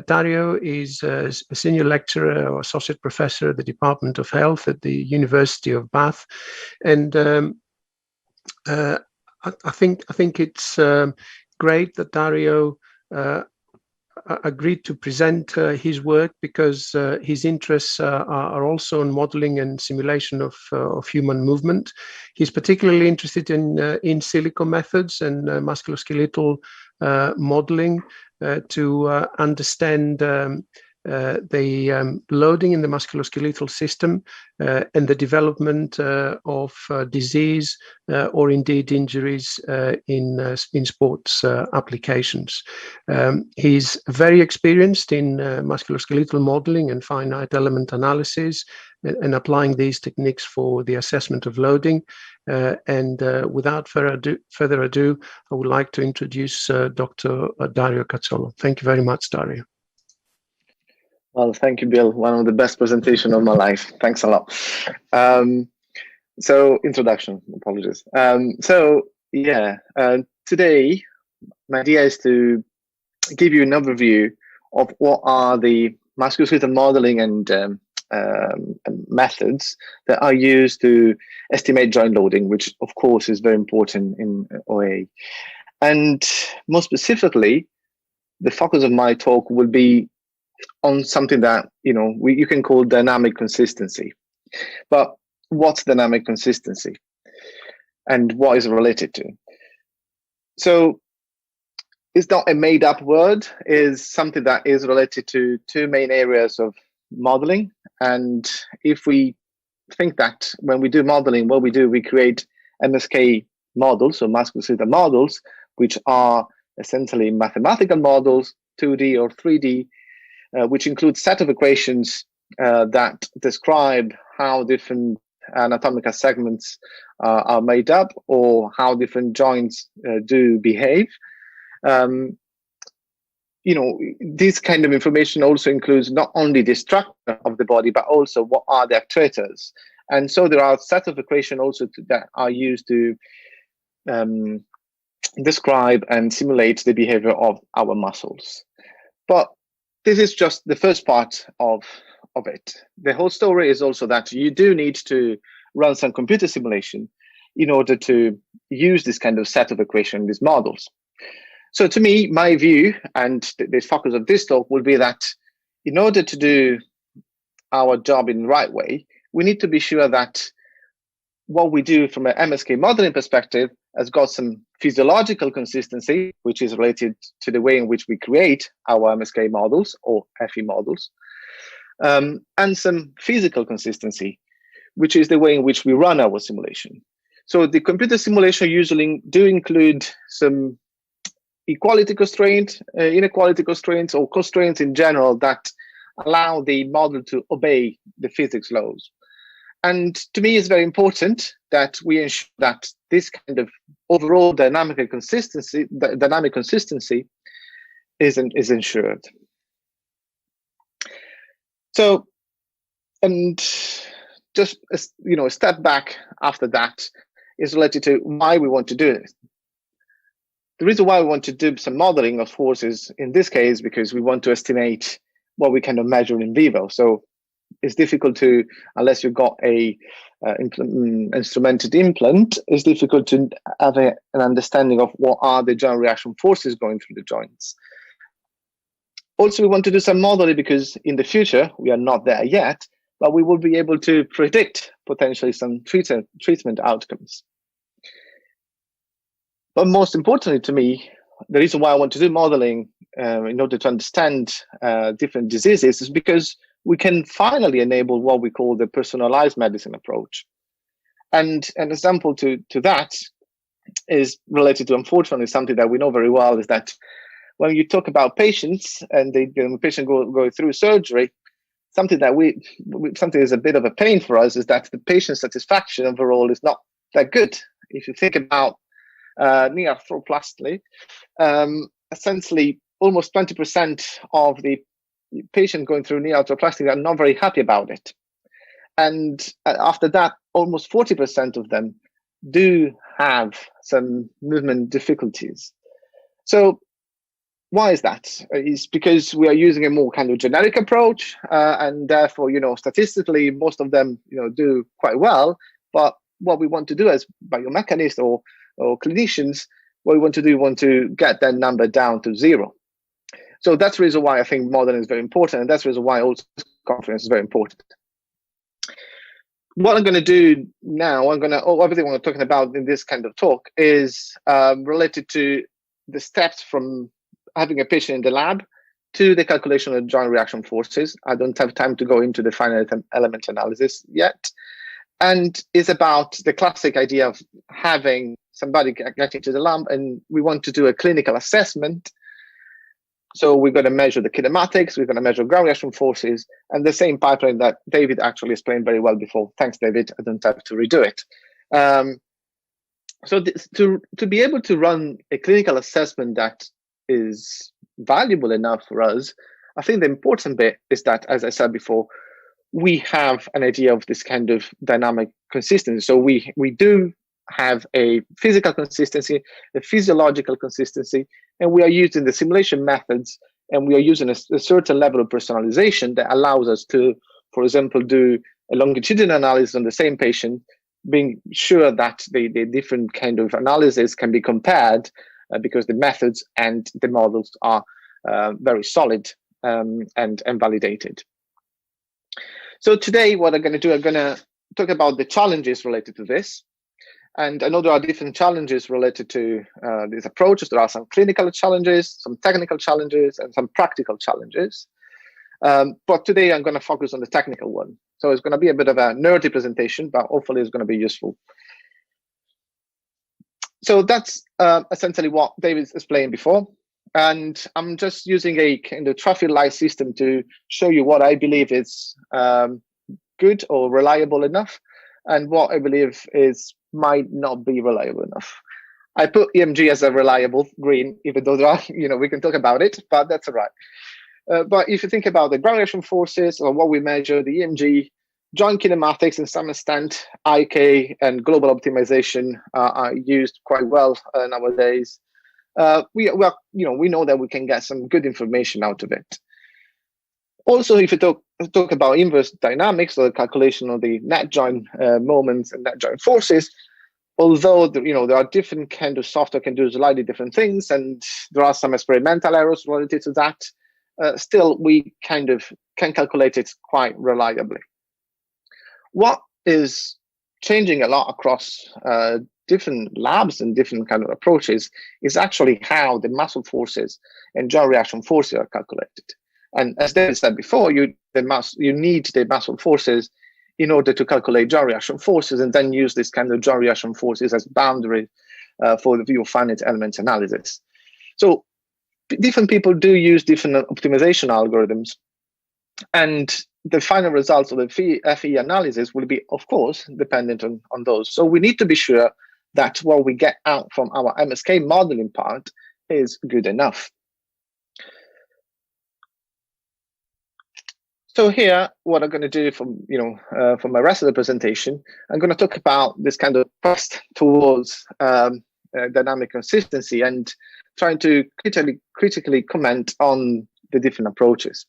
Dario is a senior lecturer or associate professor at the Department of Health at the University of Bath, and I think it's great that Dario agreed to present his work, because his interests are also in modeling and simulation of human movement. He's particularly interested in silico methods and musculoskeletal modeling to understand the loading in the musculoskeletal system and the development of disease or indeed injuries in sports applications. He's very experienced in musculoskeletal modeling and finite element analysis, and applying these techniques for the assessment of loading. And without further ado, I would like to introduce Dr. Dario Cazzola. Thank you very much, Dario. Well, thank you, Bill. One of the best presentations of my life. Thanks a lot. So, introduction, apologies. Today, my idea is to give you an overview of what are the musculoskeletal modeling and methods that are used to estimate joint loading, which of course is very important in OA. And more specifically, the focus of my talk will be on something that you can call dynamic consistency. But what's dynamic consistency, and what is it related to? So it's not a made-up word. It's something that is related to two main areas of modeling. And if we think that when we do modeling, what we do, we create MSK models, so musculoskeletal models, which are essentially mathematical models, 2D or 3D, which include set of equations that describe how different anatomical segments are made up, or how different joints do behave. This kind of information also includes not only the structure of the body, but also what are the actuators. And so there are a set of equations also that are used to describe and simulate the behavior of our muscles. But this is just the first part of it. The whole story is also that you do need to run some computer simulation in order to use this kind of set of equations, these models. So to me, my view, and the focus of this talk, will be that in order to do our job in the right way, we need to be sure that what we do from an MSK modeling perspective has got some physiological consistency, which is related to the way in which we create our MSK models or FE models, and some physical consistency, which is the way in which we run our simulation. So the computer simulation usually do include some equality constraints, inequality constraints, or constraints in general that allow the model to obey the physics laws. And to me, it's very important that we ensure that this kind of overall dynamic consistency is ensured. So, and just a step back after that is related to why we want to do it. The reason why we want to do some modeling of forces in this case, because we want to estimate what we kind of measure in vivo. So it's difficult to, unless you've got a instrumented implant, it's difficult to have an understanding of what are the joint reaction forces going through the joints. Also, we want to do some modeling because in the future, we are not there yet, but we will be able to predict potentially some treatment outcomes. But most importantly to me, the reason why I want to do modeling in order to understand different diseases is because we can finally enable what we call the personalized medicine approach. And an example to that is related to, unfortunately, something that we know very well, is that when you talk about patients and the patient go through surgery, something that something is a bit of a pain for us is that the patient satisfaction overall is not that good. If you think about knee arthroplasty, essentially almost 20% of the patient going through knee arthroplasty are not very happy about it. And after that, almost 40% of them do have some movement difficulties. So why is that? It's because we are using a more kind of generic approach, and therefore, statistically, most of them, do quite well. But what we want to do as biomechanists or clinicians, what we want to do, we want to get that number down to 0. So that's the reason why I think modeling is very important, and that's the reason why also this conference is very important. What I'm going to do now, everything we're talking about in this kind of talk is related to the steps from having a patient in the lab to the calculation of joint reaction forces. I don't have time to go into the finite element analysis yet. And it's about the classic idea of having somebody getting to the lab, and we want to do a clinical assessment. So we're going to measure the kinematics, we're going to measure ground reaction forces, and the same pipeline that David actually explained very well before. Thanks, David. I don't have to redo it. So to be able to run a clinical assessment that is valuable enough for us, I think the important bit is that, as I said before, we have an idea of this kind of dynamic consistency. So we do have a physical consistency, a physiological consistency, and we are using the simulation methods, and we are using a certain level of personalization that allows us to, for example, do a longitudinal analysis on the same patient, being sure that the different kind of analysis can be compared because the methods and the models are very solid and validated. So today, what I'm going to do, I'm going to talk about the challenges related to this. And I know there are different challenges related to these approaches. There are some clinical challenges, some technical challenges, and some practical challenges. But today, I'm going to focus on the technical one. So it's going to be a bit of a nerdy presentation, but hopefully it's going to be useful. So that's essentially what David explained before. And I'm just using a kind of traffic light system to show you what I believe is good or reliable enough, and what I believe might not be reliable enough. I put EMG as a reliable green, even though there are, we can talk about it, but that's all right. But if you think about the ground reaction forces or what we measure, the EMG, joint kinematics, in some extent, IK and global optimization are used quite well nowadays. We know that we can get some good information out of it. Also, if you talk about inverse dynamics, or the calculation of the net joint moments and net joint forces, although there are different kind of software can do slightly different things, and there are some experimental errors related to that, still we kind of can calculate it quite reliably. What is changing a lot across different labs and different kind of approaches is actually how the muscle forces and joint reaction forces are calculated. And as David said before, you need the muscle forces in order to calculate joint reaction forces, and then use this kind of joint reaction forces as boundary for the view of finite element analysis. So different people do use different optimization algorithms. And the final results of the FE analysis will be, of course, dependent on those. So we need to be sure that what we get out from our MSK modeling part is good enough. So here, what I'm going to do from my rest of the presentation, I'm going to talk about this kind of quest towards dynamic consistency and trying to critically comment on the different approaches.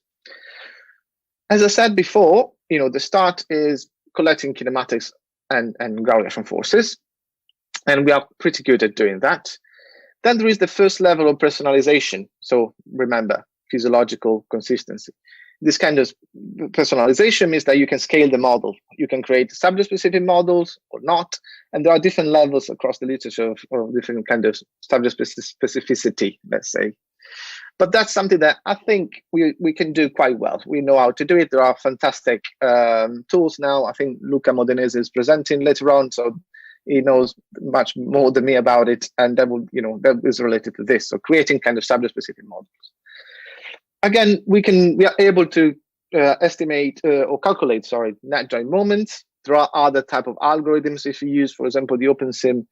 As I said before, the start is collecting kinematics and ground reaction forces, and we are pretty good at doing that. Then there is the first level of personalization. So remember, physiological consistency. This kind of personalization means that you can scale the model. You can create subject-specific models or not, and there are different levels across the literature of different kind of subject specificity, let's say. But that's something that I think we can do quite well. We know how to do it. There are fantastic tools now. I think Luca Modenese is presenting later on, so he knows much more than me about it, and that will, that is related to this. So creating kind of subject-specific models. Again, we are able to estimate or calculate, net joint moments. There are other type of algorithms if you use, for example, the OpenSim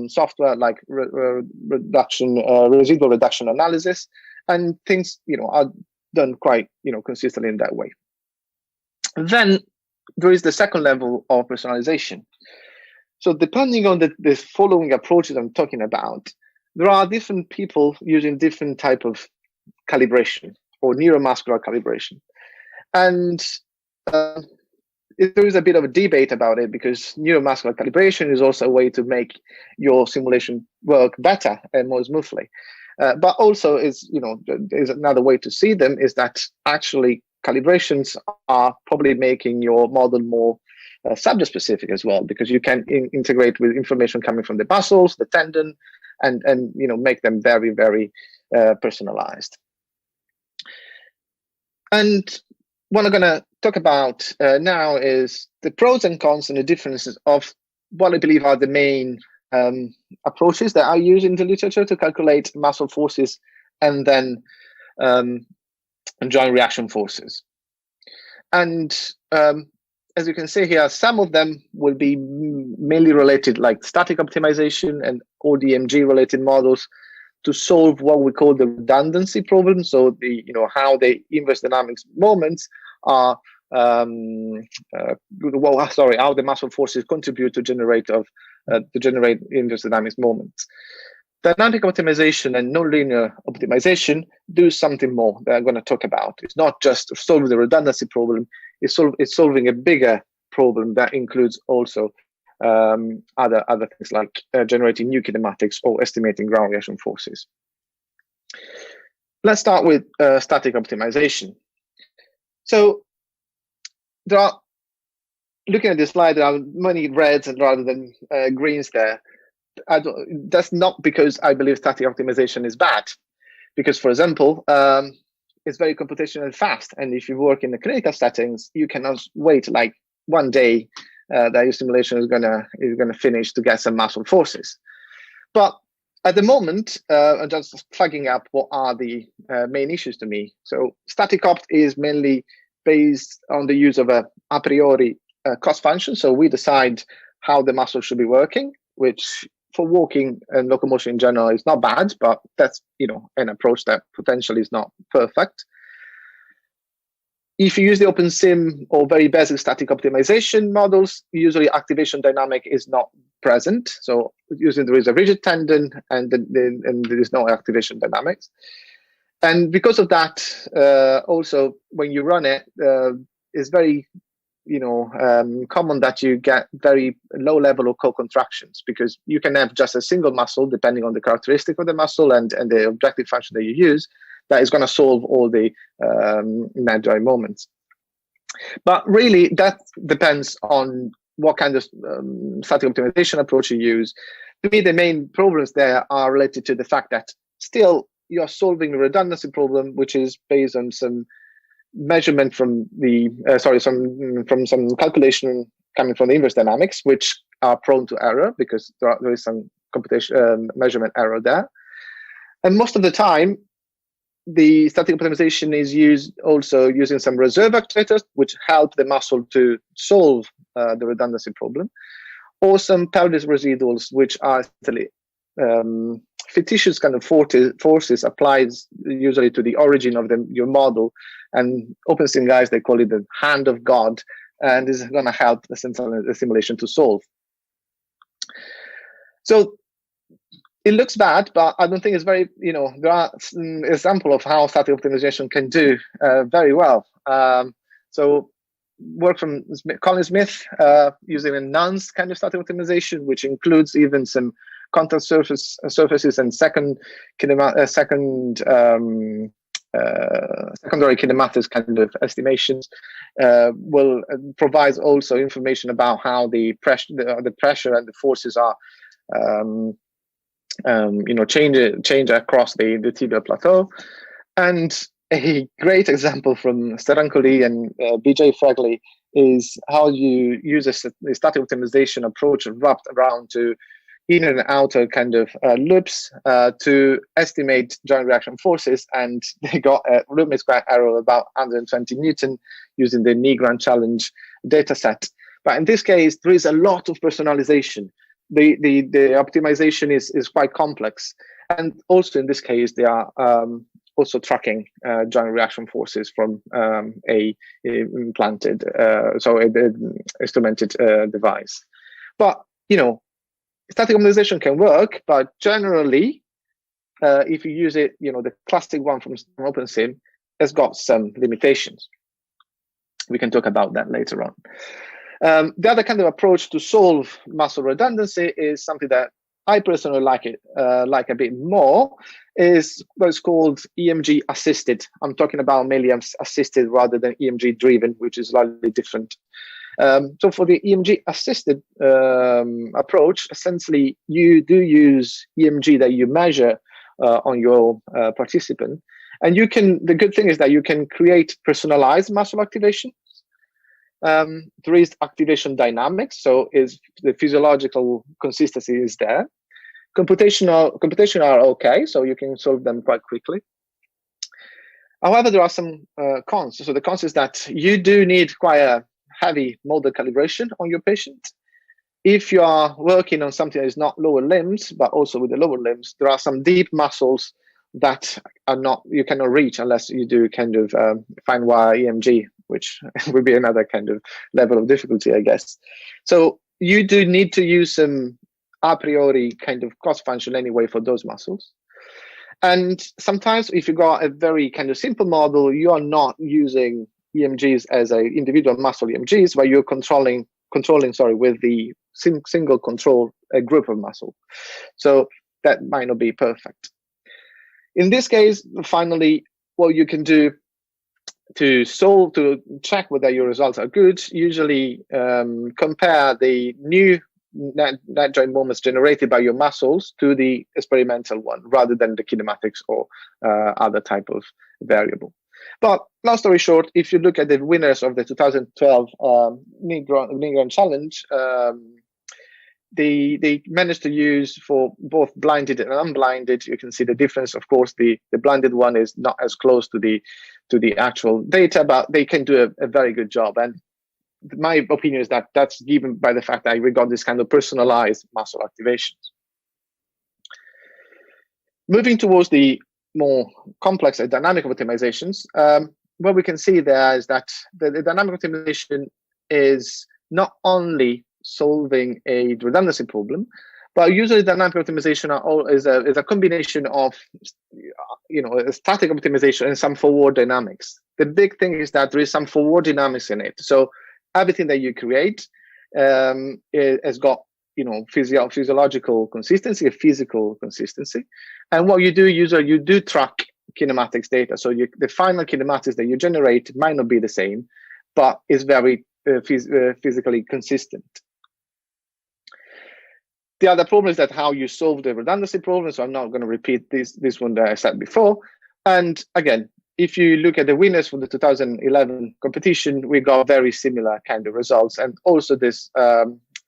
software like residual reduction analysis, and things are done quite consistently in that way. Then there is the second level of personalization. So depending on the following approaches I'm talking about, there are different people using different type of calibration or neuromuscular calibration, and there is a bit of a debate about it, because neuromuscular calibration is also a way to make your simulation work better and more smoothly. But also is another way to see them is that actually calibrations are probably making your model more subject specific as well, because you can integrate with information coming from the muscles, the tendon, and make them very, very personalized. And what I'm going to talk about now is the pros and cons and the differences of what I believe are the main approaches that are used in the literature to calculate muscle forces and then joint reaction forces. And as you can see here, some of them will be mainly related, like static optimization and ODMG related models, to solve what we call the redundancy problem. So how the inverse dynamics moments are how the muscle forces contribute to generate inverse dynamics moments. Dynamic optimization and nonlinear optimization do something more that I'm going to talk about. It's not just solving the redundancy problem, it's solving a bigger problem that includes also other things like generating new kinematics or estimating ground reaction forces. Let's start with static optimization. So there are, looking at this slide, there are many reds and rather than greens there. That's not because I believe static optimization is bad, because, for example, it's very computationally fast, and if you work in the clinical settings, you cannot wait like one day that your simulation is gonna finish to get some muscle forces. But at the moment, I'm just flagging up what are the main issues to me. So static opt is mainly based on the use of a priori cost function. So we decide how the muscle should be working, which for walking and locomotion in general is not bad, but that's an approach that potentially is not perfect. If you use the OpenSim or very basic static optimization models, usually activation dynamic is not present. So using there is a rigid tendon and there is no activation dynamics. And because of that, also when you run it, it's very common that you get very low level of co-contractions, because you can have just a single muscle depending on the characteristic of the muscle and the objective function that you use that is going to solve all the net joint moments. But really that depends on what kind of static optimization approach you use. To me, the main problems there are related to the fact that still you're solving a redundancy problem, which is based on some measurement from the from some calculation coming from the inverse dynamics, which are prone to error because there is some computation measurement error there. And most of the time, the static optimization is used also using some reserve actuators, which help the muscle to solve the redundancy problem, or some pelvis residuals, which are actually fictitious kind of forces applied usually to the origin of your model. And OpenSim guys, they call it the hand of God, and this is going to help the simulation to solve. So it looks bad, but I don't think it's very, there are some examples of how static optimization can do very well. So work from Colin Smith using a nonce kind of static optimization, which includes even some contact surfaces and secondary kinematics kind of estimations, will provide also information about how the pressure and the forces are change across the tibial plateau. And a great example from Sterankoli and BJ Fregley is how you use a static optimization approach wrapped around to inner and outer kind of loops to estimate joint reaction forces, and they got a root mean square error of about 120 Newton using the Nigran challenge data set. But in this case, there is a lot of personalization. The optimization is quite complex, and also in this case they are also tracking joint reaction forces from a implanted instrumented device. But static optimization can work, but generally if you use it, the classic one from OpenSim has got some limitations. We can talk about that later on. The other kind of approach to solve muscle redundancy is something that I personally like a bit more, is what's called EMG assisted. I'm talking about mainly assisted rather than EMG driven, which is slightly different. So for the EMG assisted approach, essentially you do use EMG that you measure on your participant, and the good thing is that you can create personalized muscle activation. There is activation dynamics, so the physiological consistency is there. Computational are okay, so you can solve them quite quickly. However, there are some cons. So the cons is that you do need quite a heavy model calibration on your patient. If you are working on something that is not lower limbs, but also with the lower limbs, there are some deep muscles that you cannot reach unless you do kind of fine wire EMG, which would be another kind of level of difficulty, I guess. So you do need to use some a priori kind of cost function anyway for those muscles. And sometimes if you got a very kind of simple model, you are not using EMGs as a individual muscle EMGs, but you're controlling with the single control a group of muscle. So that might not be perfect. In this case, finally, what you can do to check whether your results are good, usually compare the new net joint moments generated by your muscles to the experimental one, rather than the kinematics or other type of variable. But long story short, if you look at the winners of the 2012 Nigran challenge, they managed to use for both blinded and unblinded. You can see the difference. Of course, the blinded one is not as close to the actual data, but they can do a very good job. And my opinion is that that's given by the fact that I regard this kind of personalized muscle activations. Moving towards the more complex and dynamic optimizations, what we can see there is that the dynamic optimization is not only solving a redundancy problem, but usually dynamic optimization is a combination of a static optimization and some forward dynamics. The big thing is that there is some forward dynamics in it. So everything that you create has got physiological consistency, a physical consistency. And what you do usually, you do track kinematics data. So the final kinematics that you generate might not be the same, but is very physically consistent. The other problem is that how you solve the redundancy problem. So I'm not going to repeat this one that I said before. And again, if you look at the winners for the 2011 competition, we got very similar kind of results. And also this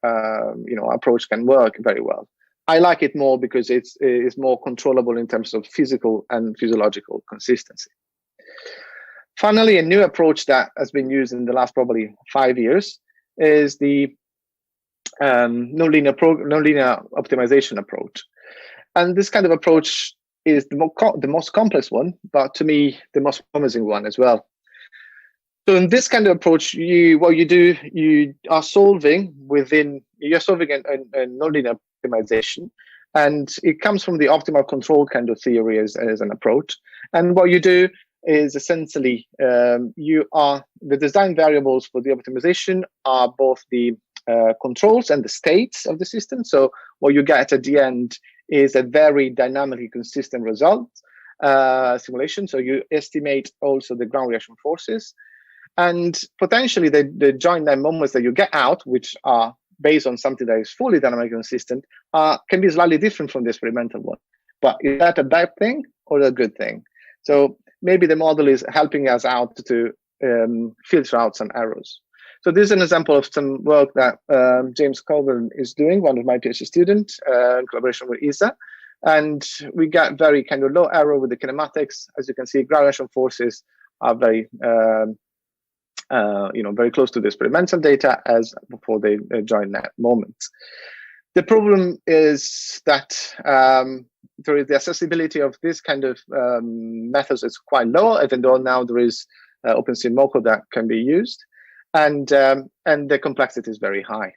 approach can work very well. I like it more because it's more controllable in terms of physical and physiological consistency. Finally, a new approach that has been used in the last probably 5 years is the nonlinear optimization approach. And this kind of approach is the most complex one, but to me, the most promising one as well. So in this kind of approach, what you do, you're solving a nonlinear optimization, and it comes from the optimal control kind of theory as an approach. And what you do is essentially the design variables for the optimization are both the controls and the states of the system. So what you get at the end is a very dynamically consistent result simulation. So you estimate also the ground reaction forces, and potentially the joint line moments that you get out, which are based on something that is fully dynamically consistent, can be slightly different from the experimental one. But is that a bad thing or a good thing? So maybe the model is helping us out to filter out some errors. So this is an example of some work that James Colburn is doing, one of my PhD students, in collaboration with Isa. And we got very kind of low error with the kinematics. As you can see, ground reaction forces are very, very close to the experimental data as before they join that moment. The problem is that there is the accessibility of this kind of methods is quite low, even though now there is OpenSeaMoko that can be used, and the complexity is very high.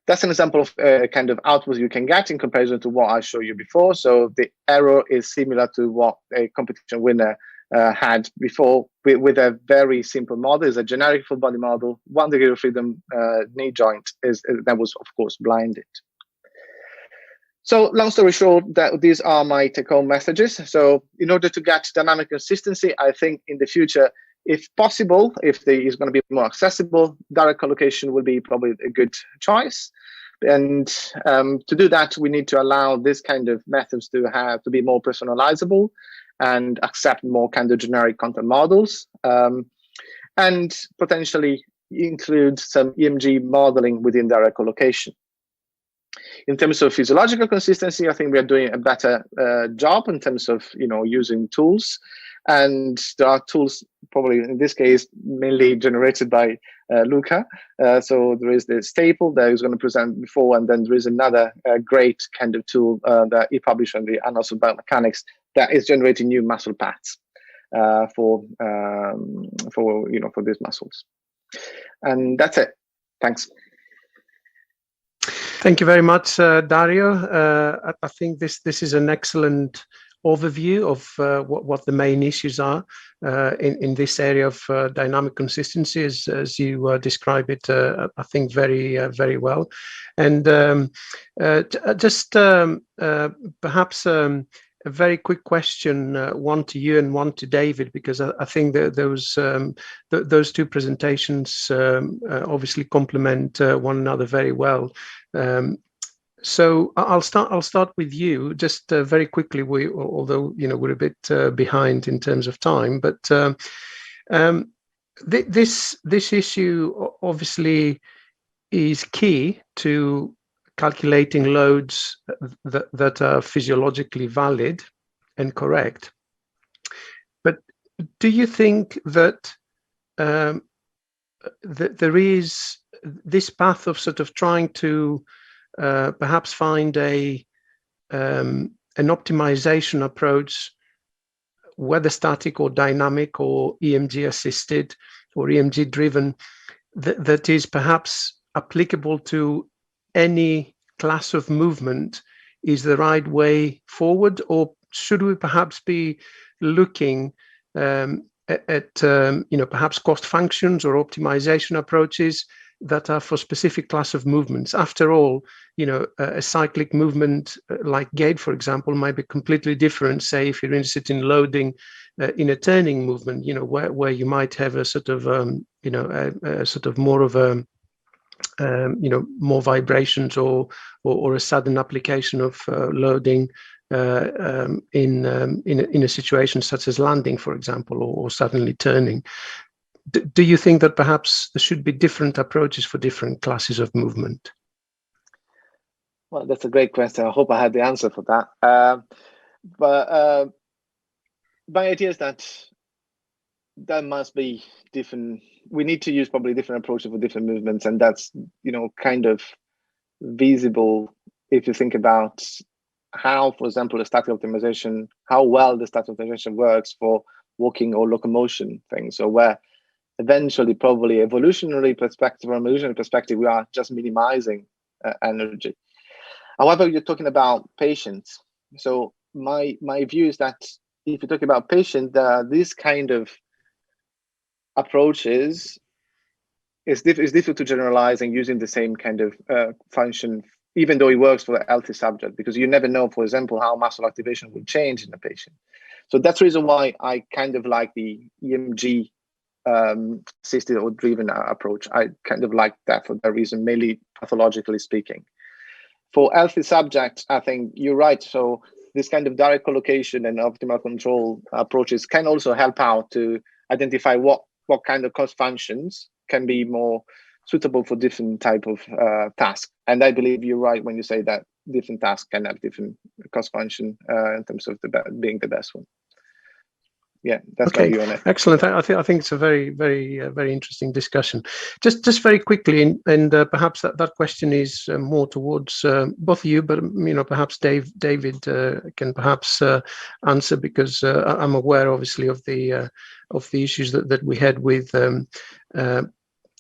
That's an example of kind of output you can get in comparison to what I showed you before. So the error is similar to what a competition winner had before with a very simple model. It's a generic full body model, 1 degree of freedom knee joint that was of course blinded. So long story short, that these are my take-home messages. So in order to get dynamic consistency, I think in the future, if possible, if there is going to be more accessible, direct collocation will be probably a good choice. And to do that, we need to allow this kind of methods to be more personalizable and accept more kind of generic content models, and potentially include some EMG modeling within direct collocation. In terms of physiological consistency, I think we are doing a better job in terms of using tools, and there are tools probably in this case mainly generated by Luca. So there is the staple that I was going to present before, and then there is another great kind of tool that he published on the Annals of Biomechanics that is generating new muscle paths for these muscles. And that's it. Thanks. Thank you very much, Dario. I think this is an excellent overview of what the main issues are in this area of dynamic consistency, as you describe it, I think very well. And just perhaps a very quick question, one to you and one to David, because I think that those two presentations obviously complement one another very well. So I'll start with you just very quickly. Although we're a bit behind in terms of time, but this issue obviously is key to calculating loads that are physiologically valid and correct. But do you think that there is this path of sort of trying to perhaps find an optimization approach, whether static or dynamic or EMG assisted or EMG driven, that is perhaps applicable to any class of movement, is the right way forward? Or should we perhaps be looking at perhaps cost functions or optimization approaches that are for specific class of movements? After all, a cyclic movement like gait, for example, might be completely different, say, if you're interested in loading in a turning movement, where you might have a sort of, a sort of more of a, more vibrations or a sudden application of loading in a situation such as landing, for example, or suddenly turning. Do you think that perhaps there should be different approaches for different classes of movement? Well, that's a great question. I hope I had the answer for that. But my idea is that there must be different. We need to use probably different approaches for different movements, and that's kind of visible if you think about how, for example, the static optimization, how well the static optimization works for walking or locomotion things, so where eventually probably evolutionary perspective, we are just minimizing energy. However, you're talking about patients. So my view is that if you talk about patients, this kind of approaches is difficult to generalize and using the same kind of function, even though it works for a healthy subject, because you never know, for example, how muscle activation will change in a patient. So that's the reason why I kind of like the EMG assisted or driven approach. I kind of like that for that reason, mainly pathologically speaking. For healthy subjects, I think you're right. So this kind of direct collocation and optimal control approaches can also help out to identify what kind of cost functions can be more suitable for different type of tasks. And I believe you're right when you say that different tasks can have different cost function in terms of being the best one. Yeah, that's my view on it. Excellent. I think it's a very, very, very interesting discussion. Just very quickly, and perhaps that question is more towards both of you, but perhaps David can perhaps answer, because I'm aware, obviously, of the issues that we had with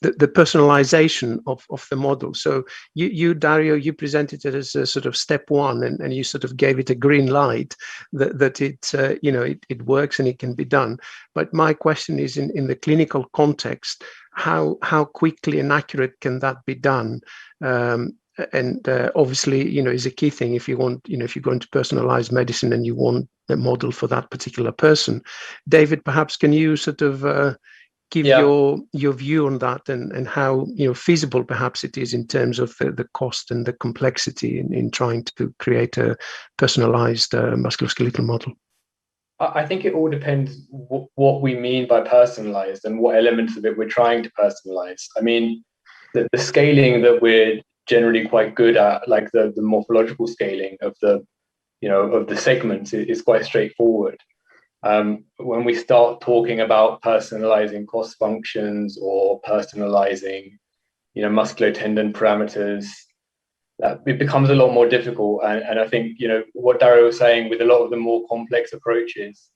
the personalization of the model. So you Dario, you presented it as a sort of step one, and you sort of gave it a green light that it works and it can be done. But my question is, in the clinical context, how quickly and accurate can that be done? And obviously, is a key thing if you want, if you're going to personalize medicine and you want a model for that particular person. David, perhaps can you sort of give your view on that, and how feasible perhaps it is in terms of the cost and the complexity in trying to create a personalized musculoskeletal model? I think it all depends what we mean by personalized and what elements of it we're trying to personalize. I mean, the scaling that we're generally quite good at, like the morphological scaling of the segments, is quite straightforward. When we start talking about personalizing cost functions or personalizing, musculotendon parameters, it becomes a lot more difficult. And I think, what Dario was saying with a lot of the more complex approaches,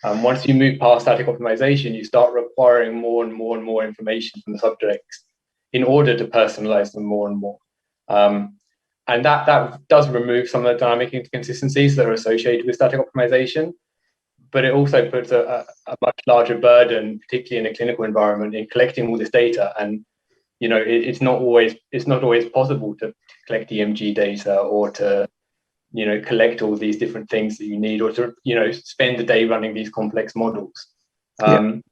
once you move past static optimization, you start requiring more and more and more information from the subjects in order to personalize them more and more. And that does remove some of the dynamic inconsistencies that are associated with static optimization. But it also puts a much larger burden, particularly in a clinical environment, in collecting all this data. And it's not always possible to collect EMG data, or to collect all these different things that you need, or to spend the day running these complex models. So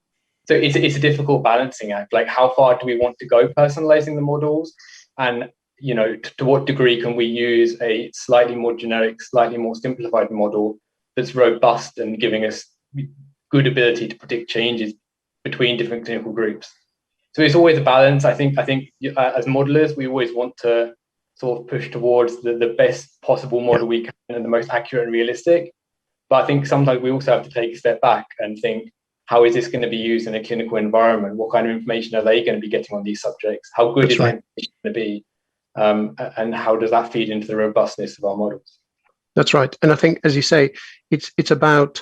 it's a difficult balancing act. Like, how far do we want to go personalizing the models, and to what degree can we use a slightly more generic, slightly more simplified model that's robust and giving us good ability to predict changes between different clinical groups. So it's always a balance. I think as modelers, we always want to sort of push towards the best possible model we can, and the most accurate and realistic. But I think sometimes we also have to take a step back and think, how is this going to be used in a clinical environment? What kind of information are they going to be getting on these subjects? How good is that information going to be? And how does that feed into the robustness of our models? That's right. And I think, as you say, it's about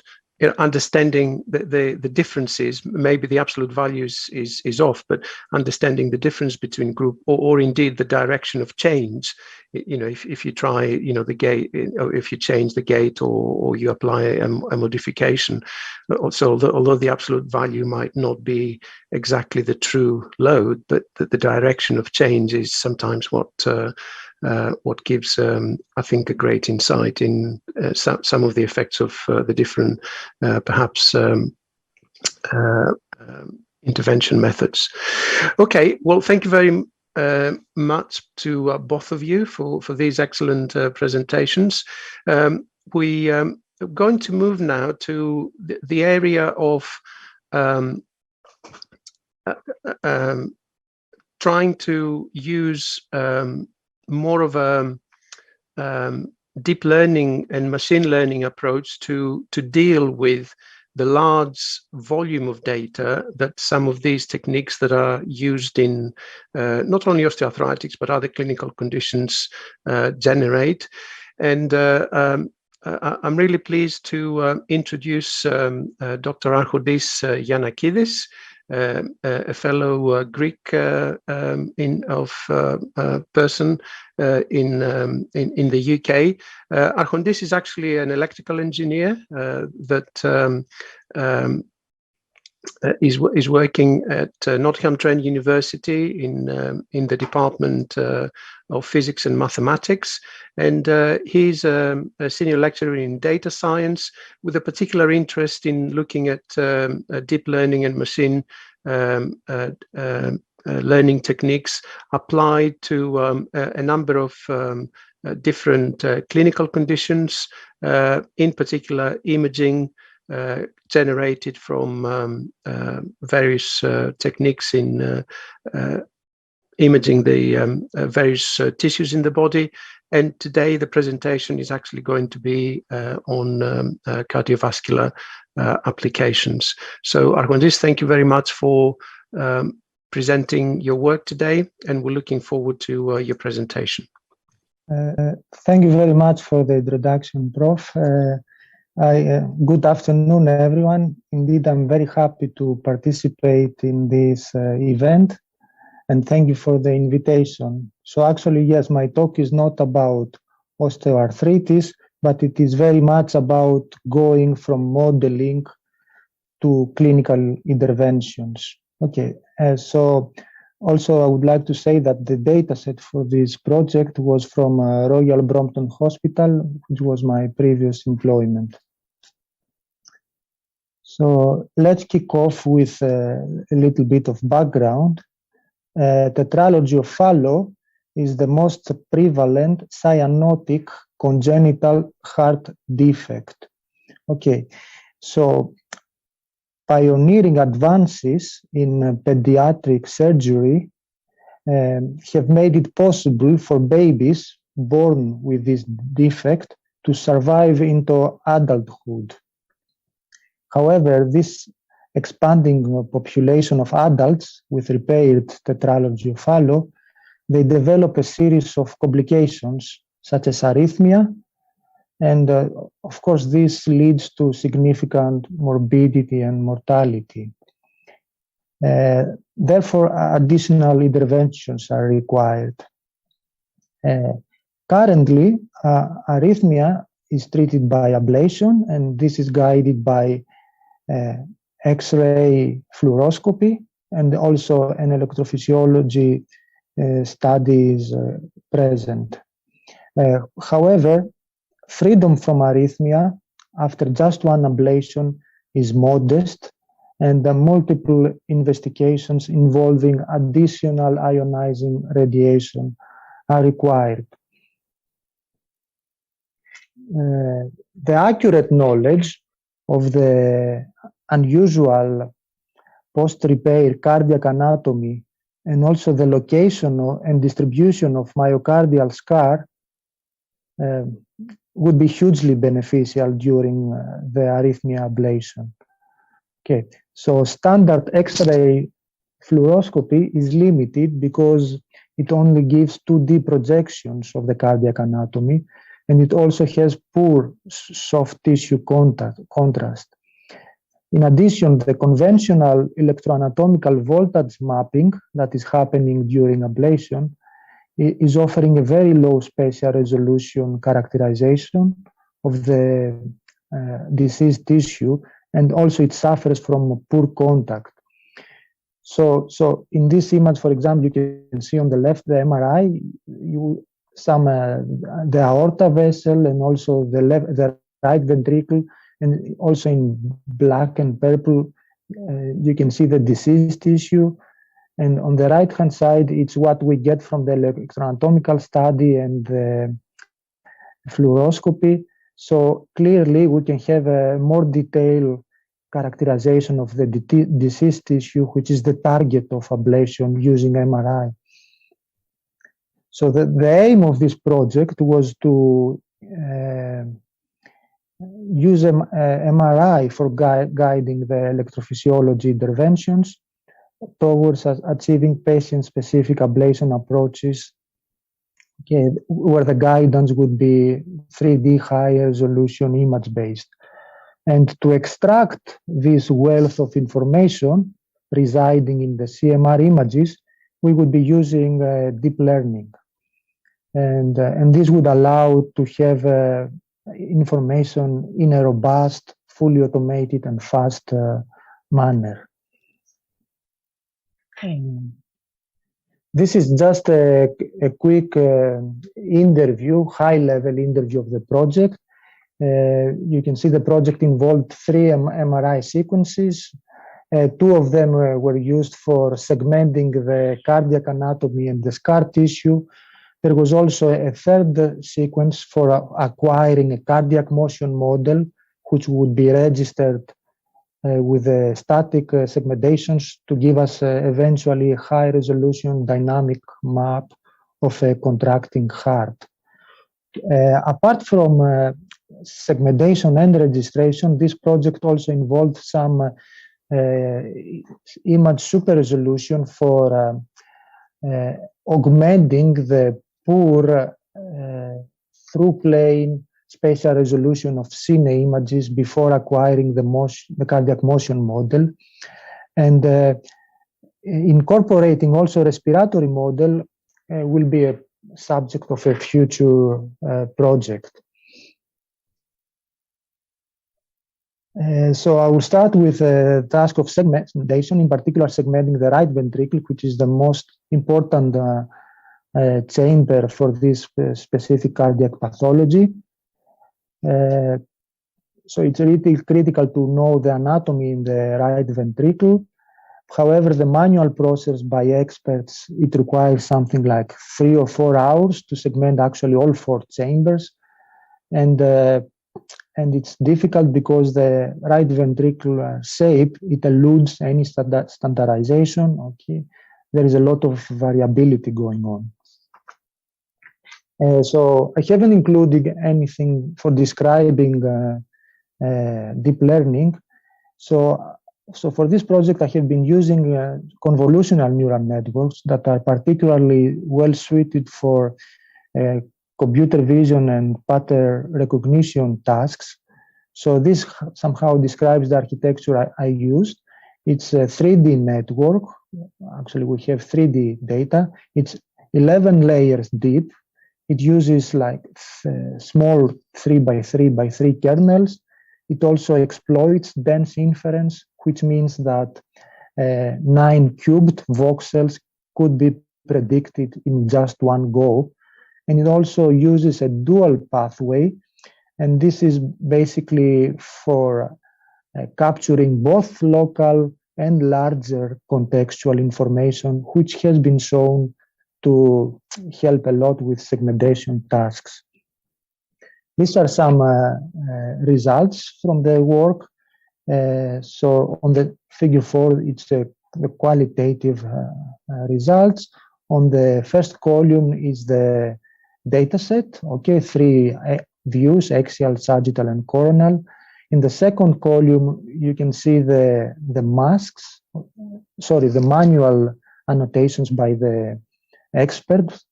understanding the differences. Maybe the absolute values is off, but understanding the difference between group, or indeed the direction of change. If you try the gait, or if you change the gait, or you apply a modification. So although the absolute value might not be exactly the true load, but the direction of change is sometimes what gives, I think, a great insight in some of the effects of the different, perhaps, intervention methods. Okay, well, thank you very much to both of you for these excellent presentations. We are going to move now to the area of trying to use more of a deep learning and machine learning approach to deal with the large volume of data that some of these techniques that are used in not only osteoarthritis but other clinical conditions generate. And I'm really pleased to introduce Dr. Archodis Yanakidis, a fellow Greek person in the UK. Archodis is actually an electrical engineer that is working at Nottingham Trent University in the Department of Physics and Mathematics, and he's a senior lecturer in data science with a particular interest in looking at deep learning and machine learning techniques applied to a number of different clinical conditions, in particular imaging generated from various techniques in imaging the various tissues in the body. And today the presentation is actually going to be on cardiovascular applications. So Archodis, thank you very much for presenting your work today, and we're looking forward to your presentation. Thank you very much for the introduction, Prof. Good afternoon, everyone. Indeed, I'm very happy to participate in this event, and thank you for the invitation. So actually, yes, my talk is not about osteoarthritis, but it is very much about going from modeling to clinical interventions. Okay, so also I would like to say that the data set for this project was from Royal Brompton Hospital, which was my previous employment. So let's kick off with a little bit of background. Tetralogy of Fallot is the most prevalent cyanotic congenital heart defect. Okay, so pioneering advances in pediatric surgery have made it possible for babies born with this defect to survive into adulthood. However, this expanding population of adults with repaired tetralogy of Fallot, they develop a series of complications such as arrhythmia, and of course this leads to significant morbidity and mortality. Therefore, additional interventions are required. Currently, arrhythmia is treated by ablation, and this is guided by X-ray fluoroscopy, and also an electrophysiology study is present. However, freedom from arrhythmia after just one ablation is modest, and multiple investigations involving additional ionizing radiation are required. The accurate knowledge of the unusual post-repair cardiac anatomy and also the location and distribution of myocardial scar would be hugely beneficial during the arrhythmia ablation. Okay, so standard X-ray fluoroscopy is limited because it only gives 2D projections of the cardiac anatomy, and it also has poor soft tissue contrast. In addition, the conventional electroanatomical voltage mapping that is happening during ablation is offering a very low spatial resolution characterization of the diseased tissue, and also it suffers from poor contact. So in this image, for example, you can see on the left the MRI, the aorta vessel, and also the right ventricle, and also in black and purple, you can see the diseased tissue. And on the right-hand side, it's what we get from the electroanatomical study and the fluoroscopy. So clearly, we can have a more detailed characterization of the diseased tissue, which is the target of ablation using MRI. So the aim of this project was to use MRI for guiding the electrophysiology interventions towards achieving patient-specific ablation approaches, where the guidance would be 3D high-resolution image-based. And to extract this wealth of information residing in the CMR images, we would be using deep learning. And this would allow to have information in a robust, fully automated and fast manner. This is just a quick interview, high-level interview of the project. You can see the project involved 3 MRI sequences. 2 of them were used for segmenting the cardiac anatomy and the scar tissue. There was also a 3rd sequence for acquiring a cardiac motion model, which would be registered with the static segmentations to give us eventually a high-resolution dynamic map of a contracting heart. Apart from segmentation and registration, this project also involved some image super-resolution for augmenting the poor through-plane spatial resolution of cine images before acquiring the cardiac motion model, and incorporating also respiratory model will be a subject of a future project. So I will start with the task of segmentation, in particular segmenting the right ventricle, which is the most important chamber for this specific cardiac pathology. So it's really critical to know the anatomy in the right ventricle. However, the manual process by experts, it requires something like 3 or 4 hours to segment actually all 4 chambers. And it's difficult because the right ventricular shape, it eludes any standardization. Okay, there is a lot of variability going on. So I haven't included anything for describing deep learning. So for this project, I have been using convolutional neural networks that are particularly well suited for computer vision and pattern recognition tasks. So this somehow describes the architecture I used. It's a 3D network. Actually, we have 3D data. It's 11 layers deep. It uses like small 3x3x3 kernels. It also exploits dense inference, which means that 9 cubed voxels could be predicted in just one go. And it also uses a dual pathway. And this is basically for capturing both local and larger contextual information, which has been shown to help a lot with segmentation tasks. These are some results from the work. So on the figure 4, it's the qualitative results. On the first column is the data set, okay, 3 views, axial, sagittal, and coronal. In the second column, you can see the manual annotations by the experts.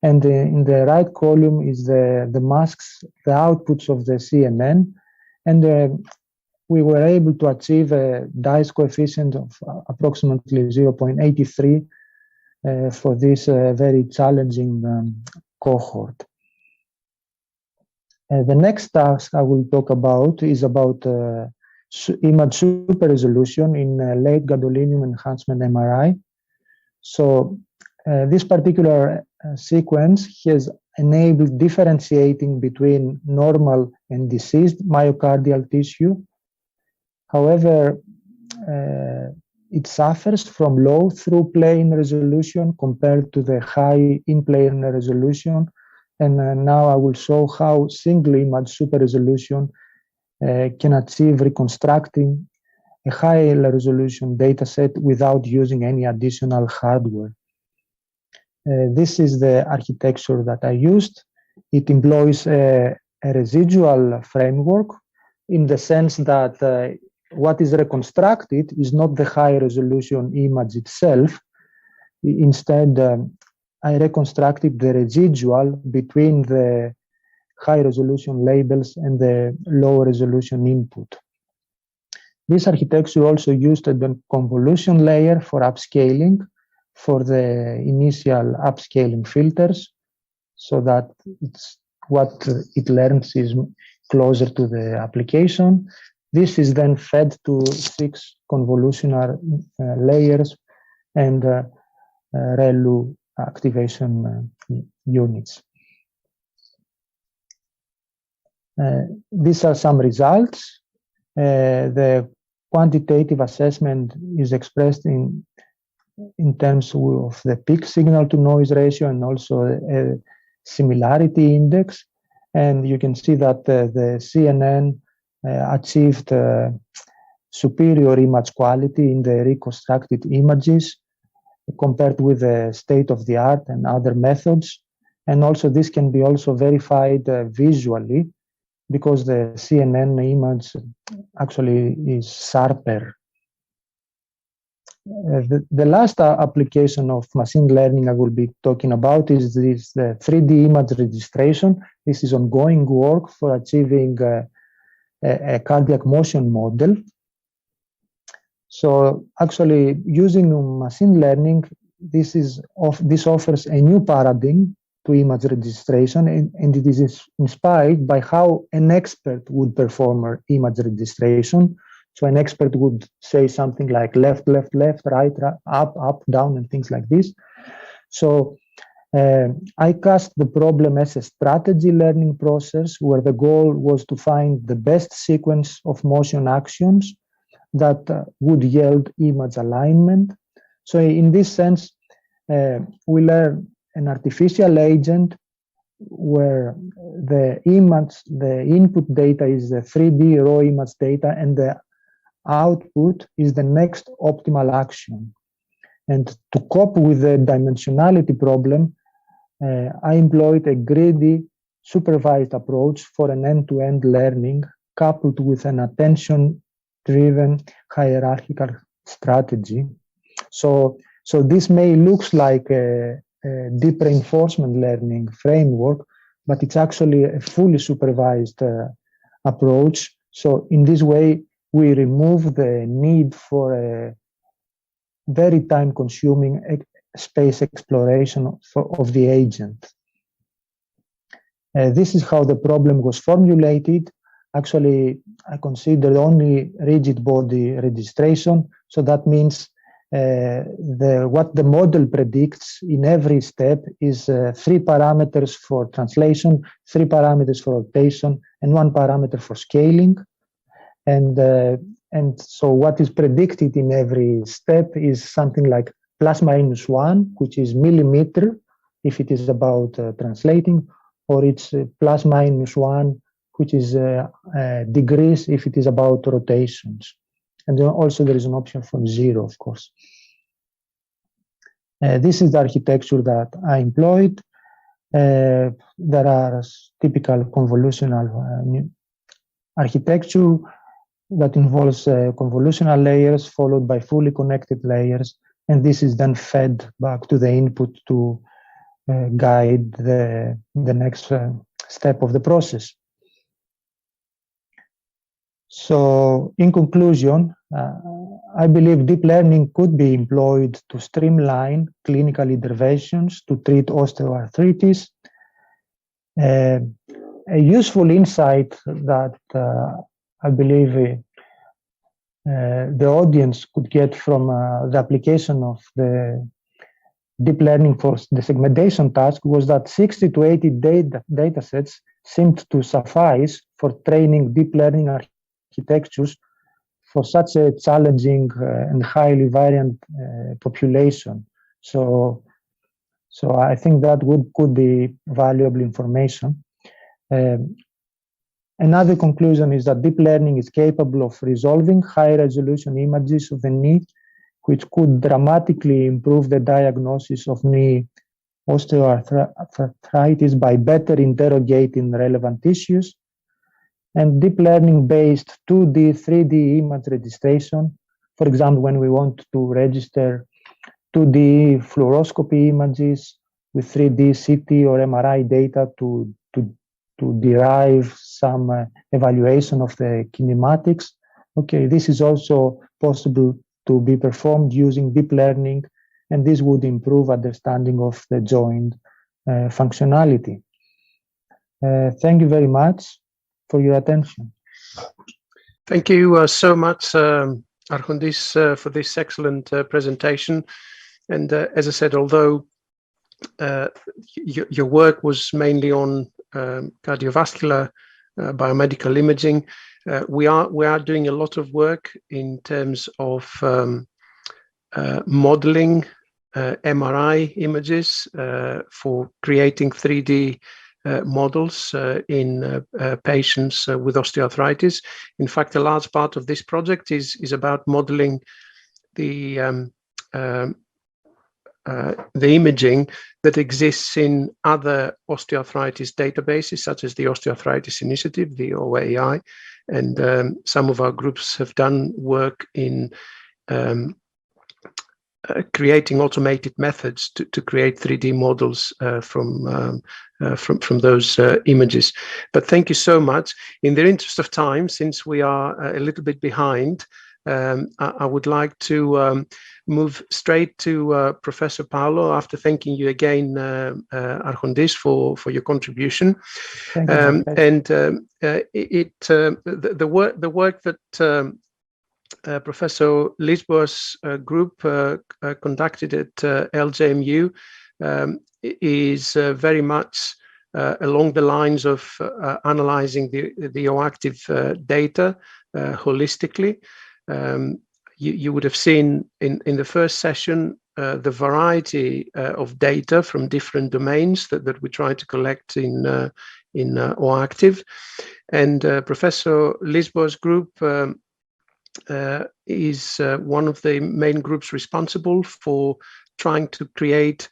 And in the right column is the masks, the outputs of the CNN. And we were able to achieve a dice coefficient of approximately 0.83 for this very challenging cohort. The next task I will talk about is about image super resolution in late gadolinium enhancement MRI. So this particular sequence has enabled differentiating between normal and diseased myocardial tissue. However, it suffers from low through-plane resolution compared to the high in-plane resolution. And now I will show how single image super resolution can achieve reconstructing a high resolution data set without using any additional hardware. This is the architecture that I used. It employs a residual framework in the sense that what is reconstructed is not the high resolution image itself. Instead, I reconstructed the residual between the high resolution labels and the low resolution input. This architecture also used the convolution layer for upscaling for the initial upscaling filters, so that what it learns is closer to the application. This is then fed to 6 convolutional layers and ReLU activation units. These are some results. The quantitative assessment is expressed in terms of the peak signal to noise ratio and also a similarity index. And you can see that the CNN achieved superior image quality in the reconstructed images compared with the state of the art and other methods. And also this can be also verified visually, because the CNN image actually is sharper. The last application of machine learning I will be talking about is this 3D image registration. This is ongoing work for achieving a cardiac motion model. So actually using machine learning, this offers a new paradigm to image registration, and it is inspired by how an expert would perform image registration. So an expert would say something like left, left, left, right, up, up, down, and things like this. So I cast the problem as a strategy learning process where the goal was to find the best sequence of motion actions that would yield image alignment. So in this sense, we learn an artificial agent where the input data is the 3D raw image data, and the output is the next optimal action. And to cope with the dimensionality problem, I employed a greedy supervised approach for an end-to-end learning coupled with an attention-driven hierarchical strategy. So this may look like a deep reinforcement learning framework, but it's actually a fully supervised approach. So in this way, we remove the need for a very time-consuming space exploration of the agent. This is how the problem was formulated. Actually, I considered only rigid body registration. So that means what the model predicts in every step is 3 parameters for translation, 3 parameters for rotation, and 1 parameter for scaling. And so what is predicted in every step is something like ±1, which is millimeter if it is about translating, or it's ±1, which is degrees if it is about rotations. And then also there is an option for 0, of course. This is the architecture that I employed. There are typical convolutional architecture that involves convolutional layers followed by fully connected layers, and this is then fed back to the input to guide the next step of the process. So in conclusion, I believe deep learning could be employed to streamline clinical interventions to treat osteoarthritis. A useful insight that I believe the audience could get from the application of the deep learning for the segmentation task was that 60 to 80 data sets seemed to suffice for training deep learning architectures for such a challenging and highly variant population. So I think that could be valuable information. Another conclusion is that deep learning is capable of resolving high-resolution images of the knee, which could dramatically improve the diagnosis of knee osteoarthritis by better interrogating relevant issues, and deep learning-based 2D, 3D image registration. For example, when we want to register 2D fluoroscopy images with 3D CT or MRI data to derive some evaluation of the kinematics. Okay, this is also possible to be performed using deep learning, and this would improve understanding of the joint functionality. Thank you very much for your attention. Thank you so much, Arjundis, for this excellent presentation. And as I said, although your work was mainly on cardiovascular biomedical imaging, we are doing a lot of work in terms of modeling MRI images for creating 3D models in patients with osteoarthritis. In fact, a large part of this project is about modeling the imaging that exists in other osteoarthritis databases, such as the Osteoarthritis Initiative, the OAI, and some of our groups have done work in creating automated methods to create 3D models from those images. But thank you so much. In the interest of time, since we are a little bit behind, I would like to move straight to Professor Paolo, after thanking you again, Arjundis, for your contribution. Thank you. The work that Professor Lisboa's group conducted at LJMU is very much along the lines of analyzing the OActive data holistically. You would have seen in the first session the variety of data from different domains that we try to collect in OActive. And Professor Lisboa's group is one of the main groups responsible for trying to create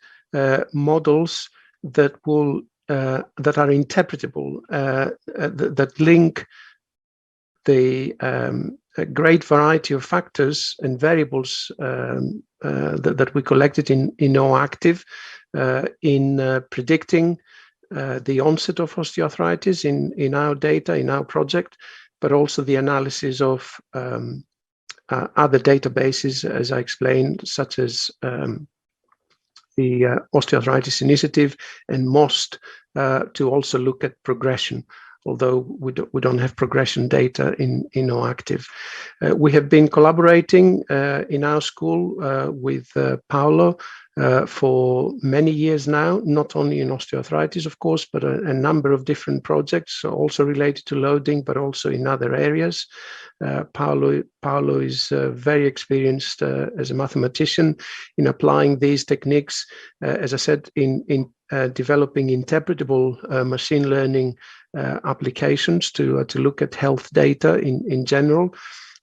models that will that are interpretable, that link the great variety of factors and variables that we collected in OActive in predicting the onset of osteoarthritis in our data, in our project, but also the analysis of other databases, as I explained, such as the Osteoarthritis Initiative and MOST, to also look at progression, although we don't have progression data in OActive. We have been collaborating in our school with Paolo for many years now, not only in osteoarthritis, of course, but a number of different projects, also related to loading, but also in other areas. Paolo is very experienced as a mathematician in applying these techniques, as I said, in developing interpretable machine learning applications to look at health data in general.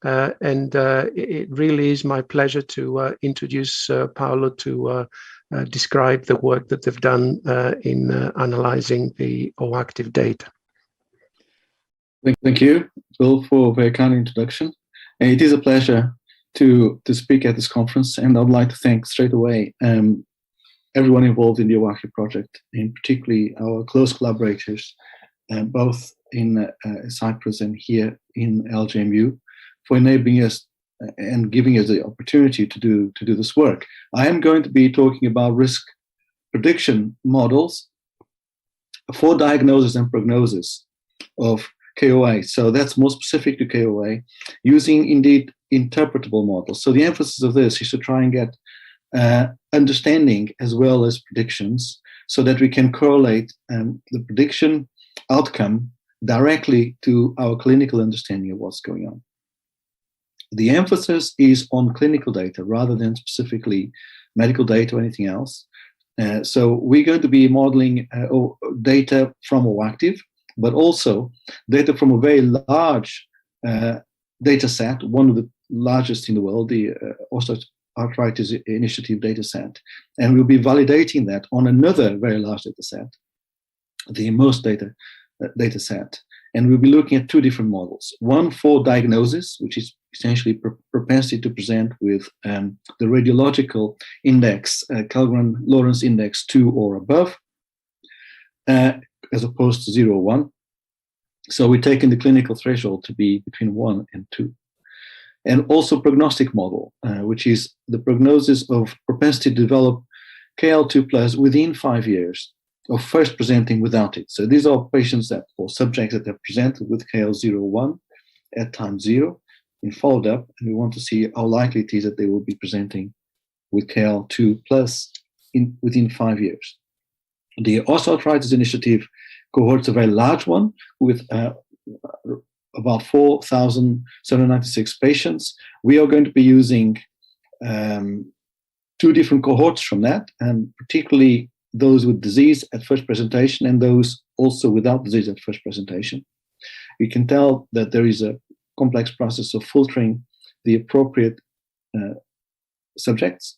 And it really is my pleasure to introduce Paolo to describe the work that they've done in analyzing the OActive data. Thank you, Will, for a very kind introduction. And it is a pleasure to speak at this conference, and I'd like to thank straight away everyone involved in the OActive project, and particularly our close collaborators, both in Cyprus and here in LJMU, for enabling us and giving us the opportunity to do this work. I am going to be talking about risk prediction models for diagnosis and prognosis of KOA. So that's more specific to KOA, using indeed interpretable models. So the emphasis of this is to try and get understanding as well as predictions, so that we can correlate the prediction outcome directly to our clinical understanding of what's going on. The emphasis is on clinical data rather than specifically medical data or anything else. So we're going to be modeling data from OActive, but also data from a very large data set, one of the largest in the world, the Osteoarthritis Initiative dataset, and we'll be validating that on another very large dataset, the most dataset. And we'll be looking at two different models. One for diagnosis, which is essentially propensity to present with the radiological index, Kellgren-Lawrence index 2 or above, as opposed to 0 or 1. So we're taking the clinical threshold to be between 1 and 2. And also prognostic model, which is the prognosis of propensity to develop KL2 plus within 5 years of first presenting without it. So these are patients or subjects that have presented with KL01 at time 0 and followed up, and we want to see how likely it is that they will be presenting with KL2 plus within 5 years. The Osteoarthritis Initiative cohort is a very large one with about 4,796 patients. We are going to be using 2 different cohorts from that, and particularly those with disease at first presentation and those also without disease at first presentation. You can tell that there is a complex process of filtering the appropriate subjects.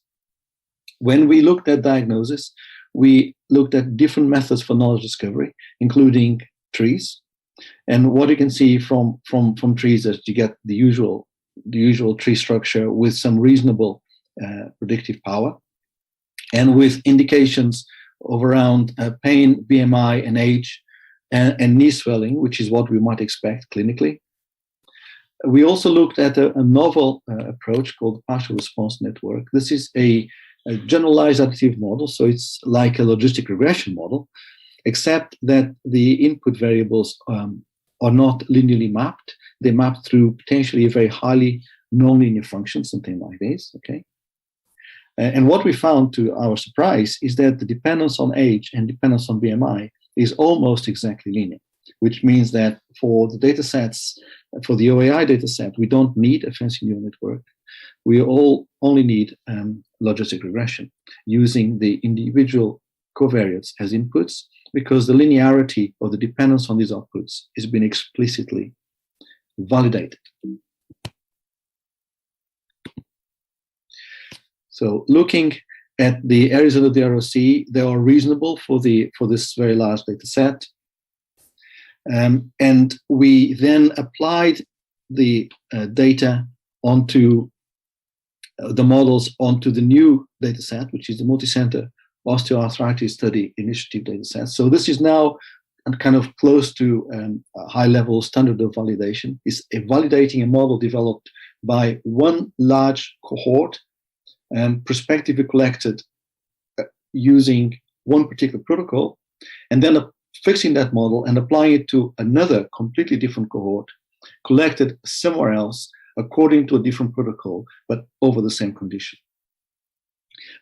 When we looked at diagnosis, we looked at different methods for knowledge discovery, including trees. And what you can see from trees is you get the usual tree structure with some reasonable predictive power, and with indications of around pain, BMI, and age, and knee swelling, which is what we might expect clinically. We also looked at a novel approach called the partial response network. This is a generalized additive model, so it's like a logistic regression model, except that the input variables are not linearly mapped. They're mapped through potentially a very highly nonlinear function, something like this, okay? And what we found, to our surprise, is that the dependence on age and dependence on BMI is almost exactly linear, which means that for the data sets, for the OAI data set, we don't need a fancy neural network. We only need logistic regression using the individual covariates as inputs, because the linearity of the dependence on these outputs has been explicitly validated. So looking at the areas of the ROC, they are reasonable for this very large data set. And we then applied the data onto the models onto the new data set, which is the multi-center osteoarthritis study initiative data set. So this is now kind of close to a high-level standard of validation. It's validating a model developed by one large cohort and prospectively collected using one particular protocol, and then fixing that model and applying it to another completely different cohort, collected somewhere else according to a different protocol, but over the same condition.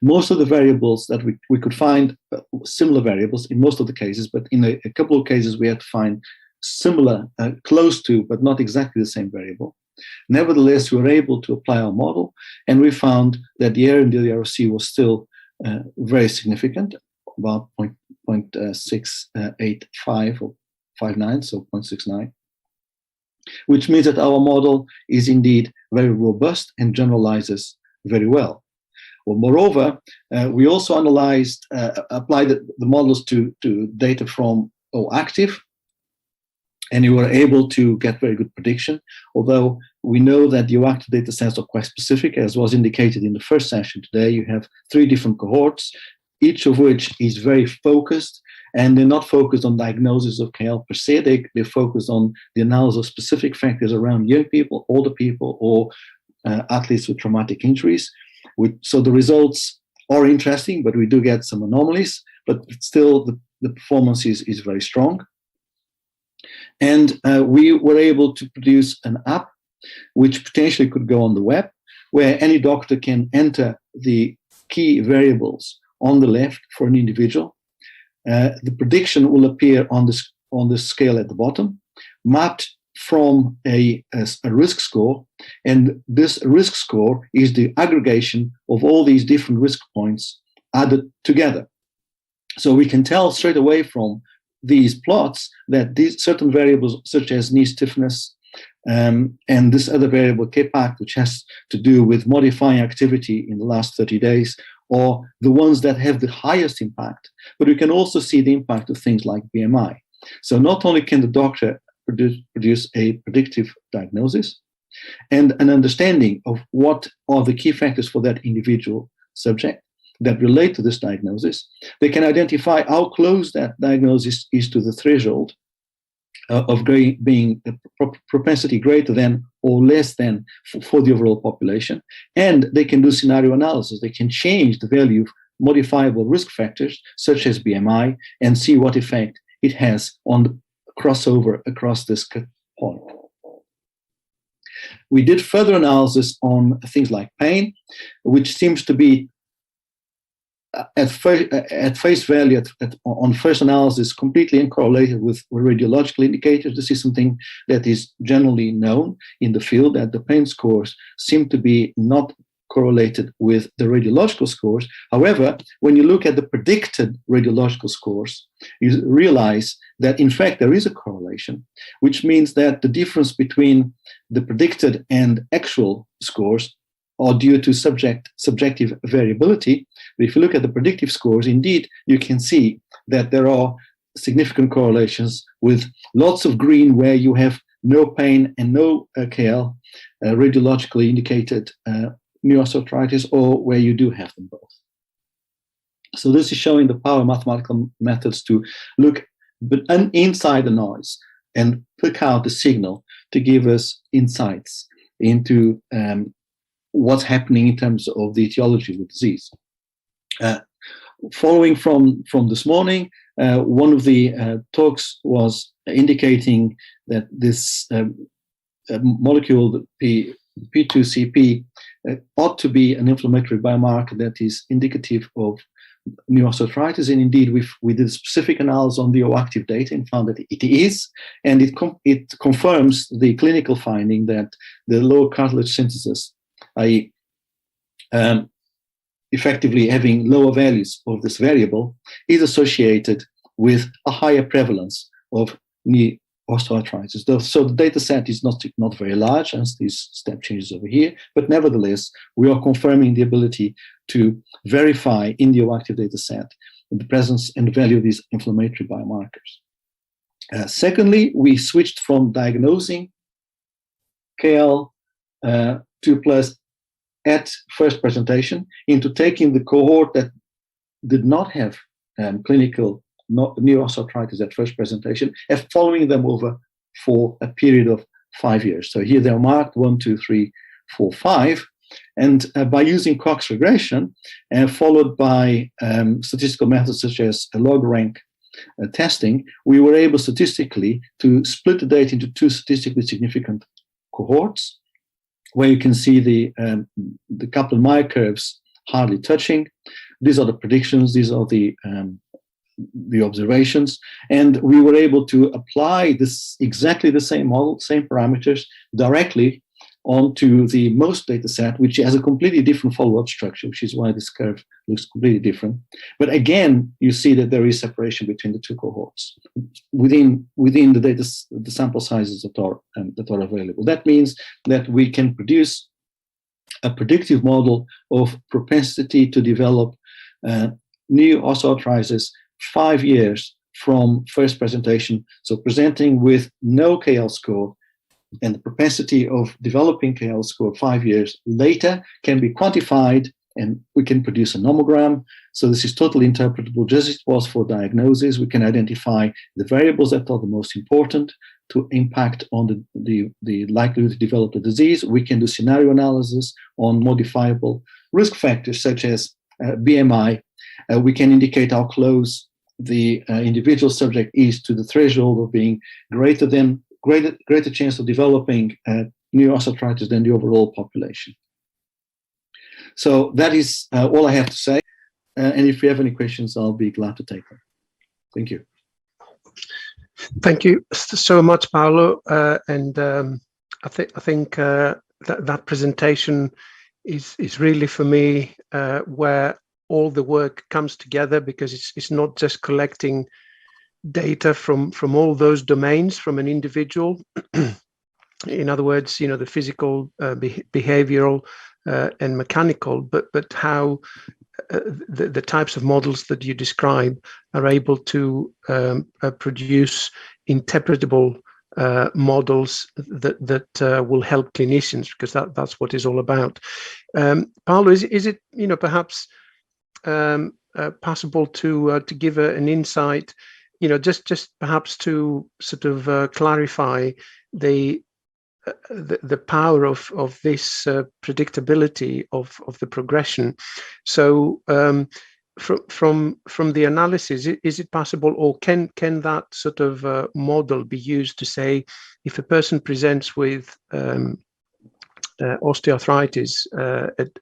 Most of the variables that we could find similar variables in most of the cases, but in a couple of cases we had to find similar, close to, but not exactly the same variable. Nevertheless, we were able to apply our model, and we found that the area in the ROC was still very significant, about 0.685 or 59, so 0.69, which means that our model is indeed very robust and generalizes very well. Well, moreover, we also analyzed, applied the models to data from OActive, and you were able to get very good prediction, although we know that the OActive data sets are quite specific, as was indicated in the first session today. You have 3 different cohorts, each of which is very focused, and they're not focused on diagnosis of KL per se. They're focused on the analysis of specific factors around young people, older people, or athletes with traumatic injuries. So the results are interesting, but we do get some anomalies, but still the performance is very strong. And we were able to produce an app which potentially could go on the web, where any doctor can enter the key variables on the left for an individual. The prediction will appear on the scale at the bottom, mapped from a risk score, and this risk score is the aggregation of all these different risk points added together. So we can tell straight away from these plots that these certain variables, such as knee stiffness and this other variable kpact, which has to do with modifying activity in the last 30 days, or the ones that have the highest impact. But we can also see the impact of things like BMI. So not only can the doctor produce a predictive diagnosis and an understanding of what are the key factors for that individual subject that relate to this diagnosis, they can identify how close that diagnosis is to the threshold of being a propensity greater than or less than for the overall population. And they can do scenario analysis. They can change the value of modifiable risk factors, such as BMI, and see what effect it has on the crossover across this point. We did further analysis on things like pain, which seems to be at face value, on first analysis, completely uncorrelated with radiological indicators. This is something that is generally known in the field, that the pain scores seem to be not correlated with the radiological scores. However, when you look at the predicted radiological scores, you realize that in fact there is a correlation, which means that the difference between the predicted and actual scores are due to subjective variability. But if you look at the predictive scores, indeed, you can see that there are significant correlations with lots of green where you have no pain and no KL, radiologically indicated new osteoarthritis, or where you do have them both. So this is showing the power of mathematical methods to look inside the noise and pick out the signal to give us insights into what's happening in terms of the etiology of the disease. Following from this morning, one of the talks was indicating that this molecule, the P2CP, ought to be an inflammatory biomarker that is indicative of new osteoarthritis. And indeed, we did a specific analysis on the OActive data and found that it is, and it confirms the clinical finding that the low cartilage synthesis, i.e. effectively having lower values of this variable, is associated with a higher prevalence of knee osteoarthritis. So the data set is not very large, as these step changes over here, but nevertheless, we are confirming the ability to verify in the OActive data set the presence and value of these inflammatory biomarkers. Secondly, we switched from diagnosing KL 2+ at first presentation into taking the cohort that did not have clinical new osteoarthritis at first presentation and following them over for a period of 5 years. So here they're marked 1, 2, 3, 4, 5. And by using Cox regression, followed by statistical methods such as log rank testing, we were able statistically to split the data into 2 statistically significant cohorts, where you can see the Kaplan-Meier curves hardly touching. These are the predictions. These are the observations, and we were able to apply this exactly the same model, same parameters, directly onto the most data set, which has a completely different follow-up structure, which is why this curve looks completely different. But again, you see that there is separation between the 2 cohorts within the data, the sample sizes that are available. That means that we can produce a predictive model of propensity to develop new osteoarthritis 5 years from first presentation. So presenting with no KL score, and the propensity of developing KL score 5 years later can be quantified, and we can produce a nomogram. So this is totally interpretable, just as it was for diagnosis. We can identify the variables that are the most important to impact on the likelihood to develop the disease. We can do scenario analysis on modifiable risk factors such as BMI. We can indicate how close the individual subject is to the threshold of being greater chance of developing new osteoarthritis than the overall population. So that is all I have to say. And if you have any questions, I'll be glad to take them. Thank you. Thank you so much, Paolo. I think that presentation is really, for me, where all the work comes together, because it's not just collecting data from all those domains from an individual, in other words, the physical, behavioral, and mechanical, but how the types of models that you describe are able to produce interpretable models that will help clinicians, because that's what it's all about. Paolo, is it perhaps possible to give an insight, just perhaps to sort of clarify the power of this predictability of the progression? So from the analysis, is it possible, or can that sort of model be used to say, if a person presents with osteoarthritis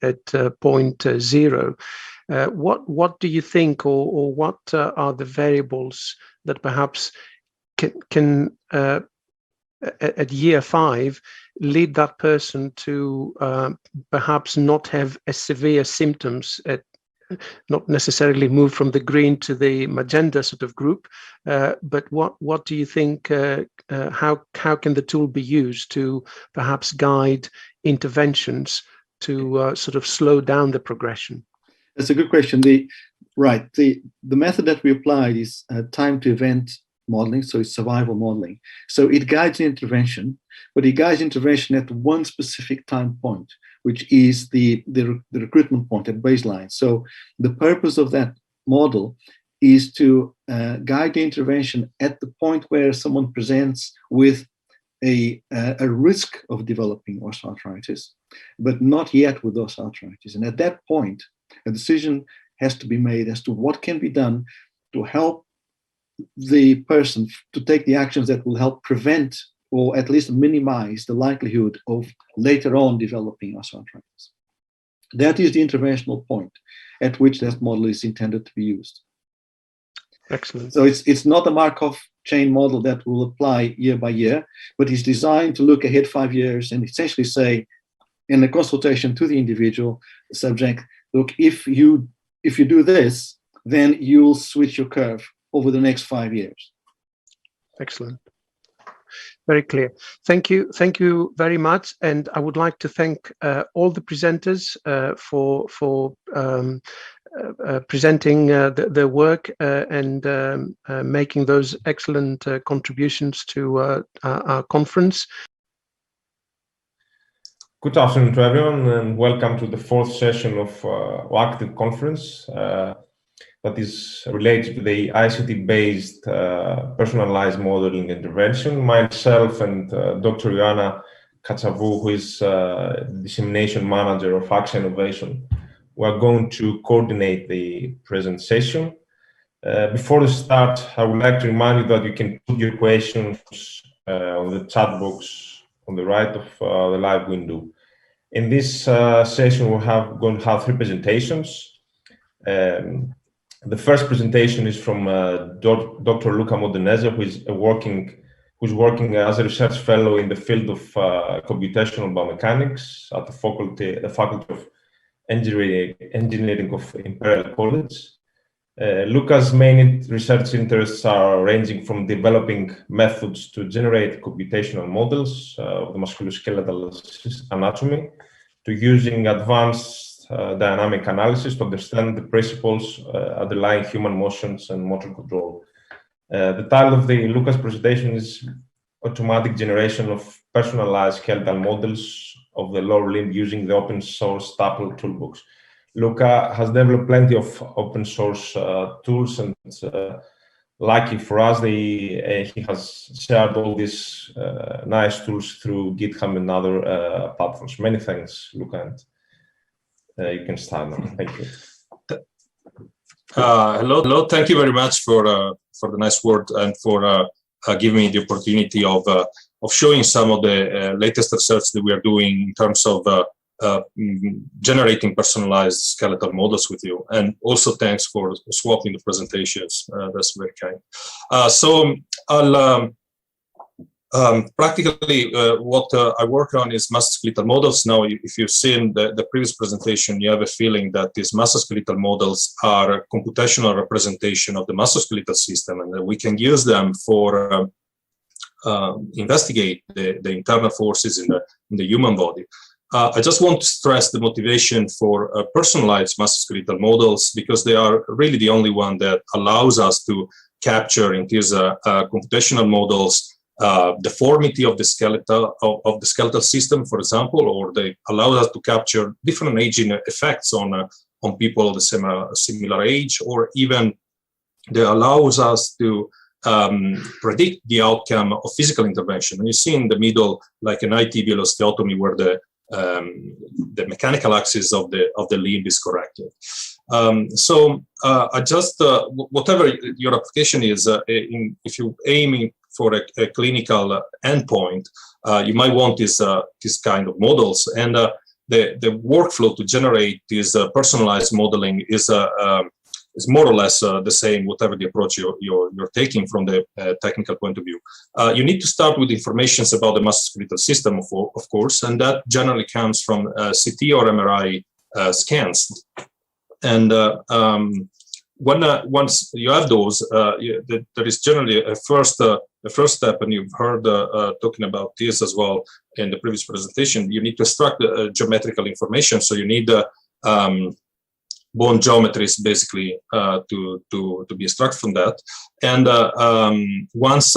at point 0, what do you think, or what are the variables that perhaps can at year 5 lead that person to perhaps not have as severe symptoms, not necessarily move from the green to the magenta sort of group, but what do you think, how can the tool be used to perhaps guide interventions to sort of slow down the progression? That's a good question. The method that we applied is time to event modeling, so it's survival modeling. So it guides the intervention, but it guides intervention at one specific time point, which is the recruitment point at baseline. So the purpose of that model is to guide the intervention at the point where someone presents with a risk of developing osteoarthritis, but not yet with osteoarthritis. And at that point, a decision has to be made as to what can be done to help the person to take the actions that will help prevent or at least minimize the likelihood of later on developing osteoarthritis. That is the interventional point at which that model is intended to be used. Excellent. So it's not a Markov chain model that will apply year by year, but it's designed to look ahead 5 years and essentially say, in a consultation to the individual subject, look, if you do this, then you'll switch your curve over the next 5 years. Excellent. Very clear. Thank you very much. And I would like to thank all the presenters for presenting their work and making those excellent contributions to our conference. Good afternoon to everyone, and welcome to the 4th session of OActive Conference that is related to the ICT-based personalized modeling intervention. Myself and Dr. Ioanna Katsavou, who is Dissemination Manager of AXA Innovation, we are going to coordinate the present session. Before we start, I would like to remind you that you can put your questions on the chat box on the right of the live window. In this session, we're going to have 3 presentations. The first presentation is from Dr. Luca Modenese, who's working as a research fellow in the field of computational biomechanics at the Faculty of Engineering of Imperial College. Luca's main research interests are ranging from developing methods to generate computational models of the musculoskeletal anatomy to using advanced dynamic analysis to understand the principles underlying human motions and motor control. The title of Luca's presentation is Automatic Generation of Personalized Skeletal Models of the Lower Limb Using the Open Source Tuple Toolbox. Luca has developed plenty of open source tools, and lucky for us, he has shared all these nice tools through GitHub and other platforms. Many thanks, Luca, and you can start now. Thank you. Hello. Thank you very much for the nice word and for giving me the opportunity of showing some of the latest research that we are doing in terms of generating personalized skeletal models with you. And also thanks for swapping the presentations. That's very kind. So I'll practically what I work on is musculoskeletal models. Now, if you've seen the previous presentation, you have a feeling that these musculoskeletal models are a computational representation of the musculoskeletal system, and that we can use them for investigate the internal forces in the human body. I just want to stress the motivation for personalized musculoskeletal models, because they are really the only one that allows us to capture in these computational models deformity of the skeletal system, for example, or they allow us to capture different aging effects on people of the similar age, or even they allows us to predict the outcome of physical intervention. And you see in the middle, like an IT tibial osteotomy, where the mechanical axis of the limb is corrected. I just whatever your application is, if you're aiming for a clinical endpoint, you might want this kind of models, and the workflow to generate this personalized modeling is more or less the same, whatever the approach you're taking from the technical point of view. You need to start with information about the musculoskeletal system, of course, and that generally comes from CT or MRI scans. And once you have those, there is generally a first step, and you've heard talking about this as well in the previous presentation. You need to extract the geometrical information, so you need bone geometries basically to be extracted from that. And once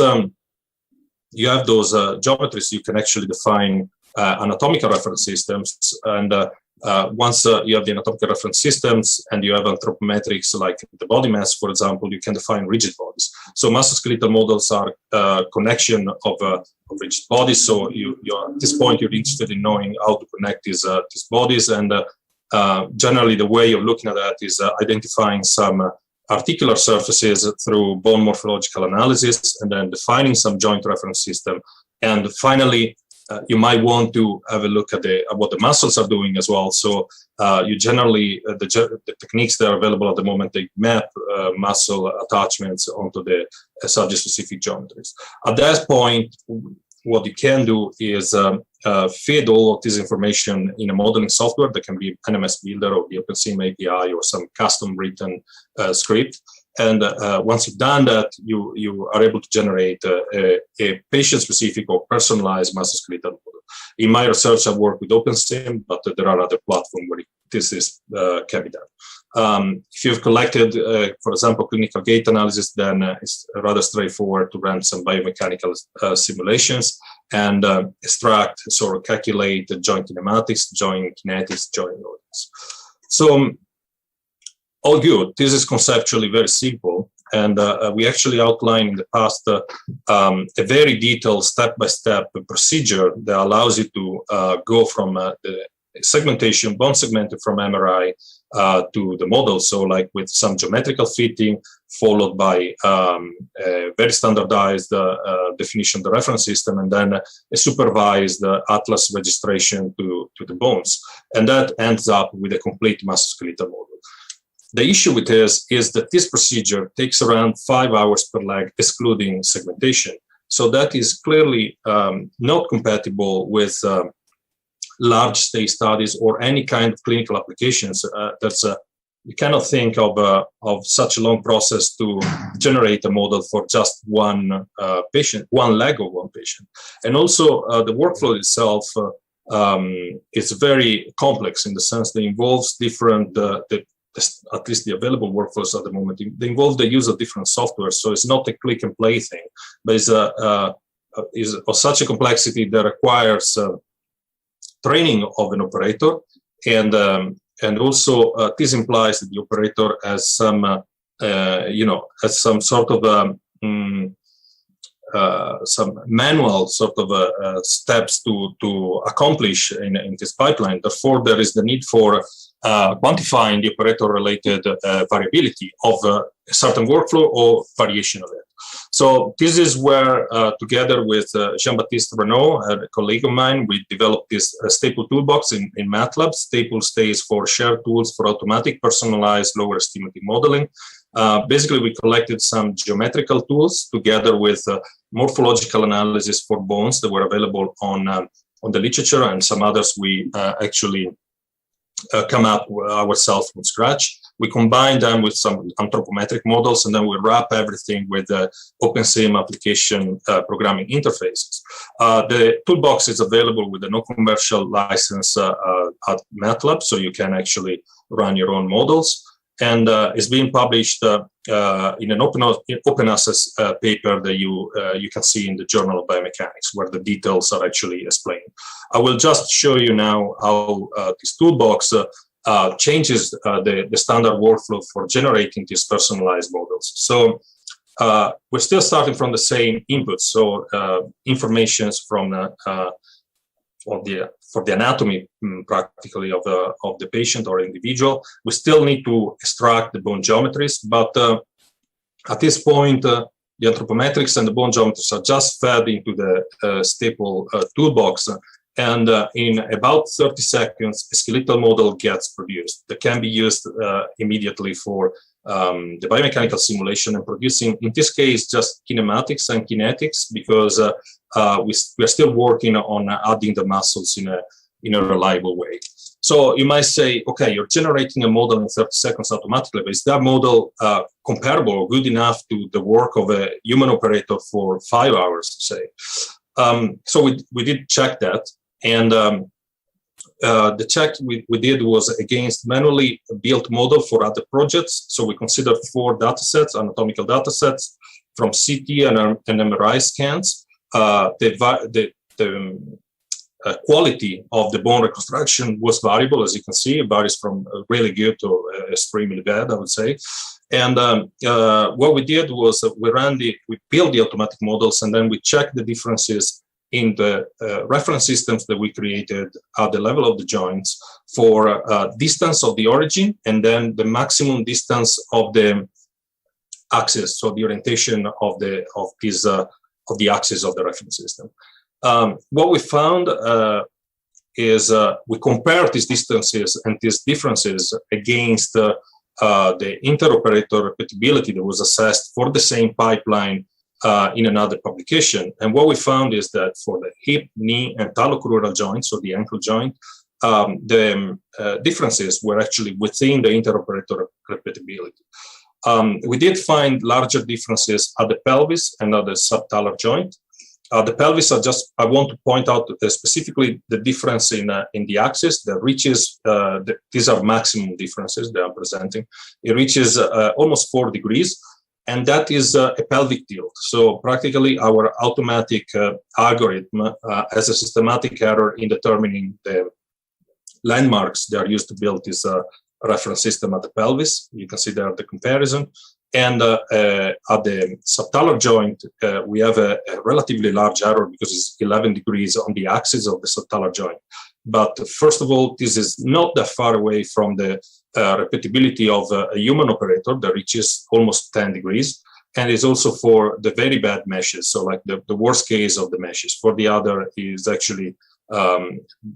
you have those geometries, you can actually define anatomical reference systems. And once you have the anatomical reference systems and you have anthropometrics like the body mass, for example, you can define rigid bodies. So musculoskeletal models are a connection of rigid bodies. So at this point, you're interested in knowing how to connect these bodies. And generally, the way you're looking at that is identifying some articular surfaces through bone morphological analysis, and then defining some joint reference system. And finally, you might want to have a look at what the muscles are doing as well. So you generally, the techniques that are available at the moment, they map muscle attachments onto the subject-specific geometries. At that point, what you can do is feed all of this information in a modeling software that can be NMS Builder or the OpenSim API or some custom written script. And once you've done that, you are able to generate a patient-specific or personalized musculoskeletal model. In my research, I work with OpenSim, but there are other platforms where this can be done. If you've collected, for example, clinical gait analysis, then it's rather straightforward to run some biomechanical simulations and extract, sort of calculate the joint kinematics, joint kinetics, joint loadings. So all good. This is conceptually very simple. And we actually outlined in the past a very detailed step-by-step procedure that allows you to go from the segmentation, bone segmented from MRI to the model. So like with some geometrical fitting, followed by a very standardized definition of the reference system, and then a supervised atlas registration to the bones. And that ends up with a complete musculoskeletal model. The issue with this is that this procedure takes around 5 hours per leg, excluding segmentation. So that is clearly not compatible with large state studies or any kind of clinical applications. You cannot think of such a long process to generate a model for just one patient, one leg of one patient. And also the workflow itself is very complex in the sense that it involves different, at least the available workflows at the moment, they involve the use of different software. So it's not a click and play thing, but it's of such a complexity that requires training of an operator, and also this implies that the operator has some, has some sort of some manual sort of steps to accomplish in this pipeline. Therefore, there is the need for quantifying the operator-related variability of a certain workflow or variation of it. So this is where, together with Jean-Baptiste Renaud, a colleague of mine, we developed this Staple toolbox in MATLAB. Staple stays for shared tools for automatic, personalized, lower estimating modeling. Basically, we collected some geometrical tools together with morphological analysis for bones that were available on the literature, and some others we actually come up ourselves from scratch. we combine them with some anthropometric models, and then we wrap everything with OpenSIM application programming interfaces. The toolbox is available with a no-commercial license at MATLAB, so you can actually run your own models. And it's being published in an open access paper that you can see in the Journal of Biomechanics, where the details are actually explained. I will just show you now how this toolbox changes the standard workflow for generating these personalized models. So we're still starting from the same inputs, so informations from for the anatomy practically of the patient or individual. We still need to extract the bone geometries, but at this point, the anthropometrics and the bone geometries are just fed into the staple toolbox, and in about 30 seconds, a skeletal model gets produced that can be used immediately for the biomechanical simulation and producing, in this case, just kinematics and kinetics, because we're still working on adding the muscles in a reliable way. So you might say, okay, you're generating a model in 30 seconds automatically, but is that model comparable or good enough to the work of a human operator for 5 hours, say? So we did check that, and the check we did was against manually built model for other projects. So we considered 4 datasets, anatomical datasets from CT and MRI scans. The quality of the bone reconstruction was variable, as you can see. It varies from really good to extremely bad, I would say. And what we did was we built the automatic models, and then we checked the differences in the reference systems that we created at the level of the joints for distance of the origin, and then the maximum distance of the axis, so the orientation of the axis of the reference system. What we found is we compared these distances and these differences against the interoperator repeatability that was assessed for the same pipeline in another publication. And what we found is that for the hip, knee, and talocrural joints, so the ankle joint, the differences were actually within the interoperator repeatability. We did find larger differences at the pelvis and at the subtalar joint. The pelvis are just, I want to point out specifically the difference in the axis that reaches, these are maximum differences they are presenting. It reaches almost 4 degrees, and that is a pelvic tilt. So practically our automatic algorithm has a systematic error in determining the landmarks that are used to build this reference system at the pelvis. You can see there the comparison. And at the subtalar joint, we have a relatively large error because it's 11 degrees on the axis of the subtalar joint. But first of all, this is not that far away from the repeatability of a human operator that reaches almost 10 degrees. And it's also for the very bad meshes, so like the worst case of the meshes. For the other is actually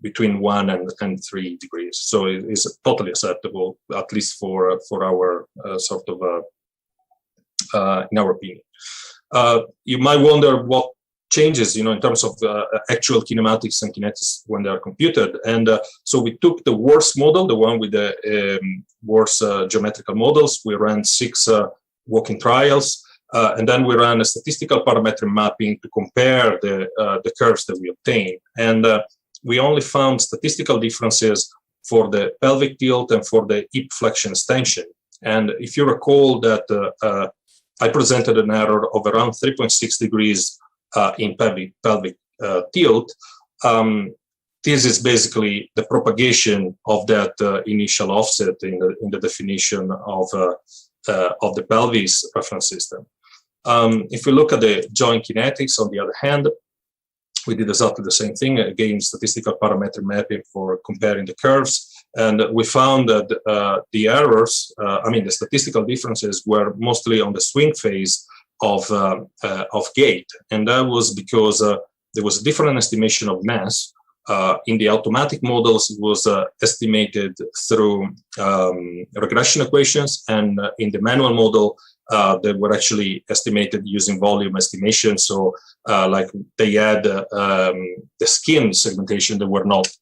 between 1 and 3 degrees. So it is totally acceptable, at least for our sort of in our opinion. You might wonder what changes, in terms of actual kinematics and kinetics when they are computed. And so we took the worst model, the one with the worst geometrical models. We ran 6 walking trials, and then we ran a statistical parametric mapping to compare the curves that we obtained. And we only found statistical differences for the pelvic tilt and for the hip flexion extension. And if you recall that I presented an error of around 3.6 degrees in pelvic tilt. This is basically the propagation of that initial offset in the definition of the pelvis reference system. If we look at the joint kinetics, on the other hand, we did exactly the same thing, again, statistical parametric mapping for comparing the curves. And we found that the errors, the statistical differences were mostly on the swing phase of gait. And that was because there was a different estimation of mass. In the automatic models, it was estimated through regression equations. And in the manual model, they were actually estimated using volume estimation. So like they had the skin segmentation that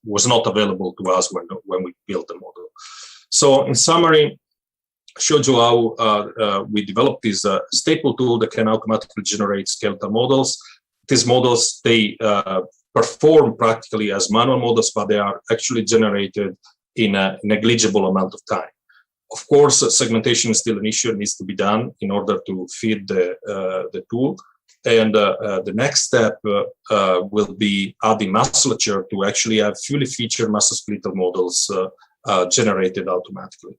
was not available to us when we built the model. So in summary, showed you how we developed this staple tool that can automatically generate skeletal models. These models, they perform practically as manual models, but they are actually generated in a negligible amount of time. Of course, segmentation is still an issue. It needs to be done in order to feed the tool. And the next step will be adding musculature to actually have fully featured musculoskeletal models generated automatically.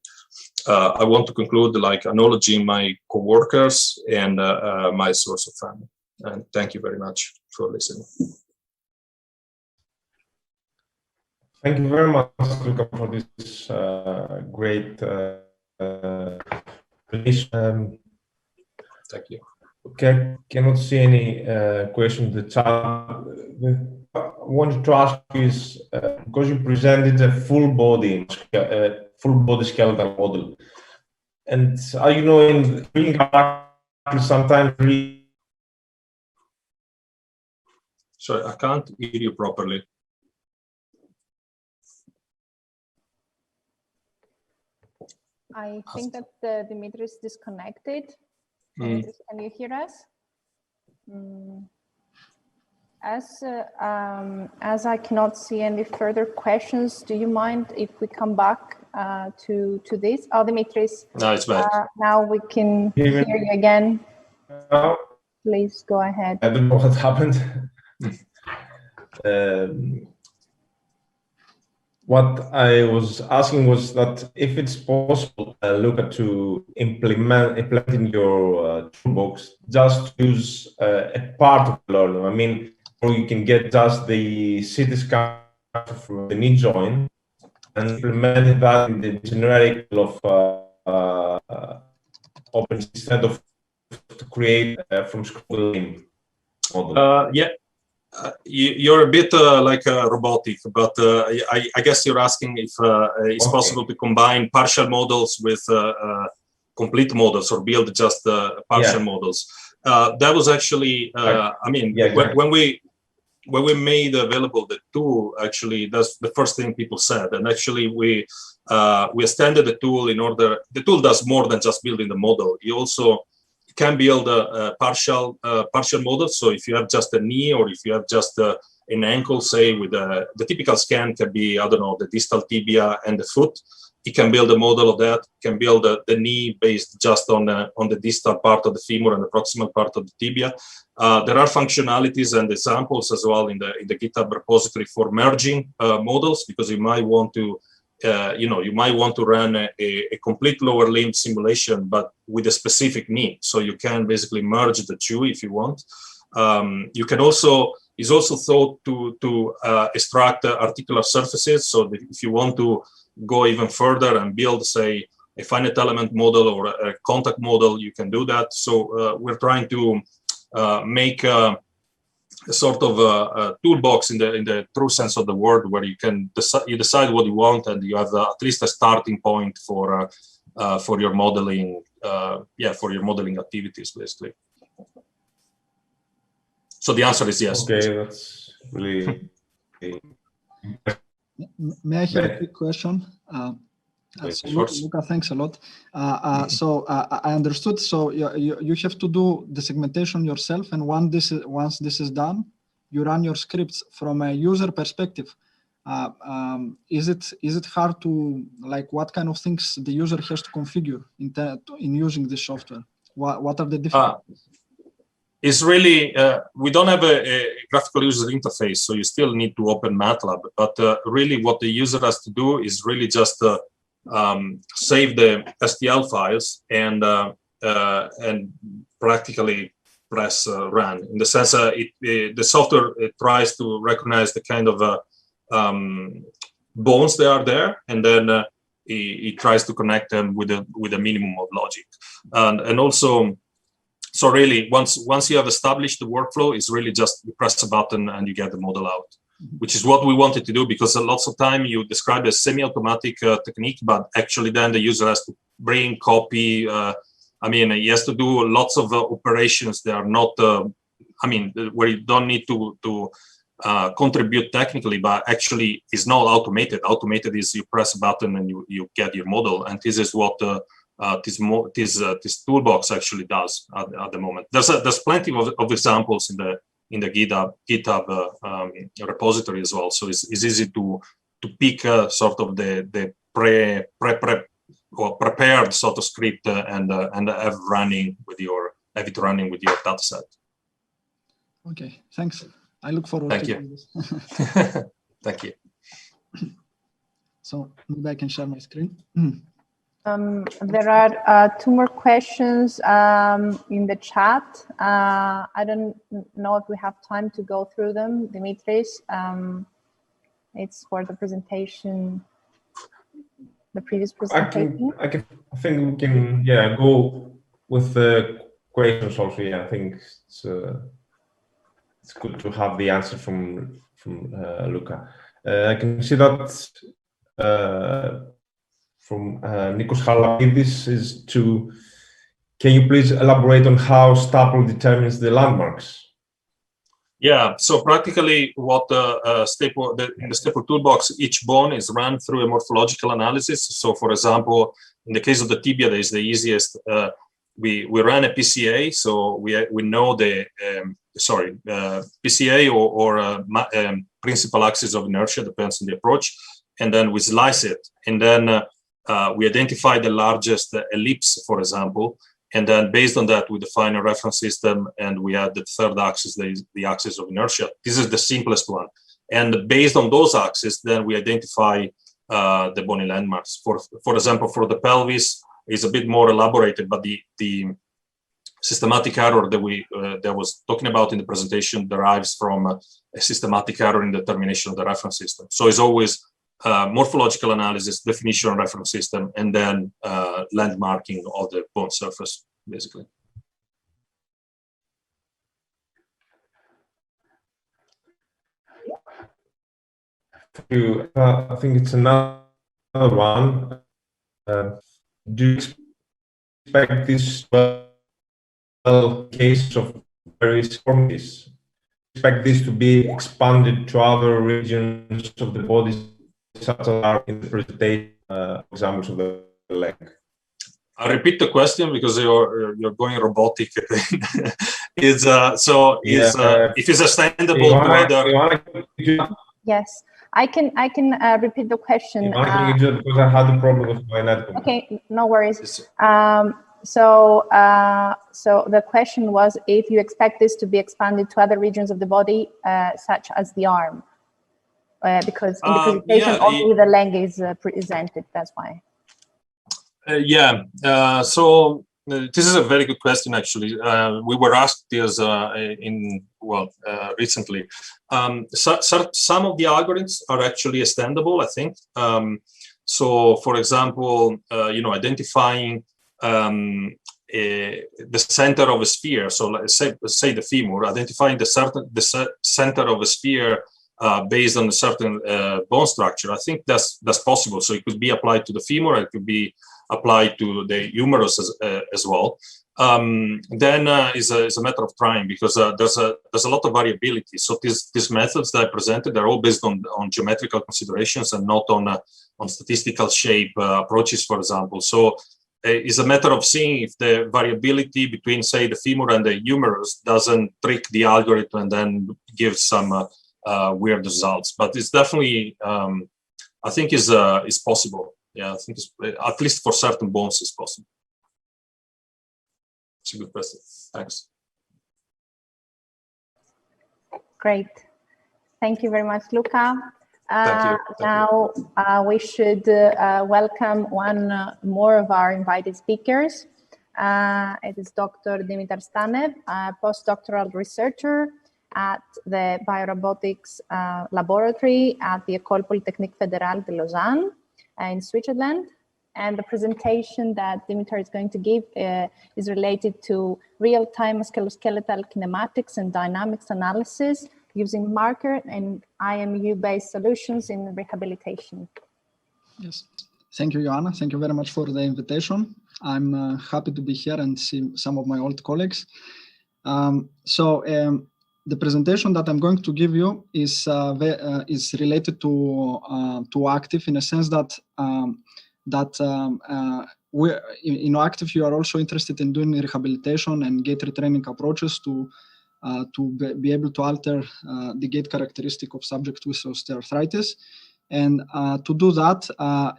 I want to conclude like acknowledging my coworkers and my source of funding. And thank you very much for listening. Thank you very much, Luca, for this great presentation. Thank you. Okay, cannot see any questions in the chat. I wanted to ask you is because you presented a full body skeletal model, and are you know in sometimes Sorry, I can't hear you properly. I think that Dimitri is disconnected. Dimitri, can you hear us? As I cannot see any further questions, do you mind if we come back to this? Oh, Dimitris. No, it's back. Now we can hear you again. Please go ahead. I don't know what happened. What I was asking was that if it's possible, Luca, to implement in your toolbox, just use a part of the learning. I mean, or you can get just the CT scan from the knee joint and implement that in the generic of open instead of to create from scratch model. Yeah. You're a bit like robotic, but I guess you're asking if it's possible to combine partial models with complete models or build just partial models. That was actually, I mean, when we made available the tool, actually, that's the first thing people said. And actually, we extended the tool in order. The tool does more than just building the model. You also can build a partial model. So if you have just a knee or if you have just an ankle, say with the typical scan can be, I don't know, the distal tibia and the foot. You can build a model of that. You can build the knee based just on the distal part of the femur and the proximal part of the tibia. There are functionalities and examples as well in the GitHub repository for merging models, because you might want to you might want to run a complete lower limb simulation, but with a specific knee. So you can basically merge the two if you want. You can also, it's also thought to extract articular surfaces. So if you want to go even further and build, say, a finite element model or a contact model, you can do that. So we're trying to make a sort of a toolbox in the true sense of the word, where you can decide what you want, and you have at least a starting point for your modeling, for your modeling activities, basically. So the answer is yes. Okay, that's really. May I have a quick question? Luca, thanks a lot. So I understood. So you have to do the segmentation yourself, and once this is done, you run your scripts from a user perspective. Is it hard to, like, what kind of things the user has to configure in using this software? What are the differences? It's really, we don't have a graphical user interface, so you still need to open MATLAB. But really what the user has to do is really just save the STL files and practically press run. In the sense the software tries to recognize the kind of bones that are there, and then it tries to connect them with a minimum of logic. And also, so really, once you have established the workflow, it's really just you press a button and you get the model out, which is what we wanted to do, because lots of time you describe a semi-automatic technique, but actually then the user has to bring, copy. I mean, he has to do lots of operations that are not, I mean, where you don't need to contribute technically, but actually is not automated. Automated is you press a button and you get your model. And this is what this toolbox actually does at the moment. There's plenty of examples in the GitHub repository as well. So it's easy to pick sort of the prepared sort of script and have it running with your data set. Okay, thanks. I look forward Thank to you. this. Thank you. So maybe I can share my screen. There are 2 more questions in the chat. I don't know if we have time to go through them, Dimitris. It's for the presentation, the previous presentation. I think we can, yeah, go with the questions also. Yeah, I think it's good to have the answer from Luca. I can see that from Nikos Halapidis is can you please elaborate on how Staple determines the landmarks? Yeah, so practically what in the Staple toolbox, each bone is run through a morphological analysis. So for example, in the case of the tibia, that is the easiest, we run a PCA, so we know the, PCA or principal axis of inertia, depends on the approach, and then we slice it. And then we identify the largest ellipse, for example, and then based on that, we define a reference system, and we add the third axis, the axis of inertia. This is the simplest one. And based on those axes, then we identify the bony landmarks. For example, for the pelvis, is a bit more elaborated, but the systematic error that I was talking about in the presentation derives from a systematic error in determination of the reference system. So it's always morphological analysis, definition of reference system, and then landmarking of the bone surface, basically. I think it's another one. Do you expect this case of various forms? Expect this to be expanded to other regions of the body, such as in the presentation examples of the leg? I'll repeat the question because you're going robotic. If it's extendable to other. Yes, I can repeat the question. Because I had a problem with my network. Okay, no worries. So the question was if you expect this to be expanded to other regions of the body, such as the arm, because in the presentation only the leg is presented. That's why. So this is a very good question. Actually, we were asked this recently. Some of the algorithms are actually extendable, I think. So, for example, identifying the center of a sphere. So, let's say the femur, identifying the center of a sphere based on a certain bone structure. I think that's possible. So it could be applied to the femur. It could be applied to the humerus as well. Then is a matter of trying, because there's a lot of variability. So these methods that I presented are all based on geometrical considerations and not on statistical shape approaches, for example. So it's a matter of seeing if the variability between, say, the femur and the humerus doesn't trick the algorithm and then give some weird results. But it's definitely, I think, is possible. Yeah, I think it's, at least for certain bones, it's possible. It's a good question. Thanks. Great. Thank you very much, Luca. Thank you. Now we should welcome one more of our invited speakers. It is Dr. Dimitar Stanev, a postdoctoral researcher at the Biorobotics Laboratory at the École Polytechnique Fédérale de Lausanne in Switzerland. And the presentation that Dimitar is going to give is related to real-time musculoskeletal kinematics and dynamics analysis using marker and IMU-based solutions in rehabilitation. Yes, thank you, Joanna. Thank you very much for the invitation. I'm happy to be here and see some of my old colleagues. The presentation that I'm going to give you is related to OActive, in a sense that that in OActive you are also interested in doing rehabilitation and gait retraining approaches to be able to alter the gait characteristic of subjects with osteoarthritis. And to do that,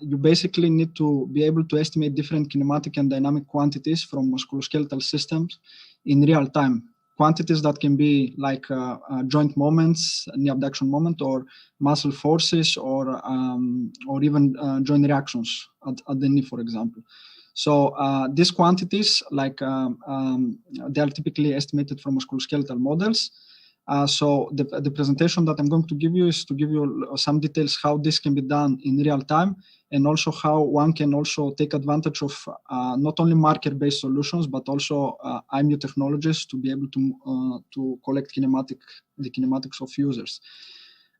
you basically need to be able to estimate different kinematic and dynamic quantities from musculoskeletal systems in real time. Quantities that can be like joint moments, knee abduction moment, or muscle forces, or even joint reactions at the knee, for example. So these quantities, like they are typically estimated from musculoskeletal models. So the presentation that I'm going to give you is to give you some details how this can be done in real time, and also how one can also take advantage of not only marker-based solutions, but also IMU technologies to be able to collect the kinematics of users.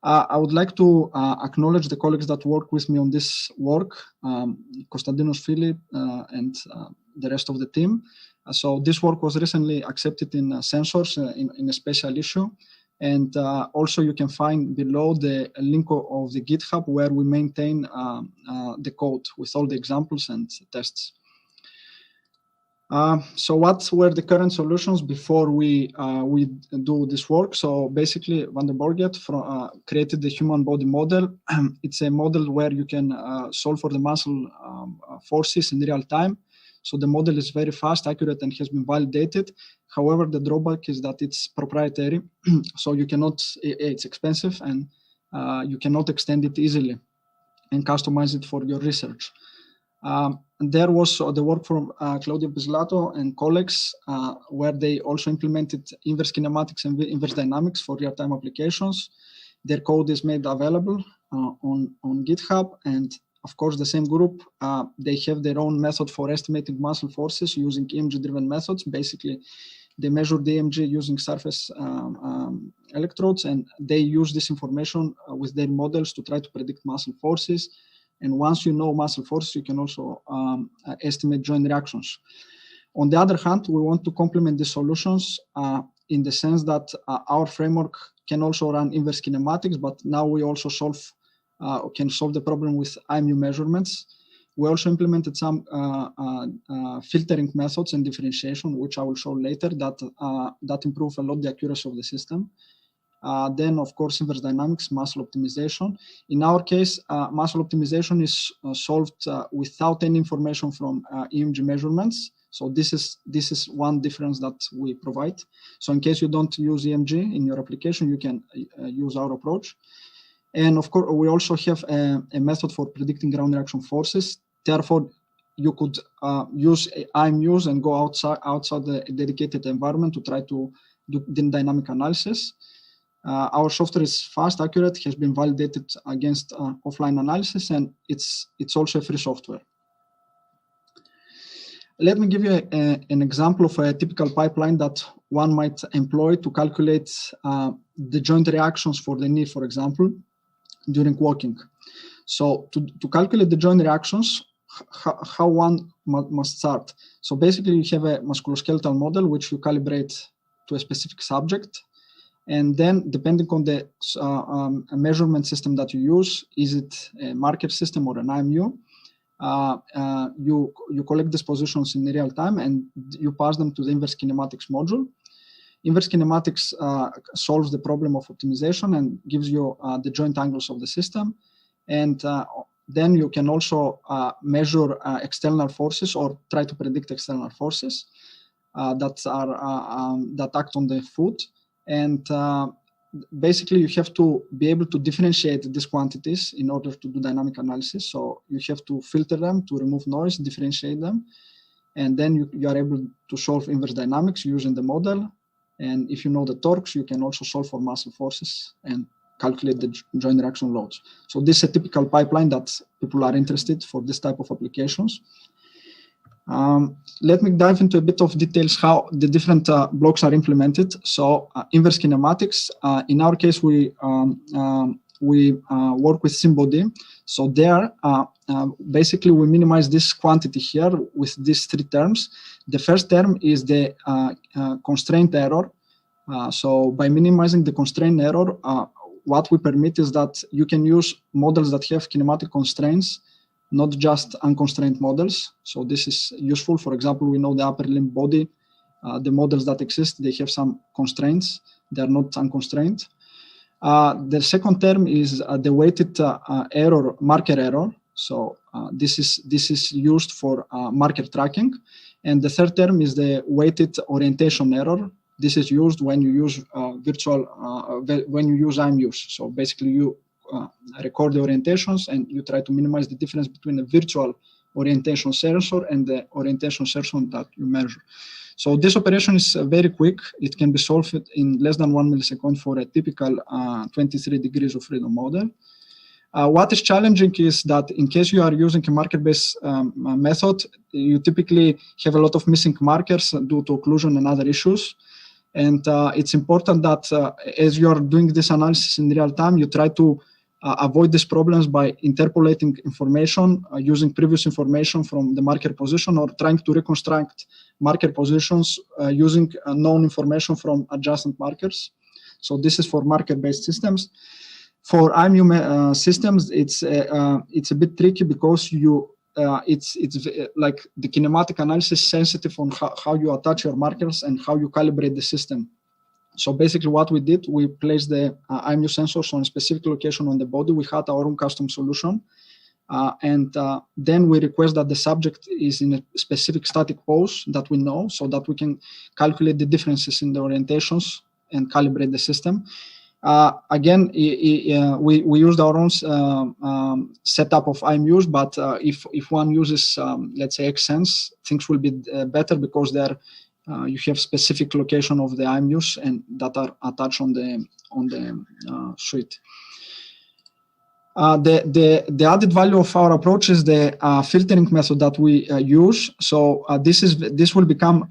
I would like to acknowledge the colleagues that work with me on this work, Konstantinos, Philip, and the rest of the team. So this work was recently accepted in Sensors in a special issue. And also you can find below the link of the GitHub where we maintain the code with all the examples and tests. So what were the current solutions before we do this work? So basically, Van der Borget created the human body model. It's a model where you can solve for the muscle forces in real time. So the model is very fast, accurate, and has been validated. However, the drawback is that it's proprietary, so you cannot. It's expensive, and you cannot extend it easily and customize it for your research. And there was the work from Claudio Bislato and colleagues, where they also implemented inverse kinematics and inverse dynamics for real-time applications. Their code is made available on GitHub, and of course, the same group, they have their own method for estimating muscle forces using EMG-driven methods. Basically, they measure the EMG using surface electrodes, and they use this information with their models to try to predict muscle forces. And once you know muscle forces, you can also estimate joint reactions. On the other hand, we want to complement the solutions in the sense that our framework can also run inverse kinematics, but now we also can solve the problem with IMU measurements. We also implemented some filtering methods and differentiation, which I will show later, that improve a lot the accuracy of the system. Then, of course, inverse dynamics, muscle optimization. In our case, muscle optimization is solved without any information from EMG measurements. So this is one difference that we provide. So in case you don't use EMG in your application, you can use our approach. And of course, we also have a method for predicting ground reaction forces. Therefore, you could use IMUs and go outside the dedicated environment to try to do dynamic analysis. Our software is fast, accurate, has been validated against offline analysis, and it's also a free software. Let me give you an example of a typical pipeline that one might employ to calculate the joint reactions for the knee, for example, during walking. So to calculate the joint reactions, how one must start. So basically you have a musculoskeletal model which you calibrate to a specific subject, and then depending on the measurement system that you use, is it a marker system or an IMU, you collect these positions in real time and you pass them to the inverse kinematics module. Inverse kinematics solves the problem of optimization and gives you the joint angles of the system. And then you can also measure external forces or try to predict external forces that act on the foot. And basically, you have to be able to differentiate these quantities in order to do dynamic analysis. So you have to filter them to remove noise, differentiate them. And then you are able to solve inverse dynamics using the model. And if you know the torques, you can also solve for muscle forces and calculate the joint reaction loads. So this is a typical pipeline that people are interested for this type of applications. Let me dive into a bit of details how the different blocks are implemented. So inverse kinematics, in our case, we work with SimBody. So there, basically, we minimize this quantity here with these three terms. The first term is the constraint error. So by minimizing the constraint error, what we permit is that you can use models that have kinematic constraints not just unconstrained models. So this is useful. For example, we know the upper limb body, the models that exist, they have some constraints. They are not unconstrained. The second term is the weighted error, marker error. So this is used for marker tracking. And the third term is the weighted orientation error. This is used when you use when you use IMUs. So basically you record the orientations and you try to minimize the difference between a virtual orientation sensor and the orientation sensor that you measure. So this operation is very quick. It can be solved in less than 1 millisecond for a typical 23 degrees of freedom model. What is challenging is that in case you are using a marker-based method, you typically have a lot of missing markers due to occlusion and other issues. And it's important that as you are doing this analysis in real time, you try to avoid these problems by interpolating information using previous information from the marker position, or trying to reconstruct marker positions using known information from adjacent markers. So this is for marker-based systems. For IMU systems, it's a bit tricky because it's like the kinematic analysis is sensitive on how you attach your markers and how you calibrate the system. So basically what we did, we placed the IMU sensors on a specific location on the body. We had our own custom solution. And then we request that the subject is in a specific static pose that we know, so that we can calculate the differences in the orientations and calibrate the system. Again, we used our own setup of IMUs, but if one uses, let's say, XSense, things will be better because there you have specific location of the IMUs and that are attached on the suite. The added value of our approach is the filtering method that we use. So this will become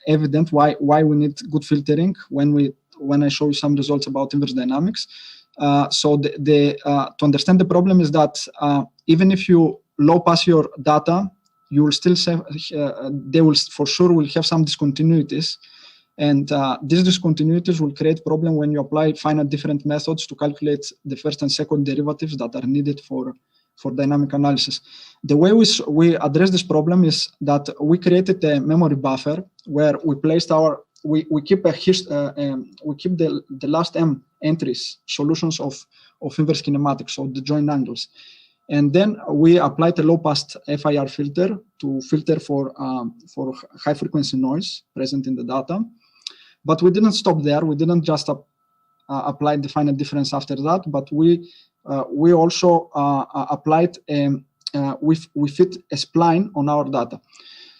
evident why we need good filtering when I show you some results about inverse dynamics. So to understand the problem is that even if you low pass your data, you will still say they will for sure will have some discontinuities. And these discontinuities will create problem when you apply finite different methods to calculate the first and second derivatives that are needed for dynamic analysis. The way we address this problem is that we created a memory buffer where we placed we keep the last m entries, solutions of inverse kinematics, so the joint angles. And then we applied a low-pass FIR filter to filter for high-frequency noise present in the data. But we didn't stop there. We didn't just apply the finite difference after that, but we also applied we fit a spline on our data.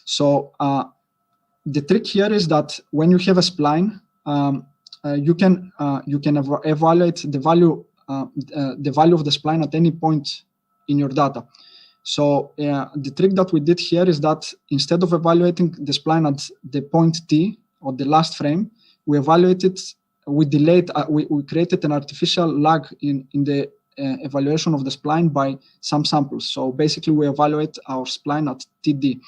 So the trick here is that when you have a spline, you can evaluate the value of the spline at any point in your data. So the trick that we did here is that instead of evaluating the spline at the point T or the last frame, we created an artificial lag in the evaluation of the spline by some samples. So basically we evaluate our spline at TD.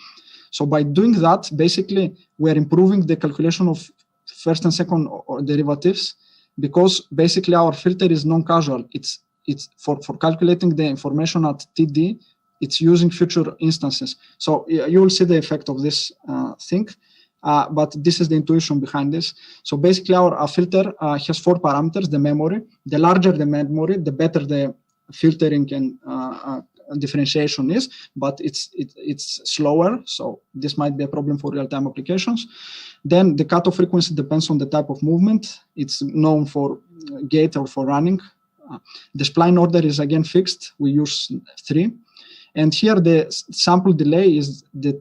So by doing that, basically we're improving the calculation of first and second derivatives, because basically our filter is non-causal. It's for calculating the information at TD, it's using future instances. So you will see the effect of this thing, but this is the intuition behind this. So basically our filter has 4 parameters, the memory. The larger the memory, the better the filtering and differentiation is, but it's slower. So this might be a problem for real-time applications. Then the cutoff frequency depends on the type of movement. It's known for gait or for running. The spline order is again fixed. We use 3. And here the sample delay is the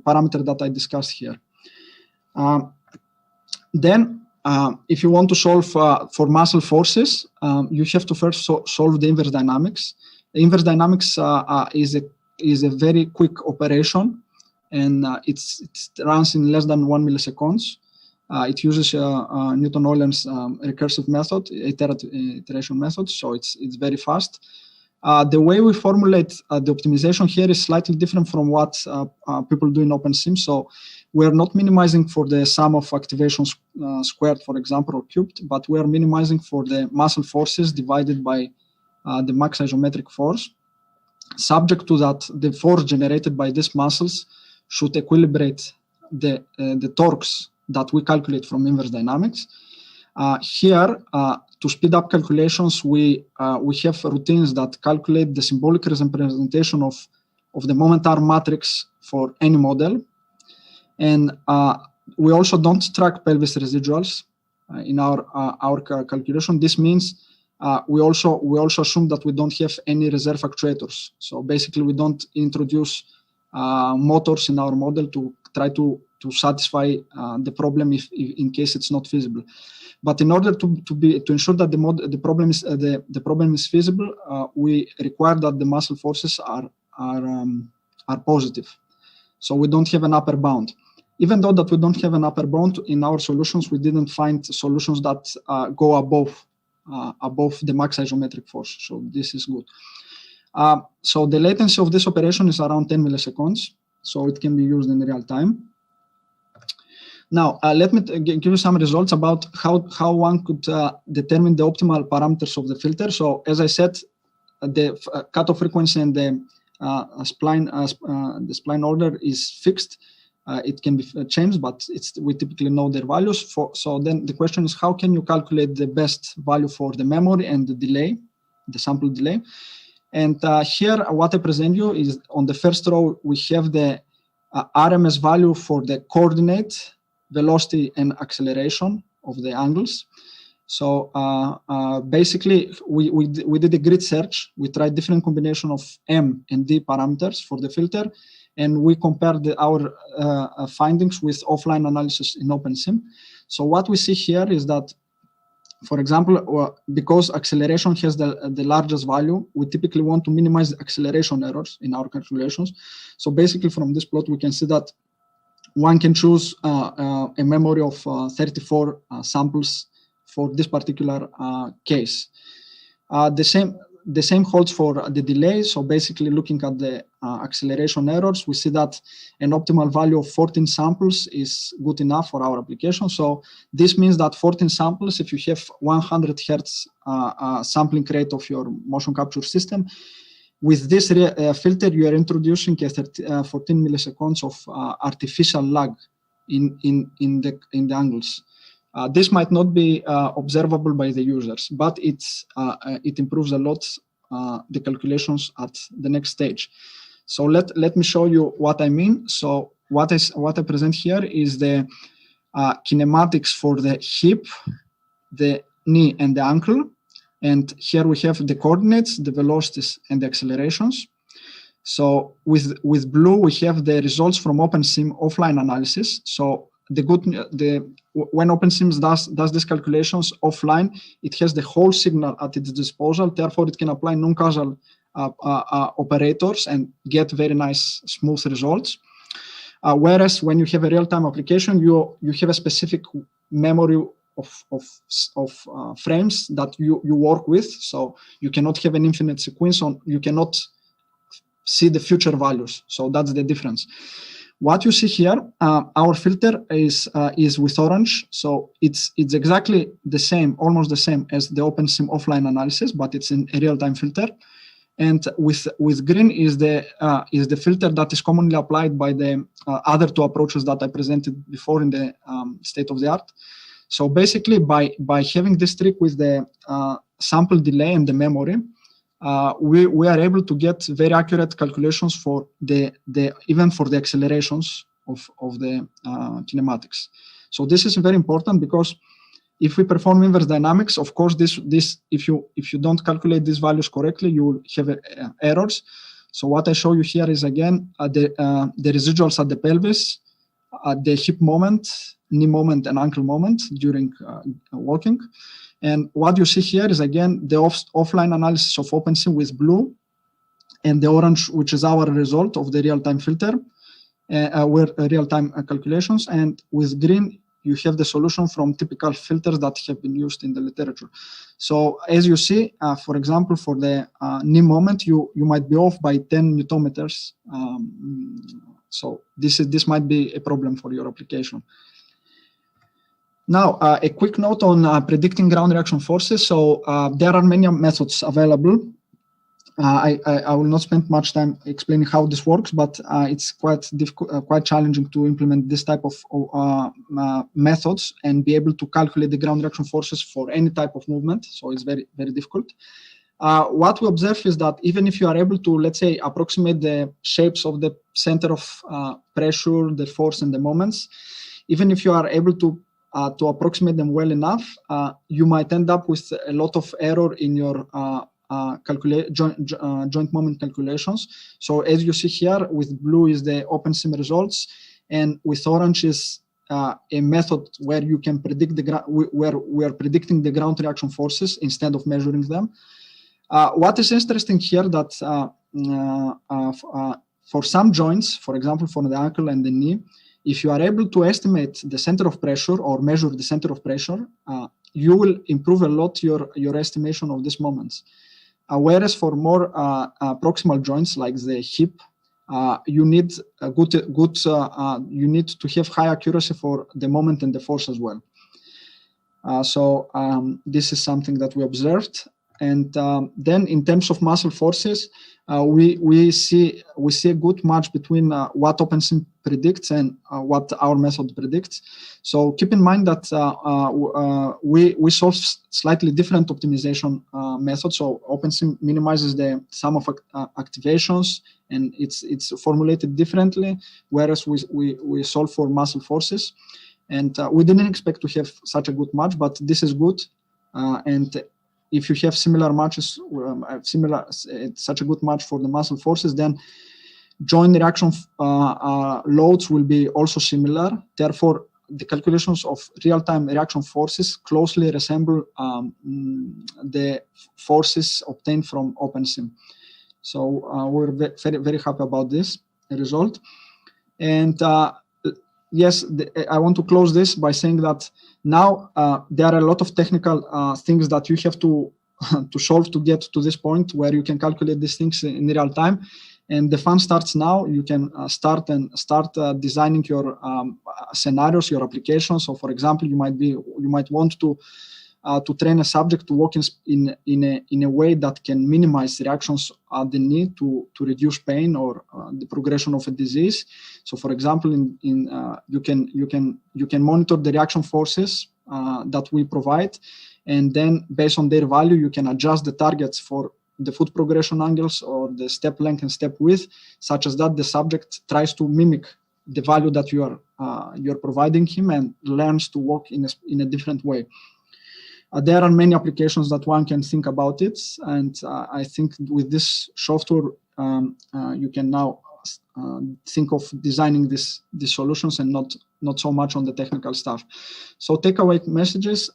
parameter that I discussed here. Then if you want to solve for muscle forces, you have to first solve the inverse dynamics. The inverse dynamics is a very quick operation, and it runs in less than 1 milliseconds. It uses Newton-Euler's recursive method, iteration method, so it's very fast. The way we formulate the optimization here is slightly different from what people do in OpenSim. So we're not minimizing for the sum of activations squared, for example, or cubed, but we are minimizing for the muscle forces divided by the max isometric force. subject to that, the force generated by these muscles should equilibrate the torques that we calculate from inverse dynamics. Here, to speed up calculations, we have routines that calculate the symbolic representation of the moment arm matrix for any model. And we also don't track pelvis residuals in our calculation. This means we also assume that we don't have any reserve actuators. So basically, we don't introduce motors in our model to try to satisfy the problem if in case it's not feasible. But in order to ensure that the problem is feasible, we require that the muscle forces are positive. So we don't have an upper bound. Even though that we don't have an upper bound in our solutions, we didn't find solutions that go above the max isometric force. So this is good. So the latency of this operation is around 10 milliseconds. So it can be used in real time. Now, let me give you some results about how one could determine the optimal parameters of the filter. So as I said, the cutoff frequency and the spline order is fixed. It can be changed, but we typically know their values. So then the question is, how can you calculate the best value for the memory and the delay, the sample delay? And here, what I present you is on the first row, we have the RMS value for the coordinate, velocity, and acceleration of the angles. So basically, we did a grid search. We tried different combination of M and D parameters for the filter, and we compared our findings with offline analysis in OpenSim. So what we see here is that, for example, because acceleration has the largest value, we typically want to minimize the acceleration errors in our calculations. So basically, from this plot, we can see that one can choose a memory of 34 samples for this particular case. The same holds for the delay. So basically, looking at the acceleration errors, we see that an optimal value of 14 samples is good enough for our application. So this means that 14 samples, if you have 100 hertz sampling rate of your motion capture system, with this filter, you are introducing 14 milliseconds of artificial lag in the angles. This might not be observable by the users, but it improves a lot the calculations at the next stage. So let me show you what I mean. So what I present here is the kinematics for the hip, the knee, and the ankle. And here we have the coordinates, the velocities, and the accelerations. So with blue, we have the results from OpenSim offline analysis. So when OpenSim does these calculations offline, it has the whole signal at its disposal. Therefore, it can apply non-causal operators and get very nice, smooth results. Whereas when you have a real-time application, you have a specific memory of frames that you work with. So you cannot have an infinite sequence. You cannot see the future values. So that's the difference. What you see here, our filter is with orange. So it's exactly the same, almost the same as the OpenSim offline analysis, but it's in a real-time filter. And with green is the filter that is commonly applied by the other two approaches that I presented before in the state of the art. So basically, by having this trick with the sample delay and the memory, we are able to get very accurate calculations for even for the accelerations of the kinematics. So this is very important because if we perform inverse dynamics, of course, if you don't calculate these values correctly, you will have errors. So what I show you here is again the residuals at the pelvis, the hip moment, knee moment, and ankle moment during walking. And what you see here is again the offline analysis of OpenSim with blue, and the orange, which is our result of the real-time filter, real-time calculations. And with green, you have the solution from typical filters that have been used in the literature. So as you see, for example, for the knee moment, you might be off by 10 newtometers. So this might be a problem for your application. Now, a quick note on predicting ground reaction forces. So there are many methods available. I will not spend much time explaining how this works, but it's quite difficult, quite challenging to implement this type of methods and be able to calculate the ground reaction forces for any type of movement. So it's very, very difficult. What we observe is that even if you are able to, let's say, approximate the shapes of the center of pressure, the force, and the moments, even if you are able to approximate them well enough, you might end up with a lot of error in your joint moment calculations. So as you see here, with blue is the OpenSim results, and with orange is a method where you can predict where we are predicting the ground reaction forces instead of measuring them. What is interesting here that for some joints, for example, for the ankle and the knee, if you are able to estimate the center of pressure or measure the center of pressure, you will improve a lot your estimation of these moments. Whereas for more proximal joints like the hip, you need a you need to have high accuracy for the moment and the force as well. So this is something that we observed. And then in terms of muscle forces, we see a good match between what OpenSim predicts and what our method predicts. So keep in mind that we solve slightly different optimization methods. So OpenSim minimizes the sum of activations, and it's formulated differently, whereas we solve for muscle forces. And we didn't expect to have such a good match, but this is good. And if you have similar matches, such a good match for the muscle forces, then joint reaction loads will be also similar. Therefore, the calculations of real-time reaction forces closely resemble the forces obtained from OpenSim. So we're very, very happy about this result. And yes, I want to close this by saying that now there are a lot of technical things that you have to solve to get to this point where you can calculate these things in real time. And the fun starts now. You can start designing your scenarios, your applications. So, for example, you might want to train a subject to walk in a way that can minimize reactions at the knee to reduce pain or the progression of a disease. So, for example, you can monitor the reaction forces that we provide, and then based on their value, you can adjust the targets for the foot progression angles or the step length and step width, such as that the subject tries to mimic the value that you're providing him and learns to walk in a different way. There are many applications that one can think about it, and I think with this software you can now think of designing these solutions and not so much on the technical stuff. So takeaway messages: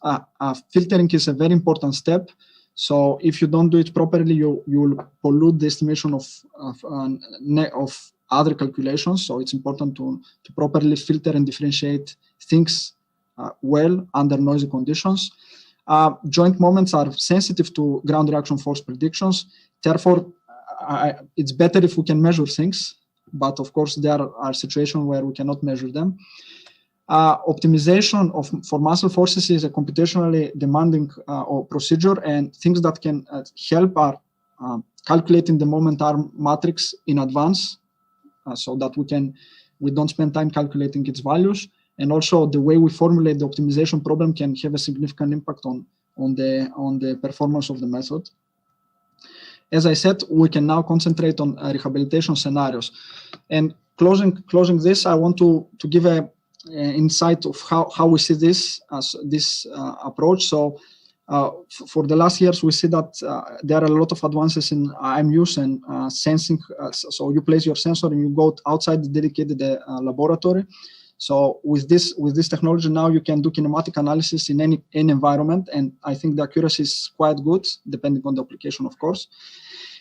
filtering is a very important step. So if you don't do it properly, you will pollute the estimation of other calculations. So it's important to properly filter and differentiate things well under noisy conditions. Joint moments are sensitive to ground reaction force predictions. Therefore, it's better if we can measure things, but of course there are situations where we cannot measure them. Optimization for muscle forces is a computationally demanding procedure, and things that can help are calculating the moment arm matrix in advance, so that we don't spend time calculating its values. And also the way we formulate the optimization problem can have a significant impact on the performance of the method. As I said, we can now concentrate on rehabilitation scenarios. And closing this, I want to give a insight of how we see this approach. So for the last years, we see that there are a lot of advances in IMUs and sensing. So you place your sensor and you go outside the dedicated laboratory. So with this technology now, you can do kinematic analysis in any environment, and I think the accuracy is quite good, depending on the application, of course.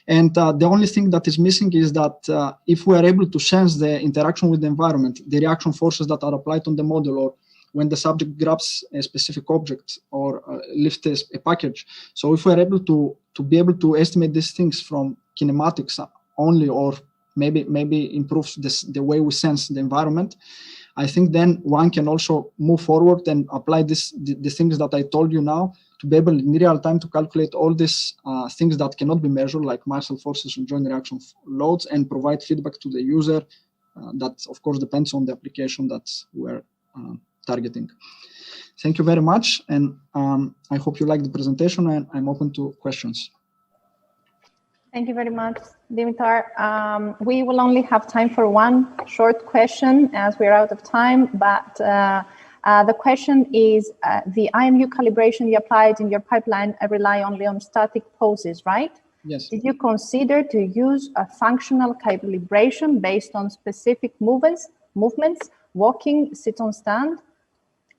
And the only thing that is missing is that if we are able to sense the interaction with the environment, the reaction forces that are applied on the model, or when the subject grabs a specific object or lifts a package. So if we are able to estimate these things from kinematics only, or maybe improves the way we sense the environment, I think then one can also move forward and apply the things that I told you now to be able in real time to calculate all these things that cannot be measured, like muscle forces and joint reaction loads, and provide feedback to the user. That of course depends on the application that we're targeting. Thank you very much, and I hope you like the presentation, and I'm open to questions. Thank you very much, Dimitar. We will only have time for one short question as we're out of time, but the question is, the IMU calibration you applied in your pipeline rely only on static poses, right? Yes. Did you consider to use a functional calibration based on specific movements, walking, sit on stand,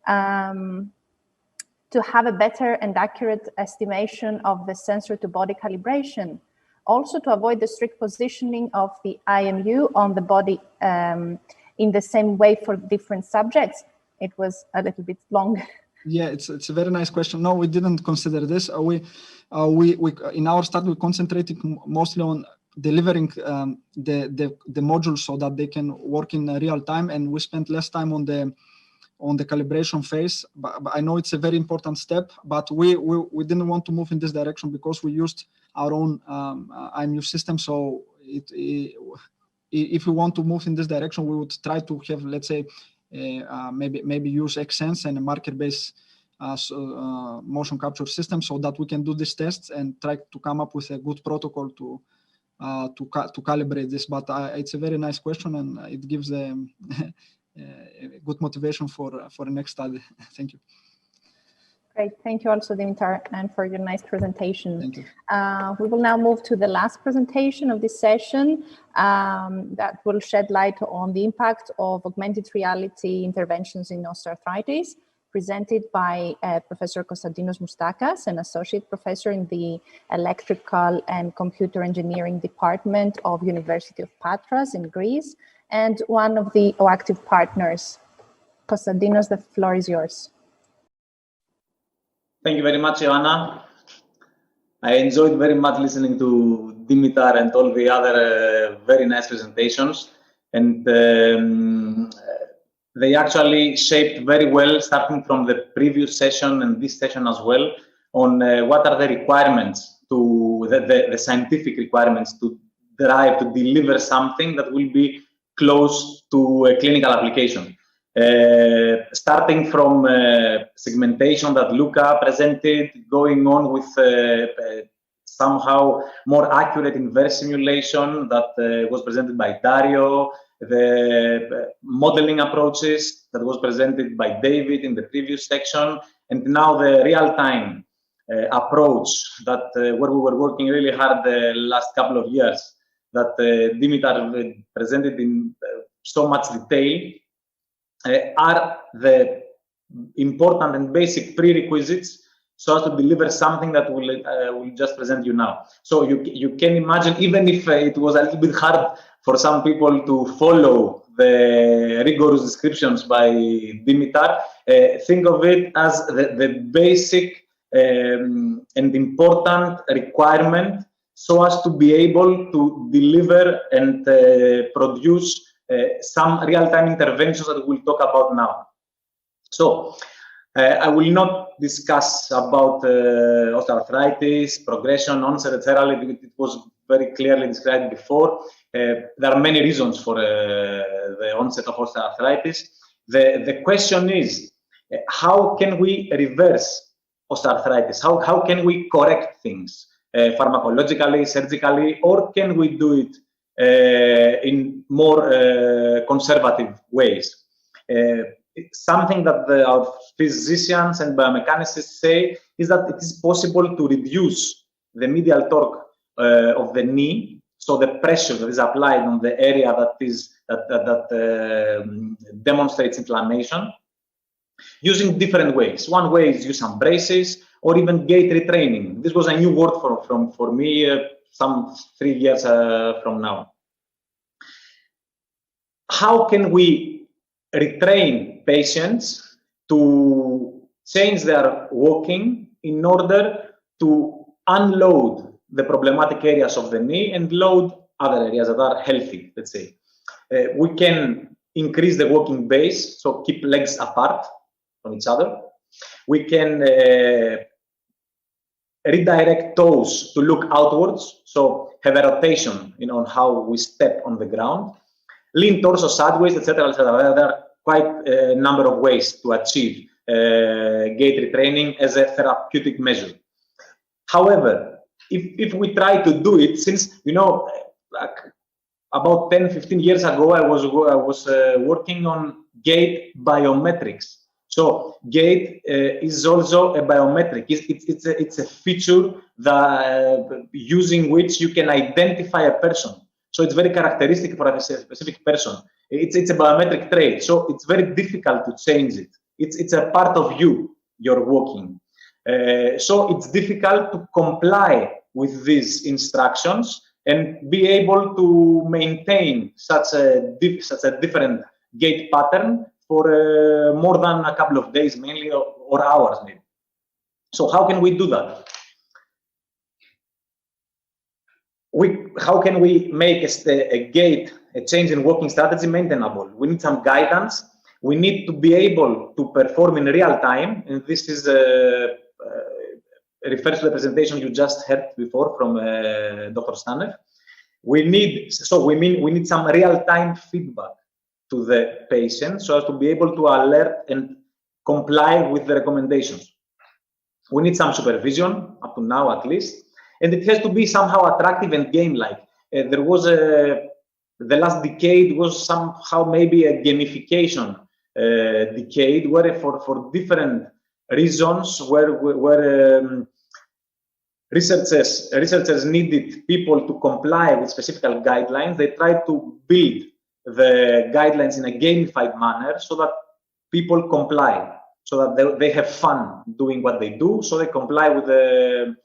to have a better and accurate estimation of the sensor to body calibration? Also, to avoid the strict positioning of the IMU on the body in the same way for different subjects? It was a little bit long. Yeah, it's a very nice question. No, we didn't consider this. We in our study we concentrated mostly on delivering the modules so that they can work in real time, and we spent less time on the calibration phase. But I know it's a very important step, but we didn't want to move in this direction because we used our own IMU system. So if we want to move in this direction, we would try to have, let's say, maybe use XSense and a marker-based motion capture system so that we can do these tests and try to come up with a good protocol to calibrate this. But it's a very nice question, and it gives a good motivation for the next study. Thank you. Great. Thank you also, Dimitar, and for your nice presentation. Thank you. We will now move to the last presentation of this session that will shed light on the impact of augmented reality interventions in osteoarthritis, presented by Professor Konstantinos Moustakas, an associate professor in the Electrical and Computer Engineering Department of University of Patras in Greece, and one of the OActive partners. Konstantinos, the floor is yours. Thank you very much, Joanna. I enjoyed very much listening to Dimitar and all the other very nice presentations. And they actually shaped very well, starting from the previous session and this session as well, on what are the requirements, the scientific requirements to deliver something that will be close to a clinical application. Starting from segmentation that Luca presented, going on with somehow more accurate inverse simulation that was presented by Dario, the modeling approaches that was presented by David in the previous section, and now the real-time approach that where we were working really hard the last couple of years, that Dimitar presented in so much detail, are the important and basic prerequisites so as to deliver something that will just present you now. So you can imagine, even if it was a little bit hard for some people to follow the rigorous descriptions by Dimitar, think of it as the basic and important requirement so as to be able to deliver and produce some real-time interventions that we'll talk about now. So I will not discuss about osteoarthritis, progression, onset, etc. It was very clearly described before. There are many reasons for the onset of osteoarthritis. The question is, how can we reverse osteoarthritis? How can we correct things pharmacologically, surgically, or can we do it in more conservative ways? Something that our physicians and biomecanicists say is that it is possible to reduce the medial torque of the knee, so the pressure that is applied on the area that demonstrates inflammation, using different ways. One way is use some braces or even gait retraining. This was a new word for me some 3 years from now. How can we retrain patients to change their walking in order to unload the problematic areas of the knee and load other areas that are healthy, let's say? We can increase the walking base, so keep legs apart from each other. We can redirect toes to look outwards, so have a rotation on how we step on the ground. Lean torso sideways, etc., etc. There are quite a number of ways to achieve gait retraining as a therapeutic measure. However, if we try to do it, since like about 10-15 years ago, I was working on gait biometrics. So gait is also a biometric. It's a feature that using which you can identify a person. So it's very characteristic for a specific person. It's a biometric trait. So it's very difficult to change it. It's a part of you, your walking. So it's difficult to comply with these instructions and be able to maintain such a different gait pattern for more than a couple of days, mainly, or hours, maybe. So how can we do that? How can we make a change in walking strategy maintainable? We need some guidance. We need to be able to perform in real time, and this is refers to the presentation you just heard before from Dr. Stanev. We need some real-time feedback to the patient so as to be able to alert and comply with the recommendations. We need some supervision, up to now at least, and it has to be somehow attractive and game-like. There was the last decade was somehow maybe a gamification decade, where for different reasons, where researchers needed people to comply with specific guidelines. They tried to build the guidelines in a gamified manner so that people comply, so that they have fun doing what they do, so they comply with the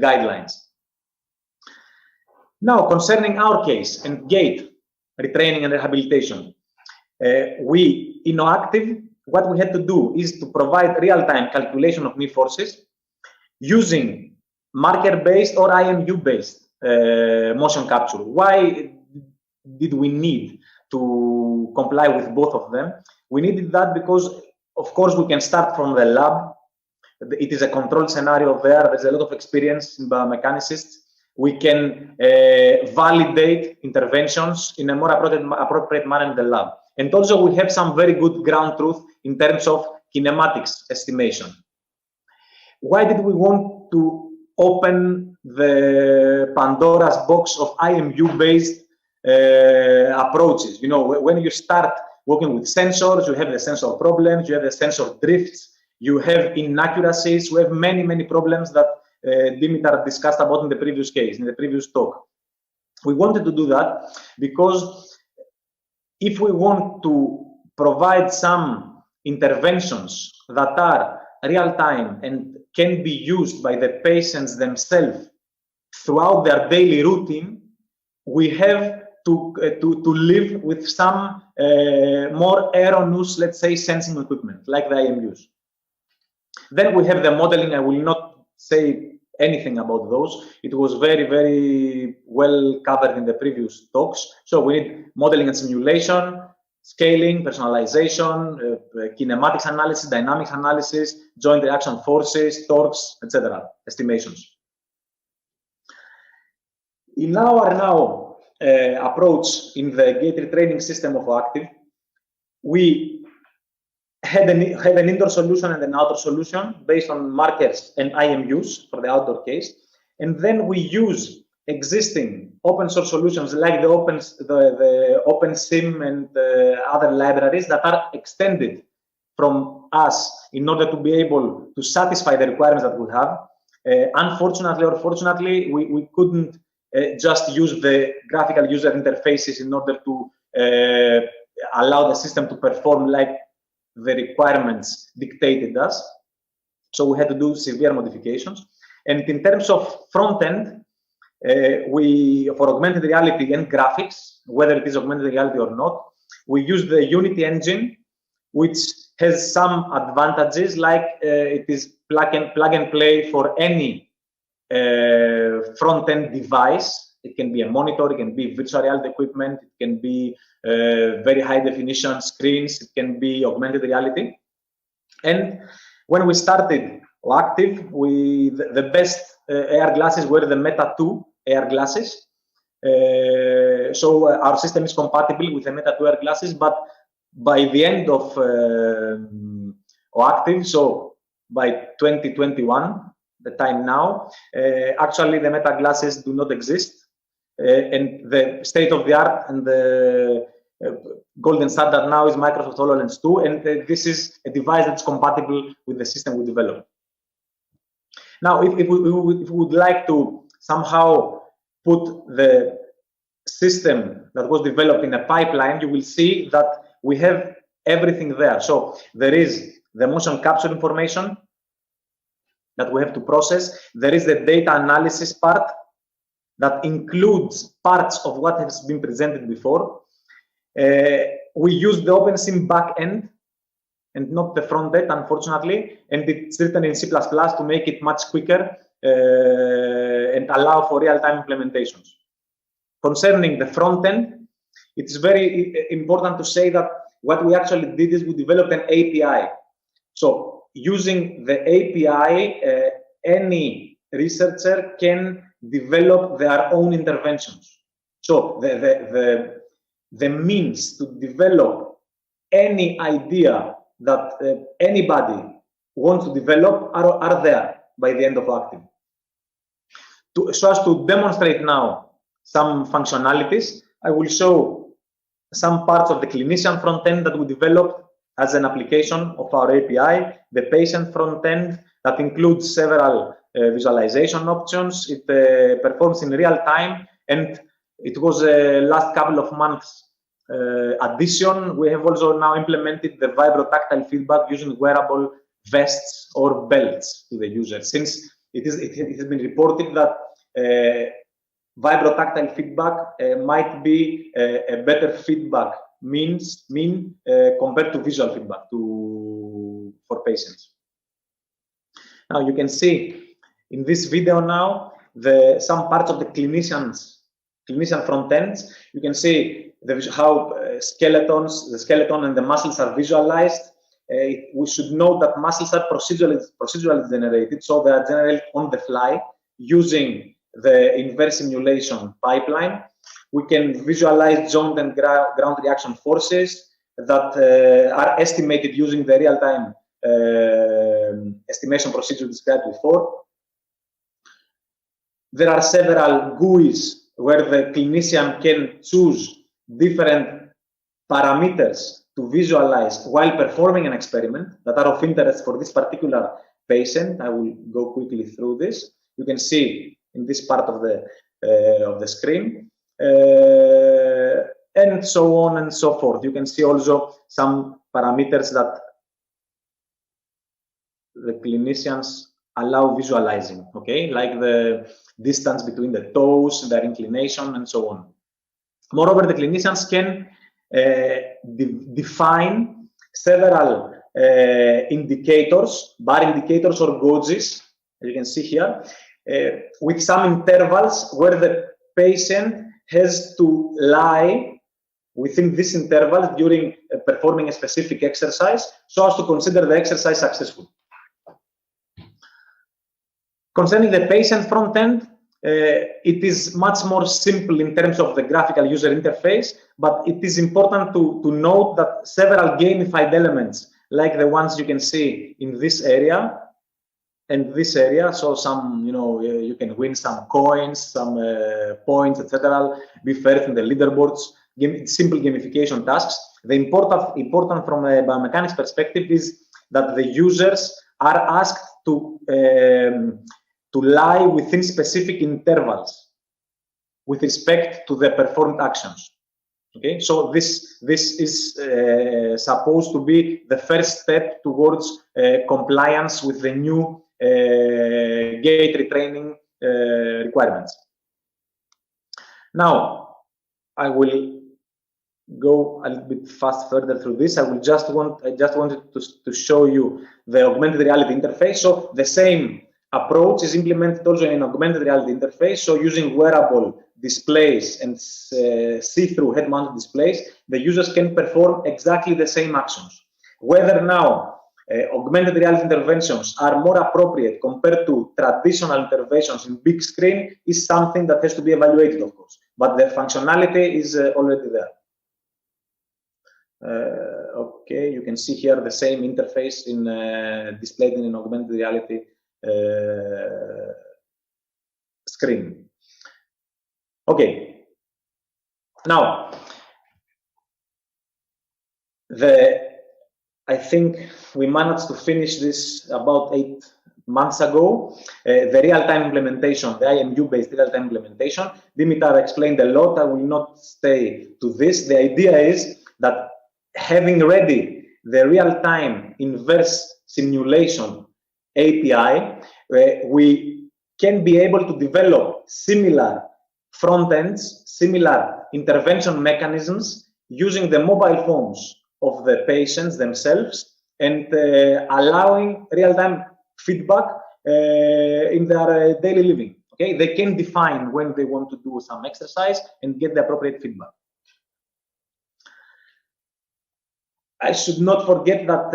guidelines. Now, concerning our case and gait retraining and rehabilitation, we in OActive, what we had to do is to provide real-time calculation of knee forces using marker-based or IMU-based motion capture. Why did we need to comply with both of them? We needed that because, of course, we can start from the lab. It is a controlled scenario there. There's a lot of experience in biomechanicists. We can validate interventions in a more appropriate manner in the lab. And also, we have some very good ground truth in terms of kinematics estimation. Why did we want to open the Pandora's box of IMU-based approaches? When you start working with sensors, you have the sensor problems, you have the sensor drifts, you have inaccuracies, you have many problems that Dimitar discussed about in the previous case, in the previous talk. We wanted to do that because if we want to provide some interventions that are real-time and can be used by the patients themselves throughout their daily routine, we have to live with some more erroneous, let's say, sensing equipment, like the IMUs. Then we have the modeling. I will not say anything about those. It was very well covered in the previous talks. So we need modeling and simulation, scaling, personalization, kinematics analysis, dynamics analysis, joint reaction forces, torques, etc., estimations. In our approach in the gait retraining system of OActive, we had an indoor solution and an outdoor solution based on markers and IMUs for the outdoor case, and then we use existing open source solutions like the OpenSim and other libraries that are extended from us in order to be able to satisfy the requirements that we have. Unfortunately or fortunately, we couldn't just use the graphical user interfaces in order to allow the system to perform like the requirements dictated us. So we had to do severe modifications. And in terms of front end, for augmented reality and graphics, whether it is augmented reality or not, we use the Unity engine, which has some advantages, like it is plug and play for any front-end device. It can be a monitor, it can be virtual reality equipment, it can be very high definition screens, it can be augmented reality. And when we started OActive, the best AR glasses were the Meta 2 AR glasses. So our system is compatible with the Meta 2 AR glasses, but by the end of OActive, so by 2021, the time now, actually the Meta glasses do not exist. And the state of the art and the golden standard now is Microsoft HoloLens 2, and this is a device that's compatible with the system we developed. Now, if we would like to somehow put the system that was developed in a pipeline, you will see that we have everything there. So there is the motion capture information that we have to process. There is the data analysis part that includes parts of what has been presented before. We use the OpenSim backend and not the front end, unfortunately, and it's written in C++ to make it much quicker and allow for real-time implementations. Concerning the front end, it's very important to say that what we actually did is we developed an API. So using the API, any researcher can develop their own interventions. So the means to develop any idea that anybody wants to develop are there by the end of OActive. So as to demonstrate now some functionalities, I will show some parts of the clinician front end that we developed as an application of our API, the patient front end that includes several visualization options. It performs in real time, and it was last couple of months addition. We have also now implemented the vibrotactile feedback using wearable vests or belts to the user, since it has been reported that vibrotactile feedback might be a better feedback mean compared to visual feedback for patients. Now you can see in this video now some parts of the clinician front ends. You can see how the skeleton and the muscles are visualized. We should note that muscles are procedurally generated, so they are generated on the fly using the inverse simulation pipeline. We can visualize joint and ground reaction forces that are estimated using the real-time estimation procedure described before. There are several GUIs where the clinician can choose different parameters to visualize while performing an experiment that are of interest for this particular patient. I will go quickly through this. You can see in this part of the screen, and so on and so forth. You can see also some parameters that the clinicians allow visualizing, okay, like the distance between the toes, their inclination, and so on. Moreover, the clinicians can define several indicators, bar indicators or gauges, as you can see here, with some intervals where the patient has to lie within this interval during performing a specific exercise so as to consider the exercise successful. Concerning the patient front end, it is much more simple in terms of the graphical user interface, but it is important to note that several gamified elements, like the ones you can see in this area and this area, so some, you can win some coins, some points, etc., be first in the leaderboards, simple gamification tasks. The important from a biomechanics perspective is that the users are asked to lie within specific intervals with respect to the performed actions. Okay, so this is supposed to be the first step towards compliance with the new gait retraining requirements. Now, I will go a little bit fast further through this. I just wanted to show you the augmented reality interface. So the same approach is implemented also in an augmented reality interface. So using wearable displays and see-through head-mounted displays, the users can perform exactly the same actions. Whether now augmented reality interventions are more appropriate compared to traditional interventions in big screen is something that has to be evaluated, of course, but the functionality is already there. Okay, you can see here the same interface displayed in an augmented reality screen. Okay, now I think we managed to finish this about 8 months ago. The real-time implementation, the IMU-based real-time implementation, Dimitar explained a lot. I will not stay to this. The idea is that having ready the real-time inverse simulation API, we can be able to develop similar front ends, similar intervention mechanisms using the mobile phones of the patients themselves and allowing real-time feedback in their daily living. Okay, they can define when they want to do some exercise and get the appropriate feedback. I should not forget that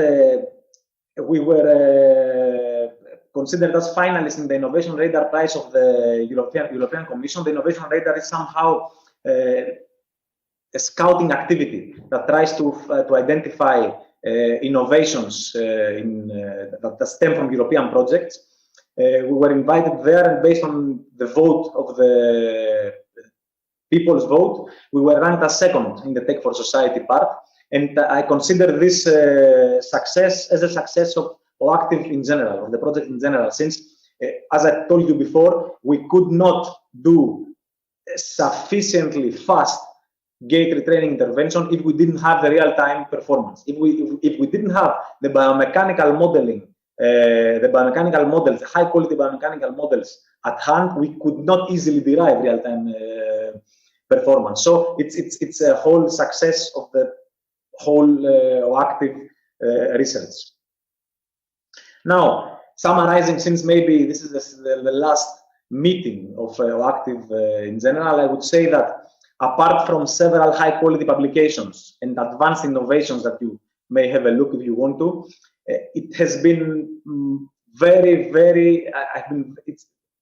we were considered as finalists in the Innovation Radar Prize of the European Commission. The Innovation Radar is somehow a scouting activity that tries to identify innovations that stem from European projects. We were invited there, and based on the vote of the people's vote, we were ranked as second in the Tech for Society part. And I consider this success as a success of OActive in general, of the project in general, since, as I told you before, we could not do sufficiently fast gait retraining intervention if we didn't have the real-time performance. If we didn't have the biomechanical modeling, the biomechanical models, high-quality biomechanical models at hand, we could not easily derive real-time performance. So it's a whole success of the whole OActive research. Now, summarizing, since maybe this is the last meeting of OActive in general, I would say that apart from several high-quality publications and advanced innovations that you may have a look if you want to, it has been very,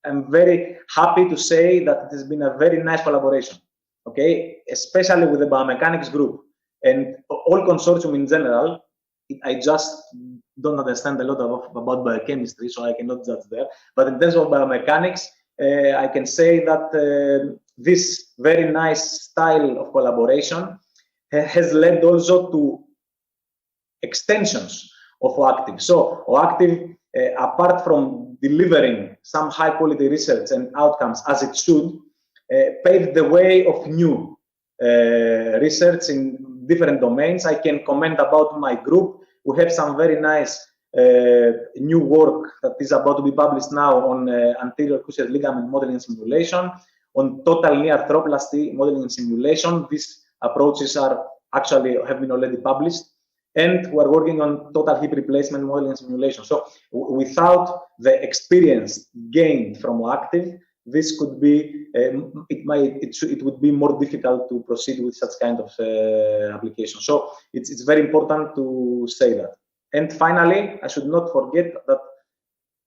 I'm very happy to say that it has been a very nice collaboration, okay, especially with the biomechanics group and all consortium in general. I just don't understand a lot about biochemistry, so I cannot judge there. But in terms of biomechanics, I can say that this very nice style of collaboration has led also to extensions of OActive. So OActive, apart from delivering some high quality research and outcomes as it should, paved the way of new research in different domains. I can comment about my group. We have some very nice new work that is about to be published now on anterior cruciate ligament modeling and simulation, on total knee arthroplasty modeling and simulation. These approaches are actually have been already published, and we are working on total hip replacement modeling and simulation. So without the experience gained from OActive, this could be it would be more difficult to proceed with such kind of application. So it's very important to say that. And finally, I should not forget that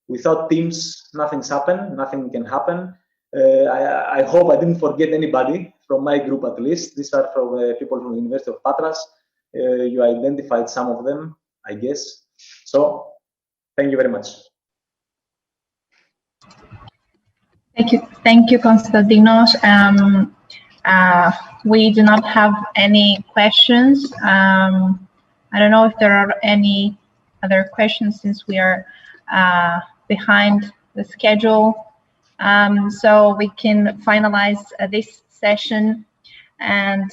without teams, nothing's happened, nothing can happen. I hope I didn't forget anybody from my group, at least. These are from people from the University of Patras. You identified some of them, I guess. So thank you very much. Thank you, Konstantinos. We do not have any questions. I don't know if there are any other questions since we are behind the schedule. So we can finalize this session, and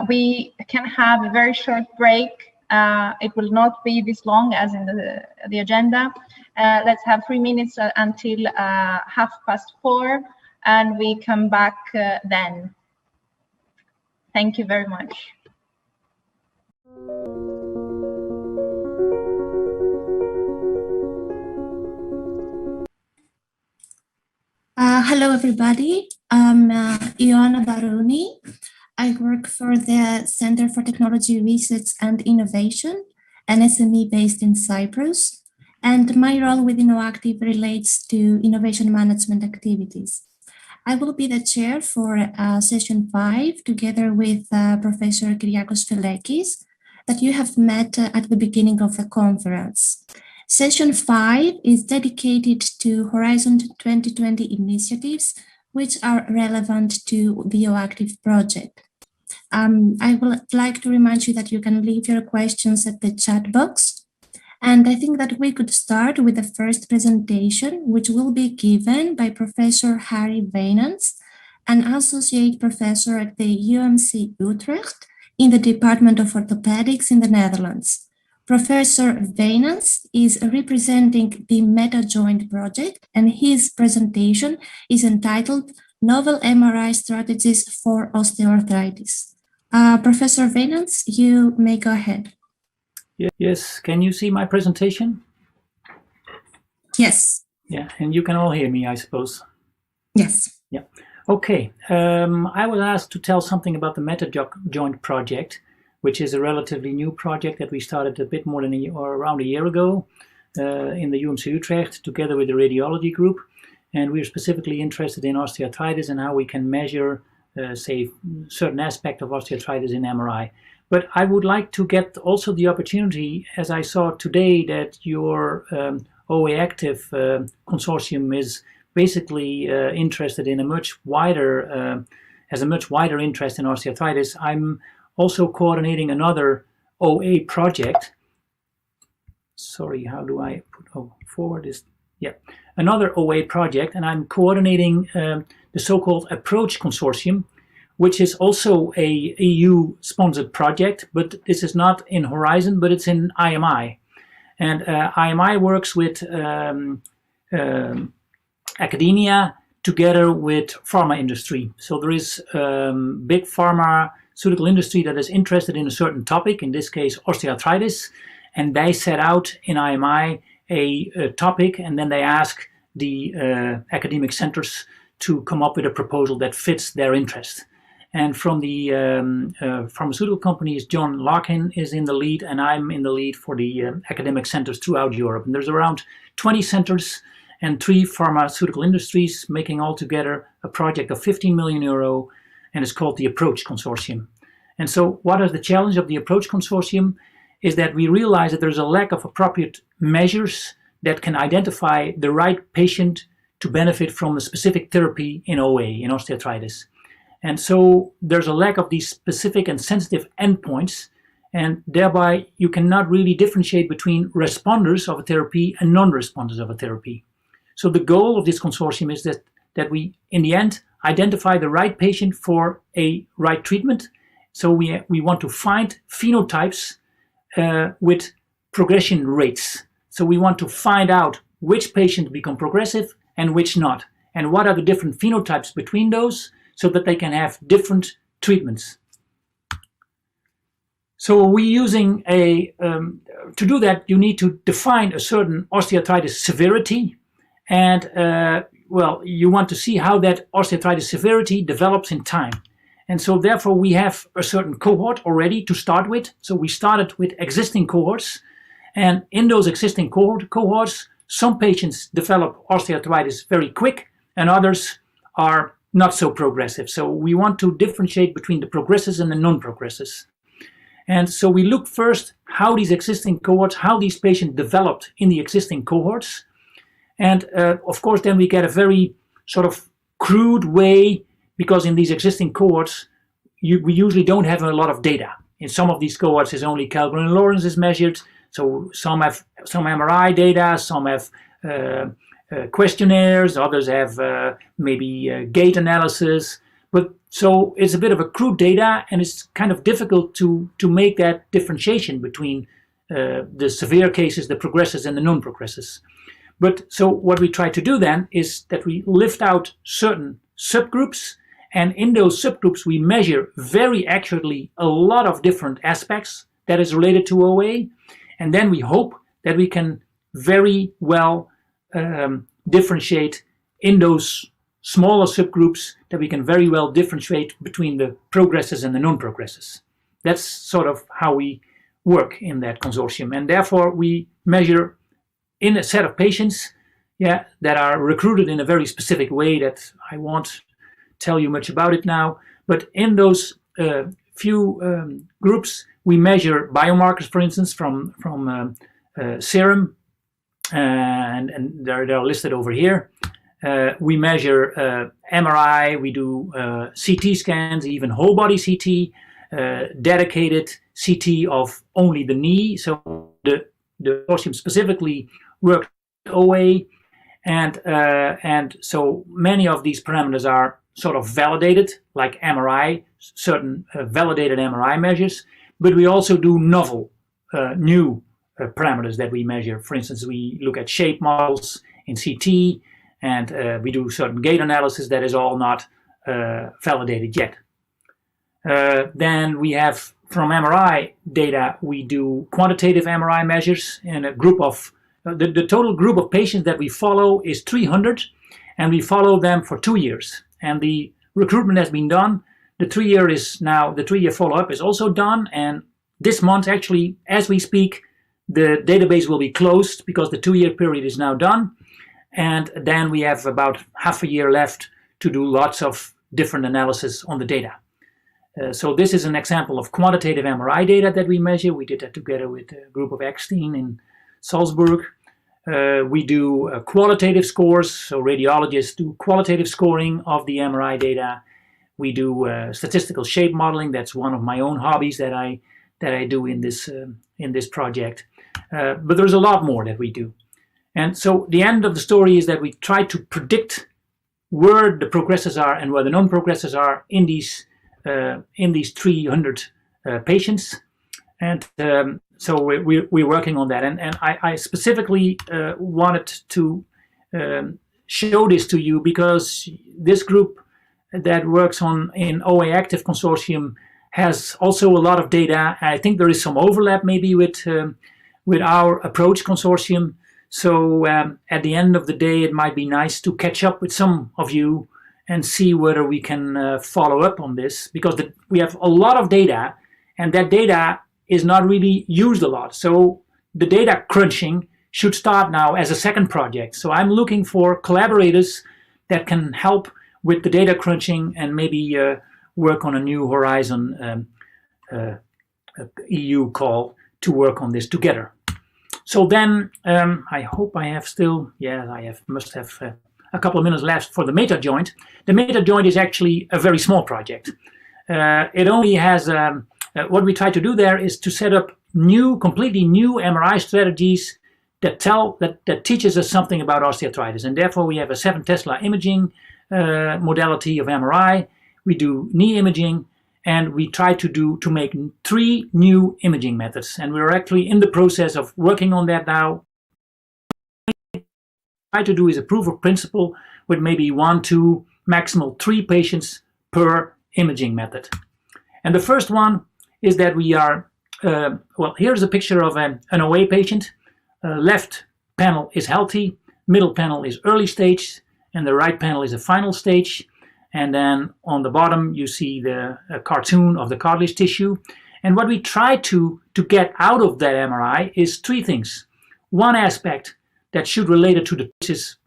we can have a very short break. It will not be this long as in the agenda. Let's have 3 minutes until 4:30, and we come back then. Thank you very much. Hello, everybody. I'm Ioana Baroni. I work for the Center for Technology Research and Innovation, an SME based in Cyprus. And my role within OActive relates to innovation management activities. I will be the chair for session 5, together with Professor Kyriakos Felekis, that you have met at the beginning of the conference. Session 5 is dedicated to Horizon 2020 initiatives, which are relevant to the OActive project. I would like to remind you that you can leave your questions at the chat box. And I think that we could start with the first presentation, which will be given by Professor Harry Wijnands, an associate professor at the UMC Utrecht in the Department of Orthopedics in the Netherlands. Professor Wijnands is representing the MetaJoint project, and his presentation is entitled Novel MRI Strategies for Osteoarthritis. Professor Wijnands, you may go ahead. Yes, can you see my presentation? Yes. Yeah, and you can all hear me, I suppose. Yes. Yeah. Okay. I was asked to tell something about the MetaJoint project, which is a relatively new project that we started a bit more than around a year ago in the UMC Utrecht, together with the radiology group. And we're specifically interested in osteoarthritis and how we can measure, say, certain aspect of osteoarthritis in MRI. But I would like to get also the opportunity, as I saw today, that your OActive consortium is basically interested in a much wider, has a much wider interest in osteoarthritis. I'm also coordinating another OA project. Sorry, how do I put forward this? Yeah, another OA project, and I'm coordinating the so-called Approach Consortium, which is also a EU-sponsored project, but this is not in Horizon, but it's in IMI. And IMI works with academia together with pharma industry. So there is big pharmaceutical industry that is interested in a certain topic, in this case osteoarthritis, and they set out in IMI a topic, and then they ask the academic centers to come up with a proposal that fits their interest. And from the pharmaceutical companies, John Larkin is in the lead, and I'm in the lead for the academic centers throughout Europe. And there's around 20 centers and 3 pharmaceutical industries making altogether a project of 15 million euro, and it's called the Approach Consortium. And so what is the challenge of the Approach Consortium is that we realize that there's a lack of appropriate measures that can identify the right patient to benefit from a specific therapy in OA, in osteoarthritis. And so there's a lack of these specific and sensitive endpoints, and thereby you cannot really differentiate between responders of a therapy and non-responders of a therapy. So the goal of this consortium is that we, in the end, identify the right patient for a right treatment. So we want to find phenotypes with progression rates. So we want to find out which patients become progressive and which not, and what are the different phenotypes between those, so that they can have different treatments. So we're using to do that, you need to define a certain osteoarthritis severity, and well, you want to see how that osteoarthritis severity develops in time. And so therefore we have a certain cohort already to start with. So we started with existing cohorts, and in those existing cohorts, some patients develop osteoarthritis very quick and others are not so progressive. So we want to differentiate between the progressors and the non-progressors. And so we look first how these existing cohorts, how these patients developed in the existing cohorts. And of course, then we get a very sort of crude way, because in these existing cohorts, we usually don't have a lot of data. In some of these cohorts, is only Kellgren-Lawrence is measured. So some have some MRI data, some have questionnaires, others have maybe gait analysis. But so it's a bit of a crude data, and it's kind of difficult to make that differentiation between the severe cases, the progressors, and the non-progressors. But so what we try to do then is that we lift out certain subgroups, and in those subgroups we measure very accurately a lot of different aspects that is related to OA, and then we hope that we can very well differentiate in those smaller subgroups that we can very well differentiate between the progressors and the non-progressors. That's sort of how we work in that consortium. And therefore, we measure in a set of patients that are recruited in a very specific way that I won't tell you much about it now. But in those few groups, we measure biomarkers, for instance, from serum, and they're listed over here. We measure MRI, we do CT scans, even whole body CT, dedicated CT of only the knee. So the consortium specifically works with OA, and so many of these parameters are sort of validated, like MRI, certain validated MRI measures, but we also do novel, new parameters that we measure. For instance, we look at shape models in CT, and we do certain gait analysis that is all not validated yet. Then we have, from MRI data, we do quantitative MRI measures in a group of, the total group of patients that we follow is 300, and we follow them for 2 years. And the recruitment has been done. The 3-year follow-up is also done, and this month, actually, as we speak, the database will be closed because the 2-year period is now done. And then we have about half a year left to do lots of different analysis on the data. So this is an example of quantitative MRI data that we measure. We did that together with a group of Eckstein in Salzburg. We do qualitative scores, so radiologists do qualitative scoring of the MRI data. We do statistical shape modeling. That's one of my own hobbies that I do in this project. But there's a lot more that we do. And so the end of the story is that we try to predict where the progressors are and where the non-progressors are in these 300 patients. And so we're working on that. And I specifically wanted to show this to you because this group that works in OActive Consortium has also a lot of data. I think there is some overlap maybe with our approach consortium. So at the end of the day, it might be nice to catch up with some of you and see whether we can follow up on this, because we have a lot of data, and that data is not really used a lot. So the data crunching should start now as a second project. So I'm looking for collaborators that can help with the data crunching and maybe work on a new Horizon EU call to work on this together. So then I hope I have still, must have a couple of minutes left for the meta joint. The meta joint is actually a very small project. It only has, what we try to do there is to set up completely new MRI strategies that teaches us something about osteoarthritis. And therefore we have a 7 Tesla imaging modality of MRI. We do knee imaging, and we try to make 3 new imaging methods. And we're actually in the process of working on that now. What we try to do is a proof of principle with maybe 1, 2, maximal 3 patients per imaging method. And the first one is that we are, here's a picture of an OA patient. Left panel is healthy, middle panel is early stage, and the right panel is a final stage. And then on the bottom, you see the cartoon of the cartilage tissue. And what we try to get out of that MRI is 3 things. One aspect that should relate it to the is,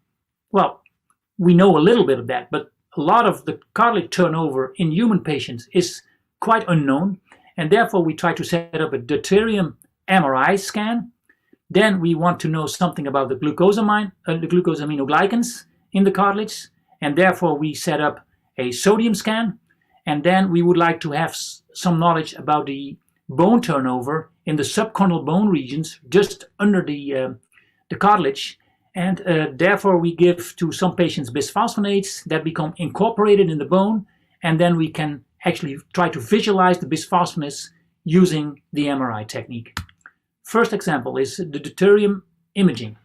we know a little bit of that, but a lot of the cartilage turnover in human patients is quite unknown. And therefore, we try to set up a deuterium MRI scan. Then we want to know something about the glucosaminoglycans in the cartilage. And therefore, we set up a sodium scan, and then we would like to have some knowledge about the bone turnover in the subchondral bone regions just under the cartilage, and therefore we give to some patients bisphosphonates that become incorporated in the bone, and then we can actually try to visualize the bisphosphonates using the MRI technique. First example is the deuterium imaging.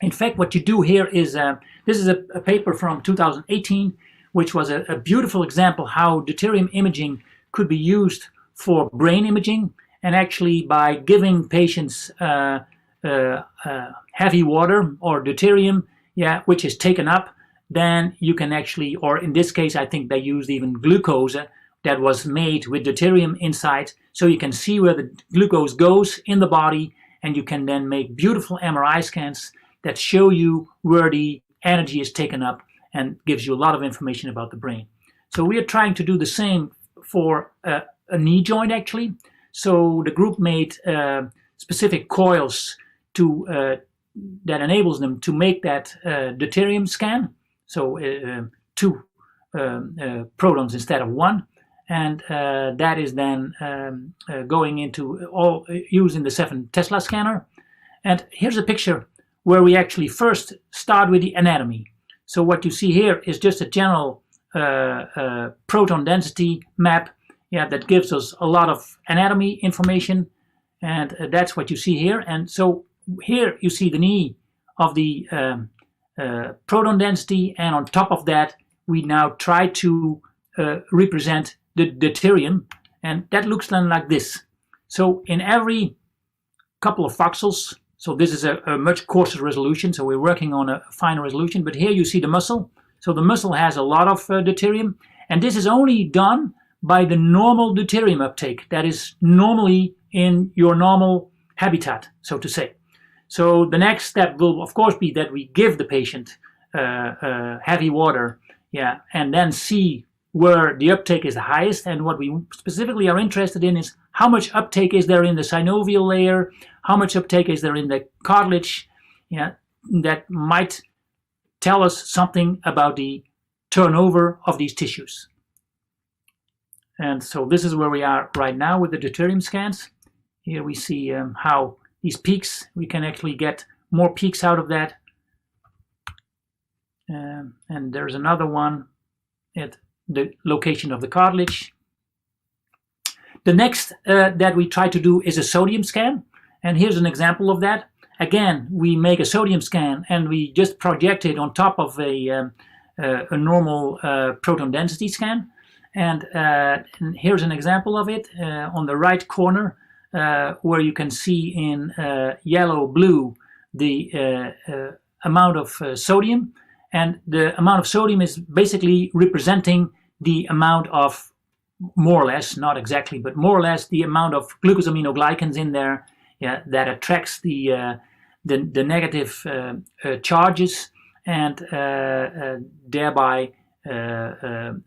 In fact, what you do here is, this is a paper from 2018, which was a beautiful example how deuterium imaging could be used for brain imaging. And actually by giving patients heavy water or deuterium, which is taken up then you can actually, or in this case, I think they used even glucose that was made with deuterium inside, so you can see where the glucose goes in the body, and you can then make beautiful MRI scans that show you where the energy is taken up and gives you a lot of information about the brain. So we are trying to do the same for a knee joint, actually. So the group made specific coils to that enables them to make that deuterium scan. So 2 protons instead of 1. And that is then going into all using the 7 Tesla scanner. And here's a picture where we actually first start with the anatomy. So what you see here is just a general proton density map, that gives us a lot of anatomy information, and that's what you see here. And so here you see the knee of the proton density, and on top of that we now try to represent the deuterium, and that looks then like this. So in every couple of voxels, so this is a much coarser resolution, so we're working on a finer resolution, but here you see the muscle. So the muscle has a lot of deuterium, and this is only done by the normal deuterium uptake that is normally in your normal habitat, so to say. So the next step will of course be that we give the patient heavy water, and then see where the uptake is the highest. And what we specifically are interested in is how much uptake is there in the synovial layer, how much uptake is there in the cartilage, that might tell us something about the turnover of these tissues. And so this is where we are right now with the deuterium scans. Here we see how these peaks, we can actually get more peaks out of that. And there's another one at the location of the cartilage. The next that we try to do is a sodium scan. And here's an example of that. Again, we make a sodium scan and we just project it on top of a normal proton density scan. And here's an example of it on the right corner, where you can see in yellow-blue the amount of sodium. And the amount of sodium is basically representing the amount of, more or less, not exactly, but more or less the amount of glucosaminoglycans in there that attracts the negative charges, and thereby the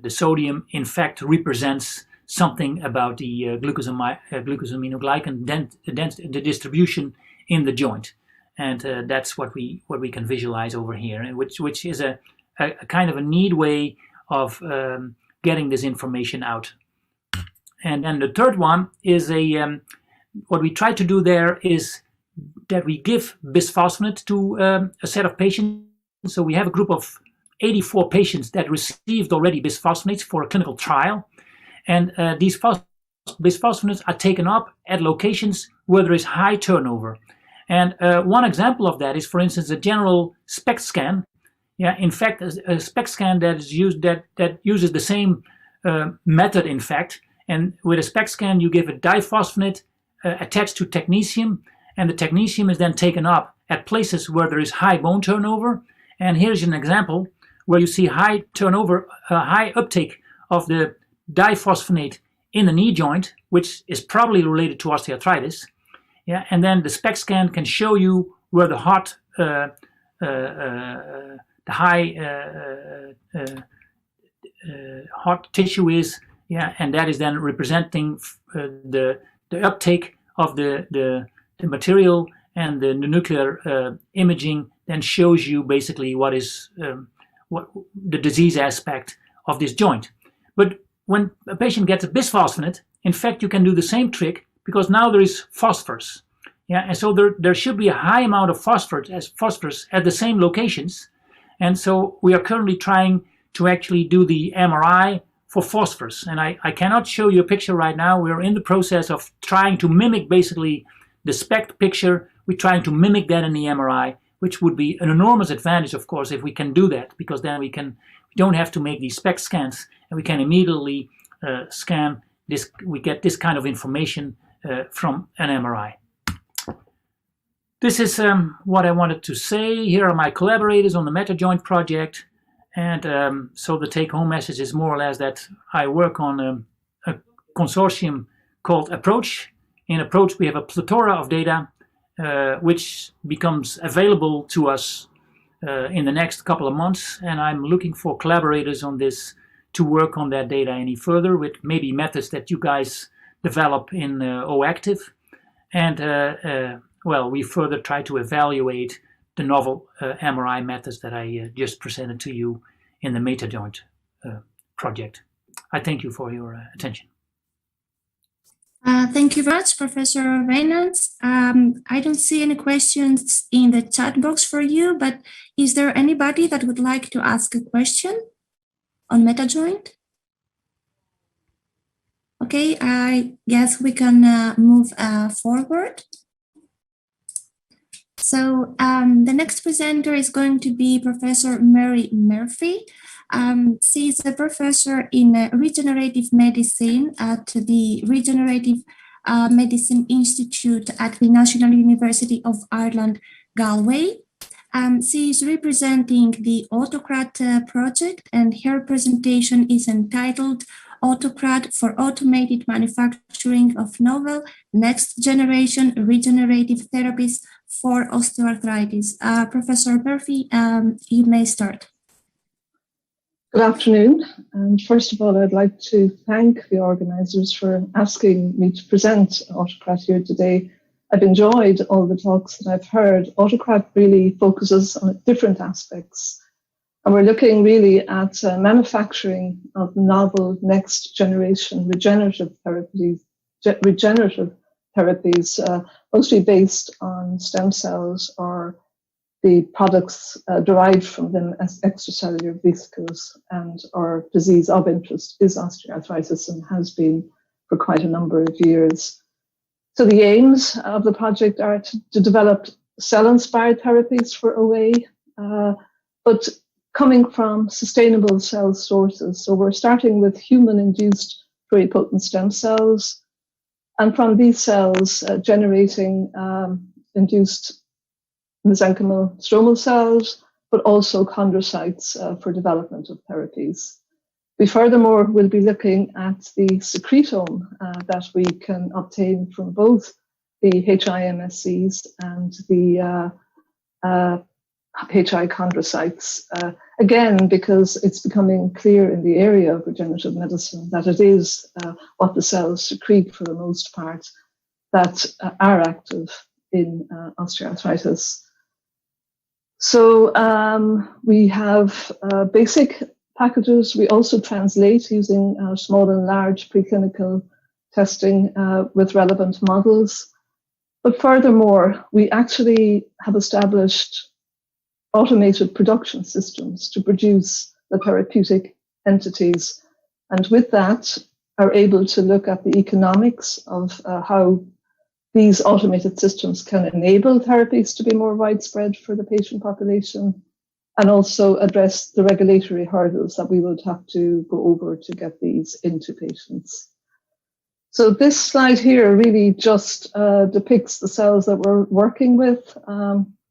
sodium in fact represents something about the glucosaminoglycan the distribution in the joint, and that's what we can visualize over here, which is a kind of a neat way of getting this information out. And then the third one is what we try to do there is that we give bisphosphonate to a set of patients. So we have a group of 84 patients that received already bisphosphonates for a clinical trial. And these bisphosphonates are taken up at locations where there is high turnover. And one example of that is, for instance, a general SPECT scan. In fact, a SPECT scan that is used that uses the same method, in fact. And with a SPECT scan, you give a diphosphonate attached to technetium, and the technetium is then taken up at places where there is high bone turnover. And here's an example where you see high turnover, high uptake of the diphosphonate in the knee joint, which is probably related to osteoarthritis. And then the SPECT scan can show you where the high hot tissue is, and that is then representing the uptake of the material, and the nuclear imaging then shows you basically what is what the disease aspect of this joint. But when a patient gets a bisphosphonate, in fact, you can do the same trick, because now there is phosphorus. And so there should be a high amount of phosphorus at the same locations. And so we are currently trying to actually do the MRI for phosphorus. And I cannot show you a picture right now. We're in the process of trying to mimic basically the SPECT picture. We're trying to mimic that in the MRI, which would be an enormous advantage, of course, if we can do that, because then we don't have to make these SPECT scans, and we can immediately scan this. We get this kind of information from an MRI. this is what I wanted to say. Here are my collaborators on the MetaJoint project. And so the take-home message is more or less that I work on a consortium called Approach. In Approach, we have a plethora of data which becomes available to us in the next couple of months. And I'm looking for collaborators on this to work on that data any further with maybe methods that you guys develop in OActive. And well, we further try to evaluate the novel MRI methods that I just presented to you in the MetaJoint project. I thank you for your attention. Thank you very much, Professor Reynolds. I don't see any questions in the chat box for you, but is there anybody that would like to ask a question on MetaJoint? Okay, I guess we can move forward. So the next presenter is going to be Professor Mary Murphy. She is a professor in regenerative medicine at the Regenerative Medicine Institute at the National University of Ireland, Galway. She is representing the AutoCRAD project, and her presentation is entitled AutoCRAD for Automated Manufacturing of Novel Next Generation Regenerative Therapies for Osteoarthritis. Professor Murphy, you may start. Good afternoon. And first of all, I'd like to thank the organisers for asking me to present AutoCRAD here today. I've enjoyed all the talks that I've heard. AutoCRAD really focuses on different aspects. And we're looking really at manufacturing of novel next generation regenerative therapies, mostly based on stem cells or the products derived from them as extracellular vesicles, and our disease of interest is osteoarthritis and has been for quite a number of years. So the aims of the project are to develop cell-inspired therapies for OA, but coming from sustainable cell sources. So we're starting with human-induced pluripotent stem cells, and from these cells generating induced mesenchymal stromal cells, but also chondrocytes for development of therapies. We furthermore will be looking at the secretome that we can obtain from both the HI-MSCs and the HI chondrocytes, again, because it's becoming clear in the area of regenerative medicine that it is what the cells secrete for the most part that are active in osteoarthritis. So we have basic packages. We also translate using small and large preclinical testing with relevant models. But furthermore, we actually have established automated production systems to produce the therapeutic entities. And with that, are able to look at the economics of how these automated systems can enable therapies to be more widespread for the patient population, and also address the regulatory hurdles that we would have to go over to get these into patients. So this slide here really just depicts the cells that we're working with.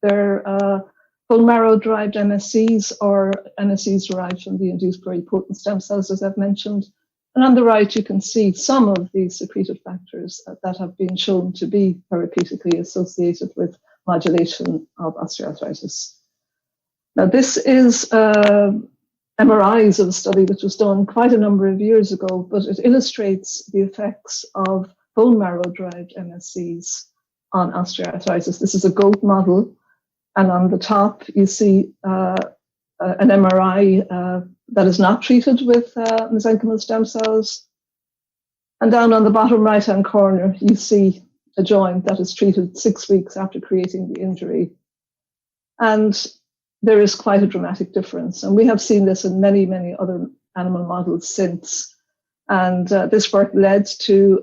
They're bone marrow-derived MSCs or MSCs derived from the induced pluripotent stem cells, as I've mentioned. And on the right, you can see some of these secreted factors that have been shown to be therapeutically associated with modulation of osteoarthritis. Now, this is MRIs of a study that was done quite a number of years ago, but it illustrates the effects of bone marrow-derived MSCs on osteoarthritis. This is a goat model, and on the top, you see an MRI that is not treated with mesenchymal stem cells. And down on the bottom right-hand corner, you see a joint that is treated 6 weeks after creating the injury. And there is quite a dramatic difference. And we have seen this in many, many other animal models since. And this work led to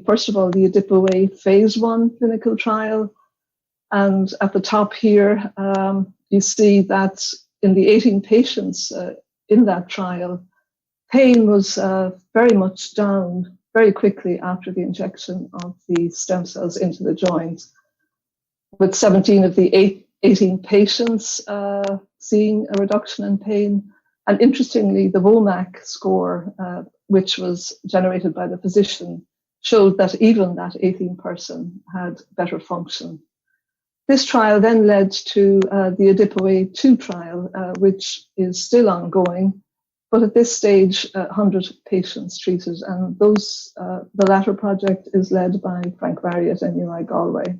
first of all, the ADIPO-A phase 1 clinical trial. And at the top here, you see that in the 18 patients in that trial, pain was very much down very quickly after the injection of the stem cells into the joint. with 17 of the 18 patients seeing a reduction in pain. And interestingly, the WOMAC score, which was generated by the physician, showed that even that 18th person had better function. This trial then led to the ADIPO-A2 trial, which is still ongoing, but at this stage, 100 patients treated, and those the latter project is led by Frank Barry at NUI Galway.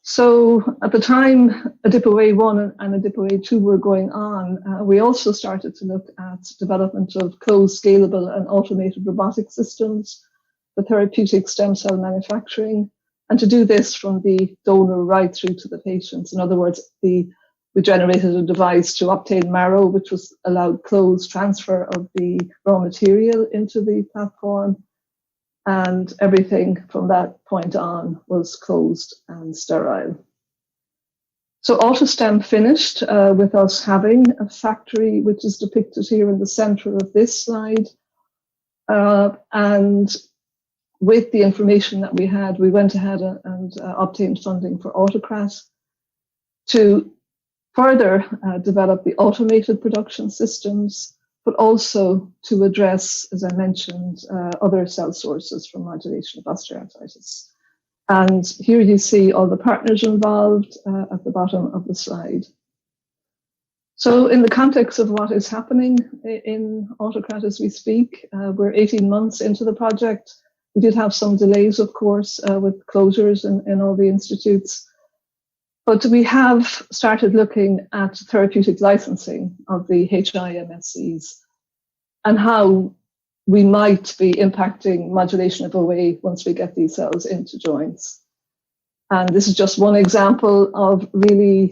So at the time ADIPO-A1 and ADIPO-A2 were going on, we also started to look at development of closed, scalable and automated robotic systems for therapeutic stem cell manufacturing, and to do this from the donor right through to the patients. In other words, we generated a device to obtain marrow, which was allowed closed transfer of the raw material into the platform, and everything from that point on was closed and sterile. So AutoStem finished with us having a factory, which is depicted here in the center of this slide. And with the information that we had, we went ahead and obtained funding for Autocrat to further develop the automated production systems, but also to address, as I mentioned, other cell sources for modulation of osteoarthritis. And here you see all the partners involved at the bottom of the slide. So in the context of what is happening in Autocrat as we speak, we're 18 months into the project. We did have some delays, of course, with closures in all the institutes. But we have started looking at therapeutic licensing of the HI-MSCs and how we might be impacting modulation of OA once we get these cells into joints. And this is just one example of really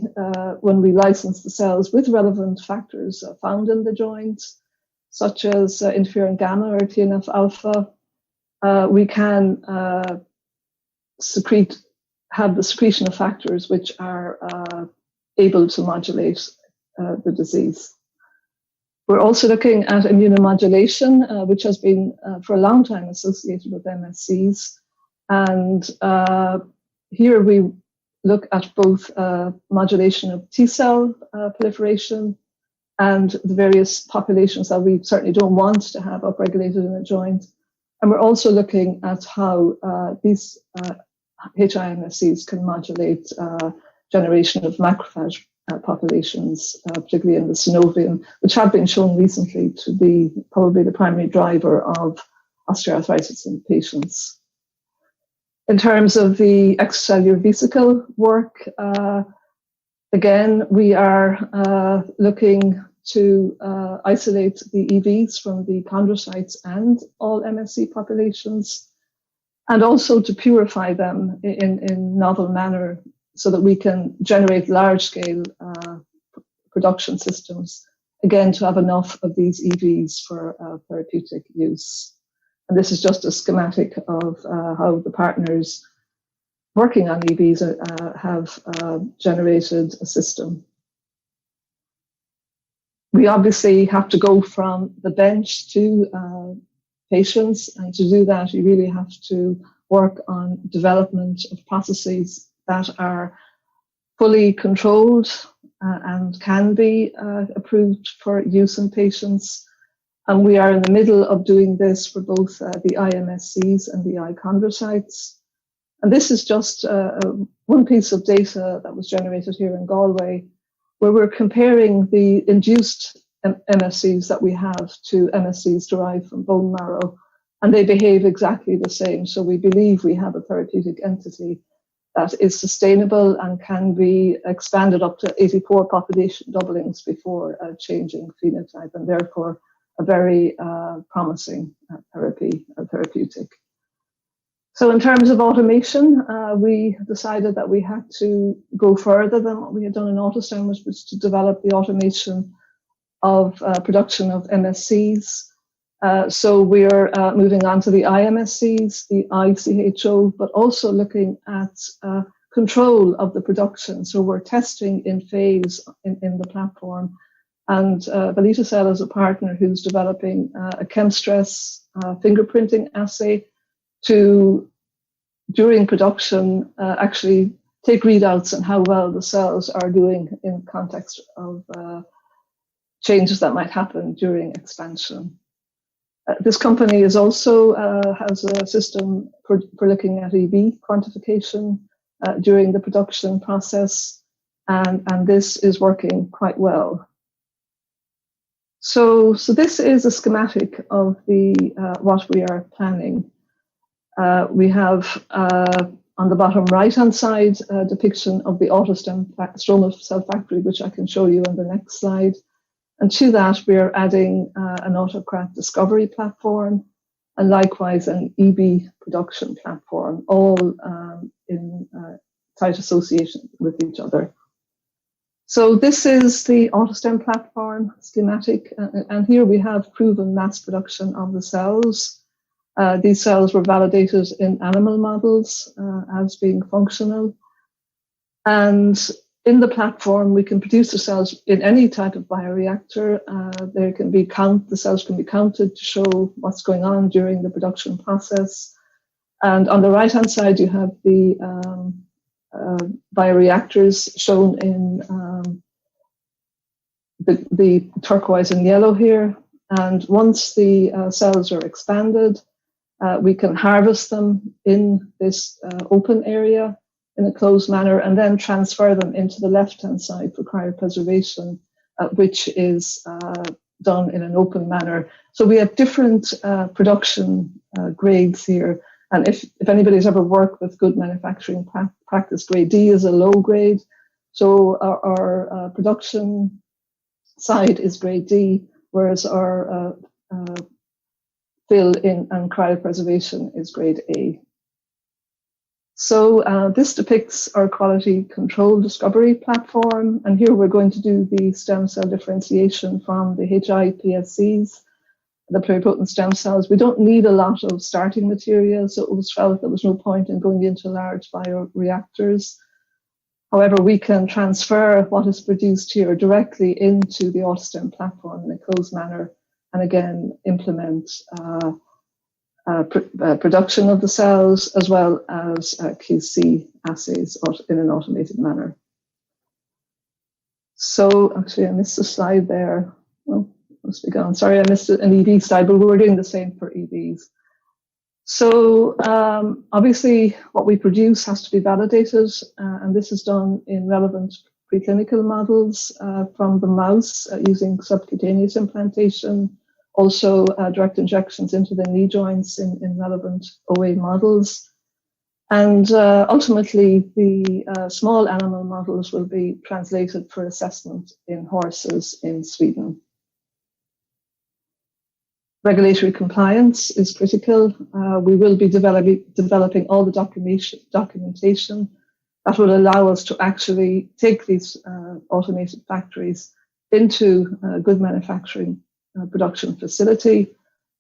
when we license the cells with relevant factors found in the joint, such as interferon gamma or TNF alpha, we can have the secretion of factors which are able to modulate the disease. We're also looking at immunomodulation, which has been for a long time associated with MSCs. And here we look at both modulation of T-cell proliferation and the various populations that we certainly don't want to have upregulated in a joint. And we're also looking at how these HI-MSCs can modulate generation of macrophage populations, particularly in the synovium, which have been shown recently to be probably the primary driver of osteoarthritis in patients. In terms of the extracellular vesicle work, again, we are looking to isolate the EVs from the chondrocytes and all MSC populations, and also to purify them in novel manner so that we can generate large-scale production systems, again, to have enough of these EVs for therapeutic use. And this is just a schematic of how the partners working on EVs have generated a system. We obviously have to go from the bench to patients, and to do that, you really have to work on development of processes that are fully controlled and can be approved for use in patients. And we are in the middle of doing this for both the IMSCs and the ichondrocytes. And this is just one piece of data that was generated here in Galway, where we're comparing the induced MSCs that we have to MSCs derived from bone marrow, and they behave exactly the same. So we believe we have a therapeutic entity that is sustainable and can be expanded up to 84 population doublings before changing phenotype, and therefore a very promising therapeutic. So in terms of automation, we decided that we had to go further than what we had done in AutoStem, which was to develop the automation of production of MSCs. So we're moving on to the IMSCs, the ICHO, but also looking at control of the production. So we're testing in phase in the platform. And Valitacell is a partner who's developing a ChemStress fingerprinting assay to, during production, actually take readouts on how well the cells are doing in context of changes that might happen during expansion. This company is also has a system for looking at EV quantification during the production process, and this is working quite well. So this is a schematic of the what we are planning. We have on the bottom right-hand side a depiction of the stromal cell factory, which I can show you on the next slide. And to that, we are adding an autocrat discovery platform and likewise an EB production platform, all in tight association with each other. So this is the AutoStem platform schematic, and here we have proven mass production of the cells. These cells were validated in animal models as being functional. And in the platform, we can produce the cells in any type of bioreactor. The cells can be counted to show what's going on during the production process. And on the right-hand side, you have the bioreactors shown in the turquoise and yellow here. And once the cells are expanded, we can harvest them in this open area in a closed manner and then transfer them into the left-hand side for cryopreservation, which is done in an open manner. So we have different production grades here. And if anybody's ever worked with good manufacturing practice, grade D is a low grade. So our production side is grade D, whereas our fill in and cryopreservation is grade A. So this depicts our quality control discovery platform. And here we're going to do the stem cell differentiation from the HIPSCs, the pluripotent stem cells. We don't need a lot of starting material, so it was felt there was no point in going into large bioreactors. However, we can transfer what is produced here directly into the AutoStem platform in a closed manner, and again, implement production of the cells as well as QC assays in an automated manner. So actually I missed a slide there. Oh, must be gone. Sorry, I missed an EV slide, but we're doing the same for EVs. So obviously what we produce has to be validated, and this is done in relevant preclinical models from the mouse using subcutaneous implantation, also direct injections into the knee joints in relevant OA models. And ultimately, the small animal models will be translated for assessment in horses in Sweden. Regulatory compliance is critical. We will be developing all the documentation that will allow us to actually take these automated factories into a good manufacturing production facility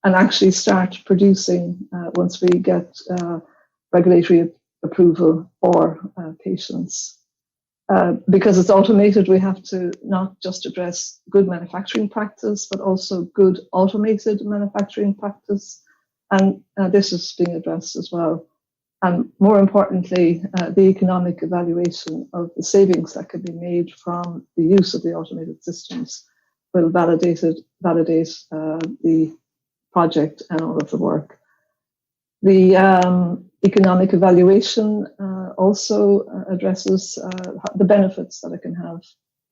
and actually start producing once we get regulatory approval for patients. Because it's automated, we have to not just address good manufacturing practice, but also good automated manufacturing practice. And this is being addressed as well. And more importantly, the economic evaluation of the savings that can be made from the use of the automated systems will validate the project and all of the work. The economic evaluation also addresses the benefits that it can have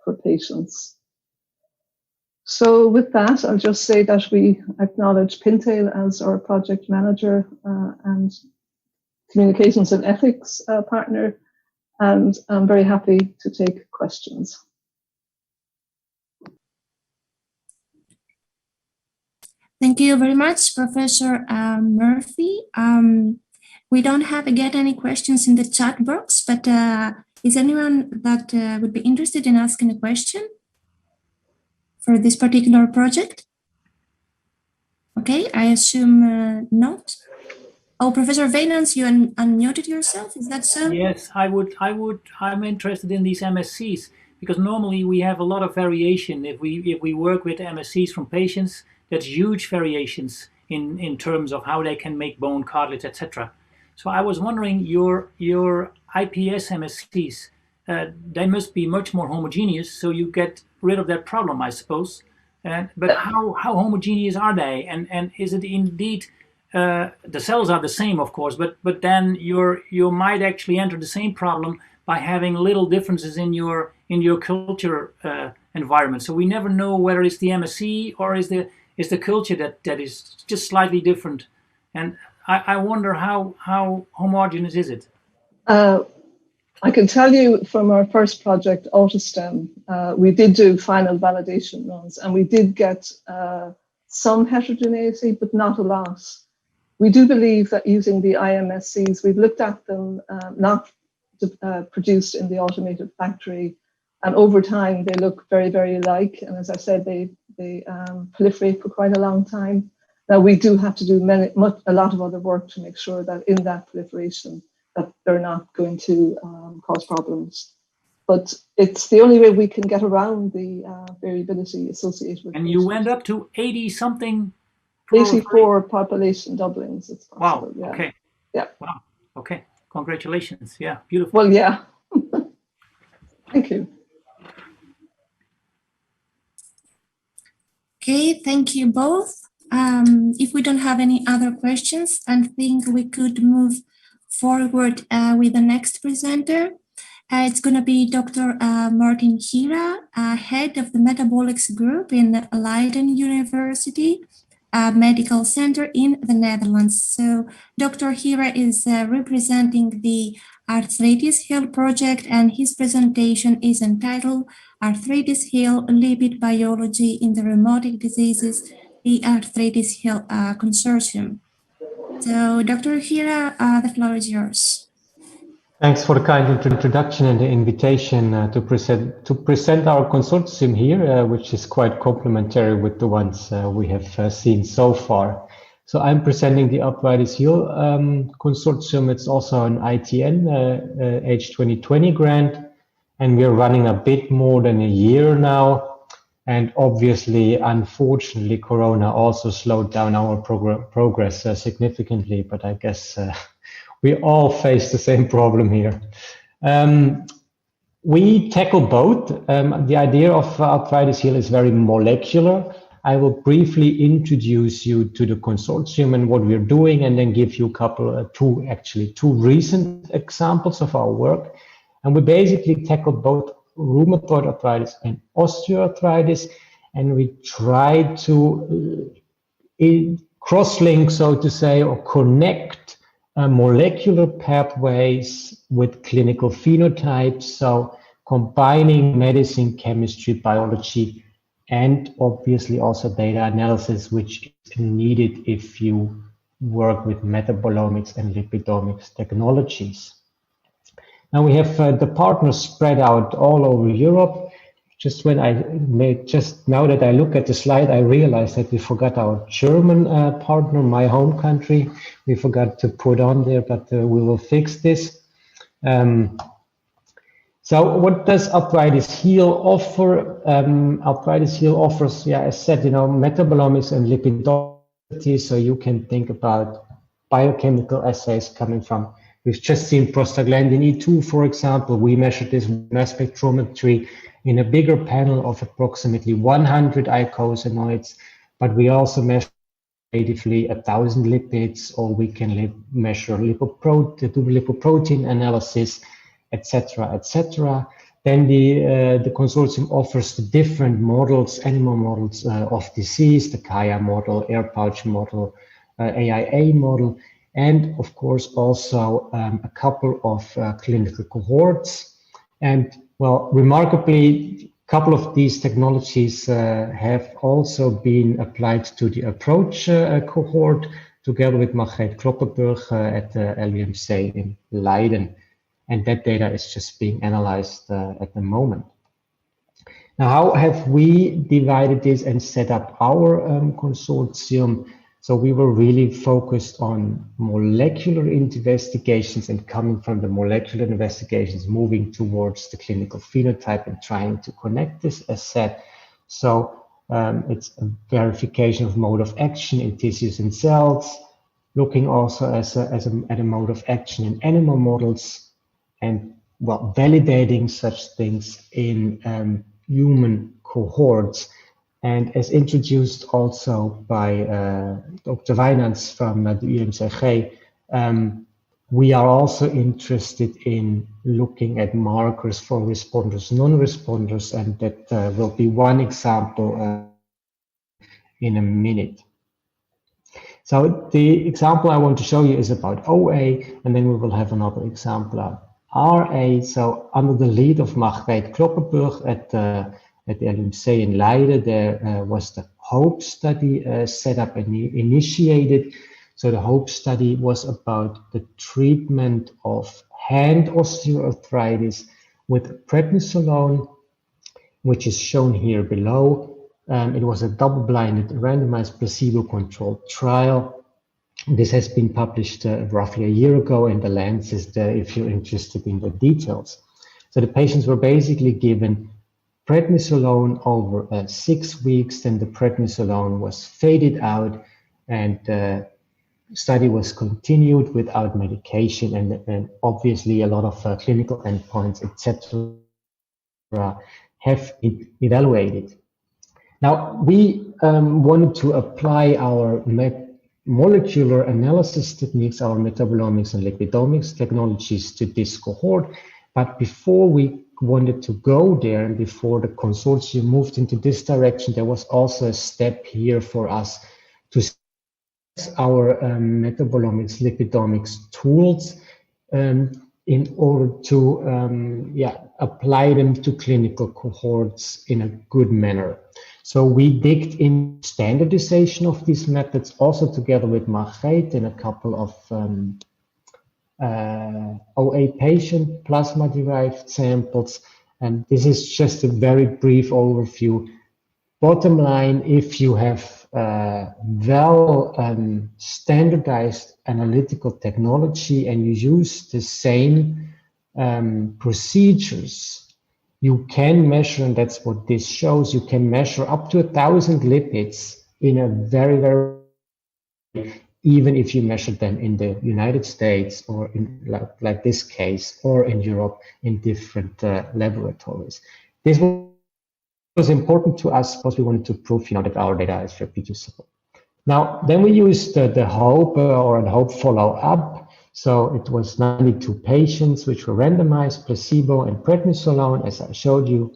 for patients. So with that, I'll just say that we acknowledge Pintail as our project manager and communications and ethics partner, and I'm very happy to take questions. Thank you very much, Professor Murphy. We don't have again any questions in the chat box, but is anyone that would be interested in asking a question for this particular project? Okay, I assume not. Oh, Professor Vaynants, you unmuted yourself, is that so? Yes, I'm interested in these MSCs because normally we have a lot of variation. If we work with MSCs from patients, that's huge variations in terms of how they can make bone, cartilage, etc. So I was wondering your IPS MSCs, they must be much more homogeneous, so you get rid of that problem, I suppose. But how homogeneous are they? And is it indeed, the cells are the same, of course, but then you might actually enter the same problem by having little differences in your culture environment. So we never know whether it's the MSC or is the culture that is just slightly different. And I wonder how homogeneous is it? I can tell you from our first project, AutoSTEM, we did do final validation runs and we did get some heterogeneity, but not a lot. We do believe that using the IMSCs, we've looked at them not produced in the automated factory, and over time they look very, very alike. And as I said, they proliferate for quite a long time. Now we do have to do a lot of other work to make sure that in that proliferation that they're not going to cause problems. But it's the only way we can get around the variability associated with. And you went up to 80 something. 84 population doublings. It's possible. Wow. Yeah. Okay. Yeah. Wow. Okay. Congratulations. Yeah. Beautiful. Well, yeah. Thank you. Okay. Thank you both. If we don't have any other questions, I think we could move forward with the next presenter. It's going to be Dr. Martin Hira, head of the Metabolics Group in Leiden University Medical Center in the Netherlands. So Dr. Hira is representing the Arthritis Hill project, and his presentation is entitled Arthritis Hill Lipid Biology in the Rheumatic Diseases, the Arthritis Hill Consortium. So Dr. Hira, the floor is yours. Thanks for the kind introduction and the invitation to present our consortium here, which is quite complementary with the ones we have seen so far. So I'm presenting the Arthritis Hill consortium. It's also an ITN H2020 grant, and we're running a bit more than a year now. And obviously, unfortunately, Corona also slowed down our progress significantly, but I guess we all face the same problem here. We tackle both. The idea of Arthritis Hill is very molecular. I will briefly introduce you to the consortium and what we're doing, and then give you two recent examples of our work. And we basically tackle both rheumatoid arthritis and osteoarthritis, and we try to cross-link, so to say, or connect molecular pathways with clinical phenotypes, so combining medicine, chemistry, biology, and obviously also data analysis, which is needed if you work with metabolomics and lipidomics technologies. Now we have the partners spread out all over Europe. Just now that I look at the slide, I realized that we forgot our German partner, my home country. We forgot to put on there, but we will fix this. So what does Arthritis Hill offer? Arthritis Hill offers, as said, metabolomics and lipidomics. So you can think about biochemical assays coming from. We've just seen prostaglandin E2, for example. We measured this mass spectrometry in a bigger panel of approximately 100 eicosanoids, but we also measure natively 1,000 lipids, or we can measure do lipoprotein analysis, etc., etc. Then the consortium offers the different models, animal models of disease, the Kaya model, air pouch model, AIA model, and of course also a couple of clinical cohorts. And well, remarkably, a couple of these technologies have also been applied to the approach cohort together with Margreet Kloppenburg at the LUMC in Leiden. And that data is just being analyzed at the moment. Now, how have we divided this and set up our consortium? So we were really focused on molecular investigations and coming from the molecular investigations, moving towards the clinical phenotype and trying to connect this as said. So it's a verification of mode of action in tissues and cells, looking also at a mode of action in animal models, and well, validating such things in human cohorts. And as introduced also by Dr. Wijnands from the UMCG, we are also interested in looking at markers for responders, non-responders, and that will be one example in a minute. So the example I want to show you is about OA, and then we will have another example of RA. So under the lead of Margreet Kloppenburg at the LUMC in Leiden, there was the HOPE study set up and initiated. So the HOPE study was about the treatment of hand osteoarthritis with prednisolone, which is shown here below. It was a double-blinded, randomized, placebo-controlled trial. This has been published roughly a year ago in The Lancet, if you're interested in the details. So the patients were basically given prednisolone over 6 weeks, then the prednisolone was faded out, and the study was continued without medication, and obviously a lot of clinical endpoints, etc., have been evaluated. Now, we wanted to apply our molecular analysis techniques, our metabolomics and lipidomics technologies to this cohort. But before we wanted to go there, and before the consortium moved into this direction, there was also a step here for us to our metabolomics, lipidomics tools in order to apply them to clinical cohorts in a good manner. So we digged in standardization of these methods, also together with Margreet and a couple of OA patient plasma-derived samples. And this is just a very brief overview. Bottom line, if you have standardized analytical technology and you use the same procedures, you can measure, and that's what this shows, you can measure up to 1,000 lipids in a very, very, even if you measure them in the United States or in like this case, or in Europe in different laboratories. This was important to us because we wanted to prove, that our data is reproducible. Now, then we used the HOPE or a HOPE follow-up. So it was 92 patients which were randomized, placebo and prednisolone, as I showed you,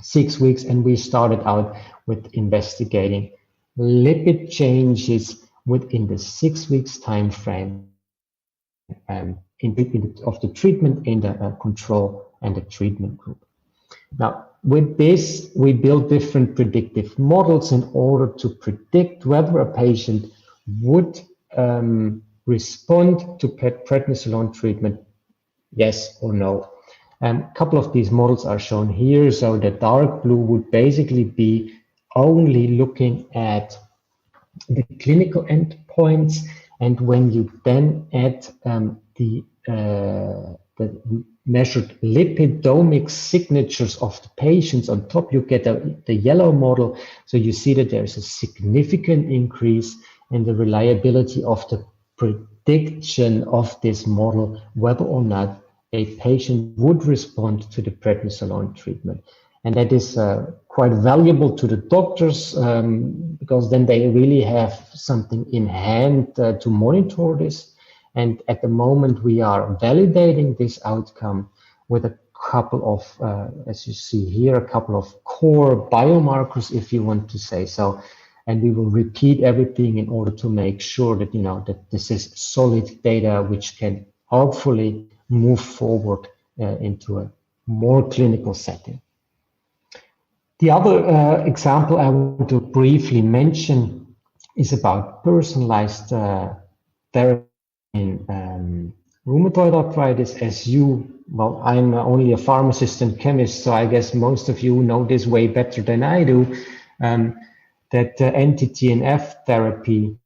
6 weeks, and we started out with investigating lipid changes within the 6 weeks time frame of the treatment in the control and the treatment group. Now, with this, we built different predictive models in order to predict whether a patient would respond to prednisolone treatment, yes or no. A couple of these models are shown here. So the dark blue would basically be only looking at the clinical endpoints, and when you then add the measured lipidomic signatures of the patients on top, you get the yellow model. So you see that there's a significant increase in the reliability of the prediction of this model, whether or not a patient would respond to the prednisolone treatment. And that is quite valuable to the doctors because then they really have something in hand to monitor this. And at the moment, we are validating this outcome with a couple of, as you see here, a couple of core biomarkers, if you want to say so. And we will repeat everything in order to make sure that, that this is solid data which can hopefully move forward into a more clinical setting. The other example I want to briefly mention is about personalized therapy in rheumatoid arthritis. As I'm only a pharmacist and chemist, so I guess most of you know this way better than I do. That anti-TNF therapy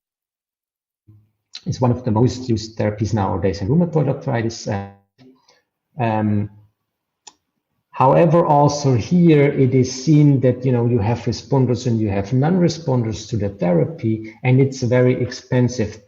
is one of the most used therapies nowadays in rheumatoid arthritis. However, also here it is seen that you have responders and you have non-responders to the therapy, and it's a very expensive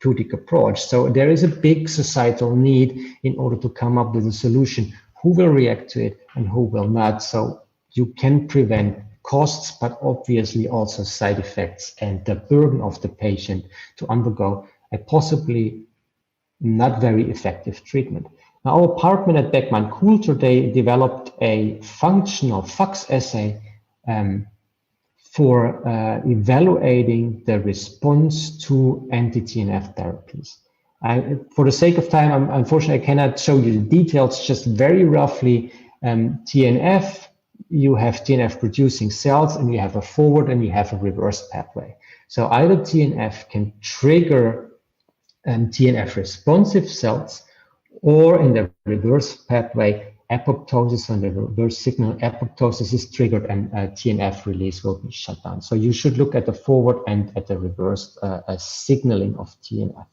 therapeutic approach. So there is a big societal need in order to come up with a solution. Who will react to it and who will not? So you can prevent costs, but obviously also side effects and the burden of the patient to undergo a possibly not very effective treatment. Now, our partner at Beckman Coulter, they developed a functional FACS assay for evaluating the response to anti-TNF therapies. For the sake of time, unfortunately, I cannot show you the details, just very roughly, TNF, you have TNF producing cells and you have a forward and you have a reverse pathway. So either TNF can trigger TNF responsive cells, or in the reverse pathway, apoptosis on the reverse signal, apoptosis is triggered and TNF release will be shut down. So you should look at the forward and at the reverse signaling of TNF.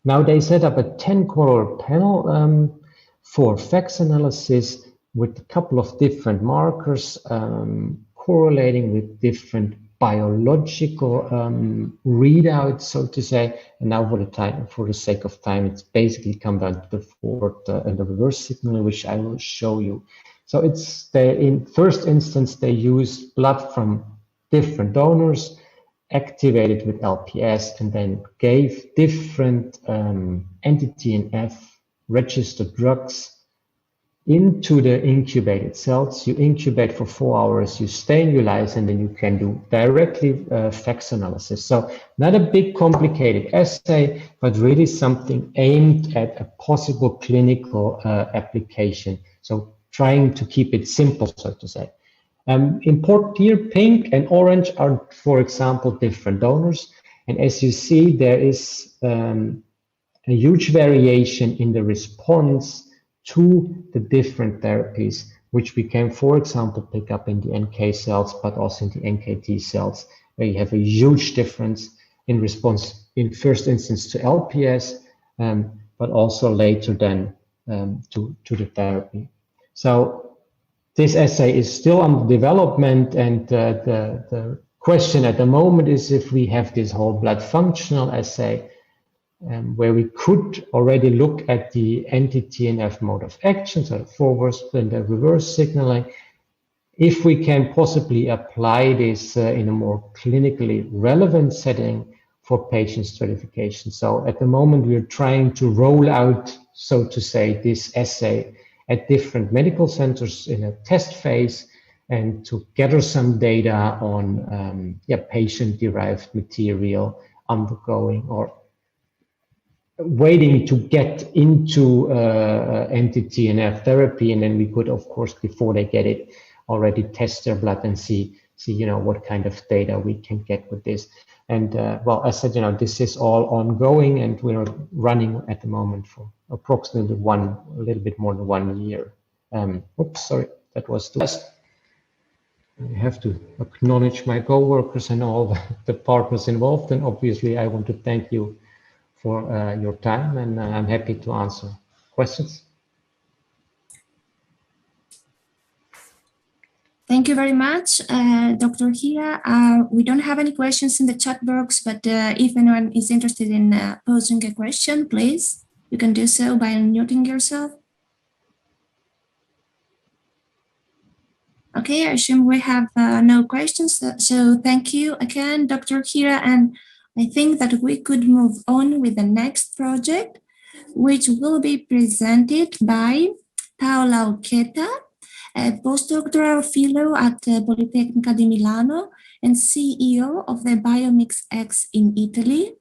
Now they set up a 10-color panel for FACS analysis with a couple of different markers correlating with different biological readouts, so to say. And now for the sake of time, it's basically come down to the forward and the reverse signal, which I will show you. So it's in first instance, they use blood from different donors, activated with LPS, and then gave different anti-TNF registered drugs into the incubated cells. You incubate for 4 hours, you sterilize, and then you can do directly FACS analysis. So not a big complicated assay, but really something aimed at a possible clinical application. So trying to keep it simple, so to say. Important here, pink and orange are, for example, different donors. And as you see, there is a huge variation in the response to the different therapies, which we can, for example, pick up in the NK cells, but also in the NKT cells, where you have a huge difference in response in first instance to LPS, but also later then to the therapy. So this assay is still under development, and the question at the moment is if we have this whole blood functional assay, where we could already look at the anti-TNF mode of action, so the forward and the reverse signaling, if we can possibly apply this in a more clinically relevant setting for patient stratification. So at the moment, we're trying to roll out, so to say, this assay at different medical centers in a test phase and to gather some data on patient-derived material undergoing or waiting to get into anti-TNF therapy, and then we could, of course, before they get it, already test their blood and see what kind of data we can get with this. And well, as I said, this is all ongoing, and we're running at the moment for approximately a little bit more than 1 year. Oops, sorry, that was too fast. I have to acknowledge my co-workers and all the partners involved, and obviously I want to thank you for your time, and I'm happy to answer questions. Thank you very much, Dr. Hira. We don't have any questions in the chat box, but if anyone is interested in posing a question, please, you can do so by unmuting yourself. Okay, I assume we have no questions, so thank you again, Dr. Hira, and I think that we could move on with the next project, which will be presented by Paola Occhetta, a postdoctoral fellow at Politecnica di Milano and CEO of the Biomix X in Italy.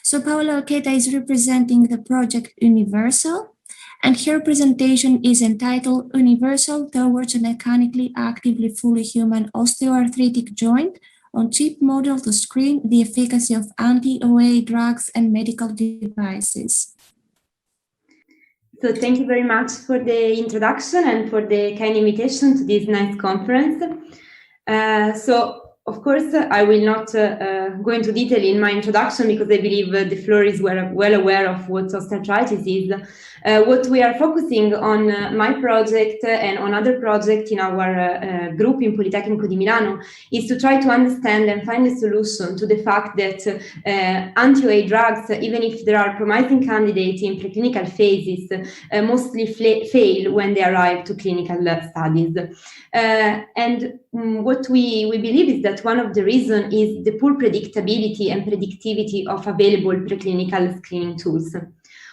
So Paola Occhetta is representing the project Universal, and her presentation is entitled Universal Towards a Mechanically Actively Fully Human Osteoarthritic Joint on Chip Model to Screen the Efficacy of Anti-OA Drugs and Medical Devices. So thank you very much for the introduction and for the kind invitation to this nice conference. So of course, I will not go into detail in my introduction because I believe the floor is well aware of what osteoarthritis is. What we are focusing on my project and on other projects in our group in Politecnico di Milano is to try to understand and find a solution to the fact that anti-OA drugs, even if there are promising candidates in preclinical phases, mostly fail when they arrive to clinical studies. And what we believe is that one of the reasons is the poor predictability and predictivity of available preclinical screening tools.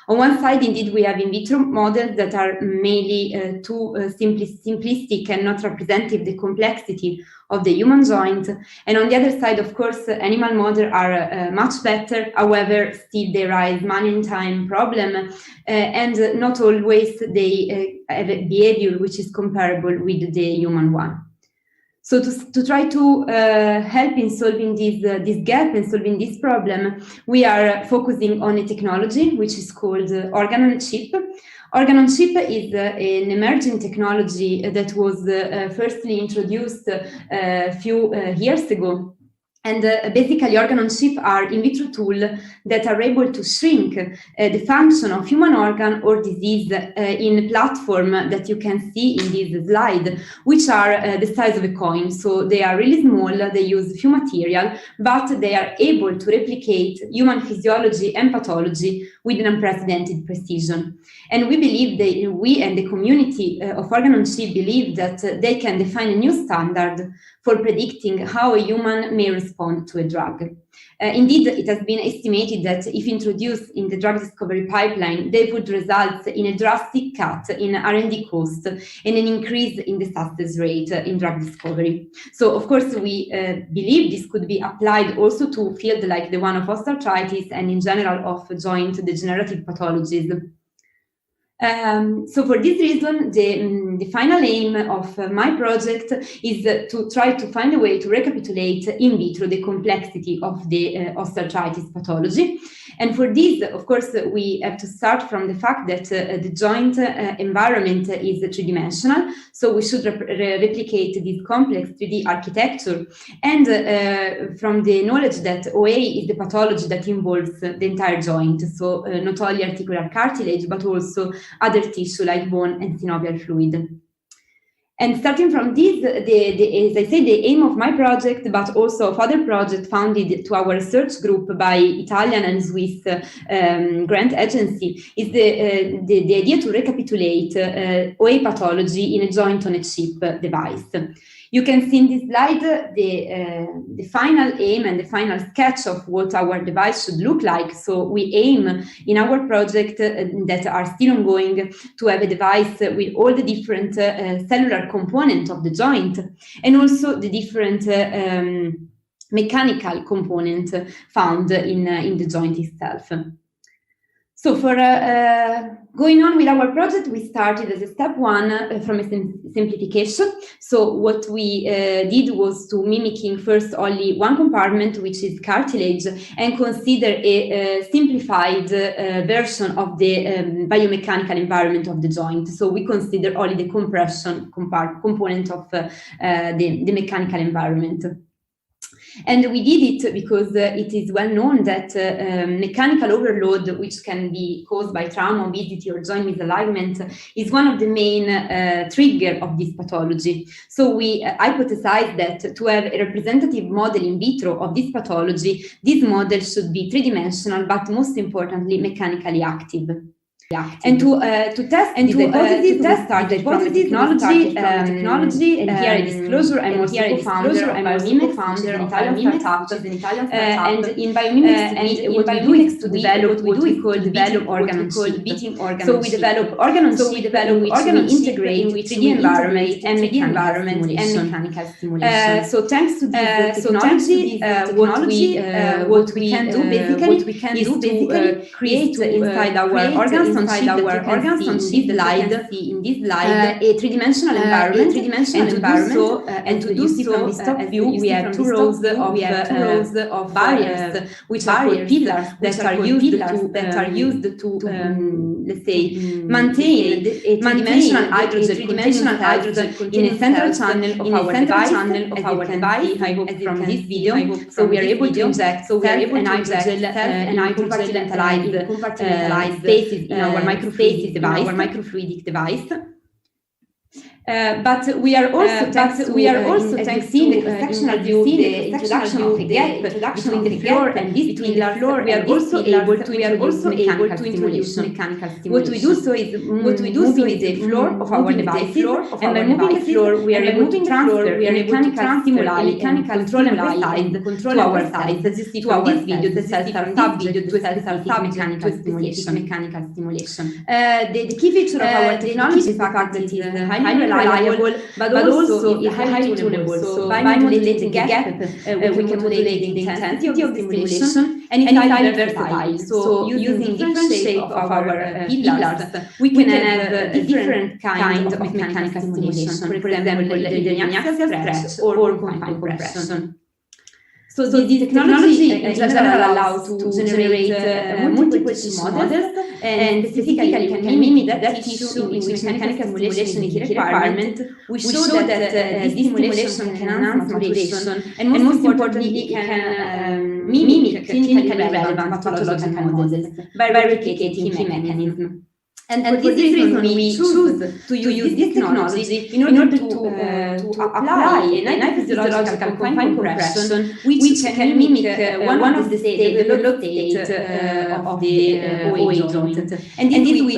On one side, indeed, we have in vitro models that are mainly too simplistic and not representative the complexity of the human joint. And on the other side, of course, animal models are much better. However, still there is money and time problem, and not always they have a behavior which is comparable with the human one. So to try to help in solving this gap and solving this problem, we are focusing on a technology which is called organ-on-a-chip. Organ-on-chip is an emerging technology that was firstly introduced a few years ago. And basically, organ-on-chip are in vitro tools that are able to shrink the function of human organ or disease in a platform that you can see in this slide, which are the size of a coin. So they are really small, they use few material, but they are able to replicate human physiology and pathology with an unprecedented precision. And we believe that we and the community of organ-on-chip believe that they can define a new standard for predicting how a human may respond to a drug. Indeed, it has been estimated that if introduced in the drug discovery pipeline, they would result in a drastic cut in R&D cost and an increase in the success rate in drug discovery. So, of course, we believe this could be applied also to fields like the one of osteoarthritis and in general of joint degenerative pathologies. So for this reason, the final aim of my project is to try to find a way to recapitulate in vitro the complexity of the osteoarthritis pathology. And for this, of course, we have to start from the fact that the joint environment is three-dimensional. So we should replicate this complex 3D architecture. And from the knowledge that OA is the pathology that involves the entire joint. So not only articular cartilage, but also other tissue like bone and synovial fluid. And starting from this, as I say, the aim of my project, but also of other projects founded to our research group by Italian and Swiss grant agency, is the idea to recapitulate OA pathology in a joint-on-a-chip device. You can see in this slide the final aim and the final sketch of what our device should look like. So we aim in our project that are still ongoing to have a device with all the different cellular components of the joint and also the different mechanical components found in the joint itself. So for going on with our project, we started as a step one from a simplification. So what we did was to mimicking first only one compartment, which is cartilage, and consider a simplified version of the biomechanical environment of the joint. So we consider only the compression component of the mechanical environment. And we did it because it is well known that mechanical overload, which can be caused by trauma, obesity, or joint misalignment, is one of the main triggers of this pathology. So we hypothesized that to have a representative model in vitro of this pathology, this model should be three-dimensional, but most importantly, mechanically active. And to test and to test started from the technology, and here a disclosure, I'm also co-founder of Biomimics, and in Biomimics, and what we do is to develop what we call beating organ. So we develop organ-on-chip, which we integrate with 3D environment and mechanical stimulation. So thanks to this technology, what we can do basically is to create inside our organs our organs on this slide, a three-dimensional environment, and to do so from this top view, we have two rows of barriers, which are called pillars that are used to let's say maintain a three-dimensional hydrogen in a central channel of our device, I hope from this video. So we are able to inject self and compartmentalized spaces in our microfluidic device. But we are also, thanks to the cross-sectional view, the introduction of a gap between the floor and this pillar, we are also able to introduce mechanical stimulation. What we do so is moving the floor of our devices, and by moving the floor, we are able to transfer mechanical stimuli and control and precise to our sides. As you see from this video, the cells are subject to a specific mechanical stimulation. The key feature of our technology is the fact that it is highly reliable, but also is highly tunable. So by modulating the gap, we can modulate the intensity of the stimulation, and it's highly versatile. So using different shape of our pillars, we can have a different kind of mechanical stimulation. For example, the axial stretch or confined compression. So this technology in general allows to generate multiple tissue models, and specifically can mimic that tissue in which mechanical stimulation is a requirement. We show that this stimulation can enhance maturation, and most importantly, it can mimic clinically relevant pathological models by replicating key mechanisms. And for this reason, we choose to use this technology in order to apply a high physiological confined compression, which can mimic one of the developed states of the OA joint. And this we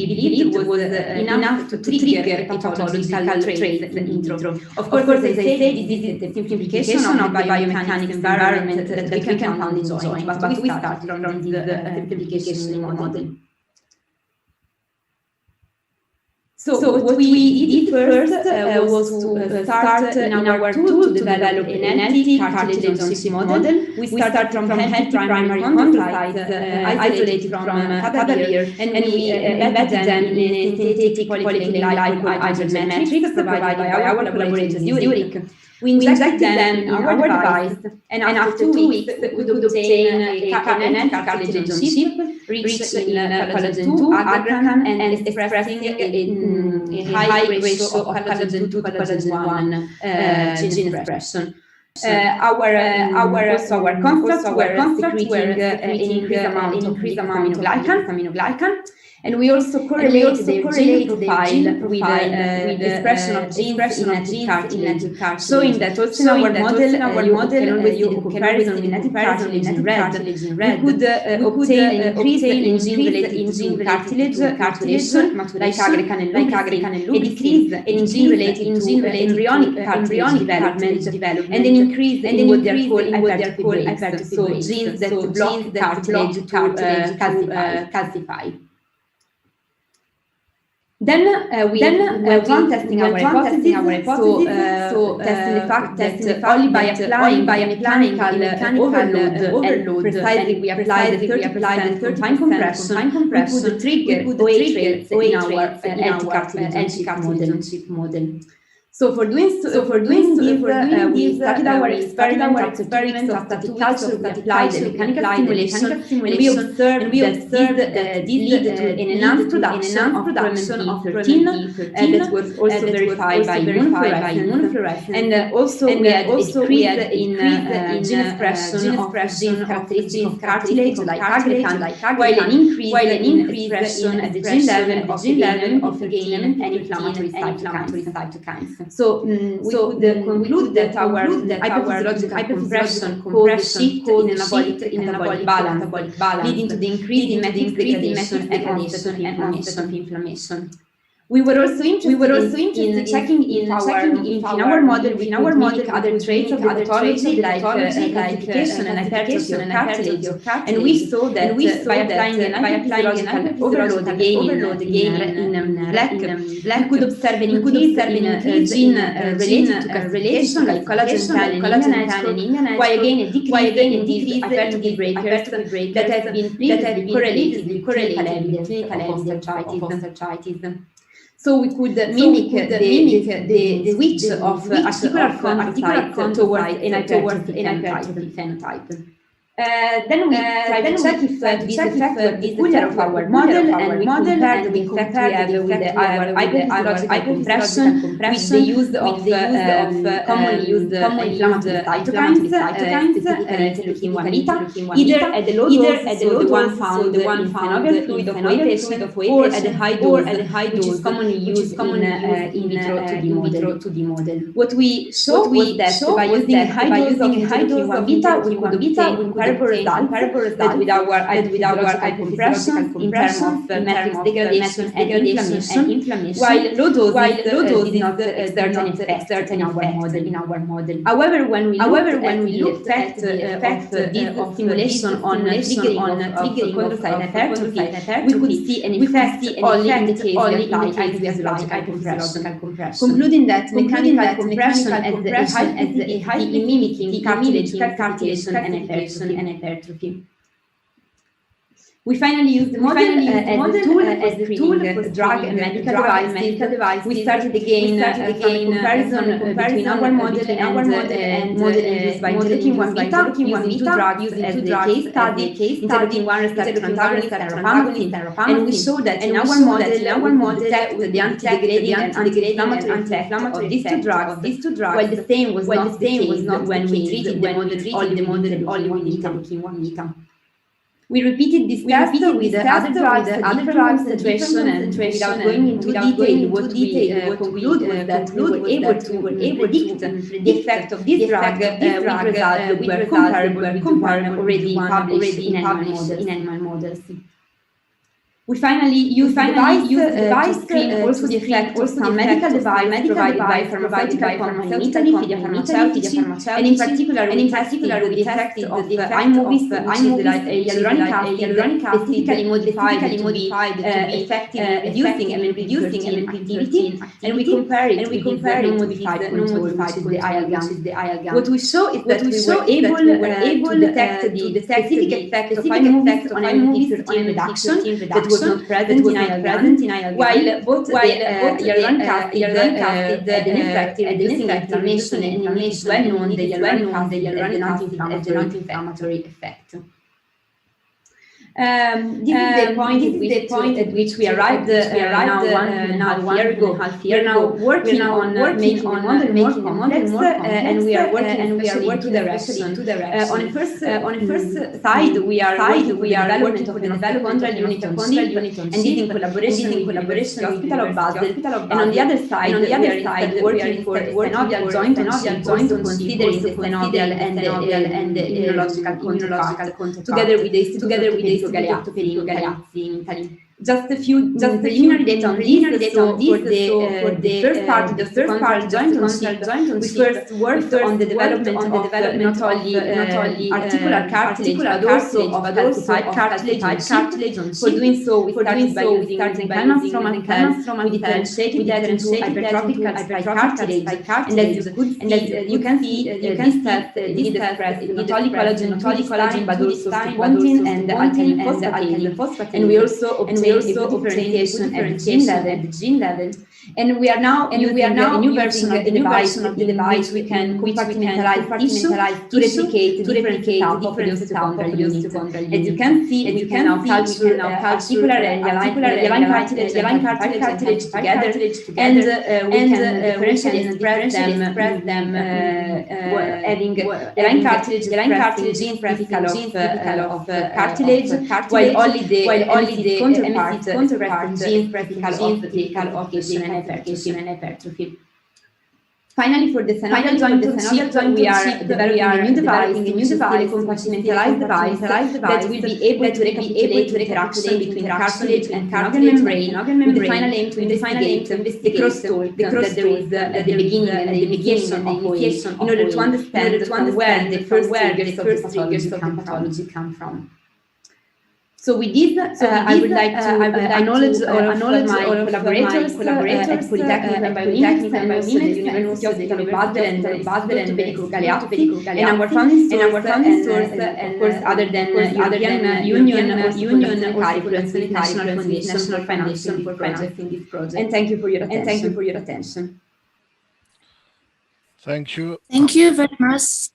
believed was enough to trigger pathological traits in vitro. Of course, as I said, this is the simplification of the biomechanics environment that we can find in joint, but we start from this simplification model. So what we did first was to start in our tool to develop an healthy cartilage model. We started from healthy primary chondrocytes isolated from cadaver, and we embedded them in a synthetic polyclinic hydrogen matrix provided by our collaborator Zurich. We injected them in our device, and after 2 weeks, we could obtain a cartilage on chip, rich in collagen 2, aggrecan, and expressing a high ratio of collagen 2 to collagen 1 gene expression. Our constructs were secreting an increased amount of aminoglycan. And we also correlate the gene profile with the expression of genes in native cartilage, showing that also in our model, you can always do comparison with native cartilage in red. We could obtain an increase in gene related to cartilation, like aggrecan and a decrease in gene related to embryonic cartilage development, and an increase in what they are called hypertrophic, so genes that block cartilage to calcify. Then we went on testing our hypothesis, so testing the fact that only by applying mechanical overload, precisely we applied the 30% confined compression, we could trigger OA traits in our anti-cartilage model. So for doing this, we started our experiment after static culture that applied the mechanical stimulation, and we observed that this led to an enhanced production of protein that was also verified by immunofluorescence, and also we had a decrease in gene expression of genes characteristic of cartilage like aggrecan, while an increase expression at the gene level of filament and inflammatory cytokines. So we could conclude that our hyperphysiological compression caused an anabolic balance, leading to the increase in matrix degradation and onset of inflammation. We were also interested in checking in our model we could mimic other traits of the pathology like calcification and hypertrophy of cartilage. And we saw that by applying an antiphysiological overload again in black, we could observe an increase in gene related to calcification like collagen and immunity, while again a decrease in these hypertrophy breakers that have been previously correlated with clinical evidence of osteoarthritis. So we could mimic the switch of articular chondrocytes towards an hypertrophy phenotype. Then we tried to check if this effect was peculiar of our model, and we compared the effect we have with our hypophysiological compression with the use of commonly used inflammatory cytokines, specifically interleukin-1 beta, either at the low dose, so the one found in synovial fluid of OA patient, or at the high dose, which is commonly used in vitro 2D model. What we showed was that by using a high dose of interleukin-1 beta, we could obtain comparable results that with our hypocompression in terms of matrix degradation and inflammation, while low dose did not exert an effect in our model. However, when we looked at the effect of stimulation on triggering chondrocyte hypertrophy, we could see an effect only in the case we applied hypophysiological compression, concluding that mechanical compression as a high mimicking cartilage calcification and hypertrophy. We finally used the model as a tool for drug and medical device. We started again from a comparison between our model and model induced by interleukin-1 beta, using two drugs as the case study, interleukin-1 receptor antagonist and rapamycin, and we showed that in our model detect the anti-degrading and anti-inflammatory effect of these two drugs, while the same was not the case when we treated the model only with interleukin-1 beta. We repeated this test with other drugs at different concentration, and without going into detail, what we conclude was that we were able to predict the effect of this drug with results that were comparable with the one already published in animal models. We finally used the device to screen also the effect of some medical device provided by pharmaceutical company in Italy, Fidia Farmaceutici, and in particular we tested the effect of iMovies, which is the hyaluronic acid specifically modified to be effective in reducing activity, and we compare it with the non-modified control, which is the IL-GAN. What we show is that we were able to detect the specific effect of iMovies on MMP-13 reduction that was not present in IL-GAN, while both hyaluronic acid had an effect in reducing inflammation, and it is well known the hyaluronic acid has an anti-inflammatory effect. This is the point at which we arrived now 1.5 years ago. We are now working on making the model more complex, and we are working in two directions. On the first side, we are working for the developmental unit on sleep, and this in collaboration with the Hospital of Basel. And on the other side, we are working for synovial joint on sleep, also considering the synovial and the immunological contact together with the Perico Galeazzi in Italy. Just a few preliminary data on this. So for the first part, the contralateral joint on sleep, we first worked on the development of not only articular cartilage but also of calcified cartilage on sleep. For doing so, we started by using mechanistromal cells. We differentiated that into hypertrophic calcified cartilage, and as you can see, this test did express not only collagen but also stropontin and alkaline phosphatase, and we also obtained differentiation at the gene level. And we are now using a new version of the device in which we can compartmentalize tissue to replicate different setup of the osteochondral unit. As you can see, we can now culture articular and hyaline cartilage together, and we can differentially express them having hyaline cartilage gene typical of cartilage, while only the counterpart gene typical of hypertrophy. Finally, for the synovial joint chip, we are developing a new device, which is a compartmentalized device that will be able to recapitulate the interaction between cartilage and synovial membrane, with the final aim to investigate the crosstalk that there is at the beginning and the initiation of OA, in order to understand where the first triggers of the pathology come from. So with this, I would like to acknowledge all of my collaborators at Polytechnic and Biomimetics, and also the University of Basel and Federico Galeazzi, and our founding source, and of course, other than European Union, also the National Foundation for financing this project. And thank you for your attention. Thank you. Thank you very much.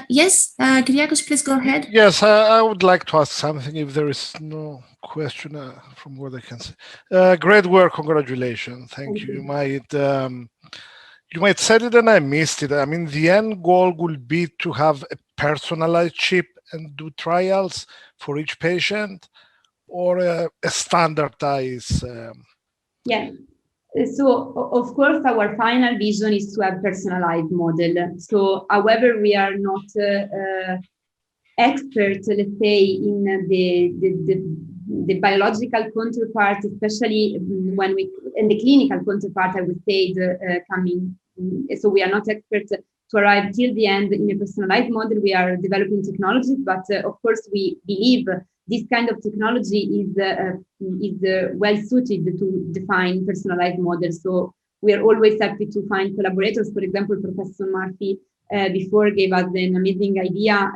Yes, Kyriakos, please go ahead. Yes, I would like to ask something if there is no question from what I can say. Great work, congratulations. Thank you. You might said it and I missed it. I mean, the end goal will be to have a personalized chip and do trials for each patient, or a standardized? Yeah. So, of course, our final vision is to have personalized model. So, however, we are not experts, let's say, in the biological counterpart, especially when we, and the clinical counterpart, I would say, coming. So, we are not experts to arrive till the end in a personalized model. We are developing technologies, but of course, we believe this kind of technology is well suited to define personalized models. So we are always happy to find collaborators. For example, Professor Murphy before gave us an amazing idea.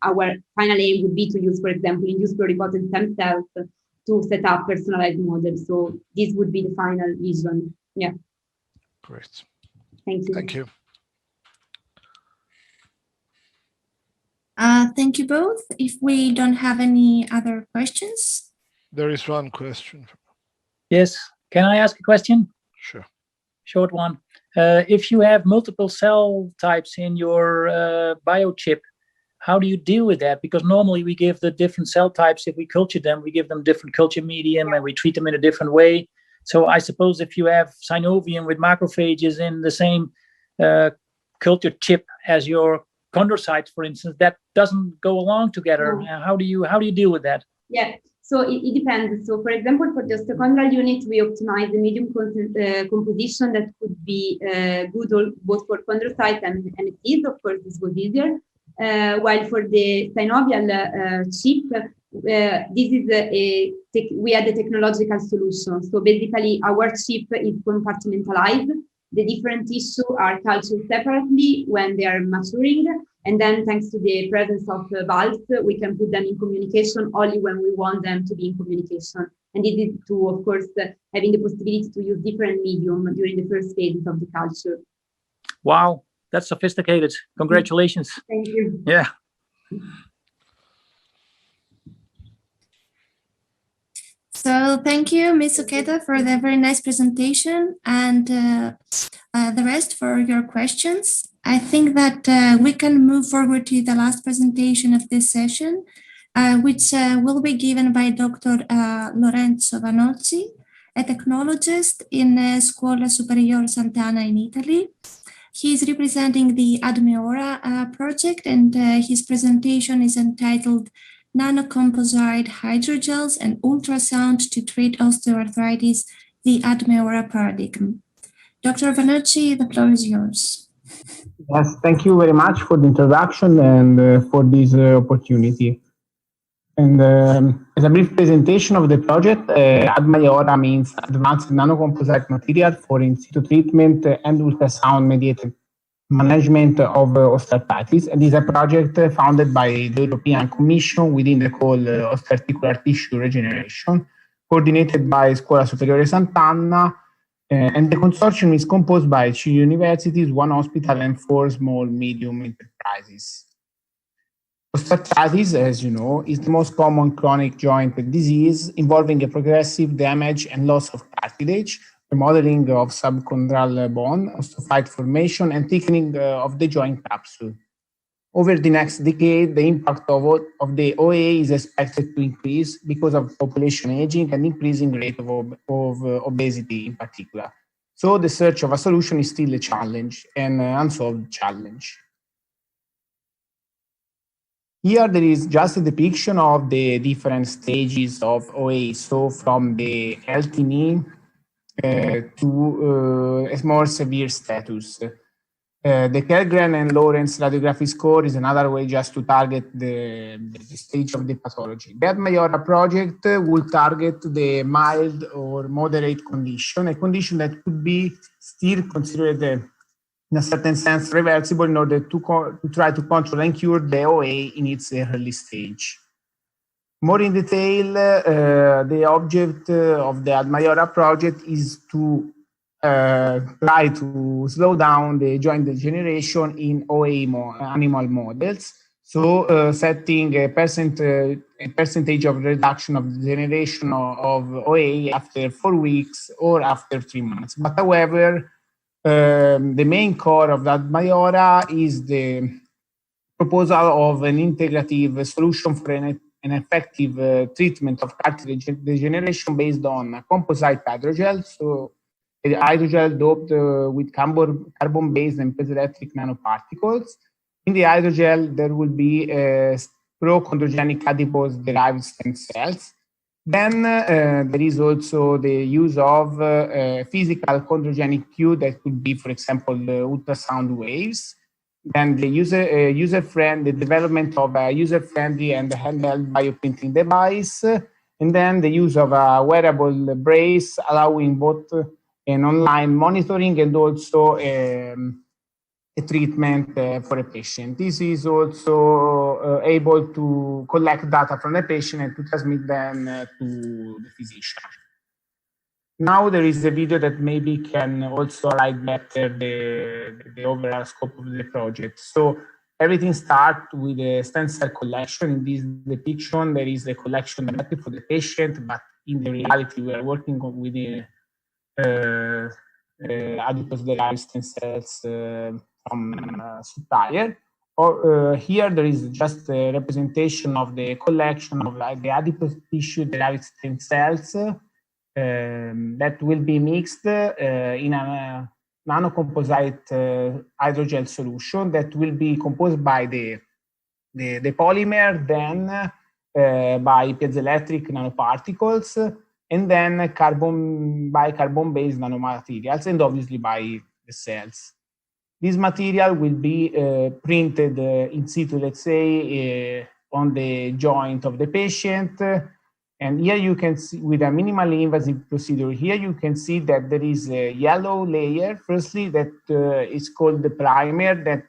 Our final aim would be to use, for example, induced pluripotent stem cells to set up personalized models. So this would be the final vision. Yeah. Great. Thank you. Thank you. Thank you both. If we don't have any other questions. There is one question. Yes. Can I ask a question? Sure. Short one. If you have multiple cell types in your biochip, how do you deal with that? Because normally we give the different cell types, if we culture them, we give them different culture medium and we treat them in a different way. So I suppose if you have synovium with macrophages in the same culture chip as your chondrocytes, for instance, that doesn't go along together. How do you deal with that? Yeah, so it depends. So for example, for the osteochondral unit, we optimize the medium composition that could be good both for chondrocytes and NFTs. Of course, this was easier. While for the synovial chip, this is we had a technological solution. So basically, our chip is compartmentalized. The different tissues are cultured separately when they are maturing, and then thanks to the presence of valves, we can put them in communication only when we want them to be in communication. And this is to, of course, having the possibility to use different medium during the first phases of the culture. Wow, that's sophisticated. Congratulations. Thank you. Yeah. So thank you, Ms. Oketa, for the very nice presentation, and the rest for your questions. I think that we can move forward to the last presentation of this session, which will be given by Dr. Lorenzo Vanozzi, a technologist in Scuola Superiore Sant'Anna in Italy. He is representing the ADMEORA project, and his presentation is entitled Nanocomposite Hydrogels and Ultrasound to Treat Osteoarthritis, the ADMEORA Paradigm. Dr. Vanocci, the floor is yours. Yes, thank you very much for the introduction and for this opportunity. And as a brief presentation of the project, ADMEORA means Advanced Nanocomposite Material for In Situ Treatment and Ultrasound-Mediated Management of Osteoarthritis, and is a project founded by the European Commission within the call Osteoarticular Tissue Regeneration, coordinated by Scuola Superiore Sant'Anna, and the consortium is composed by 2 universities, 1 hospital, and 4 small-medium enterprises. Osteoarthritis, as you know, is the most common chronic joint disease involving a progressive damage and loss of cartilage, remodeling of subchondral bone, osteophyte formation, and thickening of the joint capsule. Over the next decade, the impact of the OA is expected to increase because of population aging and increasing rate of obesity in particular. So the search of a solution is still a challenge, an unsolved challenge. Here there is just a depiction of the different stages of OA, so from the healthy knee to a more severe status. The Kellgren and Lawrence radiography score is another way just to target the stage of the pathology. The Majora project will target the mild or moderate condition, a condition that could be still considered in a certain sense reversible in order to try to control and cure the OA in its early stage. More in detail, the object of the Majora project is to try to slow down the joint degeneration in OA animal models. So setting a percentage of reduction of degeneration of OA after 4 weeks or after 3 months. But however, the main core of that Majora is the proposal of an integrative solution for an effective treatment of cartilage degeneration based on a composite hydrogel. So a hydrogel doped with carbon-based and piezoelectric nanoparticles. In the hydrogel, there will be pro-chondrogenic adipose-derived stem cells. Then there is also the use of physical chondrogenic cue that could be, for example, the ultrasound waves. Then the the development of a user-friendly and handheld bioprinting device, and then the use of a wearable brace allowing both an online monitoring and also a treatment for a patient. This is also able to collect data from the patient and to transmit them to the physician. Now there is a video that maybe can also highlight better the overall scope of the project. So everything starts with a stem cell collection. In this depiction, there is a collection directly for the patient, but in the reality, we are working with the adipose-derived stem cells from supplier. Here there is just a representation of the collection of the adipose tissue-derived stem cells that will be mixed in a nanocomposite hydrogel solution that will be composed by the polymer, then by piezoelectric nanoparticles, and then carbon-based nanomaterials, and obviously by the cells. This material will be printed in situ, let's say, on the joint of the patient. And here you can see, with a minimally invasive procedure, here you can see that there is a yellow layer, firstly, that is called the primer, that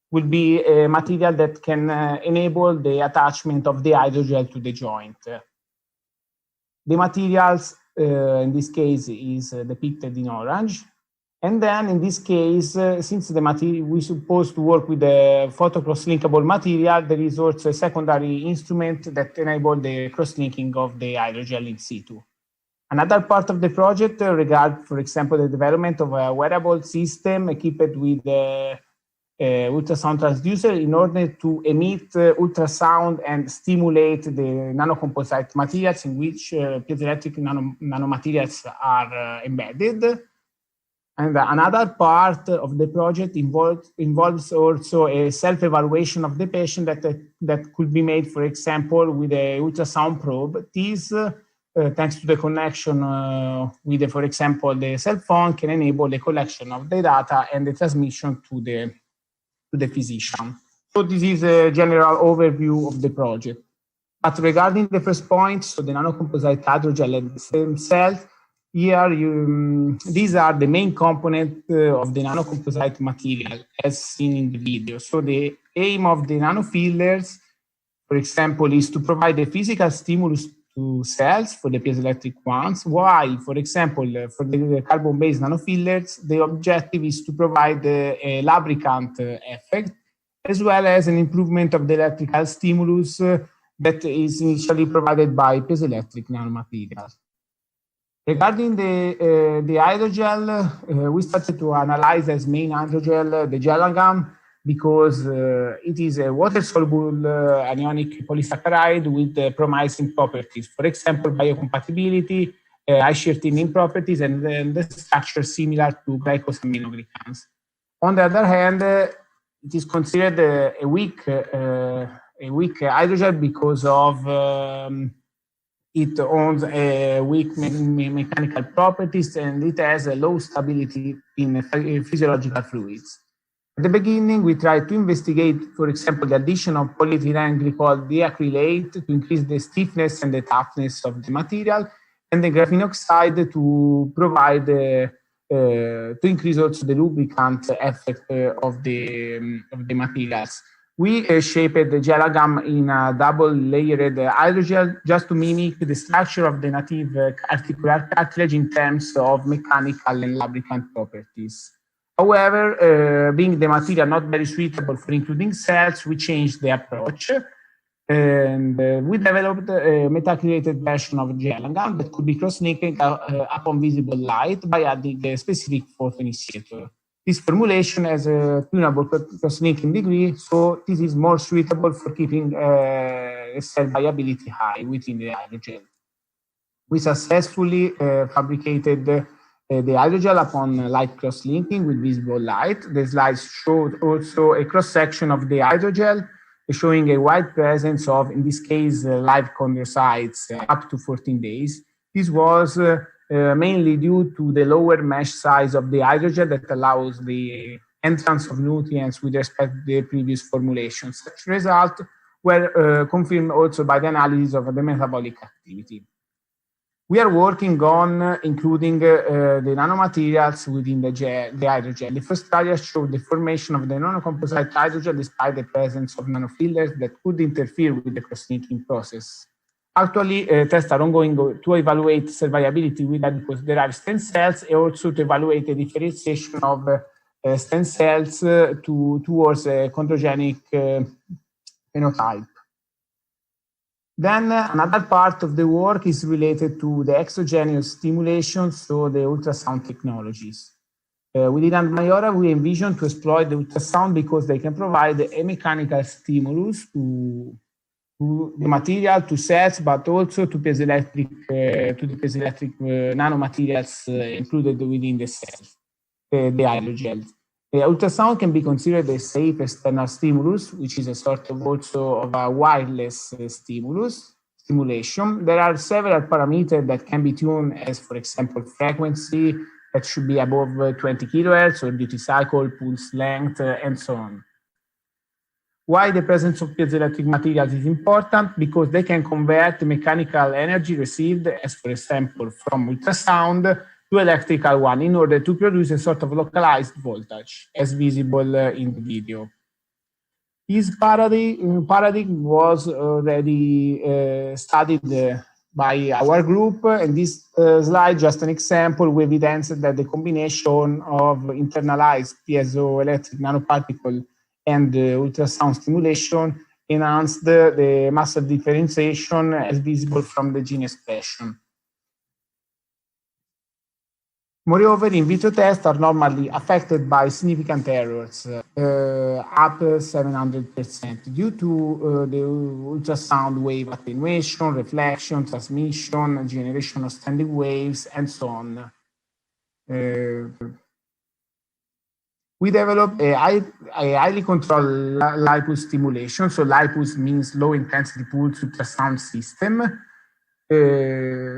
will be a material that can enable the attachment of the hydrogel to the joint. The materials, in this case, is depicted in orange. And then in this case, since the material we're supposed to work with a photo-cross-linkable material, there is also a secondary instrument that enables the cross-linking of the hydrogel in situ. Another part of the project regards, for example, the development of a wearable system equipped with ultrasound transducer in order to emit ultrasound and stimulate the nanocomposite materials in which piezoelectric nanomaterials are embedded. And another part of the project involves also a self-evaluation of the patient that could be made, for example, with a ultrasound probe. This, thanks to the connection with, for example, the cell phone, can enable the collection of the data and the transmission to the physician. So this is a general overview of the project. But regarding the first point, so the nanocomposite hydrogel and the stem cells, here, these are the main component of the nanocomposite material, as seen in the video. So the aim of the nanofillers, for example, is to provide a physical stimulus to cells for the piezoelectric ones, while, for example, for the carbon-based nanofillers, the objective is to provide a lubricant effect, as well as an improvement of the electrical stimulus that is initially provided by piezoelectric nanomaterials. Regarding the hydrogel, we started to analyze as main hydrogel the gelagam because it is a water-soluble anionic polysaccharide with promising properties. For example, biocompatibility H2020 properties and the structure similar to glycosaminoglycans. On the other hand, it is considered a weak hydrogel because of it owns weak mechanical properties and it has a low stability in physiological fluids. At the beginning, we tried to investigate, for example, the addition of polyethylene glycol deacrylate to increase the stiffness and the toughness of the material, and the graphene oxide to provide, to increase also the lubricant effect of the materials. We shaped the gel agam in a double-layered hydrogel just to mimic the structure of the native articular cartilage in terms of mechanical and lubricant properties. However, being the material not very suitable for including cells, we changed the approach and we developed a metaculated version of gel agam that could be cross-linking upon visible light by adding a specific photoinitiator. This formulation has a tunable cross-linking degree, so this is more suitable for keeping cell viability high within the hydrogel. We successfully fabricated the hydrogel upon light cross-linking with visible light. The slides showed also a cross-section of the hydrogel, showing a wide presence of, in this case, live chondrocytes up to 14 days. This was mainly due to the lower mesh size of the hydrogel that allows the entrance of nutrients with respect to the previous formulation. Such results were confirmed also by the analysis of the metabolic activity. We are working on including the nanomaterials within the hydrogel. The first trials showed the formation of the nanocomposite hydrogel despite the presence of nanofillers that could interfere with the cross-linking process. Actually, tests are ongoing to evaluate cell viability with adipose-derived stem cells and also to evaluate the differentiation of stem cells towards a chondrogenic phenotype. Then another part of the work is related to the exogenous stimulation, so the ultrasound technologies. Within Mayora, we envision to exploit the ultrasound because they can provide a mechanical stimulus to the material, to cells, but also to piezoelectric nanomaterials included within the cells, the hydrogel. The ultrasound can be considered a safe external stimulus, which is a sort of also of a wireless stimulation. There are several parameters that can be tuned, as for example, frequency that should be above 20 kilohertz, or duty cycle, pulse length, and so on. Why the presence of piezoelectric materials is important? Because they can convert the mechanical energy received, as for example, from ultrasound, to electrical one in order to produce a sort of localized voltage, as visible in the video. This paradigm was already studied by our group, and this slide just an example with evidence that the combination of internalized piezoelectric nanoparticle and ultrasound stimulation enhanced the muscle differentiation as visible from the gene expression. Moreover, in vitro tests are normally affected by significant errors, up 700%, due to the ultrasound wave attenuation, reflection, transmission, generation of standing waves, and so on. We developed a highly controlled lipus stimulation. So lipus means low intensity pulse ultrasound system,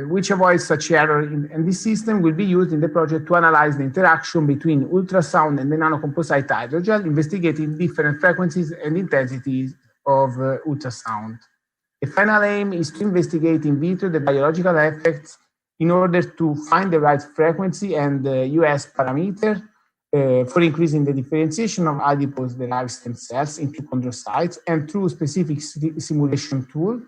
which avoids such error. And this system will be used in the project to analyze the interaction between ultrasound and the nanocomposite hydrogel, investigating different frequencies and intensities of ultrasound. The final aim is to investigate in vitro the biological effects in order to find the right frequency and US parameter for increasing the differentiation of adipose-derived stem cells into chondrocytes, and through specific simulation tool,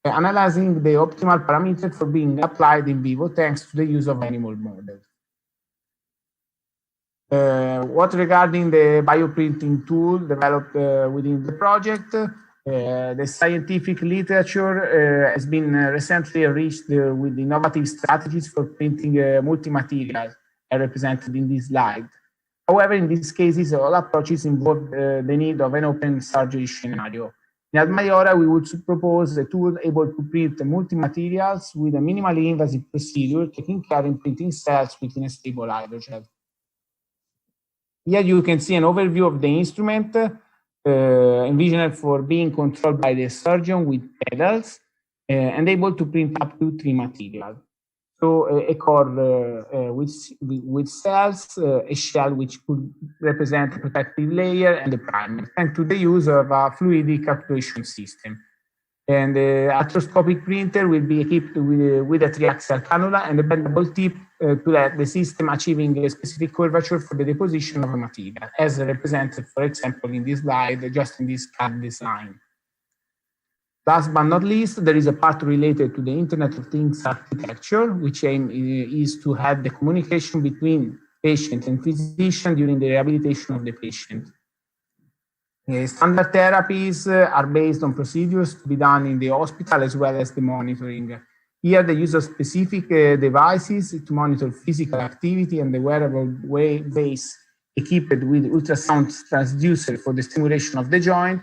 analyzing the optimal parameter for being applied in vivo thanks to the use of animal models. What regarding the bioprinting tool developed within the project, the scientific literature has been recently enriched with innovative strategies for printing multi-material represented in this slide. However, in these cases, all approaches involve the need of an open surgery scenario. In Admaiora, we would propose a tool able to print multi-materials with a minimally invasive procedure, taking care in printing cells within a stable hydrogel. Here you can see an overview of the instrument, envisioned for being controlled by the surgeon with pedals and able to print up to 3 materials. So a core with cells, a shell which could represent a protective layer, and a primer, and to the use of a fluidic actuation system. And the arthroscopic printer will be equipped with a triaxial cannula and a bendable tip to let the system achieving a specific curvature for the deposition of a material, as represented, for example, in this slide, just in this CAD design. Last but not least, there is a part related to the Internet of Things architecture, which aim is to have the communication between patient and physician during the rehabilitation of the patient. Standard therapies are based on procedures to be done in the hospital as well as the monitoring. Here, the use of specific devices to monitor physical activity and the wearable base equipped with ultrasound transducer for the stimulation of the joint.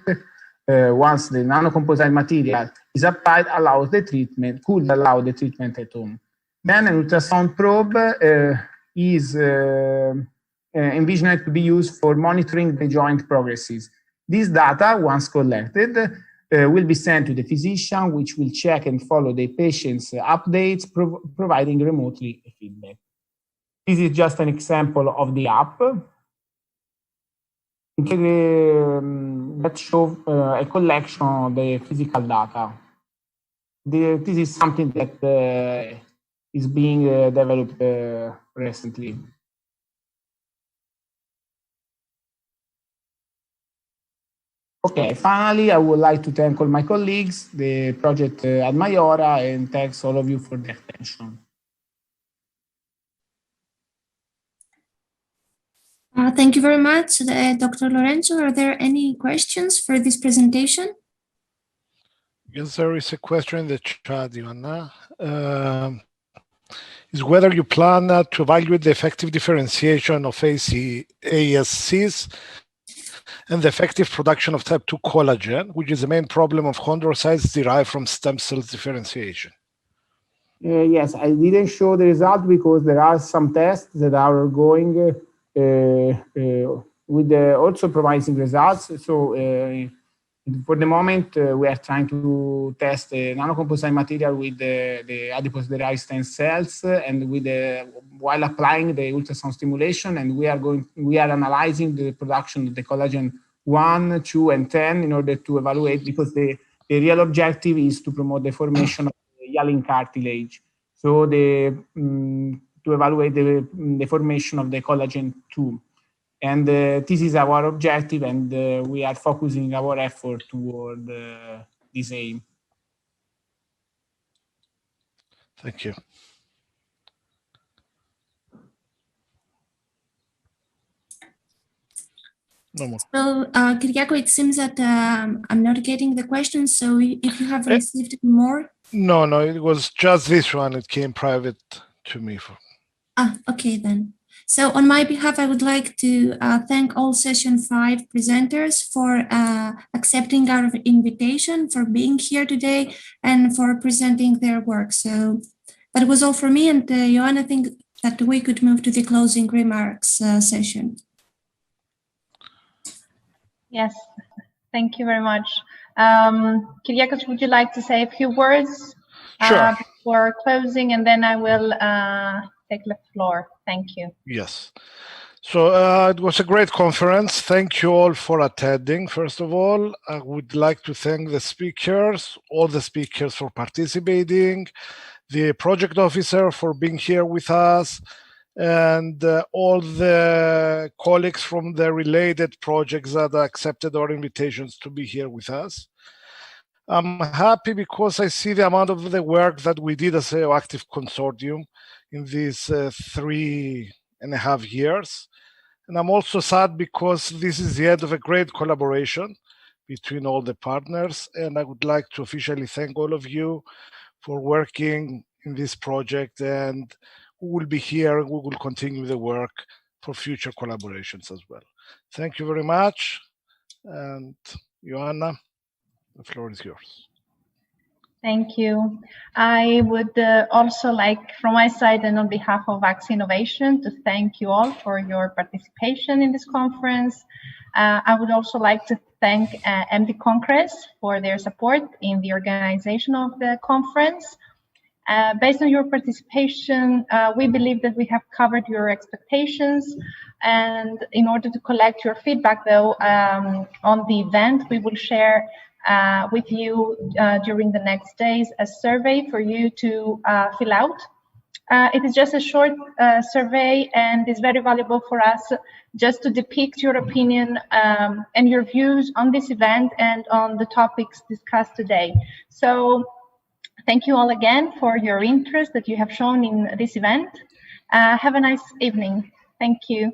Once the nanocomposite material is applied, could allow the treatment at home. Then an ultrasound probe is envisioned to be used for monitoring the joint progresses. This data, once collected, will be sent to the physician, which will check and follow the patient's updates, providing remotely feedback. This is just an example of the app. That shows a collection of the physical data. This is something that is being developed recently. Okay, finally, I would like to thank all my colleagues, the project Admaiora, and thanks all of you for the attention. Thank you very much, Dr. Lorenzo. Are there any questions for this presentation? Yes, there is a question in the chat, Joanna. Is whether you plan to evaluate the effective differentiation of ASCs and the effective production of type 2 collagen, which is the main problem of chondrocytes derived from stem cells differentiation. Yes, I didn't show the result because there are some tests that are going with also promising results. So for the moment, we are trying to test the nanocomposite material with the adipose-derived stem cells and with while applying the ultrasound stimulation, and we are analyzing the production of the collagen 1, 2, and 10 in order to evaluate, because the real objective is to promote the formation of the hyaline cartilage. So to evaluate the formation of the collagen 2. And this is our objective, and we are focusing our effort toward this aim. Thank you. No more. So, Kyriako, it seems that I'm not getting the question, so if you have received more. No, it was just this one. It came private to me. Okay then. So on my behalf, I would like to thank all session 5 presenters for accepting our invitation, for being here today, and for presenting their work. So that was all for me, and Joanna, I think that we could move to the closing remarks session. Yes, thank you very much. Kyriakos, would you like to say a few words before closing, and then I will take the floor. Thank you. Yes. So it was a great conference. Thank you all for attending. First of all, I would like to thank the speakers, all the speakers for participating, the project officer for being here with us, and all the colleagues from the related projects that accepted our invitations to be here with us. I'm happy because I see the amount of the work that we did as an OActive consortium in these 3.5 years. And I'm also sad because this is the end of a great collaboration between all the partners. And I would like to officially thank all of you for working in this project, and we will be here and we will continue the work for future collaborations as well. Thank you very much. And Joanna. The floor is yours. Thank you. I would also like, from my side and on behalf of Vax Innovation, to thank you all for your participation in this conference. I would also like to thank MD Congress for their support in the organization of the conference. Based on your participation, we believe that we have covered your expectations. And in order to collect your feedback, though, on the event, we will share with you during the next days a survey for you to fill out. It is just a short survey and is very valuable for us just to depict your opinion and your views on this event and on the topics discussed today. So thank you all again for your interest that you have shown in this event. Have a nice evening. Thank you.